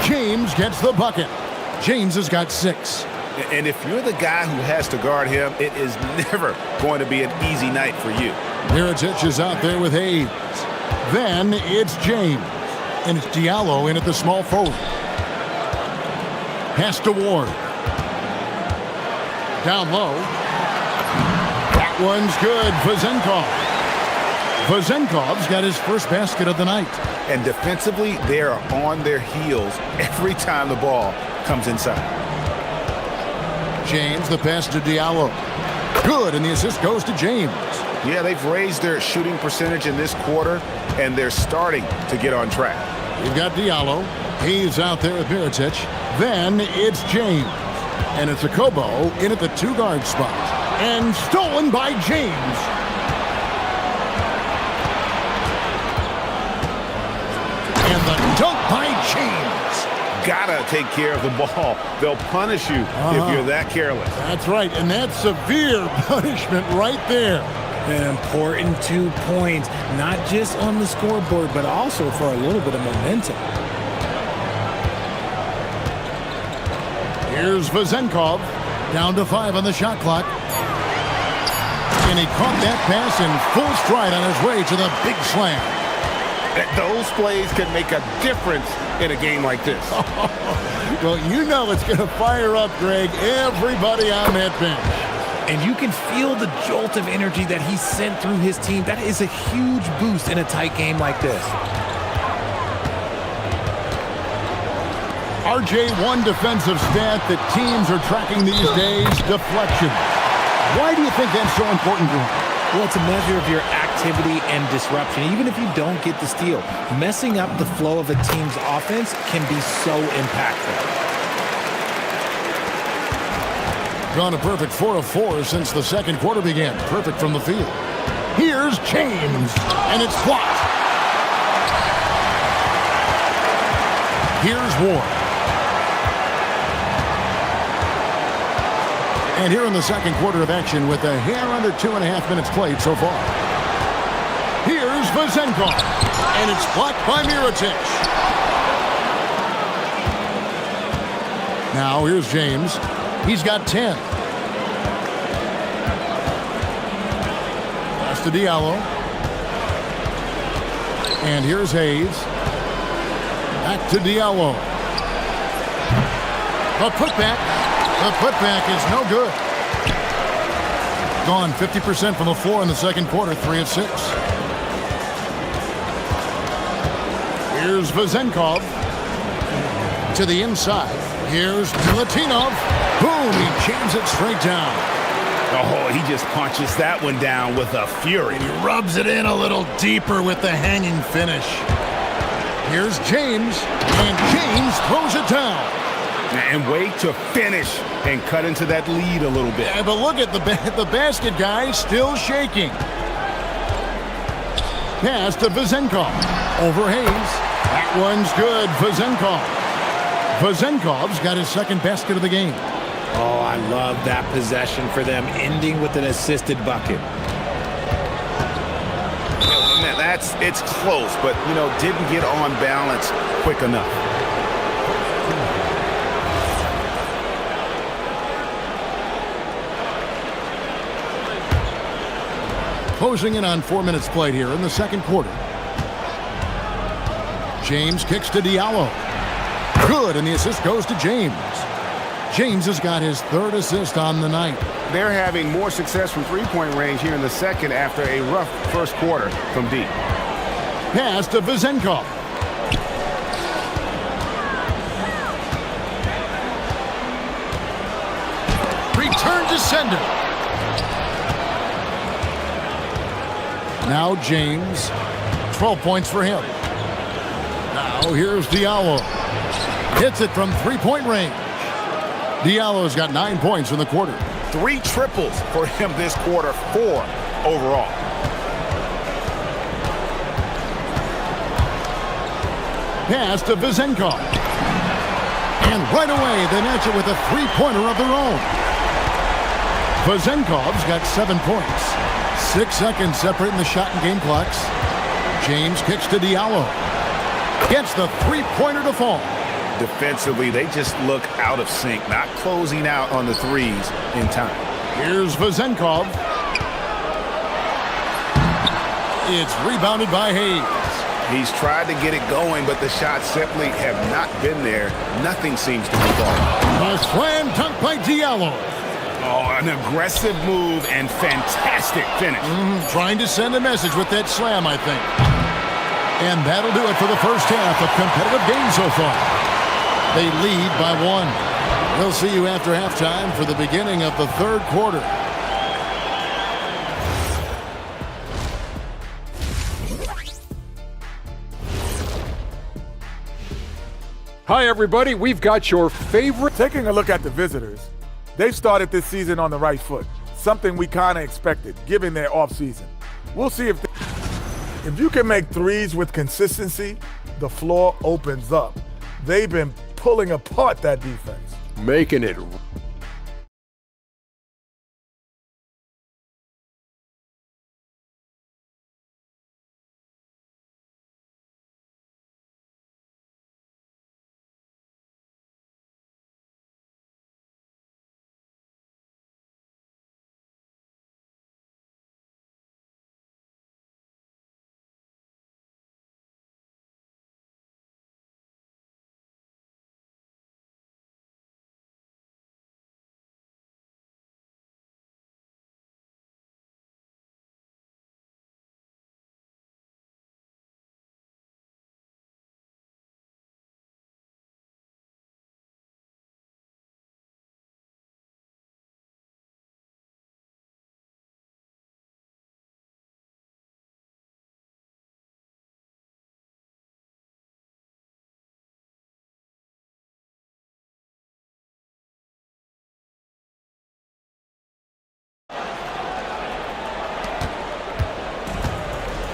Speaker 1: James gets the bucket. James has got 6.
Speaker 11: And if you're the guy who has to guard him, it is never going to be an easy night for you.
Speaker 1: Mirotic is out there with Hayes. Then it's James. And it's Diallo in at the small forward. Pass to Ward. Down low. That one's good. Vezenkov's got his first basket of the night.
Speaker 11: And defensively, they are on their heels every time the ball comes inside.
Speaker 1: James, the pass to Diallo. Good, and the assist goes to James.
Speaker 11: Yeah, they've raised their shooting percentage in this quarter, and they're starting to get on track.
Speaker 1: You've got Diallo. He's out there with Mirotic. Then it's James. And it's a Kobo in at the 2-guard spot. And stolen by James. And the dunk by James.
Speaker 11: Gotta take care of the ball. They'll punish you if you're that careless.
Speaker 1: That's right, and that's severe punishment right there.
Speaker 15: An important 2 points, not just on the scoreboard, but also for a little bit of momentum.
Speaker 1: Here's Vezenkov, down to 5 on the shot clock. And he caught that pass in full stride on his way to the big slam.
Speaker 11: Those plays can make a difference in a game like this.
Speaker 1: Well, you know it's going to fire up, Greg, everybody on that bench.
Speaker 15: And you can feel the jolt of energy that he sent through his team. That is a huge boost in a tight game like this.
Speaker 1: RJ, one defensive stat that teams are tracking these days, deflection. Why do you think that's so important to him?
Speaker 15: Well, it's a measure of your activity and disruption. Even if you don't get the steal, messing up the flow of a team's offense can be so impactful.
Speaker 1: Gone a perfect 4 of 4 since the second quarter began. Perfect from the field. Here's James, and it's blocked. Here's Ward. And here in the second quarter of action with a hair under 2.5 minutes played so far. Here's Vezenkov, and it's blocked by Mirotic. Now here's James. He's got 10. Pass to Diallo. And here's Hayes. Back to Diallo. The putback. The putback is no good. Gone 50% from the floor in the second quarter, 3 of 6. Here's Vezenkov to the inside. Here's Milutinov. Boom, he jams it straight down.
Speaker 11: Oh, he just punches that one down with a fury.
Speaker 1: He rubs it in a little deeper with the hanging finish. Here's James, and James throws it down.
Speaker 11: And way to finish and cut into that lead a little bit.
Speaker 1: Yeah, but look at the basket guy still shaking. Pass to Vezenkov. Over Hayes. That one's good. Vezenkov's got his second basket of the game.
Speaker 15: Oh, I love that possession for them, ending with an assisted bucket.
Speaker 11: It's close, but, didn't get on balance quick enough.
Speaker 1: Closing in on 4 minutes played here in the second quarter. James kicks to Diallo. Good, and the assist goes to James. James has got his third assist on the night.
Speaker 11: They're having more success from three-point range here in the second after a rough first quarter from deep.
Speaker 1: Pass to Vezenkov. Return to sender. Now James. 12 points for him. Now here's Diallo. Hits it from three-point range. Diallo's got 9 points in the quarter.
Speaker 11: 3 triples for him this quarter, 4 overall.
Speaker 1: Pass to Vezenkov. And right away, they match it with a three-pointer of their own. Vezenkov's got 7 points. 6 seconds separating the shot and game clocks. James kicks to Diallo. Gets the three-pointer to fall.
Speaker 11: Defensively, they just look out of sync, not closing out on the threes in time.
Speaker 1: Here's Vezenkov. It's rebounded by Hayes.
Speaker 11: He's tried to get it going, but the shots simply have not been there. Nothing seems to be falling.
Speaker 1: A slam dunk by Diallo.
Speaker 11: Oh, an aggressive move and fantastic finish.
Speaker 1: Trying to send a message with that slam, I think. And that'll do it for the first half of competitive game so far. They lead by 1. We'll see you after halftime for the beginning of the third quarter.
Speaker 9: Hi, everybody. We've got your favorite.
Speaker 8: Taking a look at the visitors, they've started this season on the right foot, something we kind of expected, given their offseason. We'll see if you can make threes with consistency, the floor opens up. They've been pulling apart that defense.
Speaker 9: Making it.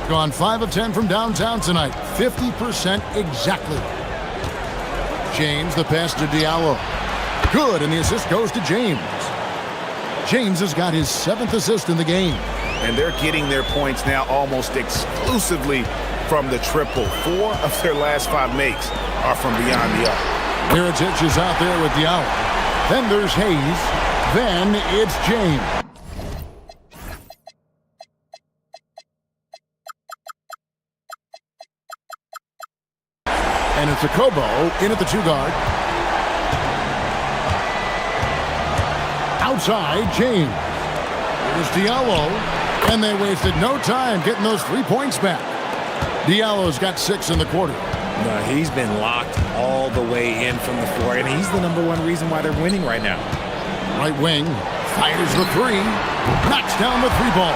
Speaker 1: Gone 5 of 10 from downtown tonight. 50% exactly. James, the pass to Diallo. Good, and the assist goes to James. James has got his 7th assist in the game.
Speaker 11: And they're getting their points now almost exclusively from the triple. 4 of their last 5 makes are from beyond the arc.
Speaker 1: Miritich is out there with Diallo. Then there's Hayes. Then it's James. And it's a Kobo in at the 2-guard. Outside, James. Here's Diallo. And they wasted no time getting those 3 points back. Diallo's got 6 in the quarter.
Speaker 15: No, he's been locked all the way in from the floor, and he's the #1 reason why they're winning right now.
Speaker 1: Right wing, fires the 3, knocks down the 3 ball.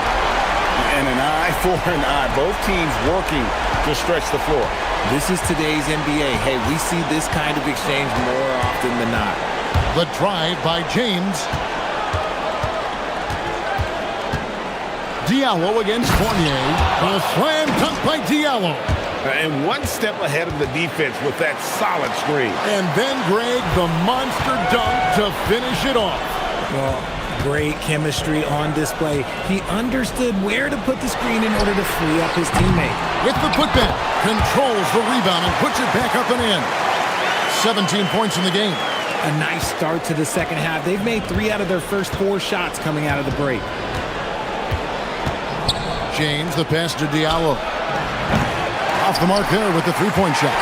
Speaker 11: And an eye for an eye. Both teams working to stretch the floor.
Speaker 15: This is today's NBA. Hey, we see this kind of exchange more often than not.
Speaker 1: The drive by James. Diallo against Fournier. A slam dunk by Diallo.
Speaker 11: And one step ahead of the defense with that solid screen.
Speaker 1: And then Greg, the monster dunk to finish it off.
Speaker 15: Well, great chemistry on display. He understood where to put the screen in order to free up his teammate.
Speaker 1: With the putback, controls the rebound and puts it back up and in. 17 points in the game.
Speaker 15: A nice start to the second half. They've made 3 out of their first 4 shots coming out of the break.
Speaker 1: James, the pass to Diallo. Off the mark there with the three-point shot.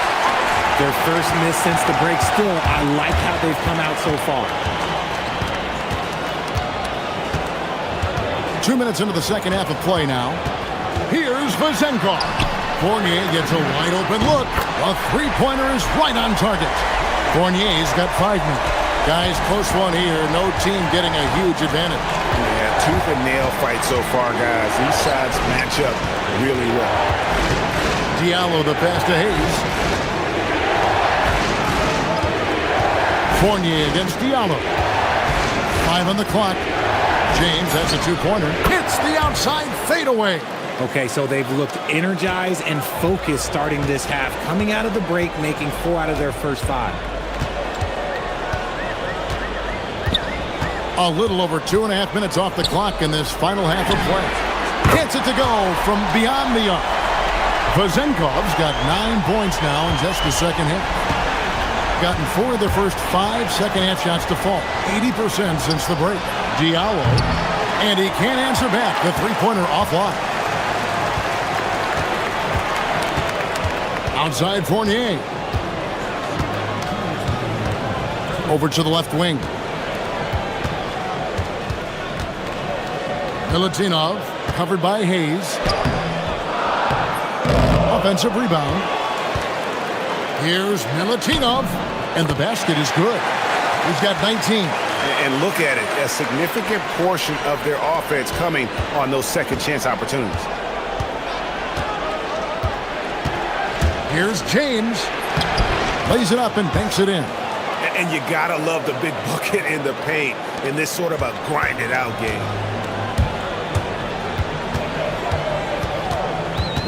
Speaker 15: Their first miss since the break. Still, I like how they've come out so far.
Speaker 1: 2 minutes into the second half of play now. Here's Vezenkov. Fournier gets a wide-open look. A three-pointer is right on target. Fournier's got 5 minutes. Guys, close one here. No team getting a huge advantage.
Speaker 11: Yeah, tooth and nail fight so far, guys. These sides match up really well.
Speaker 1: Diallo the pass to Hayes. Fournier against Diallo. 5 on the clock. James has a two-pointer. Hits the outside fadeaway.
Speaker 15: Okay, so they've looked energized and focused starting this half. Coming out of the break, making 4 out of their first 5.
Speaker 1: A little over 2.5 minutes off the clock in this final half of play. Gets it to go from beyond the arc. Vezenkov's got 9 points now in just the second half. Gotten 4 of their first 5 second-half shots to fall. 80% since the break. Diallo, and he can't answer back. The three-pointer offline. Outside Fournier. Over to the left wing. Milutinov, covered by Hayes. Offensive rebound. Here's Milutinov, and the basket is good. He's got 19.
Speaker 11: And look at it, a significant portion of their offense coming on those second chance opportunities.
Speaker 1: Here's James. Lays it up and banks it in.
Speaker 11: And you gotta love the big bucket in the paint in this sort of a grinded out game.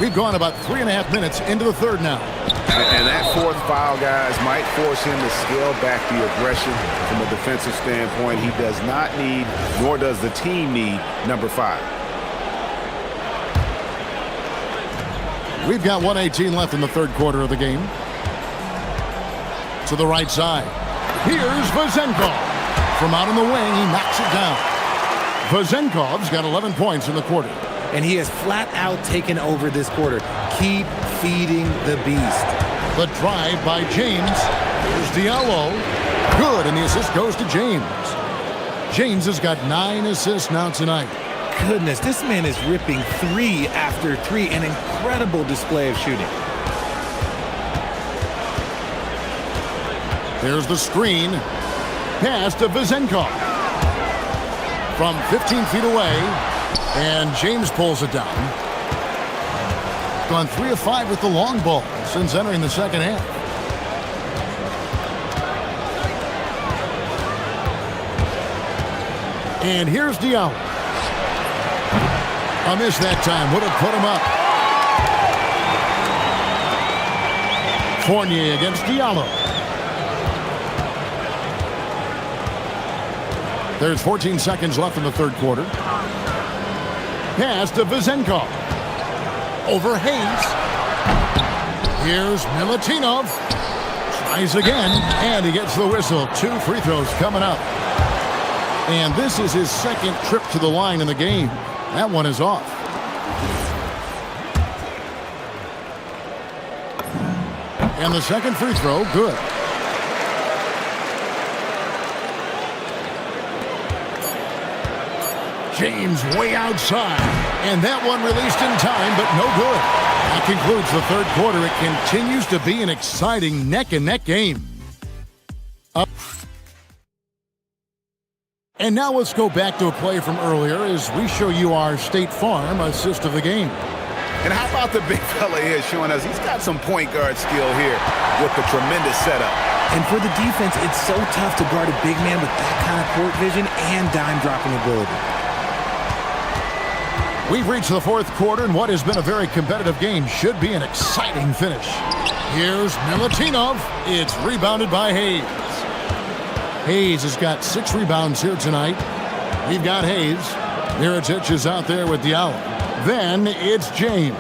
Speaker 1: We've gone about 3.5 minutes into the third now.
Speaker 11: And that fourth foul, guys, might force him to scale back the aggression from a defensive standpoint. He does not need, nor does the team need, number 5.
Speaker 1: We've got 1:18 left in the third quarter of the game. To the right side. Here's Vezenkov. From out on the wing, he knocks it down. Vezenkov's got 11 points in the quarter.
Speaker 15: And he has flat out taken over this quarter. Keep feeding the beast.
Speaker 1: The drive by James. Here's Diallo. Good, and the assist goes to James. James has got 9 assists now tonight.
Speaker 15: Goodness, this man is ripping 3 after 3. An incredible display of shooting.
Speaker 1: There's the screen. Pass to Vezenkov. From 15 feet away. And James pulls it down. Gone 3 of 5 with the long ball since entering the second half. And here's Diallo. A miss that time would have put him up. Fournier against Diallo. There's 14 seconds left in the third quarter. Pass to Vezenkov. Over Hayes. Here's Milutinov. Tries again, and he gets the whistle. 2 free throws coming up. And this is his second trip to the line in the game. That one is off. And the second free throw, good. James way outside. And that one released in time, but no good. That concludes the third quarter. It continues to be an exciting neck-and-neck game. And now let's go back to a play from earlier as we show you our State Farm assist of the game.
Speaker 11: And how about the big fella here showing us he's got some point guard skill here with the tremendous setup.
Speaker 15: And for the defense, it's so tough to guard a big man with that kind of court vision and dime-dropping ability.
Speaker 1: We've reached the fourth quarter, and what has been a very competitive game should be an exciting finish. Here's Milutinov. It's rebounded by Hayes. Hayes has got 6 rebounds here tonight. We've got Hayes. Mirotic is out there with Diallo. Then it's James.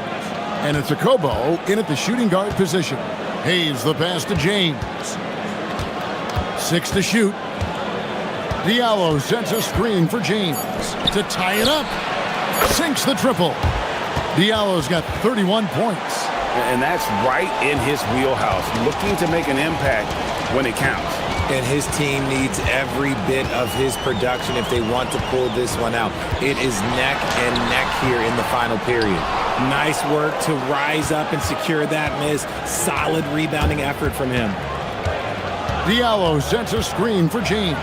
Speaker 1: And it's Akobo in at the shooting guard position. Hayes the pass to James. 6 to shoot. Diallo sends a screen for James to tie it up. Sinks the triple. Diallo's got 31 points.
Speaker 11: And that's right in his wheelhouse, looking to make an impact when it counts.
Speaker 15: And his team needs every bit of his production if they want to pull this one out. It is neck and neck here in the final period. Nice work to rise up and secure that miss. Solid rebounding effort from him.
Speaker 1: Diallo sends a screen for James.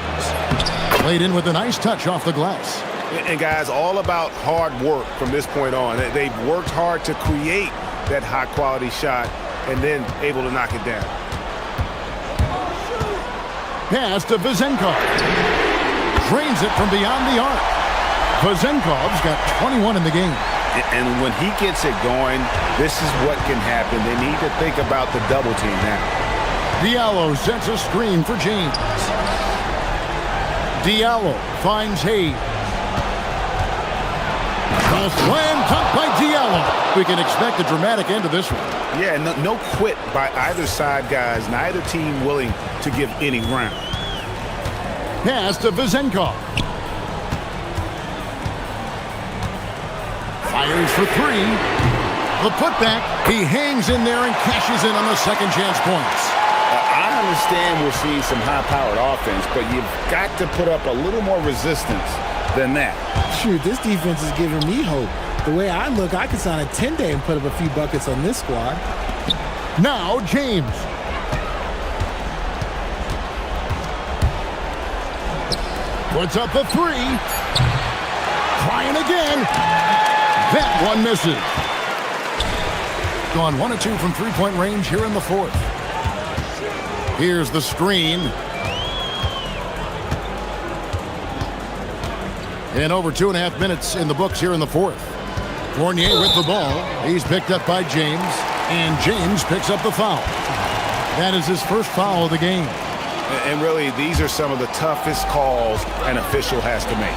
Speaker 1: Played in with a nice touch off the glass.
Speaker 11: And guys, all about hard work from this point on. They've worked hard to create that high-quality shot and then able to knock it down.
Speaker 1: Pass to Vezenkov. Drains it from beyond the arc. Vezenkov's got 21 in the game.
Speaker 11: And when he gets it going, this is what can happen. They need to think about the double team now.
Speaker 1: Diallo sets a screen for James. Diallo finds Hayes. A slam dunk by Diallo. We can expect a dramatic end to this one.
Speaker 11: Yeah, no quit by either side, guys. Neither team willing to give any ground.
Speaker 1: Pass to Vezenkov. Fires for 3. The putback. He hangs in there and cashes in on the second chance points.
Speaker 11: I understand we're seeing some high-powered offense, but you've got to put up a little more resistance than that.
Speaker 15: Shoot, this defense is giving me hope. The way I look, I could sign a 10-day and put up a few buckets on this squad.
Speaker 1: Now James. Puts up the 3. Trying again. That one misses. Gone 1 of 2 from three-point range here in the fourth. Here's the screen. And over 2.5 minutes in the books here in the fourth. Fournier with the ball. He's picked up by James. And James picks up the foul. That is his first foul of the game.
Speaker 11: And really, these are some of the toughest calls an official has to make.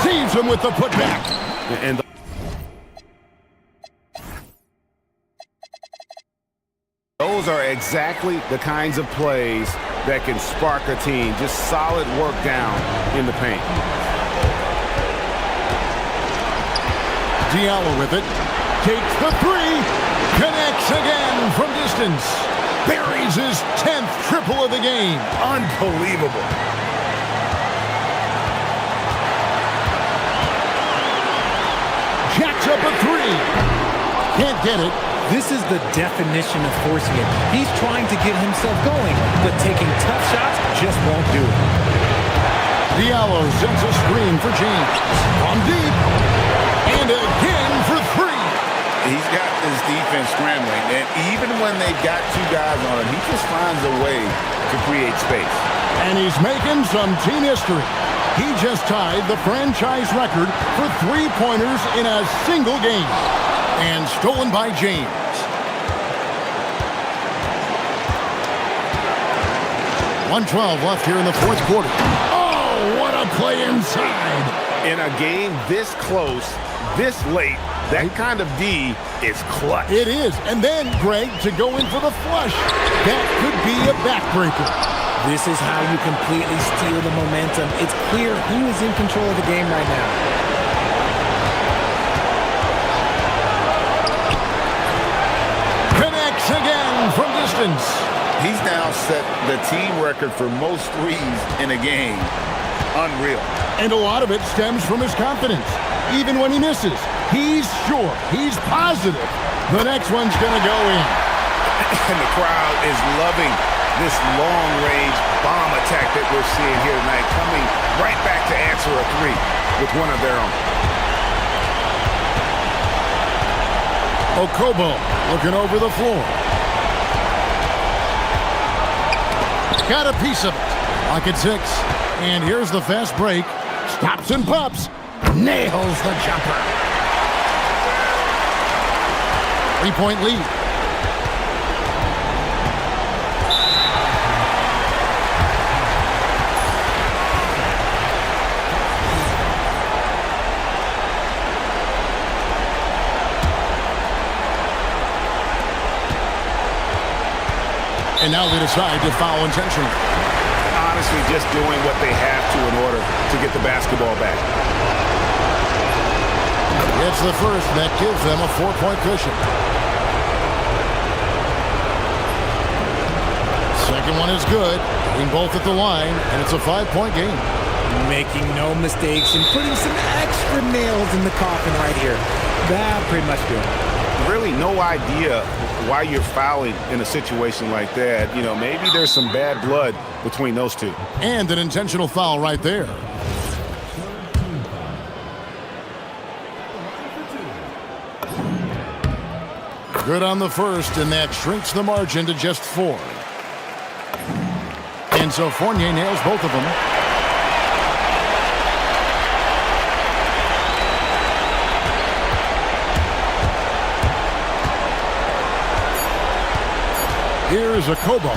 Speaker 1: Sees him with the putback.
Speaker 11: And those are exactly the kinds of plays that can spark a team. Just solid work down in the paint.
Speaker 1: Diallo with it. Takes the 3. Connects again from distance. Buries his 10th triple of the game.
Speaker 11: Unbelievable.
Speaker 1: Jacks up a 3. Can't get it.
Speaker 15: This is the definition of forcing it. He's trying to get himself going, but taking tough shots just won't do it.
Speaker 1: Diallo sends a screen for James. From deep. And again for 3.
Speaker 11: He's got his defense scrambling, and even when they've got 2 guys on him, he just finds a way to create space.
Speaker 1: And he's making some team history. He just tied the franchise record for 3-pointers in a single game. And stolen by James. .112 left here in the fourth quarter. Oh, what a play inside.
Speaker 11: In a game this close, this late, that kind of D is clutch.
Speaker 1: It is. And then, Greg, to go in for the flush. That could be a backbreaker.
Speaker 15: This is how you completely steal the momentum. It's clear who is in control of the game right now.
Speaker 1: Connects again from distance.
Speaker 11: He's now set the team record for most threes in a game. Unreal.
Speaker 1: And a lot of it stems from his confidence. Even when he misses, he's sure, he's positive the next one's going to go in.
Speaker 11: And the crowd is loving this long-range bomb attack that we're seeing here tonight, coming right back to answer a three with one of their own.
Speaker 1: Okobo looking over the floor. Got a piece of it. Pocket 6. And here's the fast break. Stops and pops. Nails the jumper. 3-point lead. And now they decide to foul intentionally.
Speaker 11: Honestly, just doing what they have to in order to get the basketball back.
Speaker 1: It's the first, and that gives them a 4-point cushion. Second one is good. Getting both at the line, and it's a 5-point game.
Speaker 15: Making no mistakes and putting some extra nails in the coffin right here. That pretty much good.
Speaker 11: Really no idea why you're fouling in a situation like that. You know, maybe there's some bad blood between those two.
Speaker 1: And an intentional foul right there. Good on the first, and that shrinks the margin to just 4. And so Fournier nails both of them. Here's a Kobo.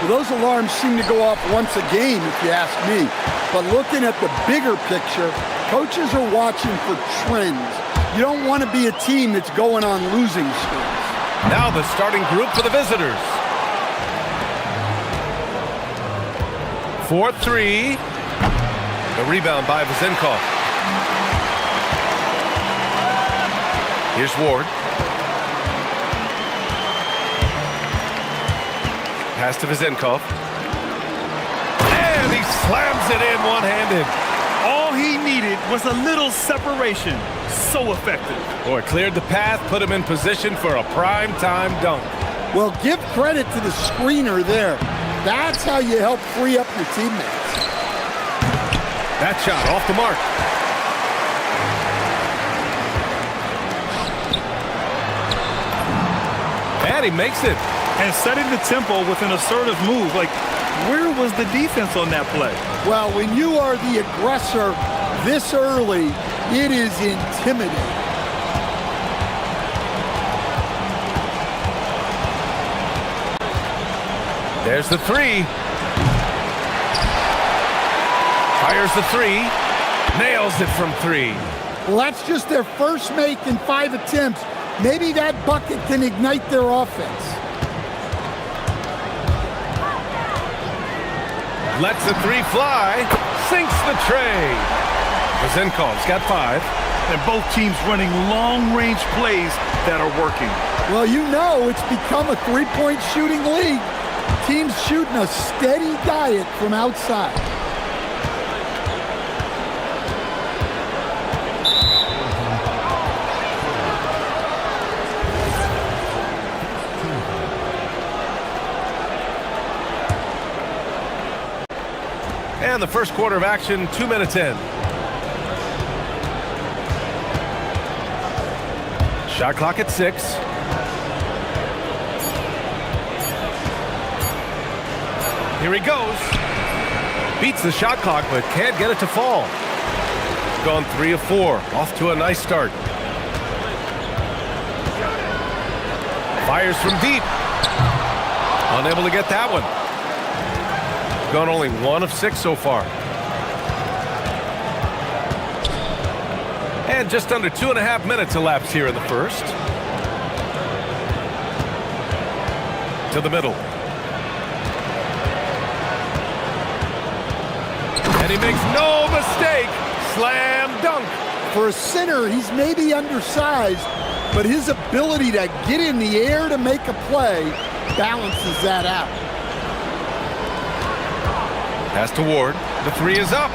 Speaker 3: Well, those alarms seem to go off once a game, if you ask me. But looking at the bigger picture, coaches are watching for trends. You don't want to be a team that's going on losing streaks.
Speaker 5: Now the starting group for the visitors. 4-3. The rebound by Vezenkov. Here's Ward. Pass to Vezenkov. And he slams it in one-handed.
Speaker 6: All he needed was a little separation. So effective.
Speaker 5: Boy, cleared the path, put him in position for a prime-time dunk.
Speaker 3: Well, give credit to the screener there. That's how you help free up your teammates.
Speaker 5: That shot off the mark. And he makes it.
Speaker 6: And setting the tempo with an assertive move. Like, where was the defense on that play?
Speaker 3: Well, when you are the aggressor this early, it is intimidating.
Speaker 5: There's the three. Fires the three. Nails it from three.
Speaker 3: Well, that's just their first make in 5 attempts. Maybe that bucket can ignite their offense.
Speaker 5: Lets the three fly. Sinks the tray. Vezenkov's got 5.
Speaker 6: And both teams running long-range plays that are working.
Speaker 3: Well, you know it's become a three-point shooting league. Teams shooting a steady diet from outside.
Speaker 5: And the first quarter of action, 2 minutes in. Shot clock at 6. Here he goes. Beats the shot clock, but can't get it to fall. Gone 3 of 4. Off to a nice start. Fires from deep. Unable to get that one. Gone only 1 of 6 so far. And just under 2.5 minutes elapsed here in the first. To the middle. And he makes no mistake. Slam dunk.
Speaker 3: For a center, he's maybe undersized, but his ability to get in the air to make a play balances that out.
Speaker 5: Pass to Ward. The three is up.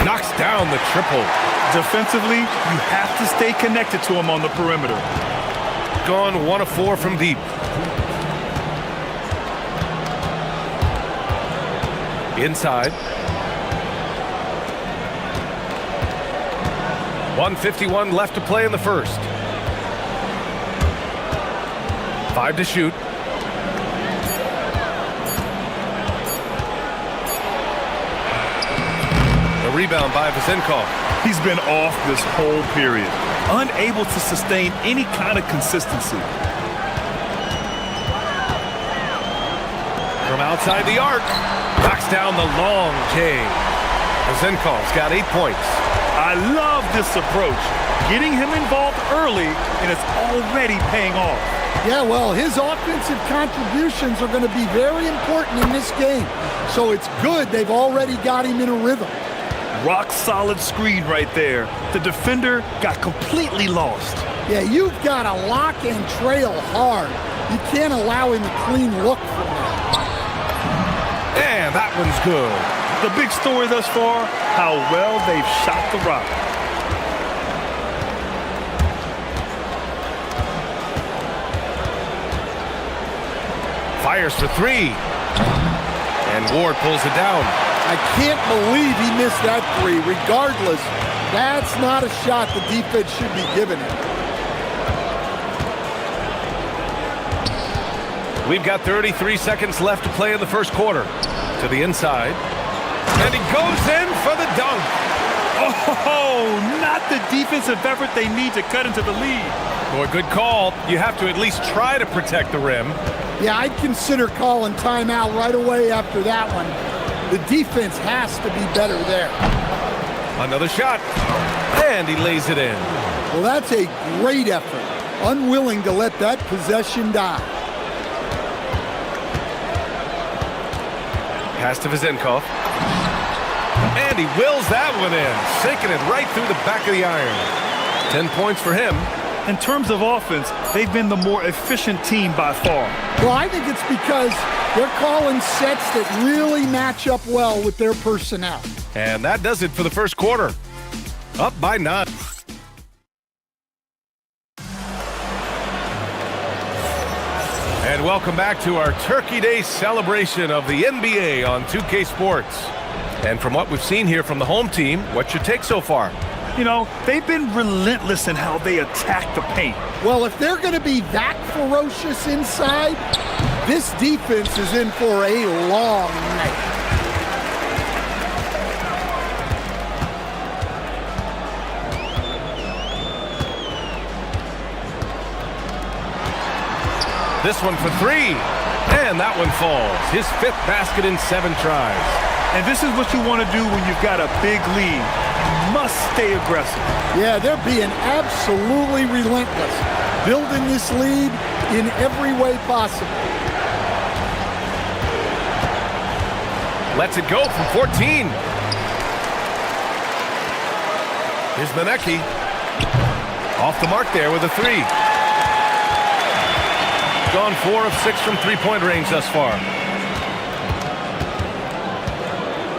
Speaker 5: Knocks down the triple.
Speaker 6: Defensively, you have to stay connected to him on the perimeter.
Speaker 5: Gone 1 of 4 from deep. Inside. 1:51 left to play in the first. 5 to shoot. The rebound by Vezenkov.
Speaker 6: He's been off this whole period, unable to sustain any kind of consistency.
Speaker 5: From outside the arc, knocks down the long K. Vezenkov's got 8 points.
Speaker 6: I love this approach, getting him involved early, and it's already paying off.
Speaker 3: Yeah, well, his offensive contributions are going to be very important in this game. So it's good they've already got him in a rhythm.
Speaker 6: Rock solid screen right there. The defender got completely lost.
Speaker 3: Yeah, you've got to lock and trail hard. You can't allow him a clean look from that.
Speaker 5: And that one's good.
Speaker 6: The big story thus far, how well they've shot the rock.
Speaker 5: Fires for 3. And Ward pulls it down.
Speaker 3: I can't believe he missed that 3. Regardless, that's not a shot the defense should be giving him.
Speaker 5: We've got 33 seconds left to play in the first quarter. To the inside. And he goes in for the dunk.
Speaker 6: Oh, not the defensive effort they need to cut into the lead.
Speaker 5: Boy, good call. You have to at least try to protect the rim.
Speaker 3: Yeah, I'd consider calling timeout right away after that one. The defense has to be better there.
Speaker 5: Another shot. And he lays it in.
Speaker 3: Well, that's a great effort. Unwilling to let that possession die.
Speaker 5: Pass to Vezenkov. And he wills that one in, sinking it right through the back of the iron. 10 points for him.
Speaker 6: In terms of offense, they've been the more efficient team by far.
Speaker 3: Well, I think it's because they're calling sets that really match up well with their personnel.
Speaker 5: And that does it for the first quarter. Up by 9. And welcome back to our Turkey Day celebration of the NBA on 2K Sports. And from what we've seen here from the home team, what's your take so far?
Speaker 6: You know, they've been relentless in how they attack the paint.
Speaker 3: Well, if they're going to be that ferocious inside, this defense is in for a long night.
Speaker 5: This one for 3. And that one falls. His 5th basket in 7 tries.
Speaker 6: And this is what you want to do when you've got a big lead. You must stay aggressive.
Speaker 3: Yeah, they're being absolutely relentless, building this lead in every way possible.
Speaker 5: Lets it go from 14. Here's Manecki. Off the mark there with a 3. Gone 4 of 6 from three-point range thus far.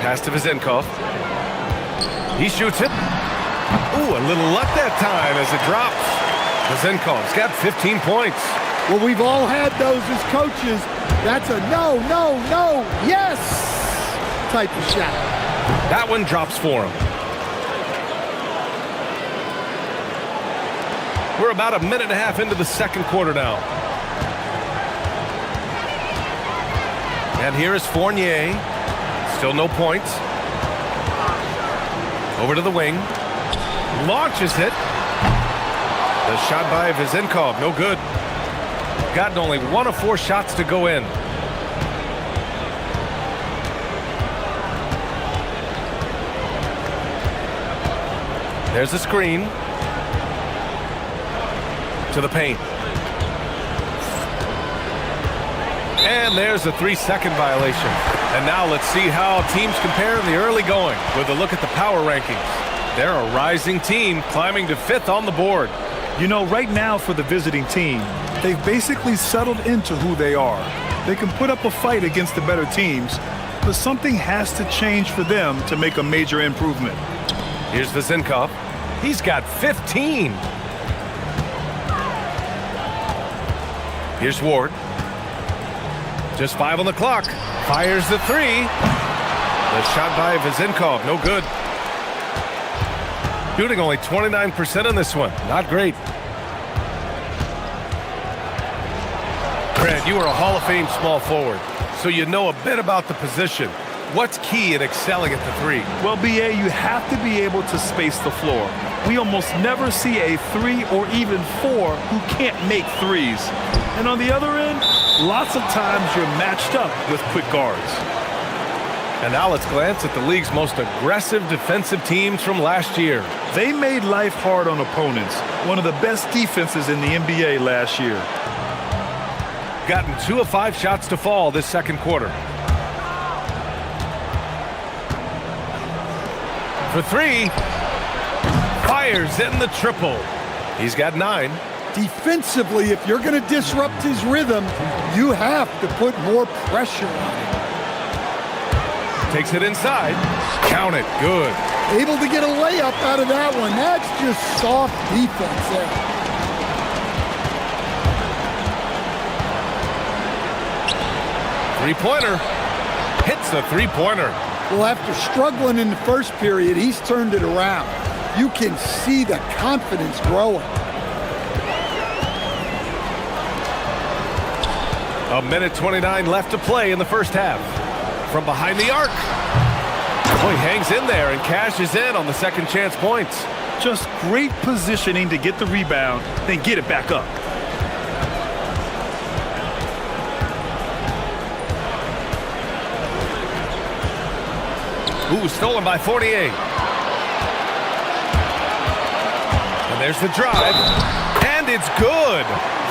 Speaker 5: Pass to Vezenkov. He shoots it. Ooh, a little luck that time as it drops. Vezenkov's got 15 points.
Speaker 3: Well, we've all had those as coaches. That's a no, no, no, yes type of shot.
Speaker 5: That one drops for him. We're about a minute and a half into the second quarter now. And here is Fournier. Still no points. Over to the wing. Launches it. The shot by Vezenkov, no good. Gotten only 1 of 4 shots to go in. There's a screen. To the paint. And there's a 3-second violation. And now let's see how teams compare in the early going with a look at the power rankings. They're a rising team climbing to 5th on the board.
Speaker 6: You know, right now for the visiting team, they've basically settled into who they are. They can put up a fight against the better teams, but something has to change for them to make a major improvement.
Speaker 5: Here's Vezenkov. He's got 15. Here's Ward. Just 5 on the clock. Fires the 3. The shot by Vezenkov, no good. Shooting only 29% on this one. Not great. Grant, you are a Hall of Fame small forward, so you know a bit about the position. What's key in excelling at the 3?
Speaker 6: Well, BA, you have to be able to space the floor. We almost never see a 3 or even 4 who can't make 3s. And on the other end, lots of times you're matched up with quick guards.
Speaker 5: And now let's glance at the league's most aggressive defensive teams from last year.
Speaker 6: They made life hard on opponents. One of the best defenses in the NBA last year.
Speaker 5: Gotten 2 of 5 shots to fall this second quarter. For 3. Fires in the triple. He's got 9.
Speaker 3: Defensively, if you're going to disrupt his rhythm, you have to put more pressure on him.
Speaker 5: Takes it inside. Count it. Good.
Speaker 3: Able to get a layup out of that one. That's just soft defense there.
Speaker 5: Three-pointer. Hits the three-pointer.
Speaker 3: Well, after struggling in the first period, he's turned it around. You can see the confidence growing.
Speaker 5: A minute 29 left to play in the first half. From behind the arc. Oh, he hangs in there and cashes in on the second chance points.
Speaker 6: Just great positioning to get the rebound, then get it back up.
Speaker 5: Ooh, stolen by 48. And there's the drive. And it's good.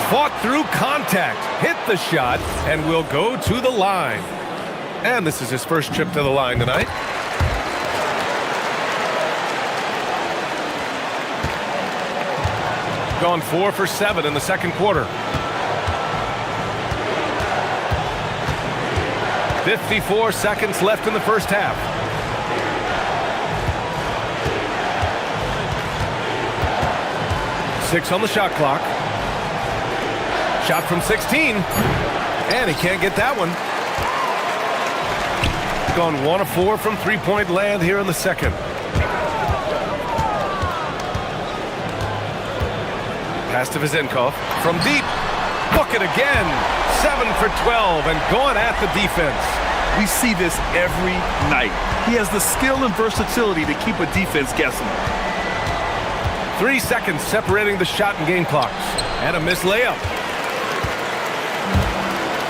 Speaker 5: Fought through contact. Hit the shot and will go to the line. And this is his first trip to the line tonight. Gone 4 for 7 in the second quarter. 54 seconds left in the first half. Six on the shot clock. Shot from 16. And he can't get that one. Gone 1 of 4 from three-point land here in the second. Pass to Vizenkov from deep. Book it again. 7 for 12 and going at the defense.
Speaker 6: We see this every night. He has the skill and versatility to keep a defense guessing.
Speaker 5: 3 seconds separating the shot and game clocks. And a missed layup.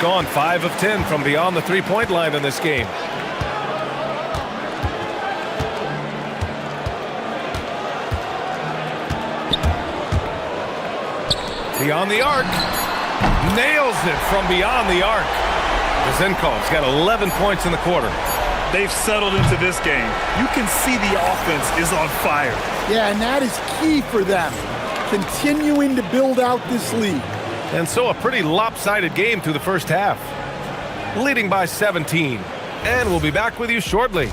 Speaker 5: Gone 5 of 10 from beyond the three-point line in this game. Beyond the arc. Nails it from beyond the arc. Vizenkov's got 11 points in the quarter.
Speaker 6: They've settled into this game. You can see the offense is on fire.
Speaker 3: Yeah, and that is key for them, continuing to build out this lead.
Speaker 5: And so a pretty lopsided game through the first half. Leading by 17. And we'll be back with you shortly.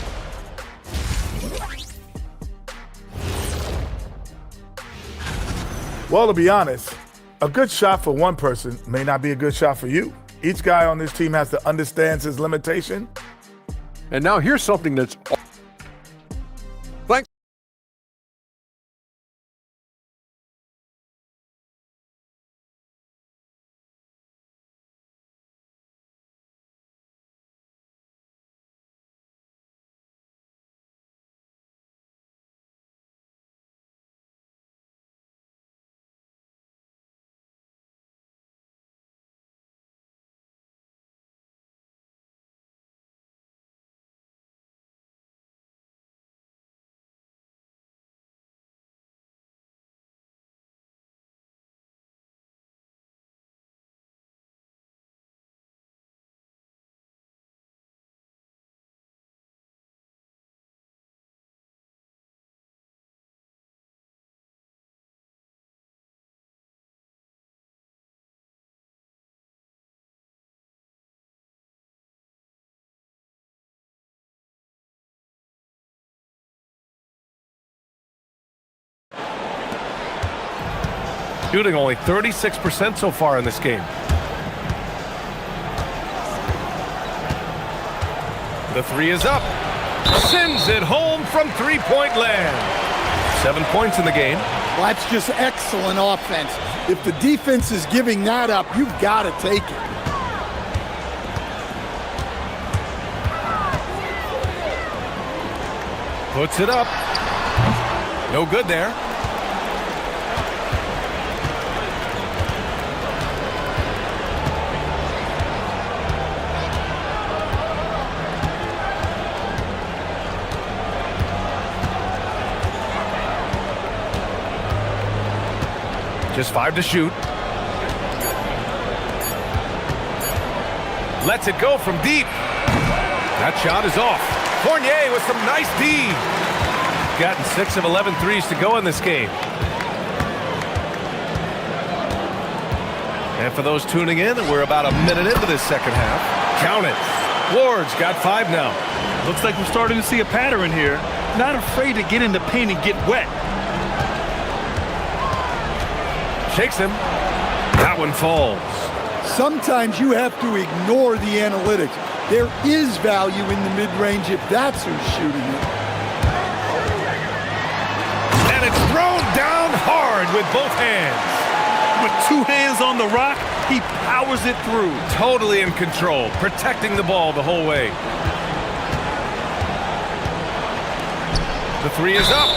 Speaker 8: Well, to be honest, a good shot for one person may not be a good shot for you. Each guy on this team has to understand his limitation.
Speaker 9: And now here's something that's... Thanks.
Speaker 5: Shooting only 36% so far in this game. The three is up. Sends it home from three-point land. 7 points in the game.
Speaker 3: Well, that's just excellent offense. If the defense is giving that up, you've got to take it.
Speaker 5: Puts it up. No good there. Just 5 to shoot. Lets it go from deep. That shot is off. Fournier with some nice D. Gotten 6 of 11 threes to go in this game. And for those tuning in, we're about a minute into this second half. Count it. Ward's got 5 now.
Speaker 6: Looks like we're starting to see a pattern here. Not afraid to get in the paint and get wet.
Speaker 5: Takes him. That one falls.
Speaker 3: Sometimes you have to ignore the analytics. There is value in the mid-range if that's who's shooting it.
Speaker 5: And it's thrown down hard with both hands.
Speaker 6: With 2 hands on the rock, he powers it through.
Speaker 5: Totally in control, protecting the ball the whole way. The three is up.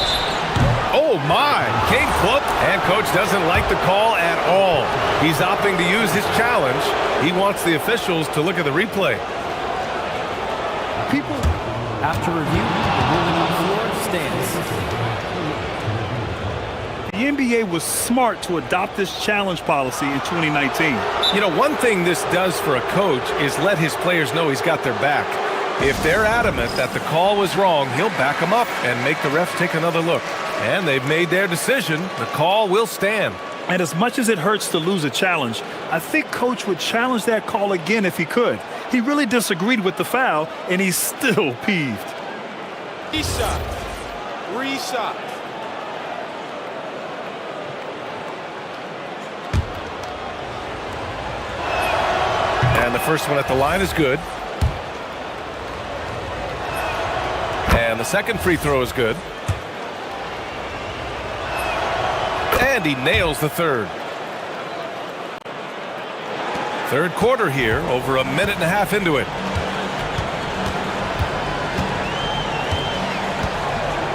Speaker 5: Oh, my. Came close. And coach doesn't like the call at all. He's opting to use his challenge. He wants the officials to look at the replay.
Speaker 12: People, after review, the ruling on the floor stands.
Speaker 6: The NBA was smart to adopt this challenge policy in 2019.
Speaker 5: You know, one thing this does for a coach is let his players know he's got their back. If they're adamant that the call was wrong, he'll back them up and make the refs take another look. And they've made their decision. The call will stand.
Speaker 6: And as much as it hurts to lose a challenge, I think coach would challenge that call again if he could. He really disagreed with the foul, and he's still peeved.
Speaker 17: Reshot. Reshot.
Speaker 5: And the first one at the line is good. And the second free throw is good. And he nails the third. Third quarter here, over a minute and a half into it.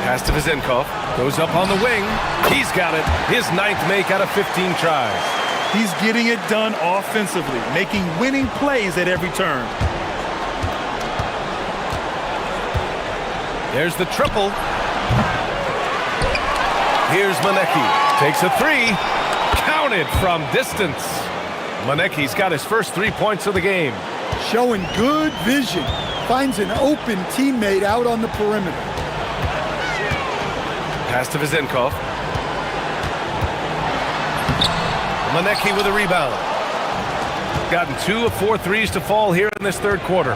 Speaker 5: Pass to Vizenkov. Goes up on the wing. He's got it. His 9th make out of 15 tries.
Speaker 6: He's getting it done offensively, making winning plays at every turn.
Speaker 5: There's the triple. Here's Manecki. Takes a three. Counted from distance. Manecki's got his first 3 points of the game.
Speaker 3: Showing good vision. Finds an open teammate out on the perimeter.
Speaker 5: Pass to Vizenkov. Manecki with a rebound. Gotten 2 of 4 threes to fall here in this third quarter.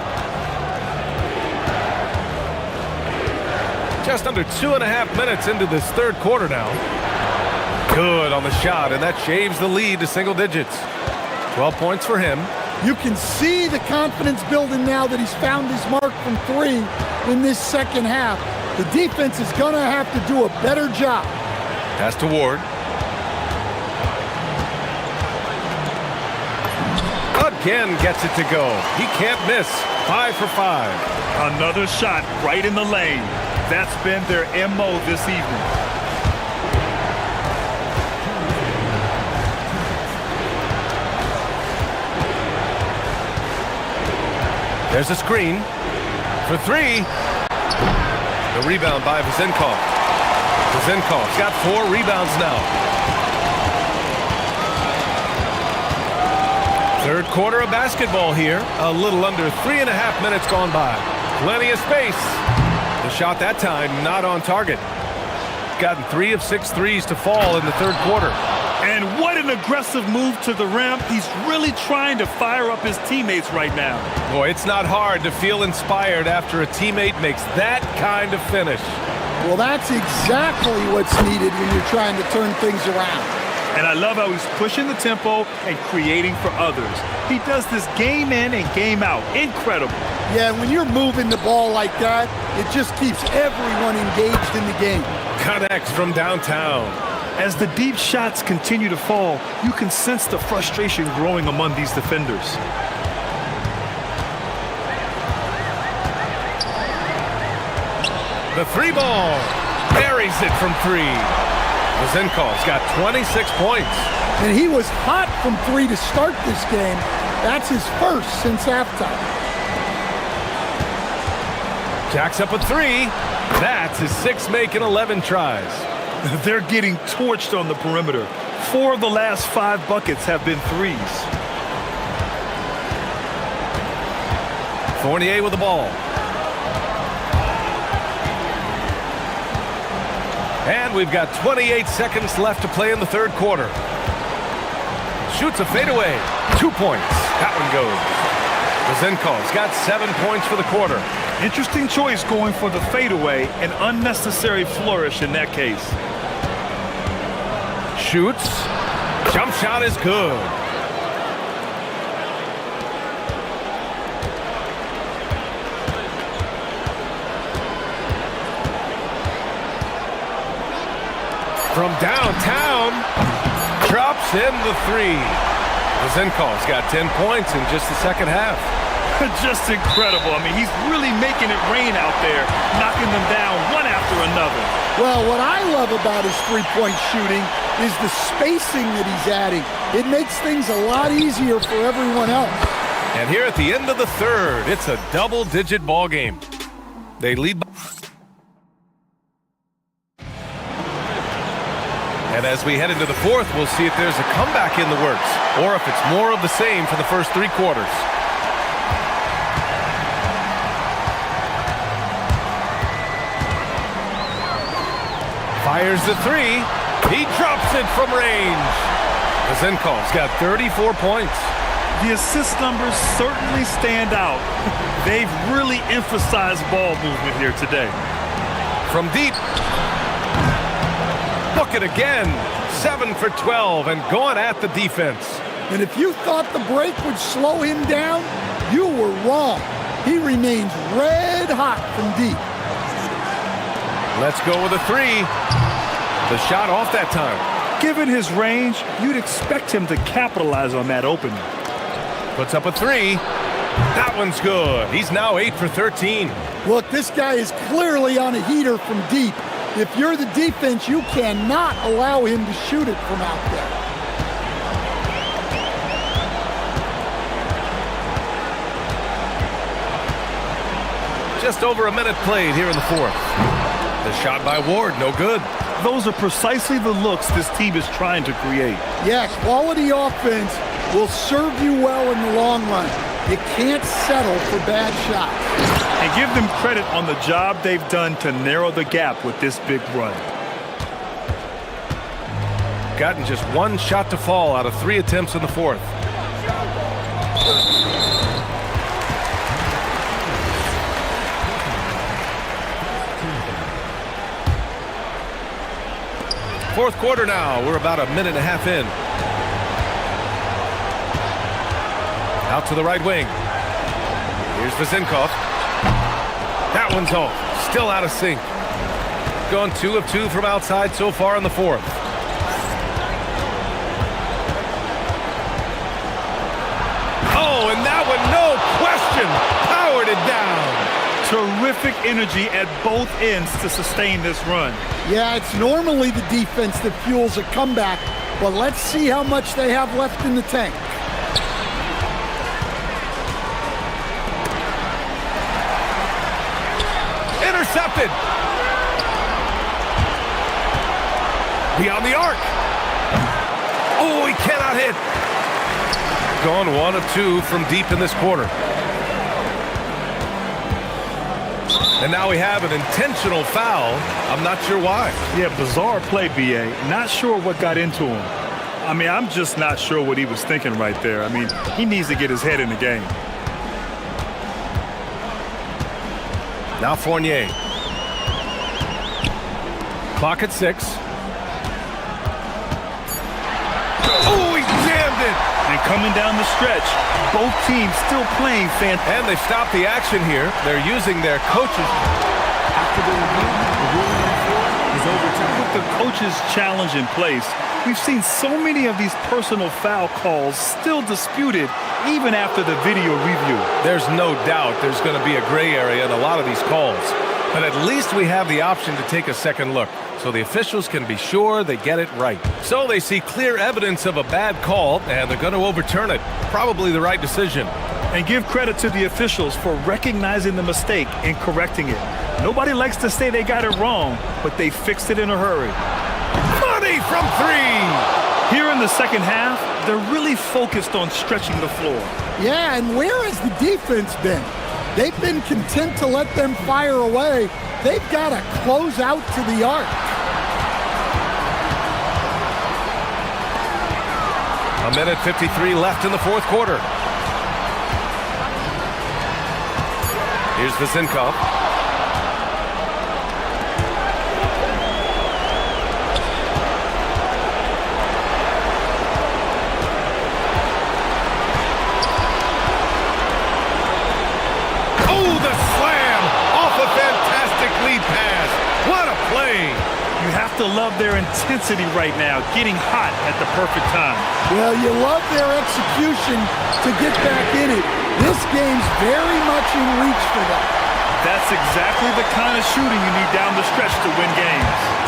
Speaker 5: Just under 2.5 minutes into this third quarter now. Good on the shot, and that shaves the lead to single digits. 12 points for him.
Speaker 3: You can see the confidence building now that he's found his mark from 3 in this second half. The defense is going to have to do a better job.
Speaker 5: Pass to Ward. Again gets it to go. He can't miss. 5 for 5.
Speaker 6: Another shot right in the lane. That's been their MO this evening.
Speaker 5: There's a screen for 3. The rebound by Vizenkov. Vizenkov's got 4 rebounds now. Third quarter of basketball here. A little under 3.5 minutes gone by. Plenty of space. The shot that time not on target. Gotten 3 of 6 threes to fall in the third quarter.
Speaker 6: And what an aggressive move to the rim. He's really trying to fire up his teammates right now.
Speaker 5: Boy, it's not hard to feel inspired after a teammate makes that kind of finish.
Speaker 3: Well, that's exactly what's needed when you're trying to turn things around.
Speaker 6: And I love how he's pushing the tempo and creating for others. He does this game in and game out. Incredible.
Speaker 3: Yeah, when you're moving the ball like that, it just keeps everyone engaged in the game.
Speaker 5: Connects from downtown.
Speaker 6: As the deep shots continue to fall, you can sense the frustration growing among these defenders.
Speaker 5: The 3 ball. Buries it from 3. Vizenkov's got 26 points.
Speaker 3: And he was hot from 3 to start this game. That's his first since halftime.
Speaker 5: Jacks up a 3. That's his 6th make in 11 tries.
Speaker 6: They're getting torched on the perimeter. 4 of the last 5 buckets have been threes.
Speaker 5: Fournier with the ball. And we've got 28 seconds left to play in the third quarter. Shoots a fadeaway. 2 points. That one goes. Vizenkov's got 7 points for the quarter.
Speaker 6: Interesting choice going for the fadeaway. An unnecessary flourish in that case.
Speaker 5: Shoots. Jump shot is good. From downtown, drops in the 3. Vizenkov's got 10 points in just the second half.
Speaker 6: Just incredible. I mean, he's really making it rain out there, knocking them down one after another.
Speaker 3: Well, what I love about his three-point shooting is the spacing that he's adding. It makes things a lot easier for everyone else.
Speaker 5: And here at the end of the third, it's a double-digit ball game. They lead. And as we head into the fourth, we'll see if there's a comeback in the works, or if it's more of the same for the first three quarters. Fires the three. He drops it from range. Zenkov's got 34 points.
Speaker 6: The assist numbers certainly stand out. They've really emphasized ball movement here today.
Speaker 5: From deep. Look at again. 7 for 12 and going at the defense.
Speaker 3: And if you thought the break would slow him down, you were wrong. He remains red hot from deep.
Speaker 5: Let's go with a three. The shot off that time.
Speaker 6: Given his range, you'd expect him to capitalize on that opening.
Speaker 5: Puts up a three. That one's good. He's now 8 for 13.
Speaker 3: Look, this guy is clearly on a heater from deep. If you're the defense, you cannot allow him to shoot it from out there.
Speaker 5: Just over a minute played here in the fourth. The shot by Ward, no good.
Speaker 6: Those are precisely the looks this team is trying to create.
Speaker 3: Yeah, quality offense will serve you well in the long run. You can't settle for bad shots.
Speaker 6: And give them credit on the job they've done to narrow the gap with this big run.
Speaker 5: Gotten just one shot to fall out of 3 attempts in the fourth. Fourth quarter now. We're about a minute and a half in. Out to the right wing. Here's Vezenkov. That one's off. Still out of sync. Gone 2 of 2 from outside so far in the fourth. Oh, and that one, no question, powered it down.
Speaker 6: Terrific energy at both ends to sustain this run.
Speaker 3: Yeah, it's normally the defense that fuels a comeback, but let's see how much they have left in the tank.
Speaker 5: Intercepted. Beyond the arc. Oh, he cannot hit. Gone 1 of 2 from deep in this quarter. And now we have an intentional foul. I'm not sure why.
Speaker 6: Yeah, bizarre play, B.A. Not sure what got into him. I mean, I'm just not sure what he was thinking right there. I mean, he needs to get his head in the game.
Speaker 5: Now Fournier. Clock at 6. Oh, he jammed it!
Speaker 6: And coming down the stretch, both teams still playing fantastic.
Speaker 5: And they stopped the action here. They're using their coaches.
Speaker 12: After the review, the ruling on the floor is overturned.
Speaker 6: With the coaches' challenge in place, we've seen so many of these personal foul calls still disputed even after the video review.
Speaker 5: There's no doubt there's going to be a gray area in a lot of these calls. But at least we have the option to take a second look, so the officials can be sure they get it right. So they see clear evidence of a bad call, and they're going to overturn it. Probably the right decision.
Speaker 6: And give credit to the officials for recognizing the mistake and correcting it. Nobody likes to say they got it wrong, but they fixed it in a hurry.
Speaker 5: Money from 3!
Speaker 6: Here in the second half, they're really focused on stretching the floor.
Speaker 3: Yeah, and where has the defense been? They've been content to let them fire away. They've got to close out to the arc.
Speaker 5: A minute 53 left in the fourth quarter. Here's Vezenkov.
Speaker 6: You have to love their intensity right now, getting hot at the perfect time.
Speaker 3: Well, you love their execution to get back in it. This game's very much in reach for them.
Speaker 6: That's exactly the kind of shooting you need down the stretch to win games.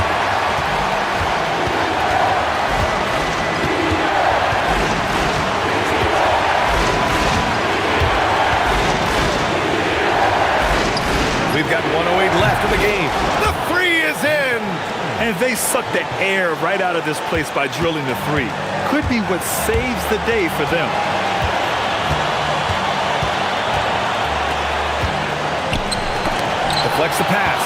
Speaker 5: We've got 1:08 left in the game. The three is in!
Speaker 6: And they suck the air right out of this place by drilling the three. Could be what saves the day for them.
Speaker 5: Deflects the pass.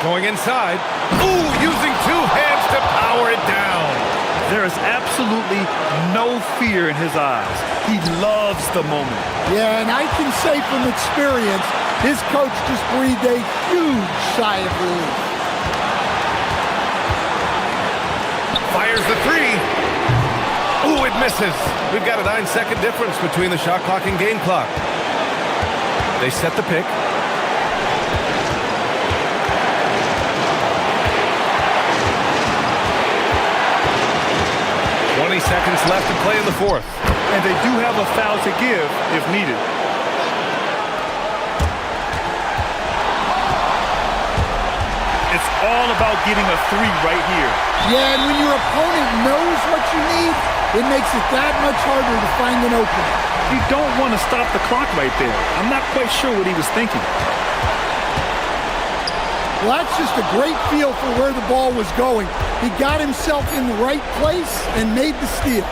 Speaker 5: Going inside. Ooh, using two hands to power it down.
Speaker 6: There is absolutely no fear in his eyes. He loves the moment.
Speaker 3: Yeah, and I can say from experience, his coach just breathed a huge sigh of relief.
Speaker 5: Fires the three. Ooh, it misses. We've got a 9-second difference between the shot clock and game clock. They set the pick. Seconds left to play in the fourth.
Speaker 6: And they do have a foul to give if needed. It's all about getting a three right here.
Speaker 3: Yeah, and when your opponent knows what you need, it makes it that much harder to find an opening.
Speaker 6: You don't want to stop the clock right there. I'm not quite sure what he was thinking.
Speaker 3: Well, that's just a great feel for where the ball was going. He got himself in the right place and made the steal.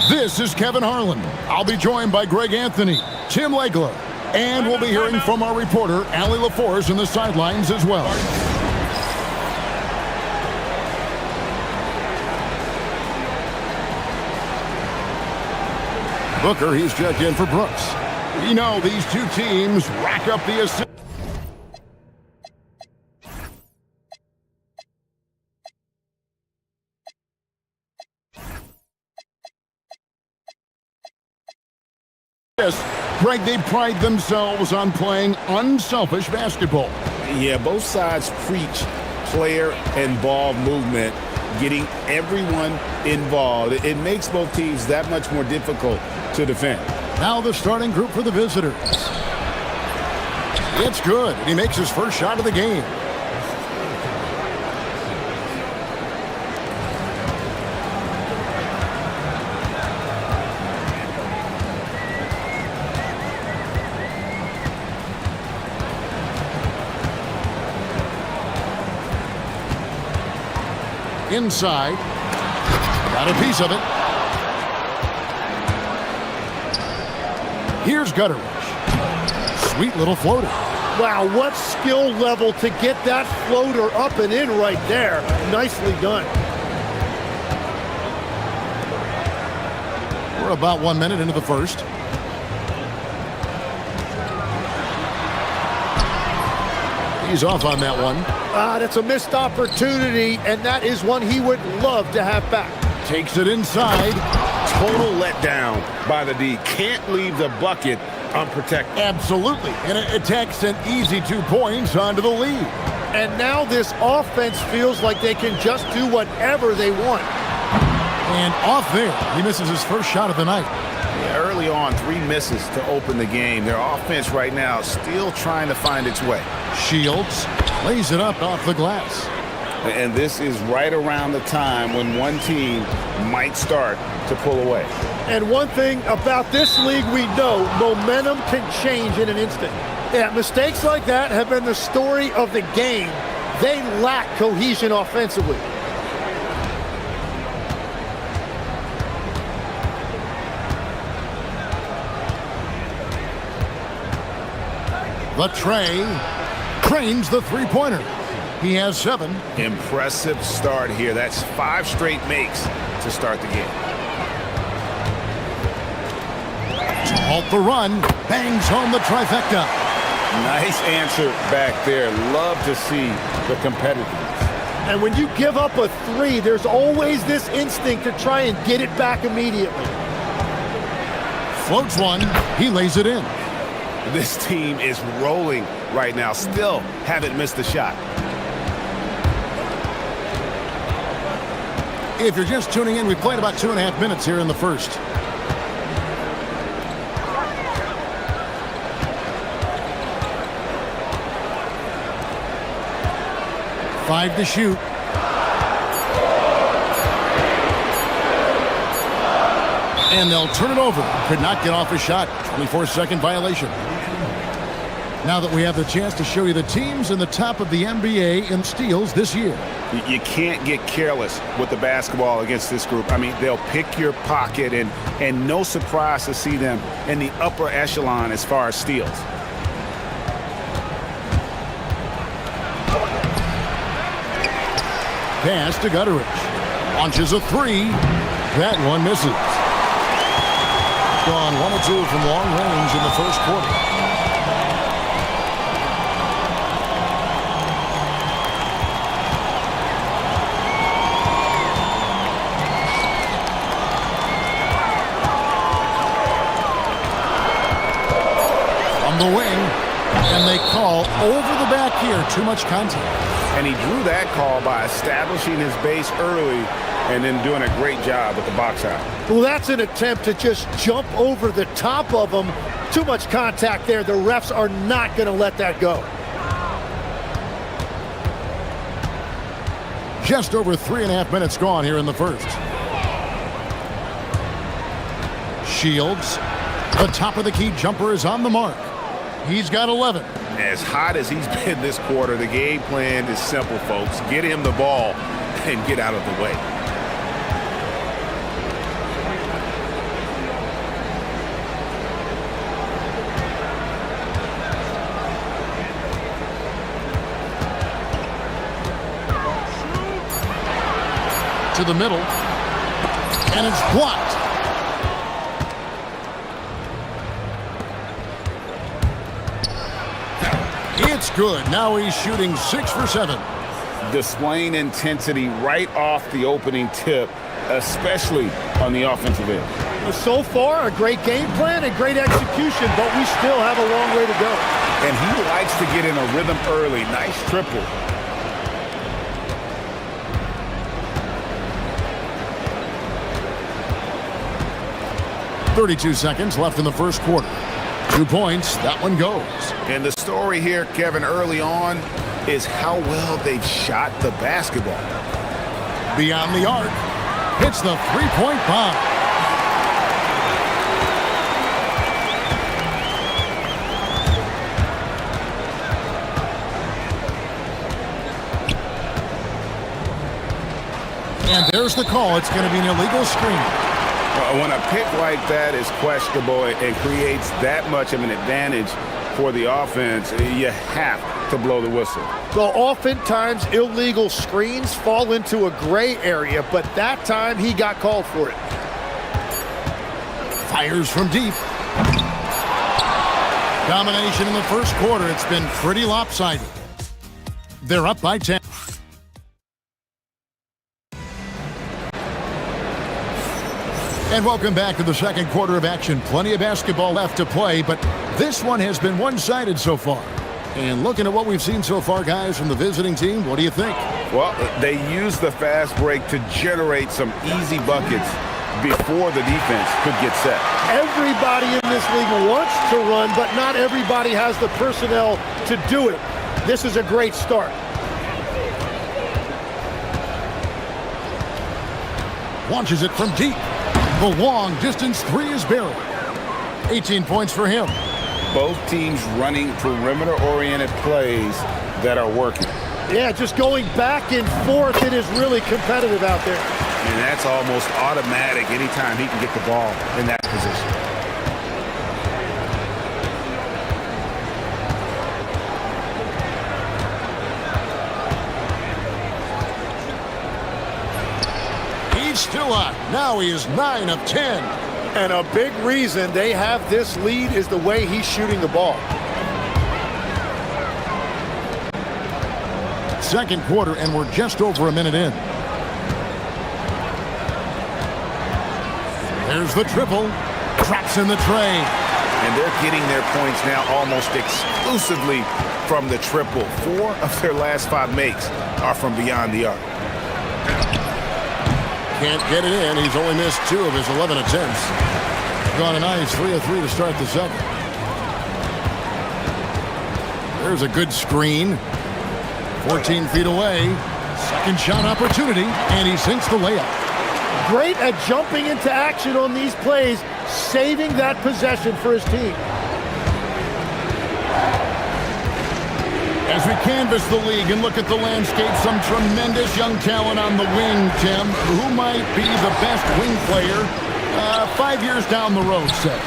Speaker 1: This is Kevin Harlan. I'll be joined by Greg Anthony, Tim Legler, and we'll be hearing from our reporter, Allie LaForce, in the sidelines as well. Booker, he's checked in for Brooks. You know, these two teams rack up the assists. Greg, they pride themselves on playing unselfish basketball.
Speaker 2: Yeah, both sides preach player and ball movement, getting everyone involved. It makes both teams that much more difficult to defend.
Speaker 1: Now the starting group for the visitors. It's good, and he makes his first shot of the game. Inside, got a piece of it. Here's Gutteridge. Sweet little floater.
Speaker 7: Wow, what skill level to get that floater up and in right there. Nicely done.
Speaker 1: We're about 1 minute into the first. He's off on that one.
Speaker 7: That's a missed opportunity, and that is one he would love to have back.
Speaker 1: Takes it inside.
Speaker 11: Total letdown by the D. Can't leave the bucket unprotected.
Speaker 1: Absolutely. And it takes an easy 2 points onto the lead.
Speaker 7: And now this offense feels like they can just do whatever they want.
Speaker 1: And off there, he misses his first shot of the night.
Speaker 11: Yeah, early on, 3 misses to open the game. Their offense right now still trying to find its way.
Speaker 1: Shields lays it up off the glass.
Speaker 11: And this is right around the time when one team might start to pull away.
Speaker 7: And one thing about this league we know, momentum can change in an instant. Yeah, mistakes like that have been the story of the game. They lack cohesion offensively.
Speaker 1: The Trey trains the three-pointer. He has 7.
Speaker 11: Impressive start here. That's 5 straight makes to start the game.
Speaker 1: To halt the run, bangs home the trifecta.
Speaker 11: Nice answer back there. Love to see the competitiveness.
Speaker 7: And when you give up a 3, there's always this instinct to try and get it back immediately.
Speaker 1: Floats one. He lays it in.
Speaker 11: This team is rolling right now. Still haven't missed a shot.
Speaker 1: If you're just tuning in, we played about 2.5 minutes here in the first. Five to shoot. And they'll turn it over. Could not get off a shot. 24-second violation. Now that we have the chance to show you the teams in the top of the NBA in steals this year.
Speaker 11: You can't get careless with the basketball against this group. I mean, they'll pick your pocket, and no surprise to see them in the upper echelon as far as steals.
Speaker 1: Pass to Gutteridge. Launches a 3. That one misses. Gone 1 or 2 from long range in the first quarter. The wing, and they call over the back here. Too much contact.
Speaker 11: And he drew that call by establishing his base early and then doing a great job with the box out.
Speaker 7: Well, that's an attempt to just jump over the top of him. Too much contact there. The refs are not going to let that go.
Speaker 1: Just over 3.5 minutes gone here in the first. Shields, the top of the key jumper is on the mark. He's got 11.
Speaker 11: As hot as he's been this quarter, the game plan is simple, folks. Get him the ball and get out of the way.
Speaker 1: to the middle. And it's blocked. It's good. Now he's shooting 6 for 7.
Speaker 2: Displaying intensity right off the opening tip, especially on the offensive end.
Speaker 7: So far, a great game plan and great execution, but we still have a long way to go.
Speaker 2: And he likes to get in a rhythm early. Nice triple.
Speaker 1: .32 seconds left in the first quarter. 2 points. That one goes.
Speaker 11: And the story here, Kevin, early on is how well they've shot the basketball.
Speaker 1: Beyond the arc. Hits the three-point bomb. And there's the call. It's going to be an illegal screen.
Speaker 2: When a pick like that is questionable and creates that much of an advantage for the offense, you have to blow the whistle.
Speaker 7: Well, oftentimes illegal screens fall into a gray area, but that time he got called for it.
Speaker 1: Fires from deep. Domination in the first quarter. It's been pretty lopsided. They're up by 10. And welcome back to the second quarter of action. Plenty of basketball left to play, but this one has been one-sided so far. And looking at what we've seen so far, guys, from the visiting team, what do you think?
Speaker 2: Well, they used the fast break to generate some easy buckets before the defense could get set.
Speaker 7: Everybody in this league wants to run, but not everybody has the personnel to do it. This is a great start.
Speaker 1: Launches it from deep. The long distance three is buried. 18 points for him.
Speaker 2: Both teams running perimeter-oriented plays that are working.
Speaker 7: Yeah, just going back and forth, it is really competitive out there.
Speaker 11: And that's almost automatic anytime he can get the ball in that position.
Speaker 1: He's still up. Now he is 9 of 10.
Speaker 7: And a big reason they have this lead is the way he's shooting the ball.
Speaker 1: Second quarter, and we're just over a minute in. There's the triple. Traps in the tray.
Speaker 11: And they're getting their points now almost exclusively from the triple. 4 of their last 5 makes are from beyond the arc.
Speaker 1: Can't get it in. He's only missed 2 of his 11 attempts. Gone a nice 3 of 3 to start the second. There's a good screen. 14 feet away. Second shot opportunity, and he sinks the layup.
Speaker 7: Great at jumping into action on these plays, saving that possession for his team.
Speaker 1: As we canvass the league and look at the landscape, some tremendous young talent on the wing, Tim. Who might be the best wing player 5 years down the road, say?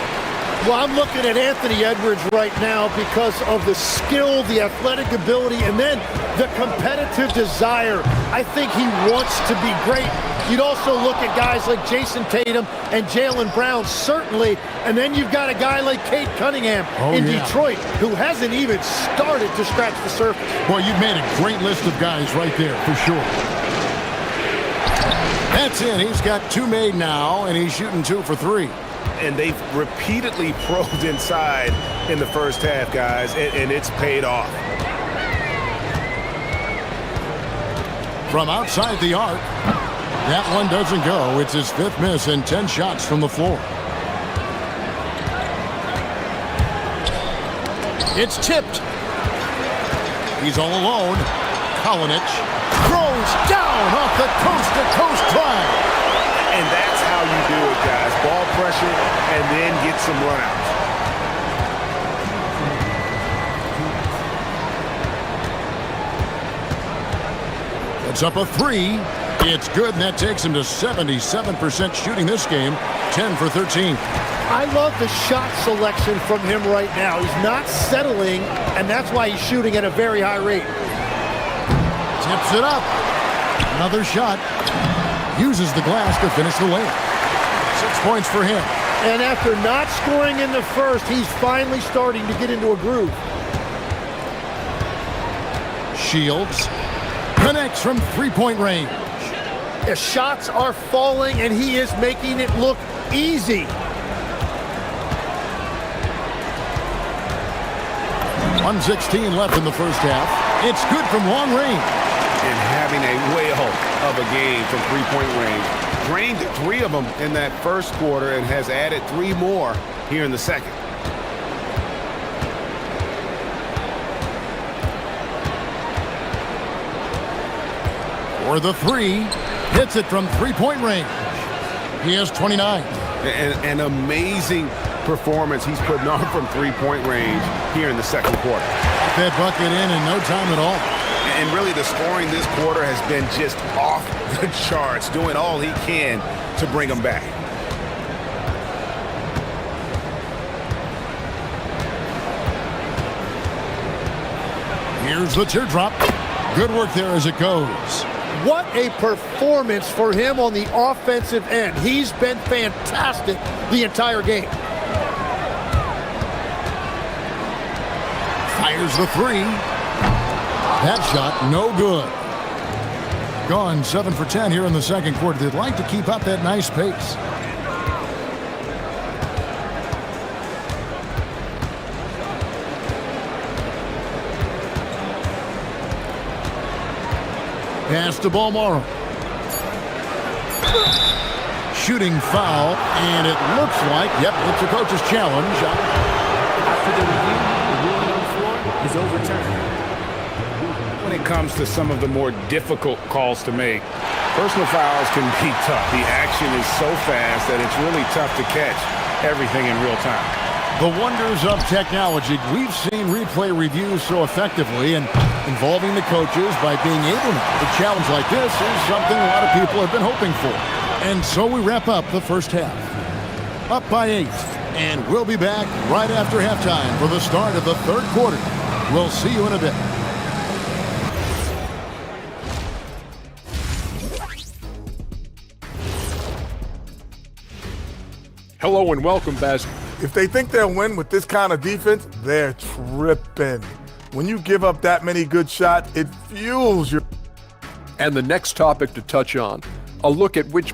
Speaker 7: Well, I'm looking at Anthony Edwards right now because of the skill, the athletic ability, and then the competitive desire. I think he wants to be great. You'd also look at guys like Jason Tatum and Jaylen Brown, certainly. And then you've got a guy like Cade Cunningham in Detroit, who hasn't even started to scratch the surface.
Speaker 1: Boy, you've made a great list of guys right there, for sure. That's in. He's got 2 made now, and he's shooting 2 for 3.
Speaker 11: And they've repeatedly probed inside in the first half, guys, and it's paid off.
Speaker 1: From outside the arc, that one doesn't go. It's his 5th miss and 10 shots from the floor. It's tipped. He's all alone. Kalinic throws down off the coast-to-coast drive.
Speaker 11: And that's how you do it, guys. Ball pressure and then get some runouts.
Speaker 1: It's up a 3. It's good, and that takes him to 77% shooting this game, 10 for 13.
Speaker 7: I love the shot selection from him right now. He's not settling, and that's why he's shooting at a very high rate.
Speaker 1: Tips it up. Another shot. Uses the glass to finish the layup. 6 points for him.
Speaker 7: And after not scoring in the first, he's finally starting to get into a groove.
Speaker 1: Shields connects from three-point range.
Speaker 7: The shots are falling, and he is making it look easy.
Speaker 1: 1:16 left in the first half. It's good from long range.
Speaker 11: And having a whale of a game from three-point range. Drained 3 of them in that first quarter and has added 3 more here in the second.
Speaker 1: For the three, hits it from three-point range. He has 29.
Speaker 11: An amazing performance he's putting on from three-point range here in the second quarter.
Speaker 1: That bucket in no time at all.
Speaker 11: And really the scoring this quarter has been just off the charts, doing all he can to bring them back.
Speaker 1: Here's the teardrop. Good work there as it goes.
Speaker 7: What a performance for him on the offensive end. He's been fantastic the entire game.
Speaker 1: Fires the three. That shot, no good. Gone 7 for 10 here in the second quarter. They'd like to keep up that nice pace. Pass to Balmoro. Shooting foul, and it looks like, yep, it's a coach's challenge.
Speaker 12: After the review, the ruling on the floor is overturned.
Speaker 11: When it comes to some of the more difficult calls to make, personal fouls can be tough. The action is so fast that it's really tough to catch everything in real time.
Speaker 1: The wonders of technology. We've seen replay reviews so effectively, and involving the coaches by being able to. A challenge like this is something a lot of people have been hoping for. And so we wrap up the first half. Up by 8, and we'll be back right after halftime for the start of the third quarter. We'll see you in a bit.
Speaker 9: Hello and welcome, Baz.
Speaker 8: If they think they'll win with this kind of defense, they're tripping. When you give up that many good shots, it fuels your...
Speaker 9: And the next topic to touch on, a look at which...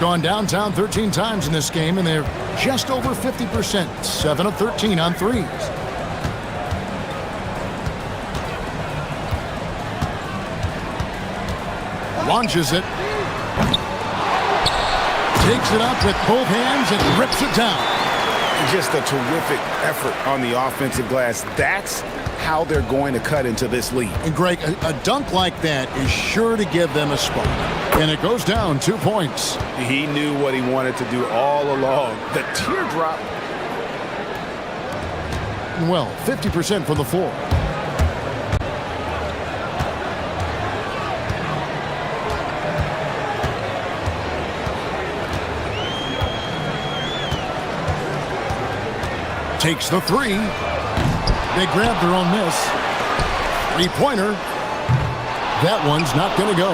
Speaker 1: Gone downtown 13 times in this game, and they're just over 50%, 7 of 13 on threes. Launches it. Takes it up with both hands and rips it down.
Speaker 11: Just a terrific effort on the offensive glass. That's how they're going to cut into this lead.
Speaker 1: And Greg, a dunk like that is sure to give them a spark. And it goes down 2 points.
Speaker 11: He knew what he wanted to do all along. The teardrop.
Speaker 1: Well, 50% from the floor. Takes the three. They grab their own miss. Three-pointer. That one's not going to go.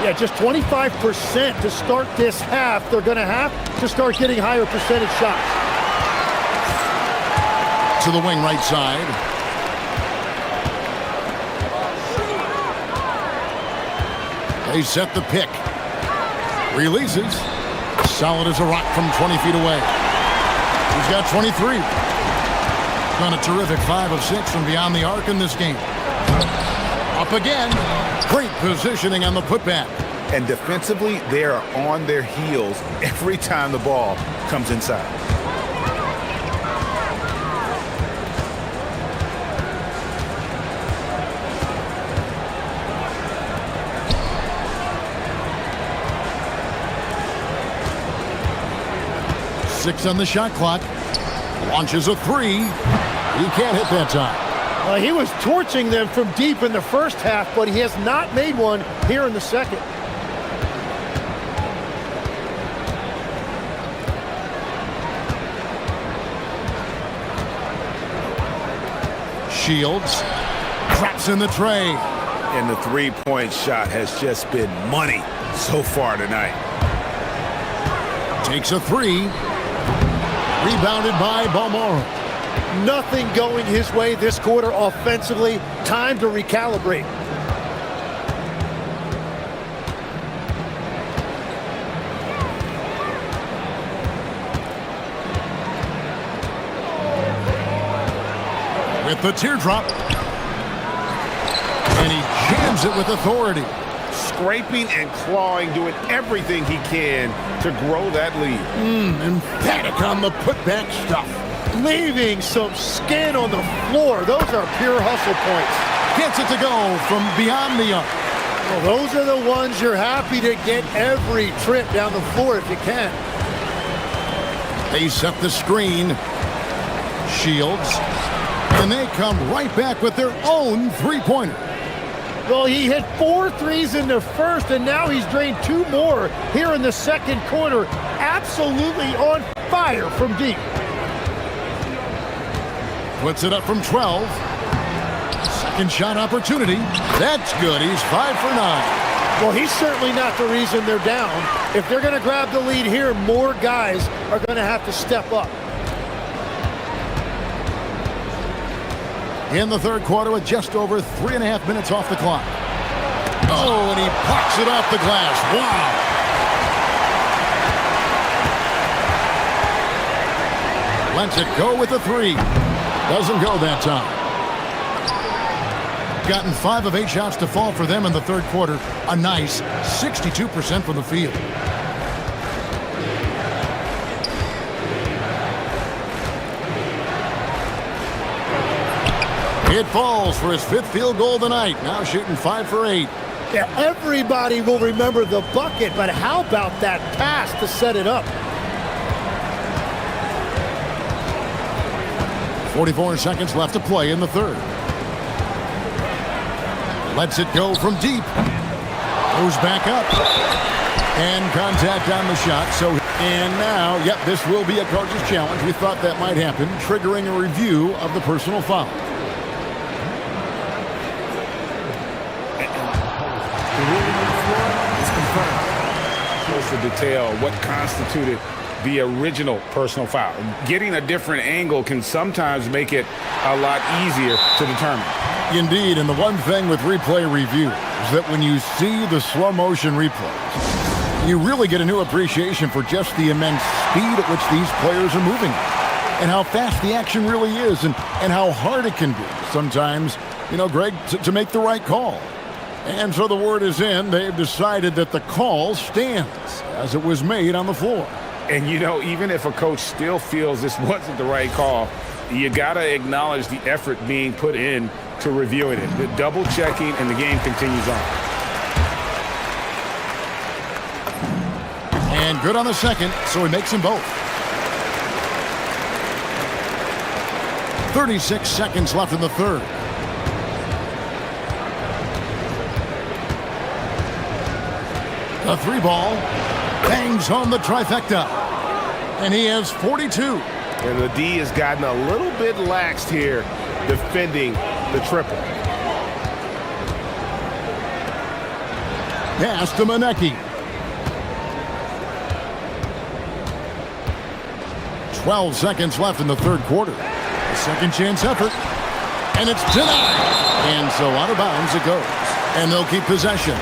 Speaker 7: Yeah, just 25% to start this half. They're going to have to start getting higher percentage shots.
Speaker 1: To the wing right side. They set the pick. Releases. Solid as a rock from 20 feet away. He's got 23. Done a terrific 5 of 6 from beyond the arc in this game. Up again. Great positioning on the putback.
Speaker 11: And defensively, they are on their heels every time the ball comes inside.
Speaker 1: Six on the shot clock. Launches a 3. He can't hit that time.
Speaker 7: He was torching them from deep in the first half, but he has not made one here in the second.
Speaker 1: Shields traps in the tray.
Speaker 11: And the three-point shot has just been money so far tonight.
Speaker 1: Takes a 3. Rebounded by Balmora.
Speaker 7: Nothing going his way this quarter offensively. Time to recalibrate.
Speaker 1: With the teardrop. And he jams it with authority.
Speaker 11: Scraping and clawing, doing everything he can to grow that lead.
Speaker 1: Emphatic on the putback stuff.
Speaker 7: Leaving some skin on the floor. Those are pure hustle points.
Speaker 1: Gets it to go from beyond the arc.
Speaker 7: Well, those are the ones you're happy to get every trip down the floor if you can.
Speaker 1: They set the screen. Shields. And they come right back with their own three-pointer.
Speaker 7: Well, he hit 4 threes in the first, and now he's drained 2 more here in the second quarter. Absolutely on fire from deep.
Speaker 1: Puts it up from 12. Second shot opportunity. That's good. He's 5 for 9.
Speaker 7: Well, he's certainly not the reason they're down. If they're going to grab the lead here, more guys are going to have to step up.
Speaker 1: In the third quarter with just over 3.5 minutes off the clock. Oh, and he pucks it off the glass. Wow. Lets it go with a 3. Doesn't go that time. Gotten 5 of 8 shots to fall for them in the third quarter. A nice 62% from the field. It falls for his 5th field goal tonight. Now shooting 5 for 8.
Speaker 7: Yeah, everybody will remember the bucket, but how about that pass to set it up?
Speaker 1: 44 seconds left to play in the third. Lets it go from deep. Goes back up. And contact on the shot. And now, yep, this will be a coach's challenge. We thought that might happen, triggering a review of the personal foul.
Speaker 11: The detail, what constituted the original personal foul. Getting a different angle can sometimes make it a lot easier to determine.
Speaker 1: Indeed, and the one thing with replay review is that when you see the slow motion replays, you really get a new appreciation for just the immense speed at which these players are moving and how fast the action really is and how hard it can be sometimes, Greg, to make the right call. And so the word is in. They've decided that the call stands as it was made on the floor.
Speaker 11: And, even if a coach still feels this wasn't the right call, you got to acknowledge the effort being put in to reviewing it. The double checking, and the game continues on.
Speaker 1: And good on the second, so he makes them both. 36 seconds left in the third. The 3-ball bangs home the trifecta. And he has 42.
Speaker 11: And the D has gotten a little bit laxed here defending the triple.
Speaker 1: Pass to Manecki. 12 seconds left in the third quarter. A second chance effort. And it's denied. And so out of bounds it goes. And they'll keep possession.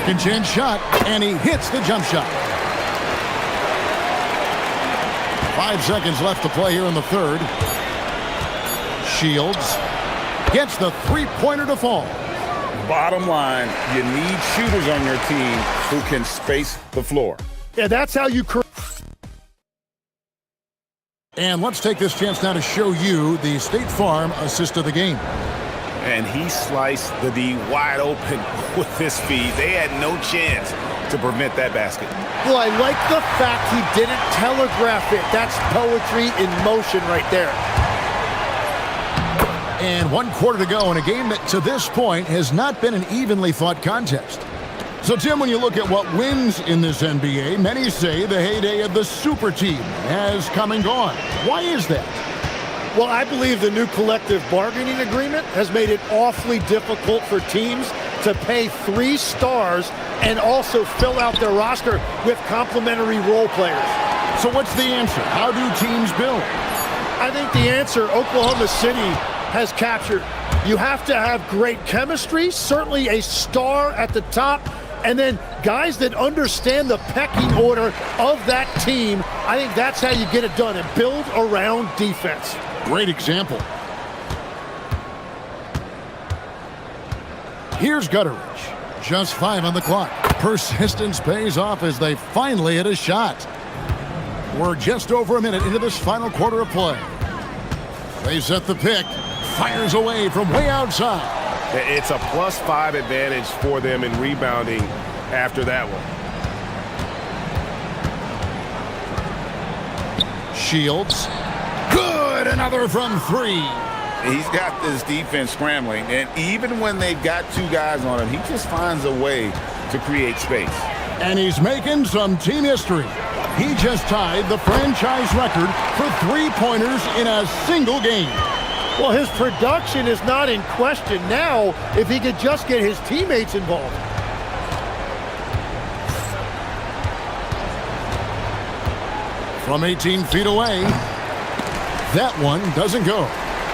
Speaker 1: Second chance shot, and he hits the jump shot. 5 seconds left to play here in the third. Shields gets the three-pointer to fall.
Speaker 2: Bottom line, you need shooters on your team who can space the floor.
Speaker 7: Yeah, that's how you create.
Speaker 1: And let's take this chance now to show you the State Farm assist of the game.
Speaker 2: And he sliced the D wide open with his feed. They had no chance to prevent that basket.
Speaker 7: Well, I like the fact he didn't telegraph it. That's poetry in motion right there.
Speaker 1: And 1 quarter to go in a game that to this point has not been an evenly fought contest. So, Tim, when you look at what wins in this NBA, many say the heyday of the super team has come and gone. Why is that?
Speaker 7: Well, I believe the new collective bargaining agreement has made it awfully difficult for teams to pay 3 stars and also fill out their roster with complementary role players.
Speaker 1: So what's the answer? How do teams build?
Speaker 7: I think the answer Oklahoma City has captured. You have to have great chemistry, certainly a star at the top, and then guys that understand the pecking order of that team. I think that's how you get it done and build around defense.
Speaker 1: Great example. Here's Gutteridge. Just 5 on the clock. Persistence pays off as they finally hit a shot. We're just over a minute into this final quarter of play. They set the pick. Fires away from way outside.
Speaker 2: It's a +5 advantage for them in rebounding after that one.
Speaker 1: Shields. Good. Another from 3.
Speaker 2: He's got this defense scrambling, and even when they've got 2 guys on him, he just finds a way to create space.
Speaker 1: And he's making some team history. He just tied the franchise record for 3-pointers in a single game.
Speaker 7: Well, his production is not in question now if he could just get his teammates involved.
Speaker 1: From 18 feet away, that one doesn't go.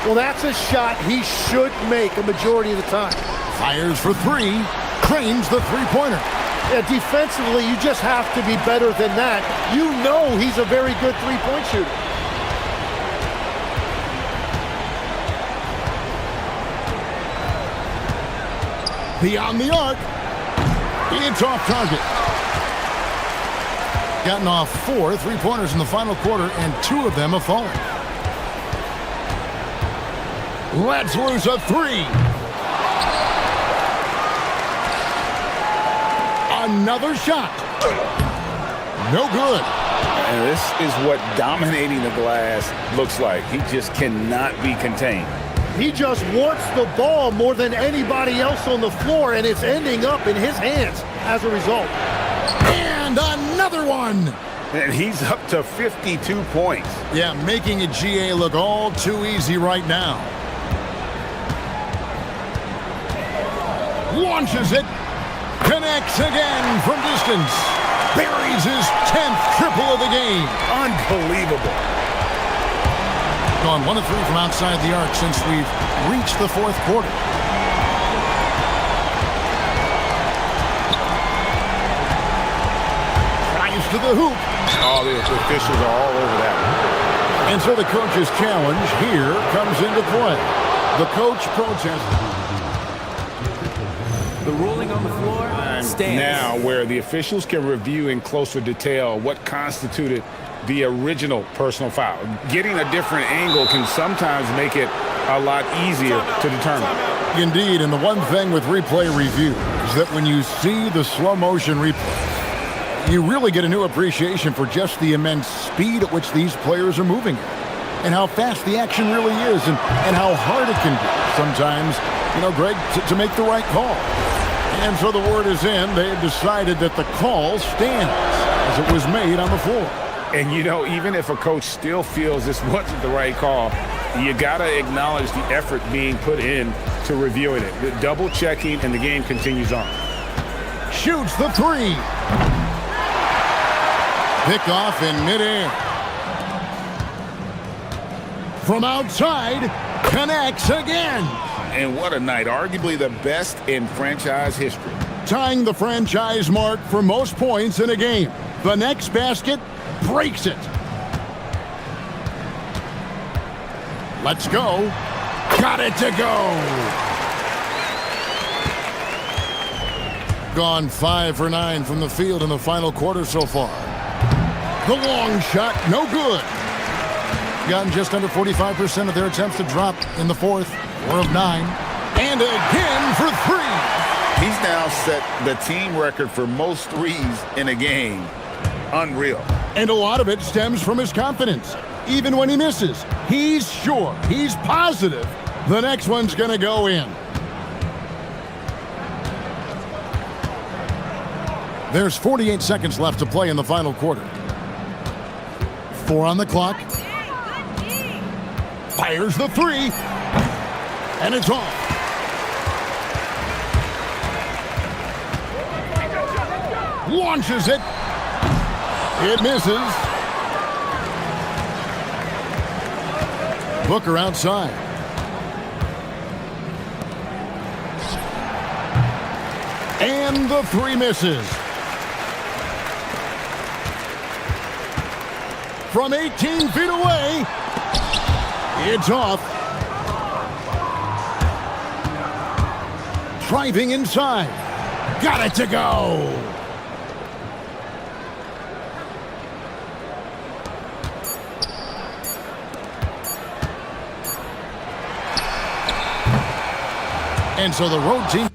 Speaker 7: Well, that's a shot he should make a majority of the time.
Speaker 1: Fires for 3, cranes the three-pointer.
Speaker 7: Yeah, defensively, you just have to be better than that. You know he's a very good three-point shooter.
Speaker 1: Beyond the arc. It's off target. Gotten off 4 3-pointers in the final quarter, and 2 of them have fallen. Let's lose a 3. Another shot. No good.
Speaker 2: And this is what dominating the glass looks like. He just cannot be contained.
Speaker 7: He just wants the ball more than anybody else on the floor, and it's ending up in his hands as a result.
Speaker 1: And another one.
Speaker 2: And he's up to 52 points.
Speaker 1: Yeah, making a GA look all too easy right now. Launches it. Connects again from distance. Buries his 10th triple of the game.
Speaker 2: Unbelievable.
Speaker 1: Gone 1 of 3 from outside the arc since we've reached the 4th quarter. Drives to the hoop.
Speaker 2: Oh, the officials are all over that one.
Speaker 1: And so the coach's challenge here comes into play. The coach protests.
Speaker 12: The ruling on the floor stands.
Speaker 2: Now where the officials can review in closer detail what constituted the original personal foul. Getting a different angle can sometimes make it a lot easier to determine.
Speaker 1: Indeed, and the one thing with replay review is that when you see the slow motion replay, you really get a new appreciation for just the immense speed at which these players are moving at, and how fast the action really is, and how hard it can be sometimes, you know, Greg, to make the right call. And so the word is in. They have decided that the call stands as it was made on the floor.
Speaker 2: And, you know, even if a coach still feels this wasn't the right call, you got to acknowledge the effort being put in to reviewing it. The double checking, and the game continues on.
Speaker 1: Shoots the 3. Pick off in midair. From outside, connects again.
Speaker 2: And what a night. Arguably the best in franchise history.
Speaker 1: tying the franchise mark for most points in a game. The next basket breaks it. Let's go. Got it to go. Gone 5 for 9 from the field in the final quarter so far. The long shot, no good. Gotten just under 45% of their attempts to drop in the fourth. 4 of 9. And again for 3.
Speaker 2: He's now set the team record for most threes in a game. Unreal.
Speaker 1: And a lot of it stems from his confidence. Even when he misses, he's sure, he's positive the next one's going to go in. There's 48 seconds left to play in the final quarter. 4 on the clock. Fires the 3. And it's off. Launches it. It misses. Booker outside. And the 3 misses. From 18 feet away, it's off. Driving inside. Got it to go. And so the road team